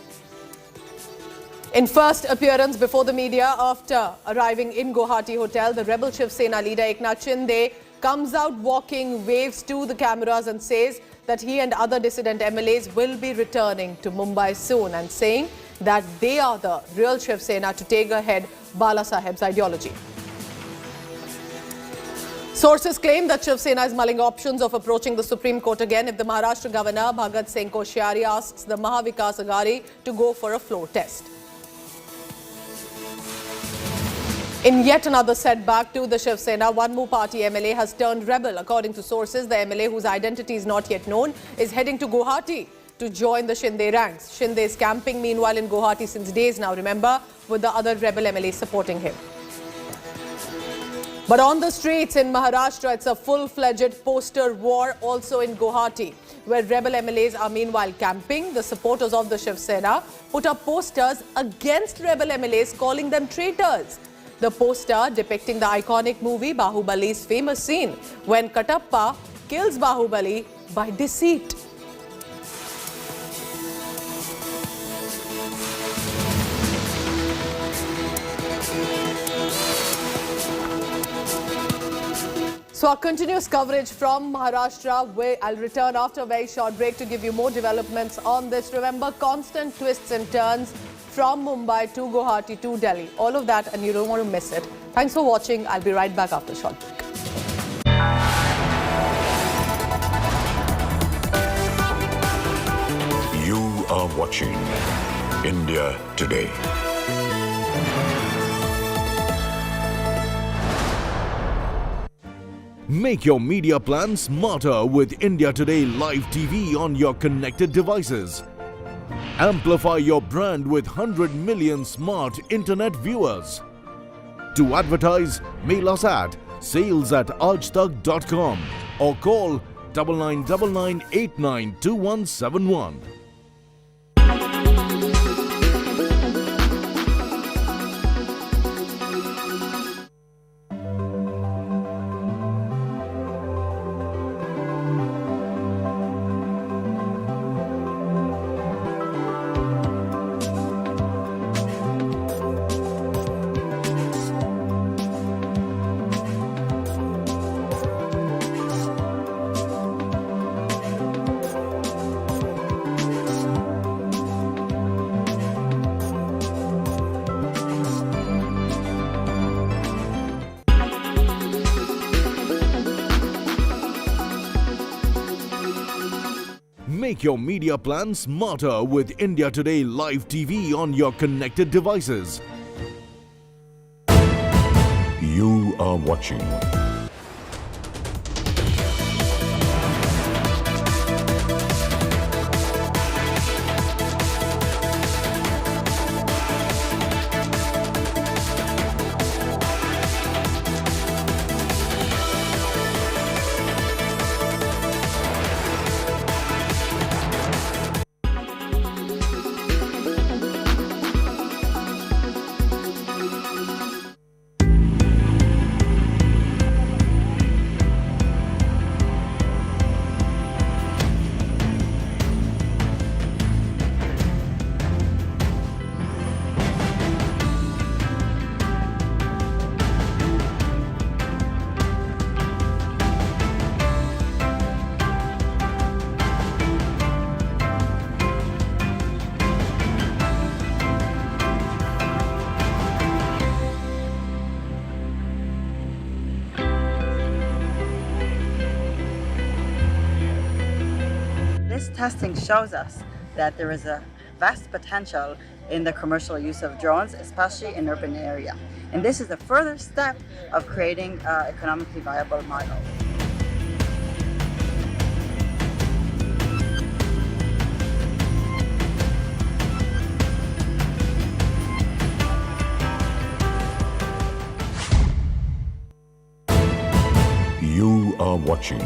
In first appearance before the media after arriving in Guwahati hotel, the rebel Shiv Sena leader Eknath Shinde comes out walking, waves to the cameras and says that he and other dissident MLAs will be returning to Mumbai soon, and saying that they are the real Shiv Sena to take ahead Bala Saheb's ideology. Sources claim that Shiv Sena is mulling options of approaching the Supreme Court again if the Maharashtra Governor Bhagat Singh Koshyari asks the Maharashtra Vikas Aghadi to go for a floor test. In yet another setback to the Shiv Sena, one more party MLA has turned rebel. According to sources, the MLA, whose identity is not yet known, is heading to Guwahati to join the Shinde ranks. Shinde is camping meanwhile in Guwahati since days now, remember, with the other rebel MLA supporting him. But on the streets in Maharashtra, it's a full-fledged poster war also in Guwahati, where rebel MLAs are meanwhile camping. The supporters of the Shiv Sena put up posters against rebel MLAs, calling them traitors. The poster depicting the iconic movie Bahubali's famous scene when Katappa kills Bahubali by deceit. So our continuous coverage from Maharashtra, where I'll return after a very short break to give you more developments on this. Remember, constant twists and turns from Mumbai to Guwahati to Delhi. All of that, and you don't want to miss it. Thanks for watching. I'll be right back after a short break. You are watching India Today. Make your media plan smarter with India Today Live TV on your connected devices. Amplify your brand with 100 million smart internet viewers. To advertise, mail us at sales@aajtak.com or call 9999892171. Make your media plan smarter with India Today Live TV on your connected devices. You are watching This testing shows us that there is a vast potential in the commercial use of drones, especially in urban area. And this is a further step of creating an economically viable model. You are watching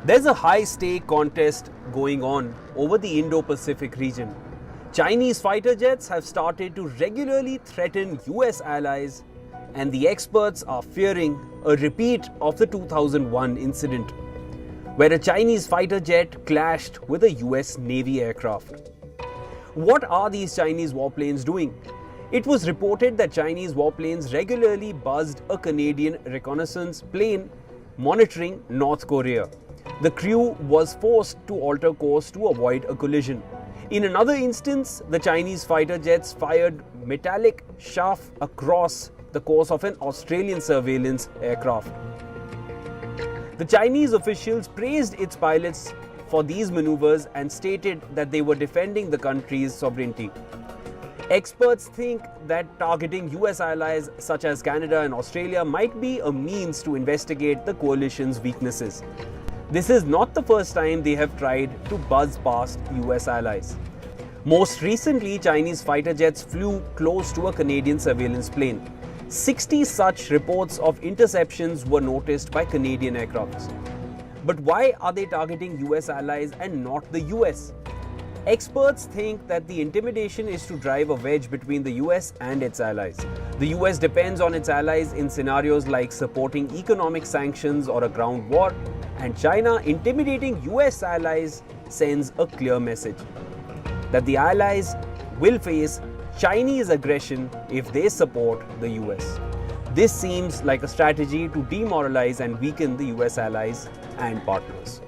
There's a high-stake contest going on over the Indo-Pacific region. Chinese fighter jets have started to regularly threaten US allies, and the experts are fearing a repeat of the 2001 incident, where a Chinese fighter jet clashed with a US Navy aircraft. What are these Chinese warplanes doing? It was reported that Chinese warplanes regularly buzzed a Canadian reconnaissance plane monitoring North Korea. The crew was forced to alter course to avoid a collision. In another instance, the Chinese fighter jets fired metallic chaff across the course of an Australian surveillance aircraft. The Chinese officials praised its pilots for these maneuvers and stated that they were defending the country's sovereignty. Experts think that targeting US allies such as Canada and Australia might be a means to investigate the coalition's weaknesses. This is not the first time they have tried to buzz past US allies. Most recently, Chinese fighter jets flew close to a Canadian surveillance plane. 60 such reports of interceptions were noticed by Canadian aircrafts. But why are they targeting US allies and not the US? Experts think that the intimidation is to drive a wedge between the US and its allies. The US depends on its allies in scenarios like supporting economic sanctions or a ground war, and China intimidating US allies sends a clear message that the allies will face Chinese aggression if they support the US. This seems like a strategy to demoralize and weaken the US allies and partners.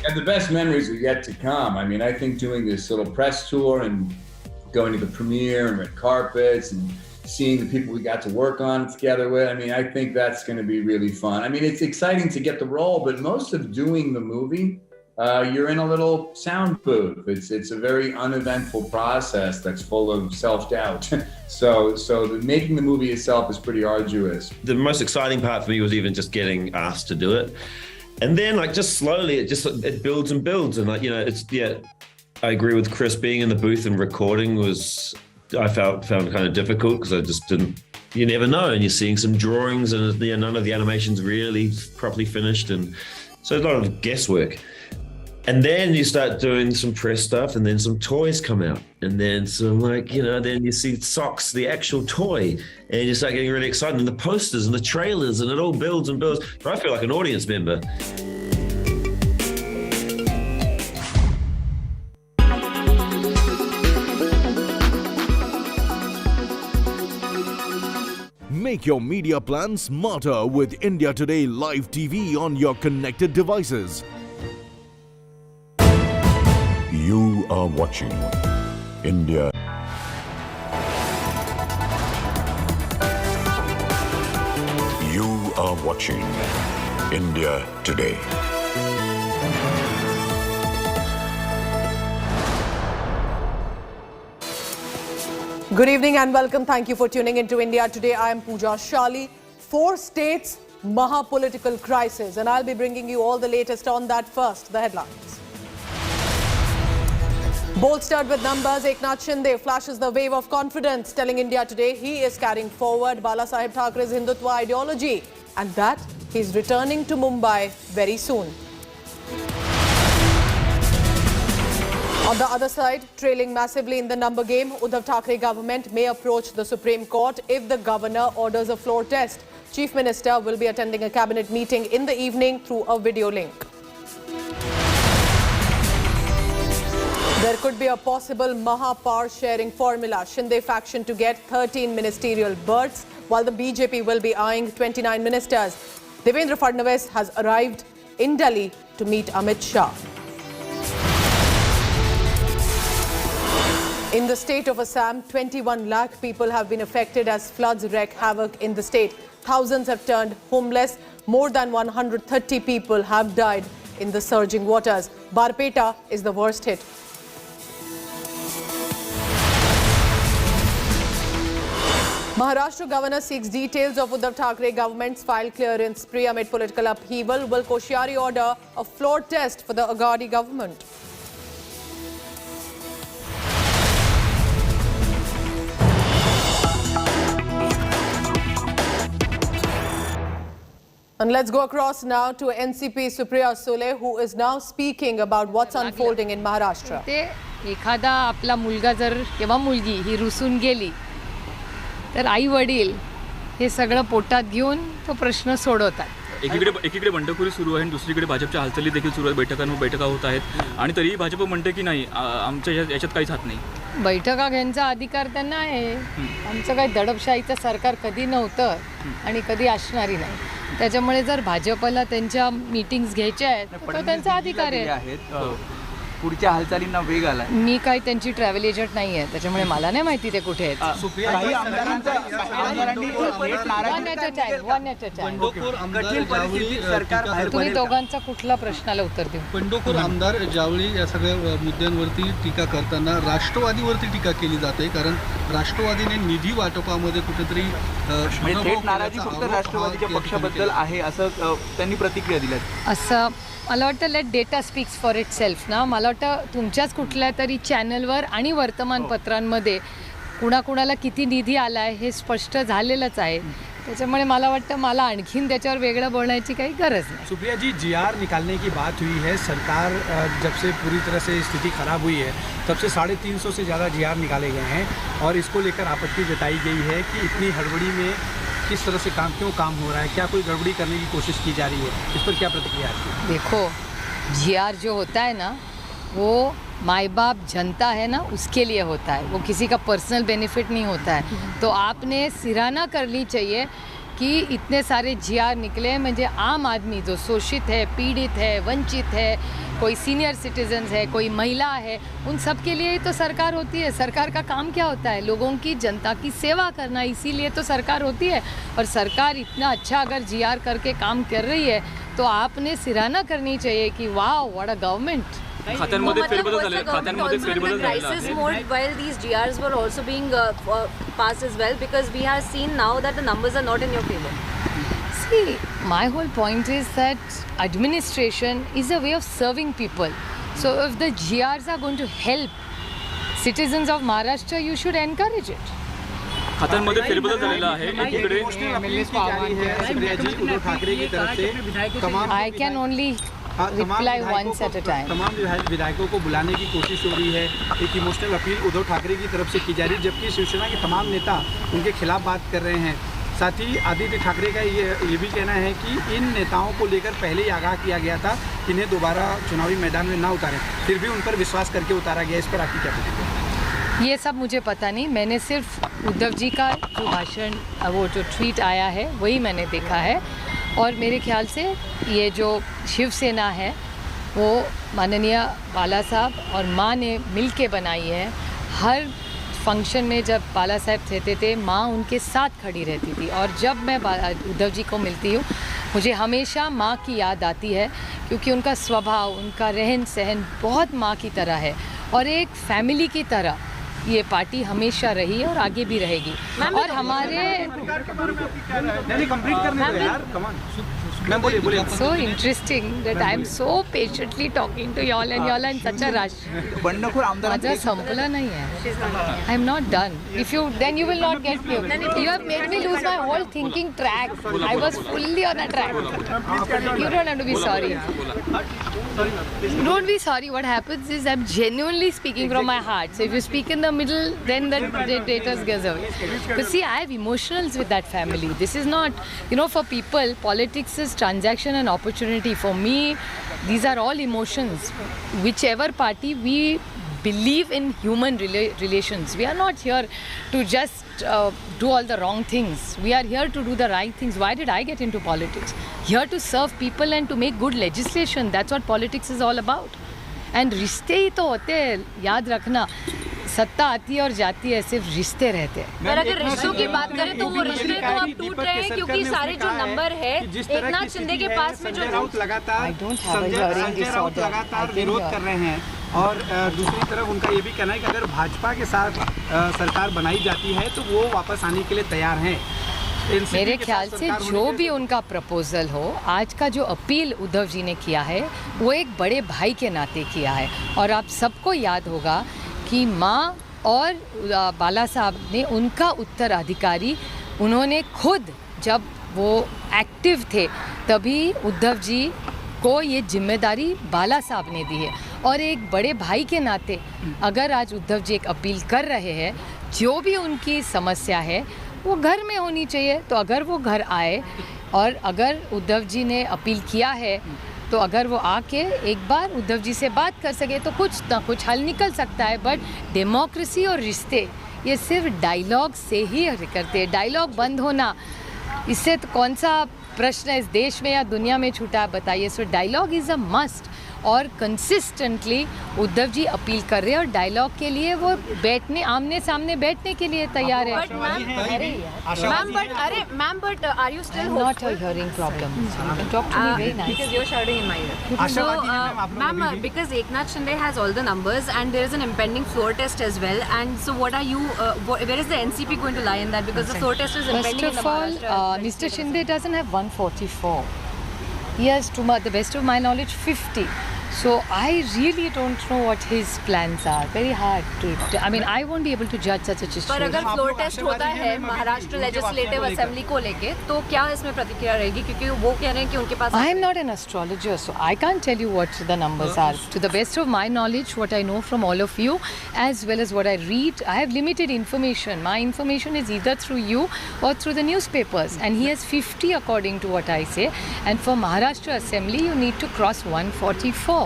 And the best memories are yet to come. I mean, I think doing this little press tour and going to the premiere and red carpets and seeing the people we got to work on together with, I mean, I think that's going to be really fun. I mean, it's exciting to get the role, but most of doing the movie, you're in a little sound booth. It's a very uneventful process that's full of self-doubt. So making the movie itself is pretty arduous. The most exciting part for me was even just getting asked to do it. And then like just slowly it builds and builds. And like, you know, I agree with Chris, being in the booth and recording I found kind of difficult because I just you never know. And you're seeing some drawings and none of the animation's really properly finished. And so a lot of guesswork. And then you start doing some press stuff and then some toys come out. And then some then you see socks, the actual toy, and you start getting really excited. And the posters and the trailers, and it all builds and builds. But I feel like an audience member. Make your media plan smarter with India Today Live TV on your connected devices. You are watching India. You are watching India Today. Good evening and welcome. Thank you for tuning into India Today. I am Pooja Shali. 4 states, maha-political crisis. And I'll be bringing you all the latest on that. First, the headlines. Bolstered with numbers, Eknath Shinde flashes the wave of confidence, telling India Today he is carrying forward Balasaheb Thackre's Hindutva ideology and that he's returning to Mumbai very soon. On the other side, trailing massively in the number game, Uddhav Thackeray government may approach the Supreme Court if the governor orders a floor test. Chief Minister will be attending a cabinet meeting in the evening through a video link. There could be a possible Maha-power sharing formula. Shinde faction to get 13 ministerial berths, while the BJP will be eyeing 29 ministers. Devendra Fadnavis has arrived in Delhi to meet Amit Shah. In the state of Assam, 21 lakh people have been affected as floods wreak havoc in the state. Thousands have turned homeless. More than 130 people have died in the surging waters. Barpeta is the worst hit. Maharashtra governor seeks details of Uddhav Thackeray government's file clearance spree amid political upheaval. Will Koshyari order a floor test for the Aghadi government? And let's go across now to NCP Supriya Sule, who is now speaking about what's unfolding in Maharashtra. एखादा आपला मुलगा जर किंवा मुलगी ही रुसून गेली तर आई वडील हे सगळं पोटात घेऊन तो प्रश्न सोडवतात. एकीकडे बंडखोरी सुरू आहे आणि दुसरीकडे भाजपच्या हालचाली देखील सुरू आहेत. बैठका होत आहेत आणि तरीही भाजप म्हणते की नाही, आमच्या याच्यात काहीच हात नाही. बैठका घ्यायचा अधिकार त्यांना आहे. आमचं काही दडपशाहीचं सरकार कधी नव्हतं आणि कधी असणारही नाही. त्याच्यामुळे जर भाजपला त्यांच्या मीटिंग्स घ्यायच्या आहेत तर त्यांचा अधिकार आहे. पुढच्या हालचालींना वेग आलाय. मी काय त्यांची ट्रॅव्हल एजंट नाही आहे, त्याच्यामुळे मला नाही माहिती ते कुठे आहेत. काही आमदारांनी कठीण परिस्थितीत सरकार बाहेर तुम्ही दोघांचा कुठला प्रश्नाला उत्तर देऊ. बंडखोर आमदार ज्यावेळी या सगळ्या मुद्द्यांवरती टीका करताना राष्ट्रवादीवरती टीका केली जाते, कारण राष्ट्रवादीने निधी वाटपामध्ये कुठेतरी थेट नाराजी फक्त राष्ट्रवादीच्या पक्षाबद्दल आहे असं त्यांनी प्रतिक्रिया दिल्या. असं मला वाटतं let data speaks for itself ना. मला वाटतं तुमच्याच कुठल्या तरी चॅनलवर आणि वर्तमानपत्रांमध्ये कुणाकुणाला किती निधी आला आहे हे स्पष्ट झालेलंच आहे. त्याच्यामुळे मला वाटतं मला आणखीन त्याच्यावर वेगळं बोलण्याची काही गरज नाही. सुप्रिया जी, GR निकालने की बात हुई है. सरकार जब से पूरी तरह से स्थिति खराब हुई है तब से 350 से ज़्यादा GR निकाले गए हैं और इसको लेकर आपत्ति जताई गई है कि इतनी हड़बड़ी में किस तरह से क्यों काम हो रहा है, क्या कोई गड़बड़ी करने की कोशिश की जा रही है, इस पर क्या प्रतिक्रिया है? देखो, GR जो होता है ना वो माई बाप जनता है ना उसके लिए होता है, वो किसी का पर्सनल बेनिफिट नहीं होता है. तो आपने सराहना करनी चाहिए कि इतने सारे GR निकले, म्हणजे आम आदमी जो शोषित है, पीड़ित है, वंचित है, कोई सीनियर सिटीजन्स है, कोई महिला है, उन सब के लिए ही तो सरकार होती है. सरकार का काम क्या होता है? लोगों की, जनता की सेवा करना. इसीलिए तो सरकार होती है. और सरकार इतना अच्छा अगर GR करके काम कर रही है तो आपने सराहना करनी चाहिए कि वाह, व्हाट अ गवर्नमेंट. खात्यांमध्ये फेरबदल झाले, खात्यांमध्ये फेरबदल crisis mode while these GRs were also being passed as well, because we have seen now that the numbers are not in your favor. See, my whole point is that administration is a way of serving people. So if the GRs are going to help citizens of Maharashtra, you should encourage it. खात्यांमध्ये फेरबदल झालेला आहे. एकीकडे उद्धव ठाकरे की तरफ से तमाम I can only reply once at a time. तमाम विधायकों को बुलाने की कोशिश हो रही है. एक इमोशनल अपील उद्धव ठाकरे की तरफ से की जा रही है, जबकि शिवसेना के तमाम नेता उनके खिलाफ बात कर रहे हैं. साथ ही आदित्य ठाकरे का ये भी कहना है कि इन नेताओं को लेकर पहले ही आगाह किया गया था कि इन्हें दोबारा चुनावी मैदान में ना उतारें, फिर भी उन पर विश्वास करके उतारा गया. इस पर आपकी क्या प्रतिक्रिया? ये सब मुझे पता नहीं. मैंने सिर्फ उद्धव जी का जो भाषण, वो जो ट्वीट आया है वही मैंने देखा है. और मेरे ख्याल से ये जो शिवसेना है वो माननीय बाला साहब और माँ ने मिल के बनाई है. हर फंक्शन में जब बाला साहब रहते थे, माँ उनके साथ खड़ी रहती थी. और जब मैं उद्धव जी को मिलती हूँ मुझे हमेशा माँ की याद आती है, क्योंकि उनका स्वभाव, उनका रहन सहन बहुत माँ की तरह है. और एक फैमिली की तरह ये पार्टी हमेशा रही है और आगे भी रहेगी. और हमारे so interesting that I am so patiently talking to y'all and y'all are in such a rush. माझा संपला नहीं है. I am not done. If you then you will not get me. You have made me lose my whole thinking track. I was fully on a track. You don't have to be sorry. Don't be sorry. What happens is I'm genuinely speaking from my heart. So if you speak in the middle, then the dictators goes away. But see, I have emotionals with that family. This is not, for people, politics is transaction and opportunity. For me, these are all emotions. Whichever party, we believe in human relations. We are not here to just do all the wrong things. We are here to do the right things. Why did I get into politics? Here to serve people and to make good legislation. That's what politics is all about. And रिश्ते ही तो होते हैं, याद रखना. सत्ता आती है और जाती है, सिर्फ रिश्ते रहते हैं. पर अगर रिश्तों की बात करें तो वो रिश्ते तो अब टूट रहे हैं, क्योंकि सारे जो नंबर है एकनाथ शिंदे के पास में जो लगातार विरोध कर रहे हैं. और दूसरी तरफ उनका ये भी कहना है कि अगर भाजपा के साथ सरकार बनाई जाती है तो वो वापस आने के लिए तैयार हैं. मेरे ख्याल से जो भी उनका प्रपोजल हो, आज का जो अपील उद्धव जी ने किया है वो एक बड़े भाई के नाते किया है. और आप सबको याद होगा कि माँ और बाला साहब ने उनका उत्तराधिकारी, उन्होंने खुद जब वो एक्टिव थे तभी उद्धव जी को ये जिम्मेदारी बाला साहब ने दी है. और एक बड़े भाई के नाते अगर आज उद्धव जी एक अपील कर रहे हैं, जो भी उनकी समस्या है वो घर में होनी चाहिए. तो अगर वो घर आए और अगर उद्धव जी ने अपील किया है तो अगर वो आके एक बार उद्धव जी से बात कर सके तो कुछ ना कुछ हल निकल सकता है. बट डेमोक्रेसी और रिश्ते ये सिर्फ डायलॉग से ही करते हैं. डायलॉग बंद होना, इससे तो कौन सा प्रश्न इस देश में या दुनिया में छूटा, बताइए. So dialogue is a must. और कंसिस्टेंटली उद्धव जी अपील कर रहे हैं और डायलॉग के लिए वो बैठने आमने सामने बैठने के लिए तैयार है. Ma'am, but are you still I'm not hearing problem. You can talk to me very nice. Because you're shouting in my ear. So, ma'am, because Eknath Shinde has all the numbers and there is an impending floor test as well. And so, what are you? Where is the NCP going to lie in that? Because the floor test is impending in the Maharashtra. First of all, Mr. Shinde doesn't have 144. He has, to the best of my knowledge, 50. So I really don't know what his plans are. Very hard to. I mean, I won't be able to judge such a situation. पर अगर floor test होता है Maharashtra legislative assembly को लेके तो क्या इसमें प्रतिक्रिया रहेगी क्योंकि वो कह रहे हैं कि उनके पास I am not an astrologer, so I can't tell you what the numbers are. To the best of my knowledge, what I know from all of you, as well as what I read, I have limited information. My information is either through you or through the newspapers. And he has 50 according to what I say. And for Maharashtra Assembly, you need to cross 144.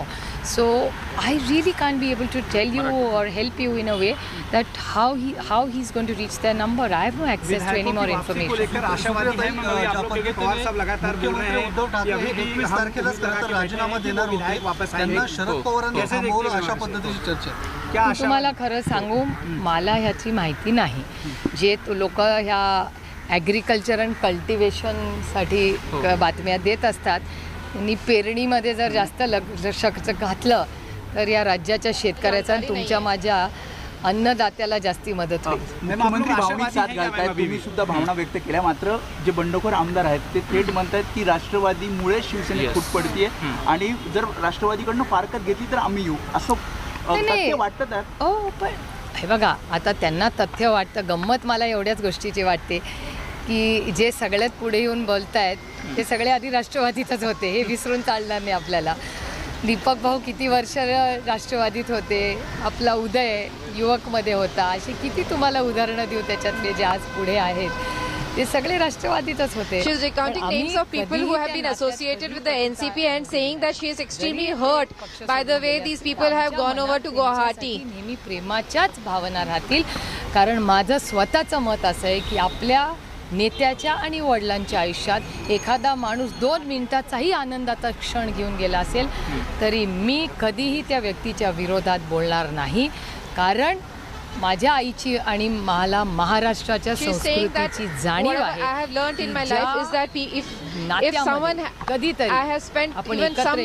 So I really can't be able to tell you or help you in a way that how he's going to reach their number. I have no access to any more information. तुम्हाला खरं सांगू मला ह्याची माहिती नाही. जे लोक ह्या agriculture and कल्टिवेशनसाठी बातम्या देत असतात त्यांनी पेरणीमध्ये जर जास्त लक्ष घातलं तर या राज्याच्या शेतकऱ्याचा आणि तुमच्या माझ्या अन्नदात्याला जास्ती मदत होईल. मुख्यमंत्री भावनिक साथ घालतायत. तुम्ही सुद्धा भावना व्यक्त केल्या. मात्र जे बंडखोर आमदार आहेत ते थेट म्हणतात की राष्ट्रवादीमुळे शिवसेनेत फूट पडतीये आणि जर राष्ट्रवादीकडनं फारकत घेतली तर आम्ही येऊ असं तथ्य वाटतं. पण हे बघा आता त्यांना तथ्य वाटतं. गंमत मला एवढ्याच गोष्टीची वाटते की जे सगळ्यात पुढे येऊन बोलतायत ते सगळे आधी राष्ट्रवादीतच होते. हे विसरून चालणार नाही आपल्याला. दीपक भाऊ किती वर्ष राष्ट्रवादीत होते. आपला उदय युवकमध्ये होता. अशी किती तुम्हाला उदाहरणं देऊ त्याच्यातले जे आज पुढे आहेत ते सगळे राष्ट्रवादीतच होते. She is recounting names of people who have been associated with the NCP and saying that she is extremely hurt by the way these people have gone over to Guwahati. नेहमी प्रेमाच्याच भावना राहतील. कारण माझं स्वतःचं मत असं आहे की आपल्या नेत्याच्या आणि वडिलांच्या आयुष्यात एखादा माणूस 2 मिनिटाचाही आनंदाचा क्षण घेऊन गेला असेल तरी मी कधीही त्या व्यक्तीच्या विरोधात बोलणार नाही. कारण माझ्या आईची आणि मला महाराष्ट्राच्या संस्कृतीची जाणीव आहे. I have learned in my life is that if someone कधीतरी I have spent even some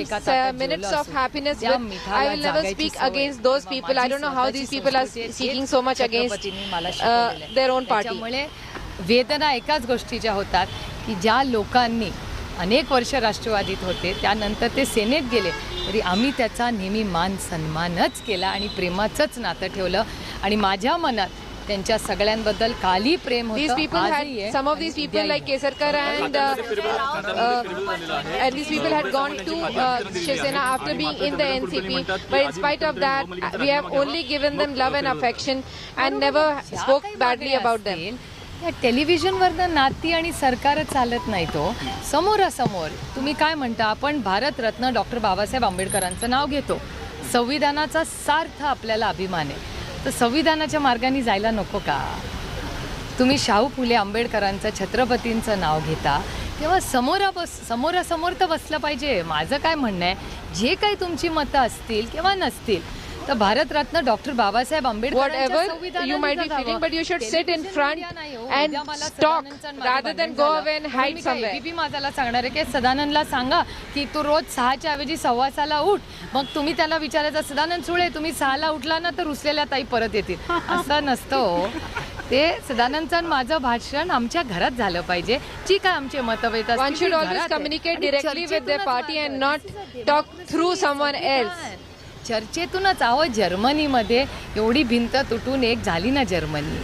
minutes of happiness with, I will never speak against those people. I don't know how these people are seeking so much against their own party. वेदना एकाच गोष्टीच्या होतात की ज्या लोकांनी अनेक वर्ष राष्ट्रवादीत होते त्यानंतर ते सेनेत गेले तरी आम्ही त्याचा नेहमी मान सन्मानच केला आणि प्रेमाचंच नातं ठेवलं आणि माझ्या मनात त्यांच्या सगळ्यांबद्दल काली प्रेम होतं. Some of these people like Kesarkar and these people had gone to Shiv Sena after being in the NCP, but in spite of that we have only given them love and affection and never spoke badly about them. टेलिव्हिजनवरनं नाती आणि सरकार चालत नाही. तो समोरासमोर तुम्ही काय म्हणता. आपण भारतरत्न डॉक्टर बाबासाहेब आंबेडकरांचं नाव घेतो. संविधानाचा सार्थ आपल्याला अभिमान आहे. तर संविधानाच्या मार्गाने जायला नको का. तुम्ही शाहू फुले आंबेडकरांचं छत्रपतींचं नाव घेता तेव्हा समोरासमोर तर बसलं पाहिजे. माझं काय म्हणणं आहे जे काही तुमची मतं असतील किंवा नसतील तर Bharat Ratna doctor Babasaheb Ambedkar whatever you might be feeling, but you should sit in front and talk rather than go away and hide somewhere. बीबी माझाला सांगणार आहे की सदानंदला सांगा की तू रोज 6च्या ऐवजी 6:15ला उठ. मग तुम्ही त्याला विचारायचं सदानंद सुळे तुम्ही 6ला उठला ना तर रुसलेल्या ताई परत येतील. असं नसतं. ते सदानंदचं माझं भाषण आमच्या घरात झालं पाहिजे. जी काय आमचे मतभेद असतील one should always communicate directly with their party and not talk through someone else. चर्चेतूनच जर्मनीमध्ये एवढी भिंत तुटून एक झाली ना जर्मनी.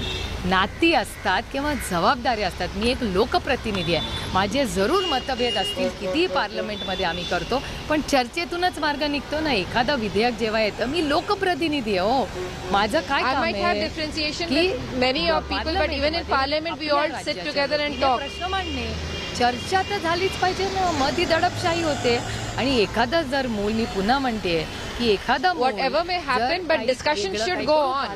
नाती असतात किंवा जबाबदारी असतात. मी एक लोकप्रतिनिधी आहे. माझे जरूर मतभेद असतील कितीही पार्लमेंटमध्ये आम्ही करतो पण चर्चेतूनच मार्ग निघतो ना. एखादं विधेयक जेव्हा येतं मी लोकप्रतिनिधी आहे. हो माझं काय काम आहे. I might have differentiation with many of people but even in parliament we all sit together and talk. प्रश्न मांडणे चर्चा तर झालीच पाहिजे ना. मग ती दडपशाही होते. आणि एखादा जर मूल मी पुन्हा म्हणते की एखादा whatever may happen but discussion should go on.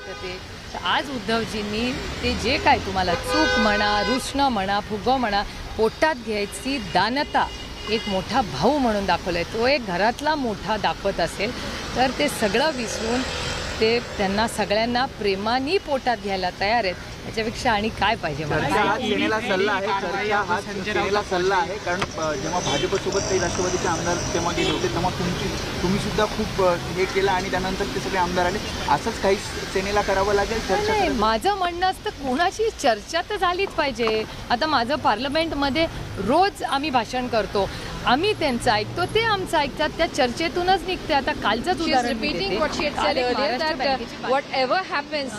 आज उद्धवजींनी ते जे काय तुम्हाला चूक म्हणा रुष्ण म्हणा फुगो म्हणा पोटात घ्यायची दानता एक मोठा भाऊ म्हणून दाखवलं आहे, तो एक घरातला मोठा दाखवत असेल तर ते सगळं विसरून ते त्यांना सगळ्यांना प्रेमाने पोटात घ्यायला तयार आहेत. याच्यापेक्षा आणि काय पाहिजे मला. चर्चा हा सेनेला सल्ला आहे, चर्चा हा सेनेला सल्ला आहे, कारण जेव्हा भाजपसोबत काही राष्ट्रवादीचे आमदार तेव्हा गेले होते तेव्हा तुम्ही सुद्धा खूप हे केलं आणि त्यानंतर ते सगळे आमदार आले. असंच काही सेनेला करावं लागेल चर्चा. नाही, माझं म्हणणं असतं कोणाशी चर्चा तर झालीच पाहिजे. आता माझं पार्लमेंटमध्ये रोज आम्ही भाषण करतो, आम्ही त्यांचं ऐकतो, ते आमचं ऐकतात, त्या चर्चेतूनच निघते. आता कालचंच उदाहरण repeating what she had said earlier, that whatever happens,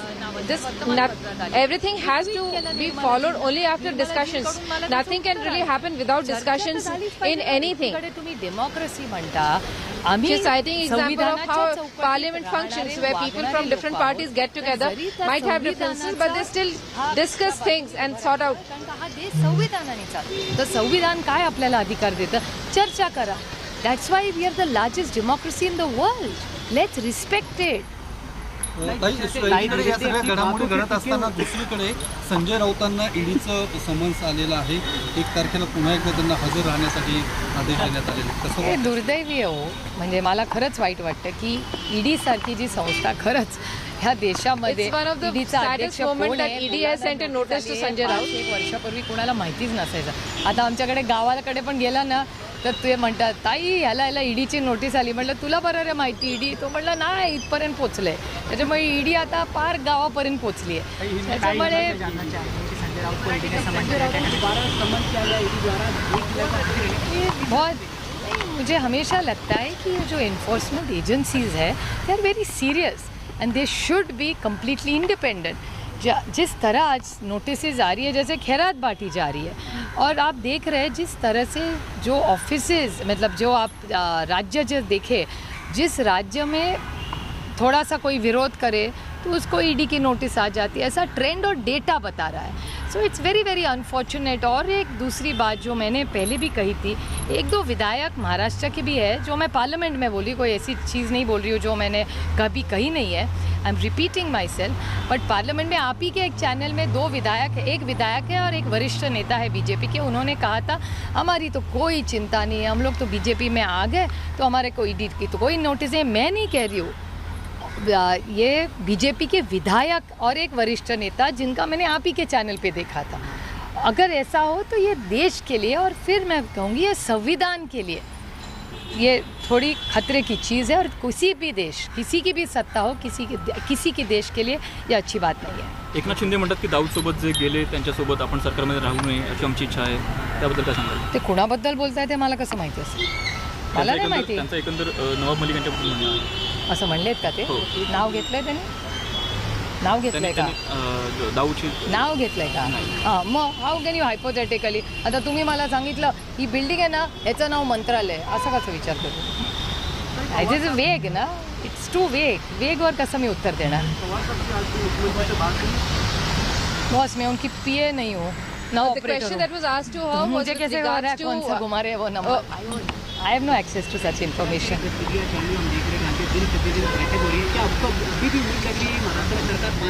everything has to be followed only after discussions. Nothing can really happen without discussions in anything. तुम्ही डेमोक्रेसी म्हणता, She's citing example of how parliament functions, where people from different parties get together, might have differences, but they still discuss things and sort out. हा देश संविधानाने चालतो, तर संविधान काय आपल्याला अधिकार देतं? चर्चा करा. That's why we are the largest democracy in the world. Let's respect it. एकीकडे या सगळ्या घडामोडी घडत असताना दुसरीकडे संजय राऊतांना ईडीचं समन्स आलेलं आहे. 1 तारखेला पुन्हा एकदा त्यांना हजर राहण्यासाठी आदेश देण्यात आलेले. कसं हे दुर्दैवी हो. म्हणजे मला खरंच वाईट वाटतं की ईडी सारखी जी संस्था खरंच ह्या देशामध्ये ईडीचा अध्यक्ष कोण आहे. ED has sent a notice to Sanjay Raut. 1 वर्षापूर्वी कुणाला माहितीच नसायचं. आता आमच्याकडे गावाकडे पण गेला ना तर ते म्हणतात ताई ह्याला ईडीची नोटीस आली. म्हटलं तुला बरं रे माहिती ईडी? तो म्हटलं नाही, इथपर्यंत पोचलंय. त्याच्यामुळे ईडी आता पार गावापर्यंत पोचली आहे. त्याच्यामुळे मुझे हमेशा लगता है कि जो इन्फोर्समेंट एजेंसीज है they are very serious and they should be completely independent. जिस तरह आज नोटिसेज आ रही है, जैसे खैरात बांटी जा रही है, और आप देख रहे हैं जिस तरह से जो ऑफिसेज, मतलब जो आप राज्य जो देखे, जिस राज्य में थोड़ा सा कोई विरोध करे तो उसको ईडी की नोटिस आ जाती है. ऐसा ट्रेंड और डेटा बता रहा है. So it's very very unfortunate. और एक दूसरी बात जो मैंने पहले भी कही थी, 1-2 विधायक महाराष्ट्र के भी है, जो मैं पार्लियामेंट में बोली, कोई ऐसी चीज़ नहीं बोल रही हूँ जो मैंने कभी कही नहीं है. I am repeating my self. But parliament में आप ही के एक चैनल में 2 विधायक है, एक विधायक है और एक वरिष्ठ नेता है बीजेपी के. उन्होंने कहा था हमारी तो कोई चिंता नहीं है, हम लोग तो बीजेपी में आ गए तो हमारे को ईडी की तो कोई नोटिस है. मैं नहीं कह रही हूँ, ये बीजेपी के विधायक और एक वरिष्ठ नेता जिनका मैंने आप ही के चैनल पे देखा था. अगर ऐसा हो तो ये देश के लिए, और फिर मैं कहूँगी ये संविधान के लिए, ये थोड़ी खतरे की चीज़ है. और किसी भी देश, किसी की भी सत्ता हो, किसी के देश के लिए ये अच्छी बात नहीं है. एकनाथ शिंदे म्हणतात की दाऊदसोबत जे गेले त्यांच्यासोबत आपण सरकारमध्ये राहू नये अशी आमची इच्छा आहे. त्याबद्दल काय सांगाल? ते कुणाबद्दल बोलताय ते मला कसं माहिती असेल? मला नाही माहिती. त्यांचं एकंदर नवाब मलिक यांच्याबद्दल म्हणणं आहे. असं म्हणलेत का ते? नाव घेतलंय त्यांनी? नाव घेतलंय का? दाऊदची नाव घेतलंय का? हां, मग हाऊ कॅन यू हायपोथेटिकली? आता तुम्ही मला सांगितलं ही बिल्डिंग आहे ना, याचं नाव मंत्रालय, असं कसं विचार करू? ॲज इज वेग ना, इट्स टू वेगवर कसं मी उत्तर देणार? बॉस मैं उनकी पीए नहीं हूँ ना ऑपरेटर हूँ. मुझे कैसे खबर है कौन सा घुमा रहे हैं वो number? I have no access to such information.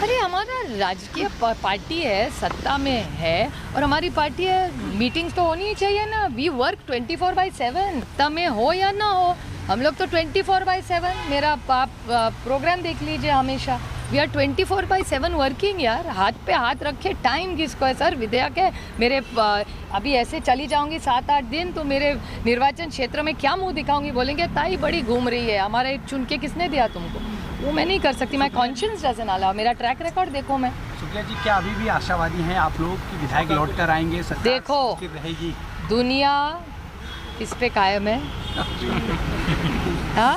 अरे हमारा राजकीय पार्टी है, सत्ता में है, और हमारी पार्टी है, मीटिंग्स तो होनी ही चाहिए ना. We work 24/7. सत्ता में हो या ना हो, हम लोग तो 24/7. मेरा प्रोग्राम देख लीजिए हमेशा. वी आर 24/7 वर्किंग यार. हाथ पे हाथ रखे टाइम किसको है सर? विधेयक है मेरे. अभी ऐसे चली जाऊंगी 7-8 दिन तो मेरे निर्वाचन क्षेत्र में क्या मुंह दिखाऊंगी? बोलेंगे ताई बड़ी घूम रही है, हमारे चुन के किसने दिया तुमको? वो मैं नहीं कर सकती. माई कॉन्शियस डजंट अलाउ. मेरा ट्रैक रिकॉर्ड देखो. मैं शुक्ला जी, क्या अभी भी आशावादी हैं आप लोग कि विधायक लौट कर आएंगे, देखो रहेगी? दुनिया इस पे कायम है. हाँ,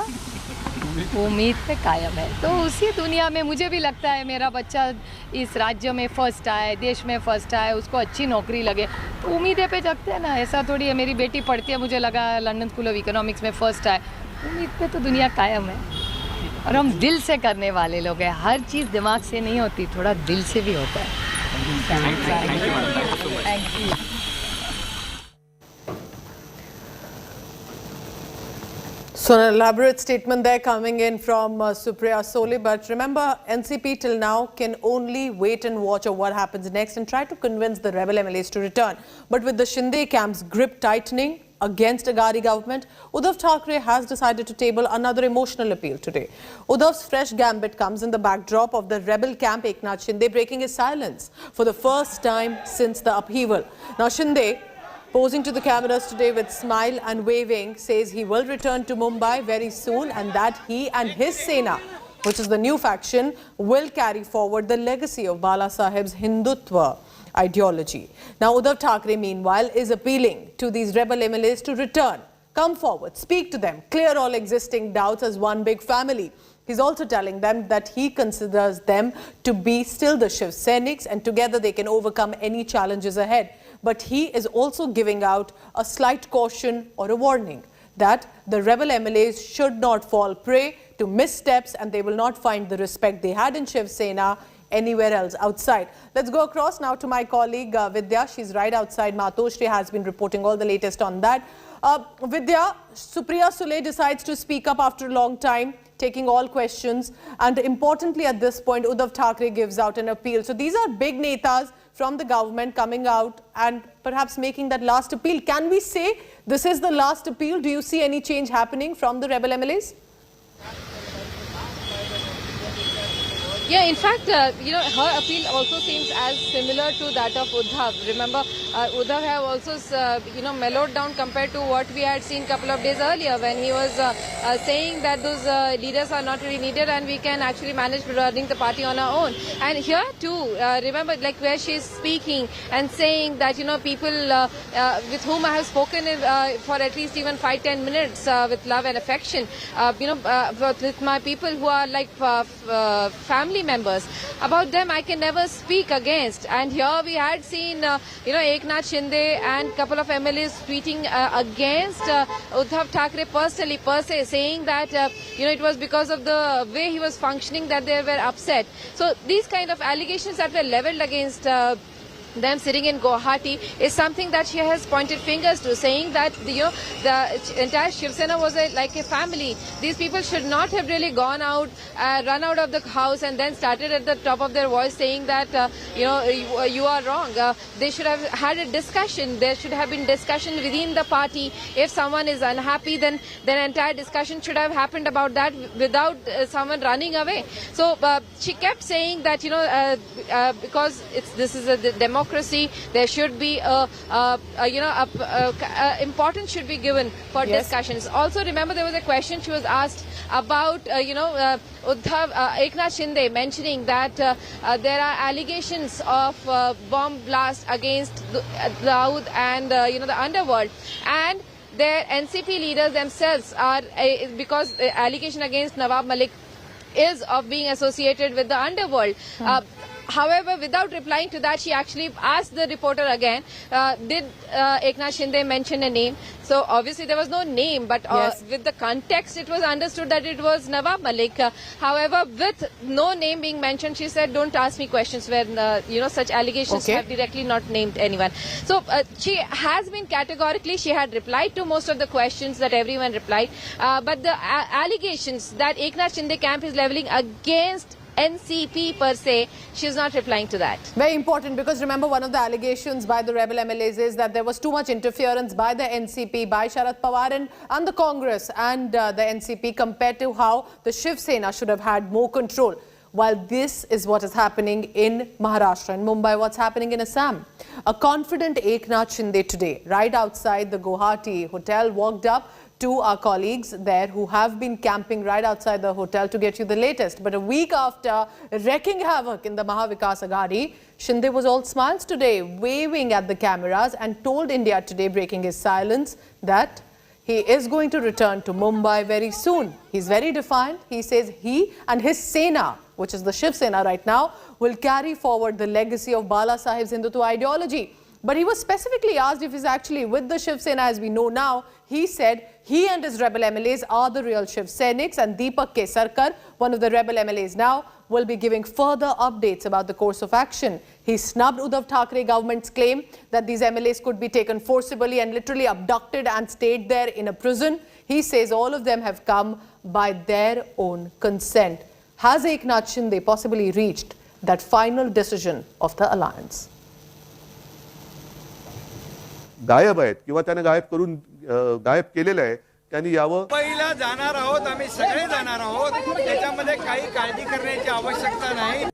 उम्मीद पे कायम है. तो उसी दुनिया में मुझे भी लगता है मेरा बच्चा इस राज्य में फर्स्ट आए, देश में फर्स्ट आए, उसको अच्छी नौकरी लगे, तो उम्मीदें पे जगते हैं ना. ऐसा थोड़ी है मेरी बेटी पढ़ती है, मुझे लगा लंदन स्कूल ऑफ इकोनॉमिक्स में फर्स्ट आए. उम्मीद पे तो दुनिया कायम है. और हम दिल से करने वाले लोग हैं. हर चीज़ दिमाग से नहीं होती, थोड़ा दिल से भी होता है. Thank you. So an elaborate statement there coming in from Supriya Sole. But remember, NCP till now can only wait and watch of what happens next and try to convince the rebel MLAs to return. But with the Shinde camp's grip tightening, against Aghadi government, Uddhav Thackeray has decided to table another emotional appeal today. Uddhav's fresh gambit comes in the backdrop of the rebel camp Eknath Shinde breaking his silence for the first time since the upheaval. Now Shinde, posing to the cameras today with smile and waving, says he will return to Mumbai very soon and that he and his Sena, which is the new faction, will carry forward the legacy of Bala Saheb's Hindutva ideology. Now Uddhav Thackeray meanwhile is appealing to these rebel MLAs to return, come forward, speak to them, clear all existing doubts as one big family. He's also telling them that he considers them to be still the Shiv Senics and together they can overcome any challenges ahead. But he is also giving out a slight caution or a warning that the rebel MLAs should not fall prey to missteps and they will not find the respect they had in Shiv Sena anywhere else outside. Let's go across now to my colleague Vidya. She's right outside Matoshri, has been reporting all the latest on that. Vidya, Supriya Sule decides to speak up after a long time, taking all questions, and importantly at this point Uddhav Thackeray gives out an appeal. So these are big netas from the government coming out and perhaps making that last appeal. Can we say this is the last appeal? Do you see any change happening from the rebel MLAs? Yeah, in fact, her appeal also seems as similar to that of Uddhav. Remember, Uddhav have also, mellowed down compared to what we had seen a couple of days earlier when he was saying that those leaders are not really needed and we can actually manage running the party on our own. And here too, remember, like where she's speaking and saying that, people with whom I have spoken for at least even 5-10 minutes with love and affection, with my people who are like family members, about them I can never speak against. And here we had seen Eknath Shinde and couple of MLAs tweeting against Uddhav Thackeray personally per se, saying that it was because of the way he was functioning that they were upset. So these kind of allegations that were leveled against them sitting in Guwahati is something that she has pointed fingers to, saying that the entire Shiv Sena was like a family. These people should not have really gone out, run out of the house and then started at the top of their voice saying that you are wrong. They should have had a discussion. There should have been discussion within the party. If someone is unhappy, then entire discussion should have happened about that without someone running away. So she kept saying that because this is a democracy, there should be importance should be given for discussions. Also, remember there was a question she was asked about Uddhav Eknath Shinde mentioning that there are allegations of bomb blast against Dawood and the underworld, and their NCP leaders themselves are because the allegation against Nawab Malik is of being associated with the underworld. However, without replying to that, she actually asked the reporter again, did Eknath Shinde mention a name? So obviously there was no name, but with the context it was understood that it was Nawab Malik. However, with no name being mentioned, she said, don't ask me questions where such allegations have directly not named anyone. So she has been categorically, she had replied to most of the questions that everyone replied, but the allegations that Eknath Shinde camp is leveling against NCP per se, she's not replying to that. Very important, because remember, one of the allegations by the rebel MLAs is that there was too much interference by the NCP, by Sharad Pawar and the Congress and the NCP compared to how the Shiv Sena should have had more control. While this is what is happening in Maharashtra, in Mumbai, what's happening in Assam. A confident Eknath Shinde today, right outside the Guwahati hotel, walked up to our colleagues there who have been camping right outside the hotel to get you the latest. But a week after wreaking havoc in the Maharashtra Vikas Aghadi, Shinde was all smiles today, waving at the cameras, and told India Today, breaking his silence, that he is going to return to Mumbai very soon. He's very defiant. He says he and his Sena, which is the Shiv Sena right now, will carry forward the legacy of Bala Saheb's Hindutva ideology. But he was specifically asked if he's actually with the Shiv Sena as we know now. He said he and his rebel MLAs are the real Shiv Senics, and Deepak K. Sarkar, one of the rebel MLAs now, will be giving further updates about the course of action. He snubbed Uddhav Thackeray government's claim that these MLAs could be taken forcibly and literally abducted and stayed there in a prison. He says all of them have come by their own consent. Has Eknath Shinde possibly reached that final decision of the alliance? गायब आहेत किंवा त्याने गायब करून गायब केलेलं आहे त्यांनी यावं. मुंबईला जाणार आहोत, आम्ही सगळे जाणार आहोत, त्याच्यामध्ये काही काळजी करण्याची आवश्यकता नाही.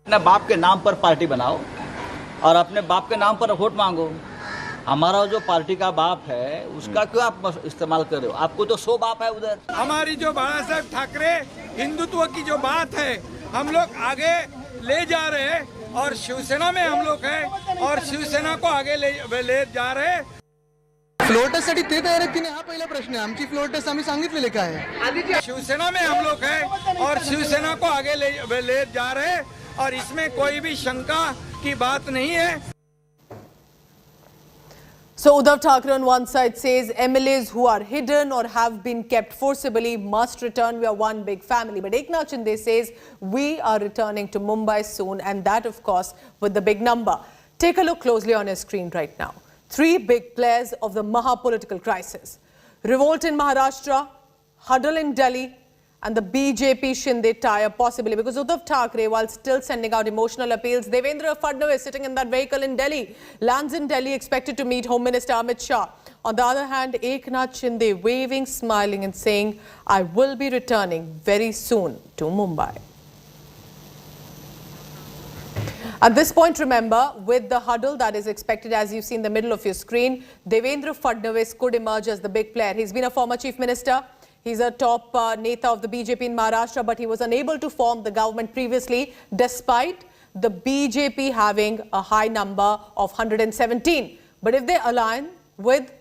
अपने बाप के नाम पर पार्टी बनाओ और अपने बाप के नाम पर वोट मांगो. हमारा जो पार्टी का बाप है उसका क्यों आप इस्तेमाल कर रहे हो? आपको तो 100 बाप है उधर. हमारी जो बाला साहब ठाकरे हिंदुत्व की जो बात है हम लोग आगे ले जा रहे हैं और शिवसेना में हम लोग हैं और शिवसेना को आगे ले जा रहे हैं. फ्लोर टेस्टसाठी ते तयार आहेत की नाही हा पहिला प्रश्न आहे. आमची फ्लोर टेस्ट आम्ही सांगितलेले काय आहे. शिवसेना में हम लोग हैं और शिवसेना को आगे ले जा रहे हैं और इसमें कोई भी शंका की बात नहीं है. So Uddhav Thackeray on one side says MLAs who are hidden or have been kept forcibly must return. We are one big family. But Eknath Shinde says we are returning to Mumbai soon, and that of course with the big number. Take a look closely on your screen right now. 3 big players of the Maha-political crisis. Revolt in Maharashtra, huddle in Delhi, and the BJP Shinde tie-up possibly because Uddhav Thackeray, while still sending out emotional appeals, Devendra Fadnavis sitting in that vehicle in Delhi, lands in Delhi expected to meet Home Minister Amit Shah. On the other hand, Eknath Shinde waving, smiling and saying, I will be returning very soon to Mumbai. At this point, remember, with the huddle that is expected, as you see in the middle of your screen, Devendra Fadnavis could emerge as the big player. He's been a former chief minister. He's a top neta of the BJP in Maharashtra, but he was unable to form the government previously, despite the BJP having a high number of 117. But if they align with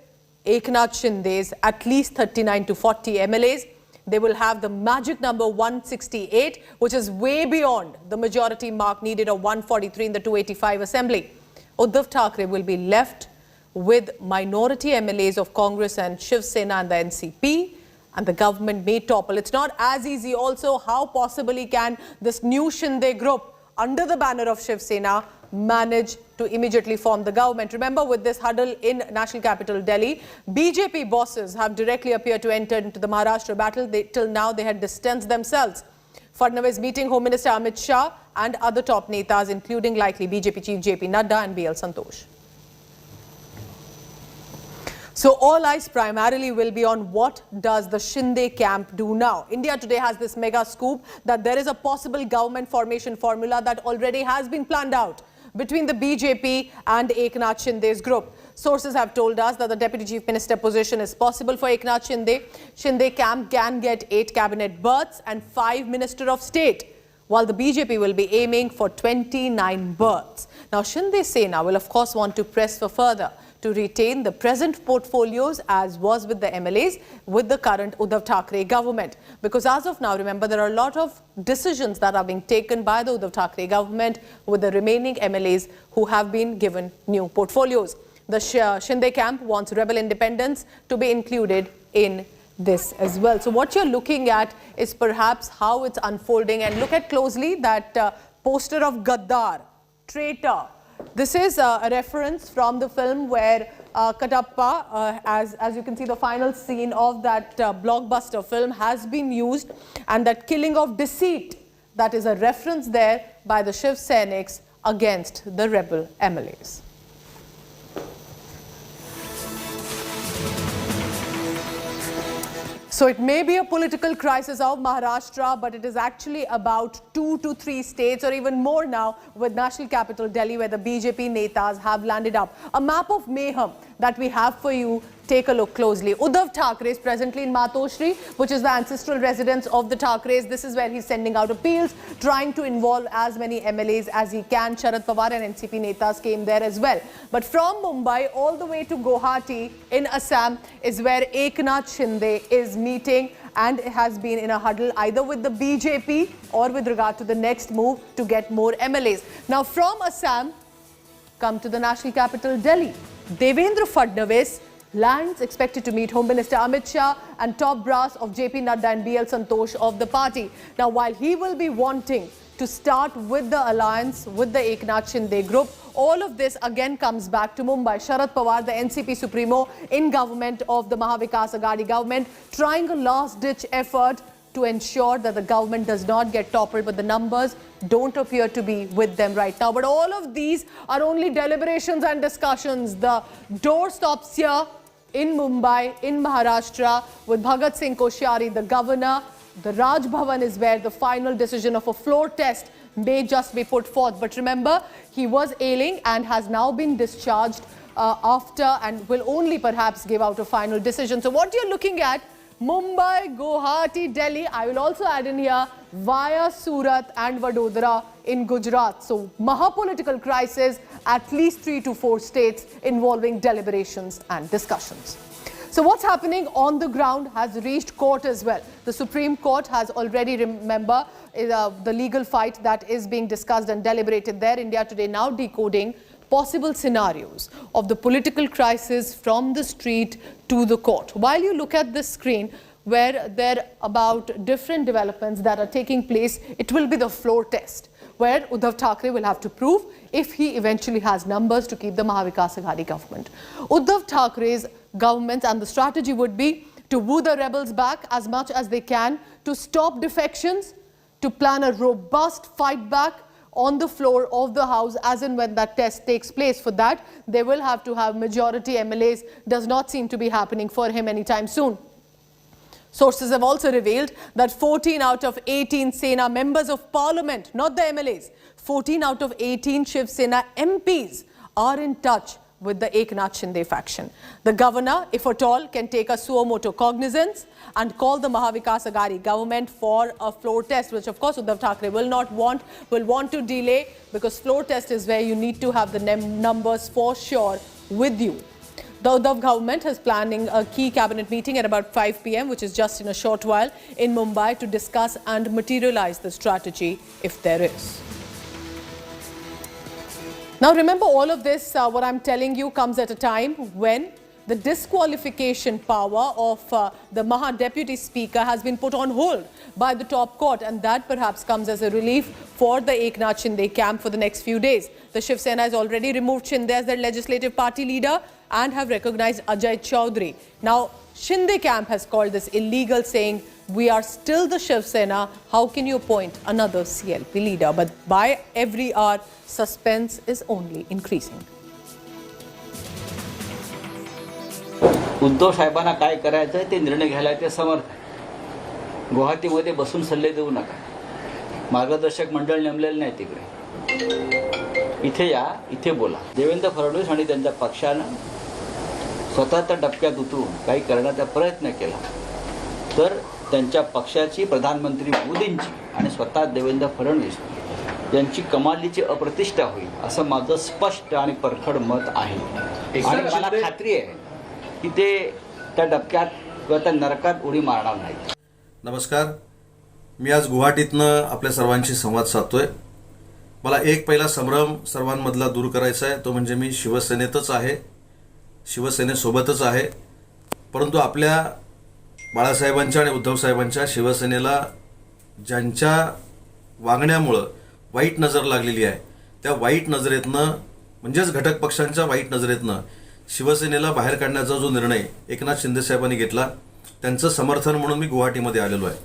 Eknath Shinde's at least 39 to 40 MLAs, they will have the magic number 168, which is way beyond the majority mark needed of 143 in the 285 assembly. Uddhav Thackeray will be left with minority MLAs of Congress and Shiv Sena and the NCP. And the government may topple. It's not as easy also. How possibly can this new Shinde group under the banner of Shiv Sena manage to immediately form the government? Remember, with this huddle in national capital Delhi, BJP bosses have directly appeared to enter into the Maharashtra battle. Till now, they had distanced themselves. Fadnavis meeting Home Minister Amit Shah and other top netas, including likely BJP Chief JP Nadda and BL Santosh. So all eyes primarily will be on what does the Shinde camp do now. India Today has this mega scoop that there is a possible government formation formula that already has been planned out between the BJP and Eknath Shinde's group. Sources have told us that the Deputy Chief Minister position is possible for Eknath Shinde. Shinde camp can get 8 cabinet berths and 5 Minister of State, while the BJP will be aiming for 29 berths. Now Shinde Sena will of course want to press for further to retain the present portfolios as was with the MLAs with the current Uddhav Thackeray government. Because as of now, remember, there are a lot of decisions that are being taken by the Uddhav Thackeray government with the remaining MLAs who have been given new portfolios. The Shinde camp wants rebel independence to be included in this as well. So what you're looking at is perhaps how it's unfolding, and look at closely that poster of Gaddar, traitor. This is a reference from the film where Katappa, as you can see, the final scene of that blockbuster film has been used, and that killing of deceit, that is a reference there by the Shiv Senics against the rebel MLAs. So it may be a political crisis of Maharashtra, but it is actually about 2 to 3 states or even more now with national capital Delhi, where the BJP netas have landed up. A map of mayhem that we have for you. Take a look closely. Uddhav Thackeray is presently in Matoshri, which is the ancestral residence of the Thackerays. This is where he's sending out appeals, trying to involve as many MLAs as he can. Sharad Pawar and NCP netas came there as well. But from Mumbai all the way to Guwahati in Assam is where Eknath Shinde is meeting and has been in a huddle either with the BJP or with regard to the next move to get more MLAs. Now from Assam, come to the national capital Delhi. Devendra Fadnavis lands expected to meet Home Minister Amit Shah and top brass of JP Nadda and BL Santosh of the party. Now, while he will be wanting to start with the alliance with the Eknath Shinde group, all of this again comes back to Mumbai. Sharad Pawar, the NCP Supremo in government of the Maharashtra Vikas Aghadi government, trying a last-ditch effort to ensure that the government does not get toppled, but the numbers don't appear to be with them right now. But all of these are only deliberations and discussions. The door stops here in Mumbai, in Maharashtra, with Bhagat Singh Koshyari, the governor. The Raj Bhavan is where the final decision of a floor test may just be put forth. But remember, he was ailing and has now been discharged after, and will only perhaps give out a final decision. So what you're looking at, Mumbai, Guwahati, Delhi, I will also add in here via Surat and Vadodara in Gujarat. So mahapolitical crisis, at least 3 to 4 states involving deliberations and discussions. So what's happening on the ground has reached court as well. The Supreme Court has already, remember, the legal fight that is being discussed and deliberated there. India Today now decoding possible scenarios of the political crisis from the street to the court. While you look at this screen where there are about different developments that are taking place, it will be the floor test where Uddhav Thackeray will have to prove if he eventually has numbers to keep the Maharashtra Vikas Aghadi government. Uddhav Thackeray's government and the strategy would be to woo the rebels back as much as they can, to stop defections, to plan a robust fight back on the floor of the house as and when that test takes place. For that, they will have to have majority MLAs. Does not seem to be happening for him anytime soon. Sources have also revealed that 14 out of 18 Sena members of parliament, not the MLAs, 14 out of 18 Shiv Sena MPs are in touch with the Eknath Shinde faction. The governor, if at all, can take a suo motu cognizance and call the Maharashtra Vikas Aghadi government for a floor test, which of course Uddhav Thackeray will want to delay, because floor test is where you need to have the numbers for sure with you. The Uddhav government is planning a key cabinet meeting at about 5 p.m, which is just in a short while, in Mumbai to discuss and materialize the strategy if there is. Now remember, all of this, what I'm telling you, comes at a time when the disqualification power of the Maha Deputy Speaker has been put on hold by the top court, and that perhaps comes as a relief for the Eknath Shinde camp for the next few days. The Shiv Sena has already removed Shinde as their legislative party leader and have recognized Ajay Chaudhary. Now, Shinde camp has called this illegal, saying, we are still the Shiv Sena, how can you appoint another CLP leader? But by every hour, suspense is only increasing. Uddhav साहेबांना काय करायचं ते निर्णय घ्यायला ते समर्थ आहे. गुवाहाटीमध्ये बसून सल्ले देऊ नका. मार्गदर्शक मंडळ नेमलेलं नाही तिकडे. इथे या, इथे बोला. देवेंद्र फडणवीस आणि त्यांच्या पक्षानं स्वतःच्या डबक्यात उतरून काही करण्याचा प्रयत्न केला तर त्यांच्या पक्षाची, प्रधानमंत्री मोदींची आणि स्वतः देवेंद्र फडणवीस यांची कमालीची अप्रतिष्ठा होईल असं माझं स्पष्ट आणि परखड मत आहे. आणि मला खात्री आहे की ते त्या डबक्यात किंवा त्या नरकात उडी मारणार नाहीत. नमस्कार, मी आज गुवाहाटीतनं आपल्या सर्वांशी संवाद साधतोय. मला एक पहिला संभ्रम सर्वांमधला दूर करायचा आहे, तो म्हणजे मी शिवसेनेतच आहे, शिवसेनेसोबतच आहे. परंतु आपल्या बाळासाहेबांच्या आणि उद्धव साहेबांच्या शिवसेनेला ज्यांच्या वागण्यामुळं वाईट नजर लागलेली आहे, त्या वाईट नजरेतनं, म्हणजेच घटक पक्षांच्या वाईट नजरेतनं शिवसेनेला बाहेर काढण्याचा जो निर्णय एकनाथ शिंदे साहेबांनी घेतला, त्यांचं समर्थन म्हणून मी गुवाहाटीमध्ये आलेलो आहे.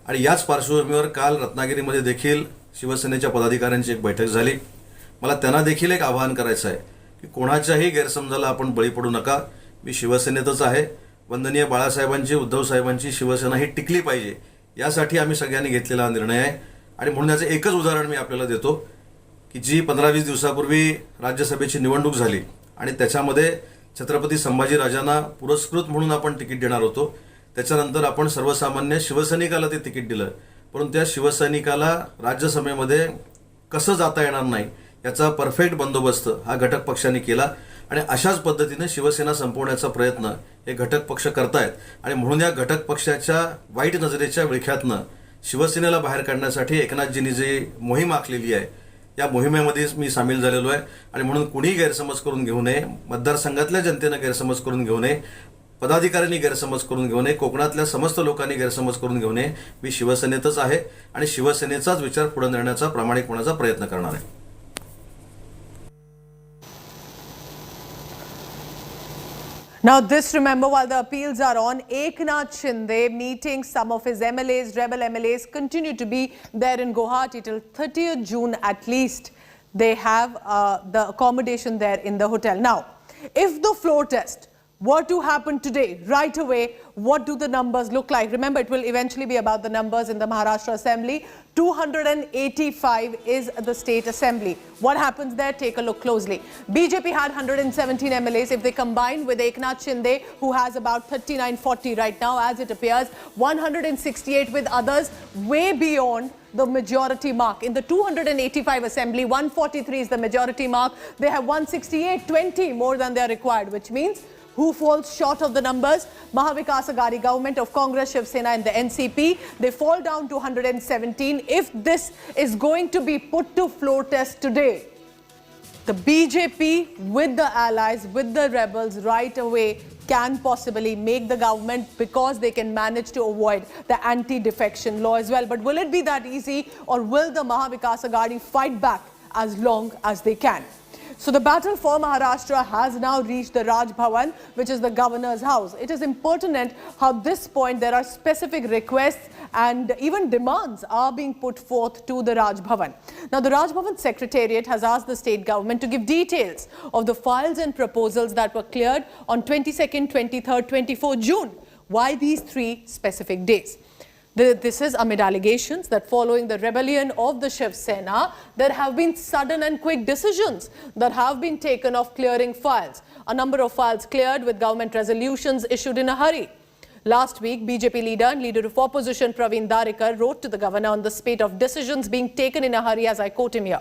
आणि याच पार्श्वभूमीवर काल रत्नागिरीमध्ये देखील शिवसेनेच्या पदाधिकाऱ्यांची एक बैठक झाली. मला त्यांना देखील एक आवाहन करायचं आहे की कोणाच्याही गैरसमजाला आपण बळी पडू नका. मी शिवसेनेतच आहे. वंदनीय बाळासाहेबांची, उद्धव साहेबांची शिवसेना ही टिकली पाहिजे, यासाठी आम्ही सगळ्यांनी घेतलेला निर्णय आहे. आणि म्हणून याचं एकच उदाहरण मी आपल्याला देतो की जी 15-20 दिवसापूर्वी राज्यसभेची निवडणूक झाली आणि त्याच्यामध्ये छत्रपती संभाजीराजांना पुरस्कृत म्हणून आपण तिकीट देणार होतो. त्याच्यानंतर आपण सर्वसामान्य शिवसैनिकाला ते तिकीट दिलं, परंतु त्या शिवसैनिकाला राज्यसभेमध्ये कसं जाता येणार नाही याचा परफेक्ट बंदोबस्त हा घटक पक्षांनी केला. आणि अशाच पद्धतीने शिवसेना संपवण्याचा प्रयत्न हे घटक पक्ष करतायत. आणि म्हणून या घटक पक्षाच्या वाईट नजरेच्या विळख्यातनं शिवसेनेला बाहेर काढण्यासाठी एकनाथजींनी जी मोहीम आखलेली आहे, या मोहिमेमध्ये मी सामील झालेलो आहे. आणि म्हणून कुणीही गैरसमज करून घेऊ नये, मतदारसंघातल्या जनतेनं गैरसमज करून घेऊ नये, पदाधिकाऱ्यांनी गैरसमज करून घेऊ नये, कोकणातल्या समस्त लोकांनी गैरसमज करून घेऊ नये. मी शिवसेनेतच आहे आणि शिवसेनेचाच विचार पुढे नेण्याचा प्रामाणिकपणाचा प्रयत्न करणार आहे. Now this, remember, while the appeals are on, Eknath Shinde meeting some of his MLAs, rebel MLAs, continue to be there in Guwahati till 30th June at least. They have the accommodation there in the hotel. Now, if the floor test were to happen today, right away, what do the numbers look like? Remember, it will eventually be about the numbers in the Maharashtra Assembly. 285 is the state assembly. What happens there? Take a look closely. BJP had 117 MLAs. If they combine with Eknath Shinde, who has about 39-40 right now, as it appears, 168 with others, way beyond the majority mark. In the 285 assembly, 143 is the majority mark. They have 168, 20 more than they are required, which means who falls short of the numbers? Maharashtra Vikas Aghadi government of Congress, Shiv Sena and the NCP. They fall down to 117. If this is going to be put to floor test today, the BJP with the allies, with the rebels right away can possibly make the government, because they can manage to avoid the anti-defection law as well. But will it be that easy, or will the Maharashtra Vikas Aghadi fight back as long as they can? So the battle for Maharashtra has now reached the Raj Bhavan, which is the governor's house. It is impertinent how at this point there are specific requests and even demands are being put forth to the Raj Bhavan. Now the Raj Bhavan Secretariat has asked the state government to give details of the files and proposals that were cleared on 22nd, 23rd, 24th June. Why these three specific days? This is amid allegations that following the rebellion of the Shiv Sena, there have been sudden and quick decisions that have been taken of clearing files. A number of files cleared with government resolutions issued in a hurry. Last week, BJP leader and leader of opposition Praveen Darikar wrote to the governor on the spate of decisions being taken in a hurry, as I quote him here,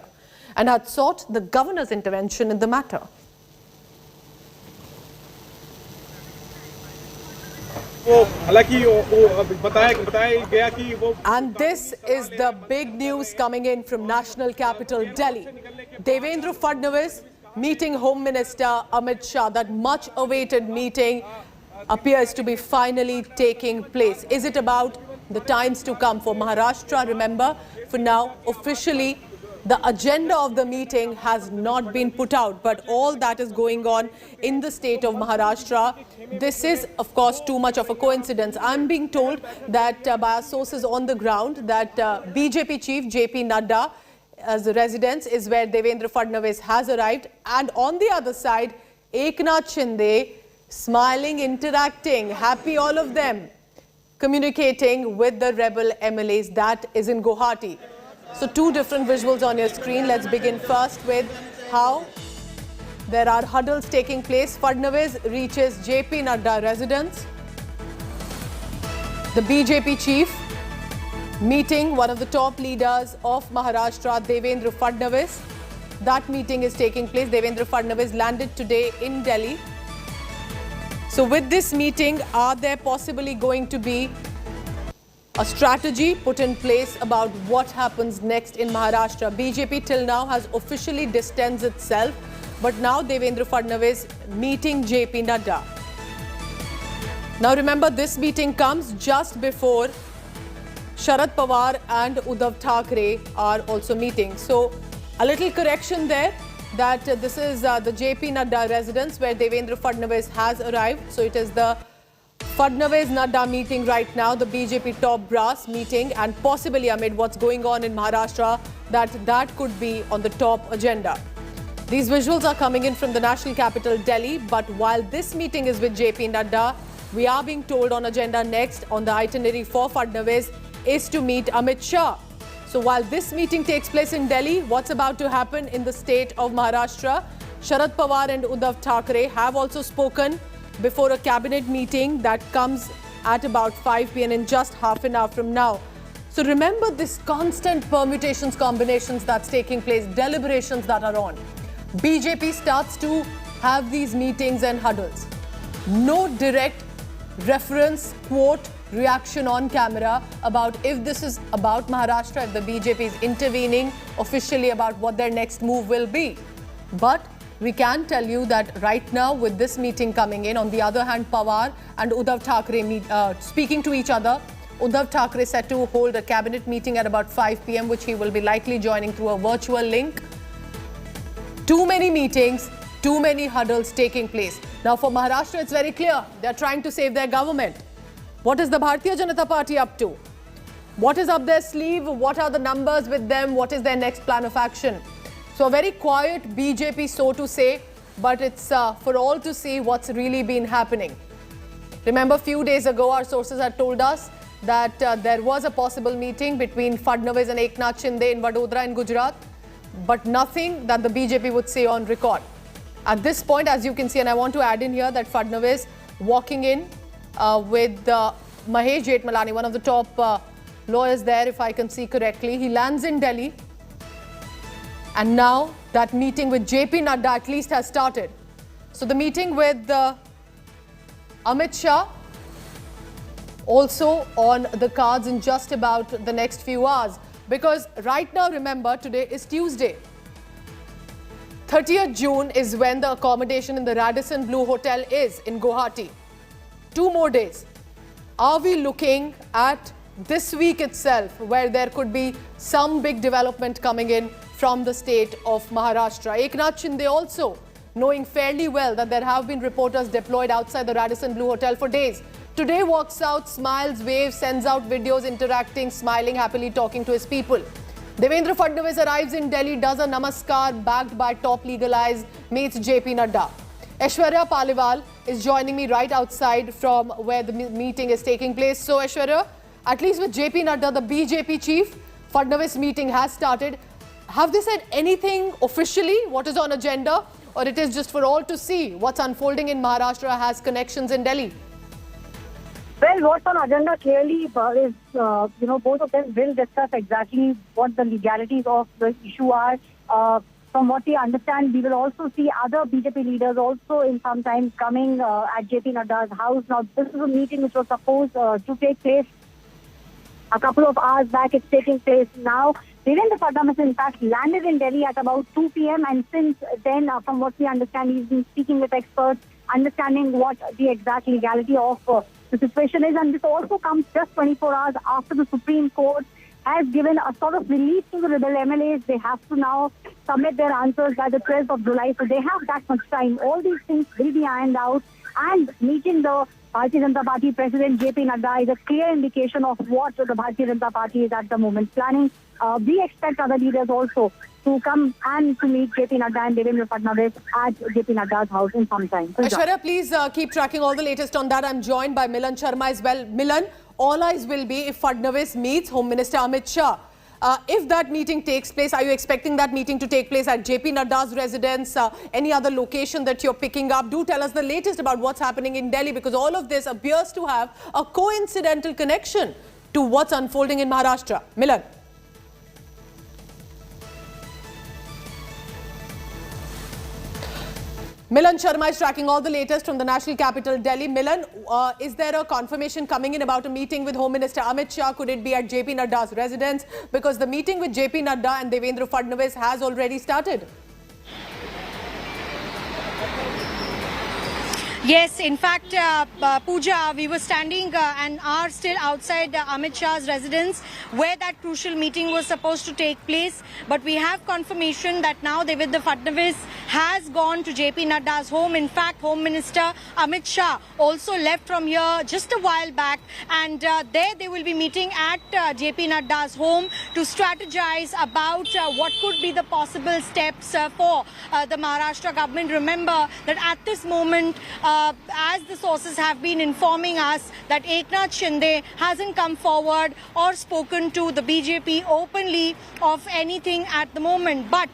and had sought the governor's intervention in the matter. And this is the big news coming in from national capital Delhi. Devendra Fadnavis meeting Home Minister Amit Shah. That much awaited meeting appears to be finally taking place. Is it about the times to come for Maharashtra? Remember, for now, officially, the agenda of the meeting has not been put out, but all that is going on in the state of Maharashtra, this is, of course, too much of a coincidence. I'm being told that by our sources on the ground that BJP chief JP Nadda as the residence is where Devendra Fadnavis has arrived, and on the other side, Eknath Shinde smiling, interacting, happy, all of them, communicating with the rebel MLAs. That is in Guwahati. So two different visuals on your screen. Let's begin first with how there are huddles taking place. Fadnavis reaches JP Nadda residence. The BJP chief meeting one of the top leaders of Maharashtra, Devendra Fadnavis. That meeting is taking place. Devendra Fadnavis landed today in Delhi. So with this meeting, are there possibly going to be a strategy put in place about what happens next in Maharashtra? BJP till now has officially distanced itself, but now Devendra Fadnavis meeting JP Nadda. Now remember, this meeting comes just before Sharad Pawar and Uddhav Thackeray are also meeting. So a little correction there, that this is the JP Nadda residence where Devendra Fadnavis has arrived. So it is the Fadnavis-Nadda meeting right now, the BJP top brass meeting, and possibly amid what's going on in Maharashtra, that could be on the top agenda. These visuals are coming in from the national capital Delhi, but while this meeting is with JP Nadda, we are being told on agenda next on the itinerary for Fadnavis is to meet Amit Shah. So while this meeting takes place in Delhi, what's about to happen in the state of Maharashtra? Sharad Pawar and Uddhav Thackeray have also spoken before a cabinet meeting that comes at about 5 p.m. in just half an hour from now. So remember this constant permutations, combinations that's taking place, deliberations that are on. BJP starts to have these meetings and huddles. No direct reference, quote, reaction on camera about if this is about Maharashtra, if the BJP is intervening officially about what their next move will be. But we can tell you that right now with this meeting coming in, on the other hand, Pawar and Uddhav Thackeray speaking to each other. Uddhav Thackeray set to hold a cabinet meeting at about 5 p.m, which he will be likely joining through a virtual link. Too many meetings, too many huddles taking place. Now for Maharashtra, it's very clear. They're trying to save their government. What is the Bharatiya Janata Party up to? What is up their sleeve? What are the numbers with them? What is their next plan of action? So a very quiet BJP, so to say, but it's for all to see what's really been happening. Remember, a few days ago, our sources had told us that there was a possible meeting between Fadnavis and Eknath Shinde in Vadodara in Gujarat, but nothing that the BJP would say on record. At this point, as you can see, and I want to add in here that Fadnavis walking in with Mahesh Jethmalani, one of the top lawyers there, if I can see correctly. He lands in Delhi. And now that meeting with JP Nadda at least has started. So the meeting with Amit Shah also on the cards in just about the next few hours. Because right now, remember, today is Tuesday. 30th June is when the accommodation in the Radisson Blu Hotel is in Guwahati. 2 more days. Are we looking at this week itself where there could be some big development coming in from the state of Maharashtra? Eknath Shinde also knowing fairly well that there have been reporters deployed outside the Radisson Blu Hotel for days. Today walks out, smiles, waves, sends out videos, interacting, smiling, happily talking to his people. Devendra Fadnavis arrives in Delhi, does a namaskar, backed by top legal eyes, meets JP Nadda. Aishwarya Paliwal is joining me right outside from where the meeting is taking place. So Aishwarya, at least with JP Nadda, the BJP chief, Fadnavis meeting has started. Have they said anything officially, what is on agenda, or it is just for all to see what's unfolding in Maharashtra has connections in Delhi? Well, what's on agenda clearly is, both of them will discuss exactly what the legalities of the issue are. From what we understand, we will also see other BJP leaders also in some time coming at JP Nadda's house. Now, this is a meeting which was supposed to take place a couple of hours back. It's taking place now. Devendra Fadnavis, in fact, landed in Delhi at about 2 p.m. and since then, from what we understand, he's been speaking with experts, understanding what the exact legality of the situation is. And this also comes just 24 hours after the Supreme Court has given a sort of release to the rebel MLAs. They have to now submit their answers by the 12th of July. So they have that much time. All these things will be ironed out, and meeting the Bharatiya Janata Party President JP Nadda is a clear indication of what the Bharatiya Janata Party is at the moment planning. We expect other leaders also to come and to meet JP Nadda and Devendra Fadnavis at JP Nadda's house in some time. Aishwarya, please keep tracking all the latest on that. I'm joined by Milan Sharma as well. Milan, all eyes will be if Fadnavis meets Home Minister Amit Shah. If that meeting takes place, are you expecting that meeting to take place at JP Nadda's residence? Any other location that you're picking up? Do tell us the latest about what's happening in Delhi, because all of this appears to have a coincidental connection to what's unfolding in Maharashtra. Milan. Milan Sharma is tracking all the latest from the national capital, Delhi. Milan, is there a confirmation coming in about a meeting with Home Minister Amit Shah? Could it be at JP Nadda's residence? Because the meeting with JP Nadda and Devendra Fadnavis has already started. Yes, in fact, Pooja, we were standing and are still outside Amit Shah's residence where that crucial meeting was supposed to take place. But we have confirmation that now Devendra Fadnavis has gone to JP Nadda's home. In fact, Home Minister Amit Shah also left from here just a while back. And there they will be meeting at JP Nadda's home to strategize about what could be the possible steps for the Maharashtra government. Remember that at this moment, as the sources have been informing us, that Eknath Shinde hasn't come forward or spoken to the BJP openly of anything at the moment. But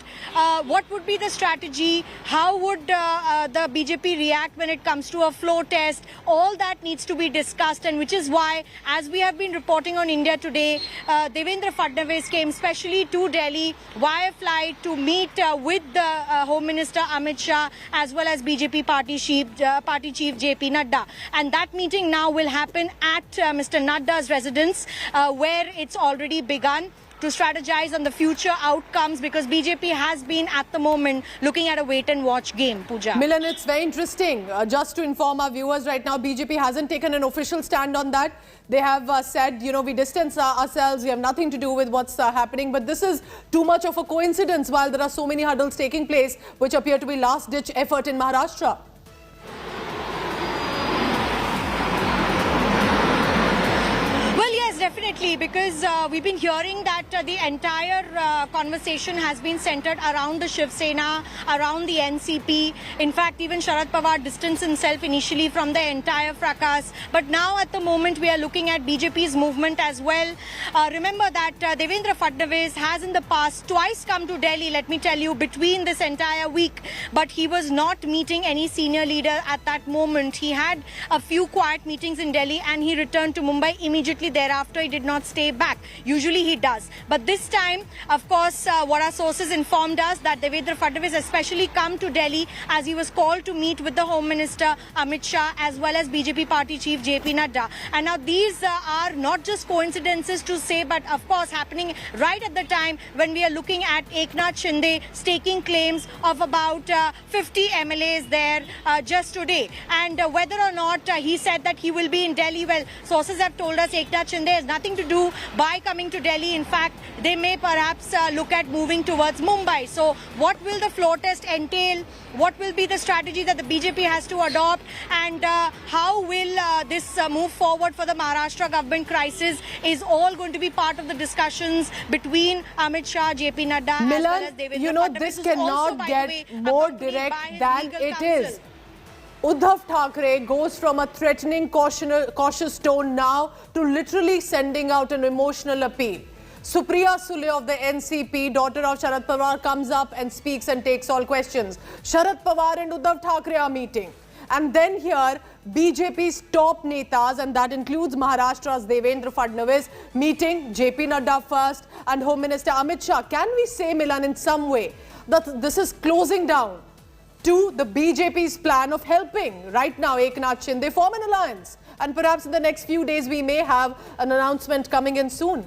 what would be the strategy? How would the BJP react when it comes to a floor test? All that needs to be discussed, and which is why, as we have been reporting on India Today, Devendra Fadnavis came specially to Delhi via flight to meet with the Home Minister Amit Shah as well as BJP party chief JP Nadda. And that meeting now will happen at Mr. Nadda's residence where it's already begun to strategize on the future outcomes, because BJP has been at the moment looking at a wait and watch game. Pooja. Milan, it's very interesting. Just to inform our viewers right now, BJP hasn't taken an official stand on that. They have said, we distance ourselves, we have nothing to do with what's happening. But this is too much of a coincidence while there are so many hurdles taking place which appear to be last-ditch effort in Maharashtra. definitely, because we've been hearing that the entire conversation has been centered around the Shiv Sena, around the NCP. In fact, even Sharad Pawar distanced himself initially from the entire fracas. But now at the moment we are looking at BJP's movement as well. Remember that Devendra Fadnavis has in the past twice come to Delhi, let me tell you, between this entire week. But he was not meeting any senior leader at that moment. He had a few quiet meetings in Delhi and he returned to Mumbai immediately thereafter. He did not stay back. Usually he does. But this time, of course, what our sources informed us that Devendra Fadnavis especially come to Delhi as he was called to meet with the Home Minister Amit Shah as well as BJP party chief JP Nadda. And now these are not just coincidences to say, but of course happening right at the time when we are looking at Eknath Shinde staking claims of about 50 MLAs there just today. And whether or not he said that he will be in Delhi, well, sources have told us Eknath Shinde has nothing to do by coming to Delhi. In fact, they may perhaps look at moving towards Mumbai. So what will the floor test entail? What will be the strategy that the BJP has to adopt? And how will this move forward for the Maharashtra government crisis is all going to be part of the discussions between Amit Shah, JP Nadda, as well as Devendra you know, Fadnavis, this who's also, cannot by the get way, more accompanied direct by his than legal it counsel. is. Uddhav Thackeray goes from a threatening, cautious tone now to literally sending out an emotional appeal. Supriya Sule of the NCP, daughter of Sharad Pawar, comes up and speaks and takes all questions. Sharad Pawar and Uddhav Thackeray are meeting. And then here, BJP's top netas, and that includes Maharashtra's Devendra Fadnavis, meeting JP Nadda first and Home Minister Amit Shah. Can we say, Milan, in some way that this is closing down to the BJP's plan of helping right now Eknath Shinde form an alliance? And perhaps in the next few days, we may have an announcement coming in soon.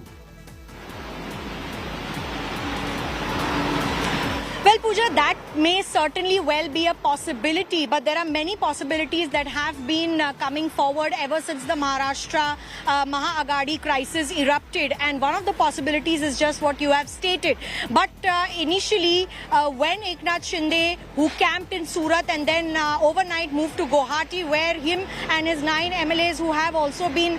Well, Pooja, that may certainly well be a possibility, but there are many possibilities that have been coming forward ever since the Maharashtra Aghadi crisis erupted, and one of the possibilities is just what you have stated. But initially, when Eknath Shinde, who camped in Surat and then overnight moved to Guwahati, where him and his 9 MLAs who have also been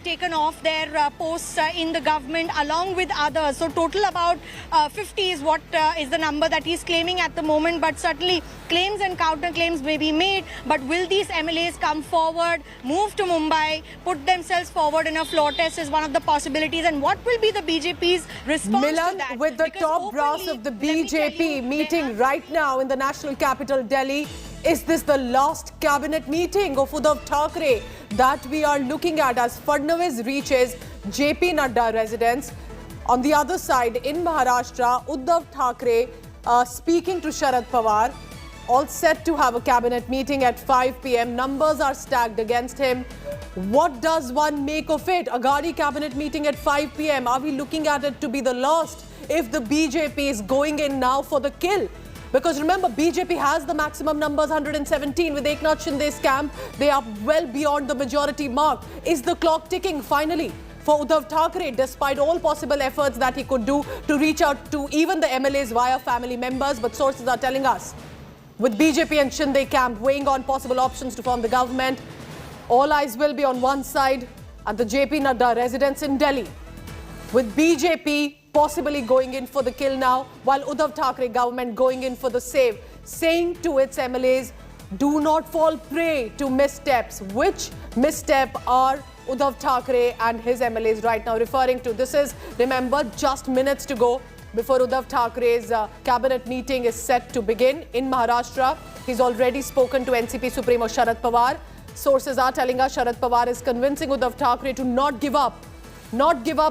taken off their posts in the government along with others, so total about 50 is what is the number that he's claiming at the moment, but certainly claims and counterclaims may be made. But will these MLAs come forward, move to Mumbai, put themselves forward in a floor test is one of the possibilities. And what will be the BJP's response Milan, to that? with the top brass of the BJP meeting right now in the national capital, Delhi, is this the last cabinet meeting of Uddhav Thackeray that we are looking at as Fadnavis reaches JP Nadda residence? On the other side, in Maharashtra, Uddhav Thackeray speaking to Sharad Pawar, all set to have a cabinet meeting at 5 p.m. Numbers are stacked against him. What does one make of it? Aghadi cabinet meeting at 5 p.m. Are we looking at it to be the last if the BJP is going in now for the kill? Because remember, BJP has the maximum numbers, 117. With Eknath Shinde's camp, they are well beyond the majority mark. Is the clock ticking finally for Uddhav Thackeray, despite all possible efforts that he could do to reach out to even the MLAs via family members? But sources are telling us, with BJP and Shinde camp weighing on possible options to form the government, all eyes will be on one side at the JP Nadda residence in Delhi, with BJP possibly going in for the kill now, while Uddhav Thackeray government going in for the save, saying to its MLAs, do not fall prey to missteps. Which misstep are Uddhav Thackeray and his MLAs right now referring to? This is, remember, just minutes to go before Uddhav Thackeray's cabinet meeting is set to begin in Maharashtra. He's already spoken to NCP Supremo Sharad Pawar. Sources are telling us Sharad Pawar is convincing Uddhav Thackeray to not give up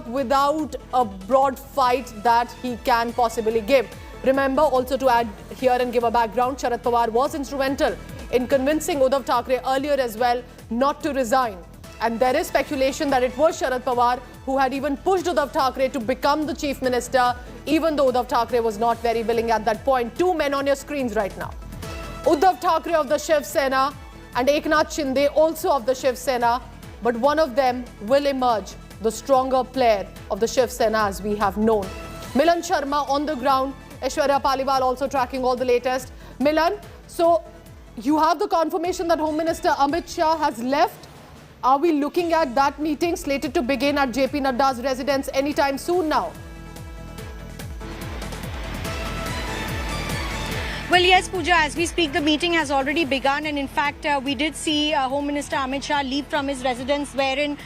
without a broad fight that he can possibly give. Remember, also to add here and give a background, Sharad Pawar was instrumental in convincing Uddhav Thackeray earlier as well not to resign. And there is speculation that it was Sharad Pawar who had even pushed Uddhav Thackeray to become the chief minister, even though Uddhav Thackeray was not very willing at that point. Two men on your screens right now. Uddhav Thackeray of the Shiv Sena and Eknath Shinde also of the Shiv Sena, but one of them will emerge the stronger player of the Shiv Sena as we have known. Milan Sharma on the ground, Aishwarya Paliwal also tracking all the latest. Milan, so you have the confirmation that Home Minister Amit Shah has left Are we looking at that meeting slated to begin at JP Nadda's residence anytime soon now? Well, yes, Pooja, as we speak, the meeting has already begun. And in fact, we did see Home Minister Amit Shah leave from his residence, wherein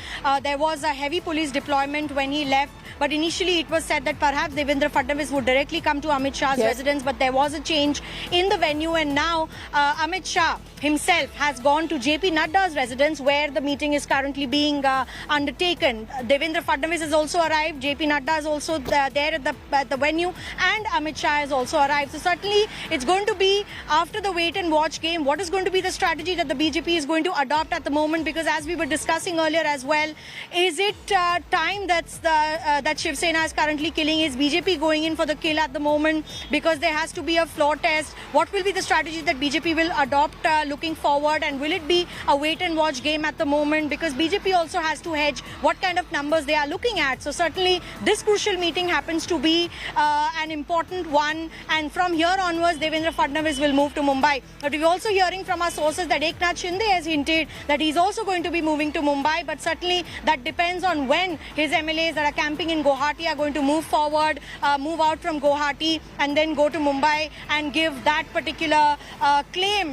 there was a heavy police deployment when he left. But initially, it was said that perhaps Devendra Fadnavis would directly come to Amit Shah's residence. But there was a change in the venue. And now Amit Shah himself has gone to JP Nadda's residence, where the meeting is currently being undertaken. Devendra Fadnavis has also arrived. JP Nadda is also there at the venue. And Amit Shah has also arrived. So certainly, it's going to be, after the wait and watch game, what is going to be the strategy that the BJP is going to adopt at the moment? Because as we were discussing earlier as well, is it time that Shiv Sena is currently killing? Is BJP going in for the kill at the moment? Because there has to be a floor test. What will be the strategy that BJP will adopt looking forward? And will it be a wait and watch game at the moment? Because BJP also has to hedge what kind of numbers they are looking at. So certainly this crucial meeting happens to be an important one. And from here onwards, Devendra Fadnavis will move to Mumbai. But we're also hearing from our sources that Eknath Shinde has hinted that he's also going to be moving to Mumbai. But certainly that depends on when his MLAs that are camping in Guwahati are going to move forward, move out from Guwahati and then go to Mumbai and give that particular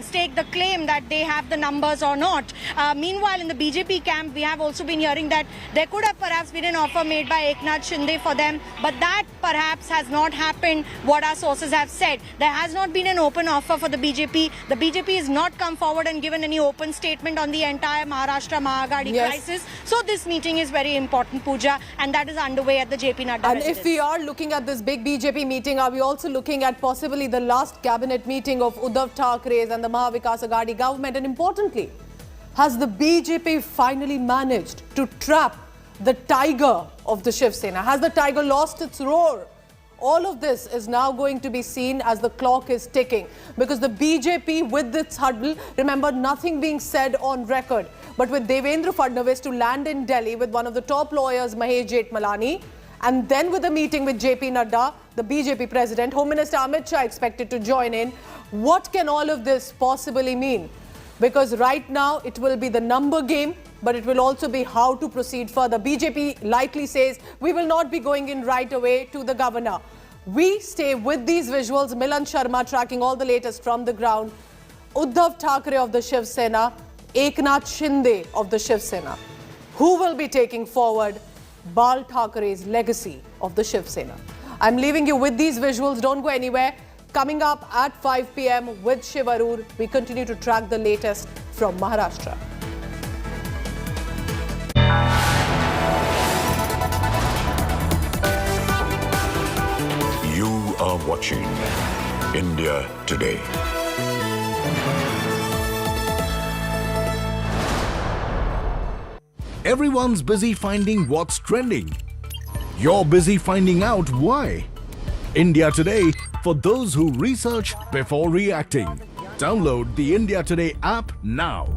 stake the claim that they have the numbers or not. Meanwhile, in the BJP camp, we have also been hearing that there could have perhaps been an offer made by Eknath Shinde for them. But that perhaps has not happened, what our sources have said. There has not been an open offer for the BJP. The BJP has not come forward and given any open statement on the entire Maharashtra Aghadi crisis. So this meeting is very important, Pooja, and that is underway at the JP Nadda And residence. if we are looking at this big BJP meeting, are we also looking at possibly the last cabinet meeting of Uddhav Thackeray's and the Maharashtra Vikas Aghadi government? And importantly, has the BJP finally managed to trap the tiger of the Shiv Sena? Has the tiger lost its roar? All of this is now going to be seen as the clock is ticking, because the BJP with its huddle, remember, nothing being said on record, but with Devendra Fadnavis to land in Delhi with one of the top lawyers, Mahesh Jethmalani, and then with a meeting with JP Nadda, the BJP president, Home Minister Amit Shah expected to join in. What can all of this possibly mean? Because right now it will be the number game, but it will also be how to proceed further. BJP lightly says we will not be going in right away to the governor. We stay with these visuals. Milan Sharma tracking all the latest from the ground. Uddhav Thackeray of the Shiv Sena, Eknath Shinde of the Shiv Sena. Who will be taking forward Bal Thackeray's legacy of the Shiv Sena? I'm leaving you with these visuals. Don't go anywhere. Coming up at 5 p.m. with Shiv Arur, we continue to track the latest from Maharashtra. You are watching India Today. Everyone's busy finding what's trending. You're busy finding out why. India Today, for those who research before reacting. Download the India Today app now.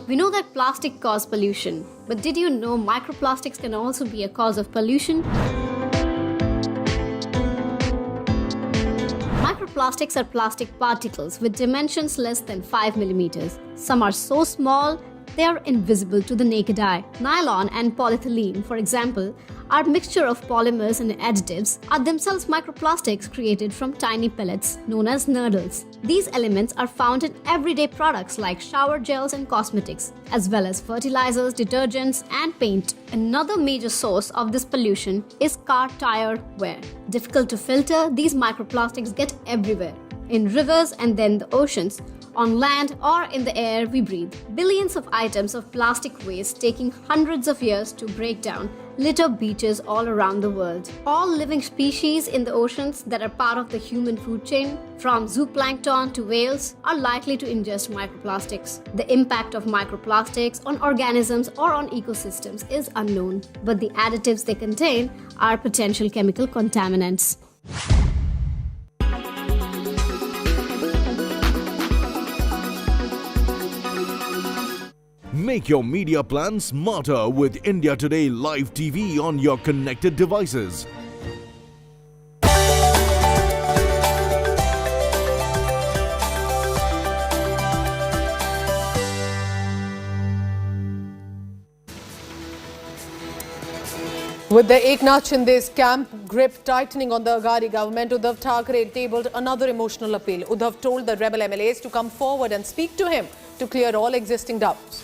We know that plastic causes pollution, but did you know microplastics can also be a cause of pollution? Microplastics are plastic particles with dimensions less than 5 millimeters. Some are so small, they are invisible to the naked eye. Nylon and polyethylene, for example, are mixture of polymers and additives, are themselves microplastics created from tiny pellets known as nurdles. These elements are found in everyday products like shower gels and cosmetics, as well as fertilizers, detergents, and paint. Another major source of this pollution is car tire wear. Difficult to filter, these microplastics get everywhere, in rivers and then the oceans, on land or in the air we breathe. Billions of items of plastic waste taking hundreds of years to break down litter beaches all around the world. All living species in the oceans that are part of the human food chain, from zooplankton to whales, are likely to ingest microplastics. The impact of microplastics on organisms or on ecosystems is unknown, but the additives they contain are potential chemical contaminants. Make your media plan smarter with India Today Live TV on your connected devices. With the Eknath Shinde's camp grip tightening on the Aghadi government, Uddhav Thackeray tabled another emotional appeal. Uddhav told the rebel MLAs to come forward and speak to him to clear all existing doubts.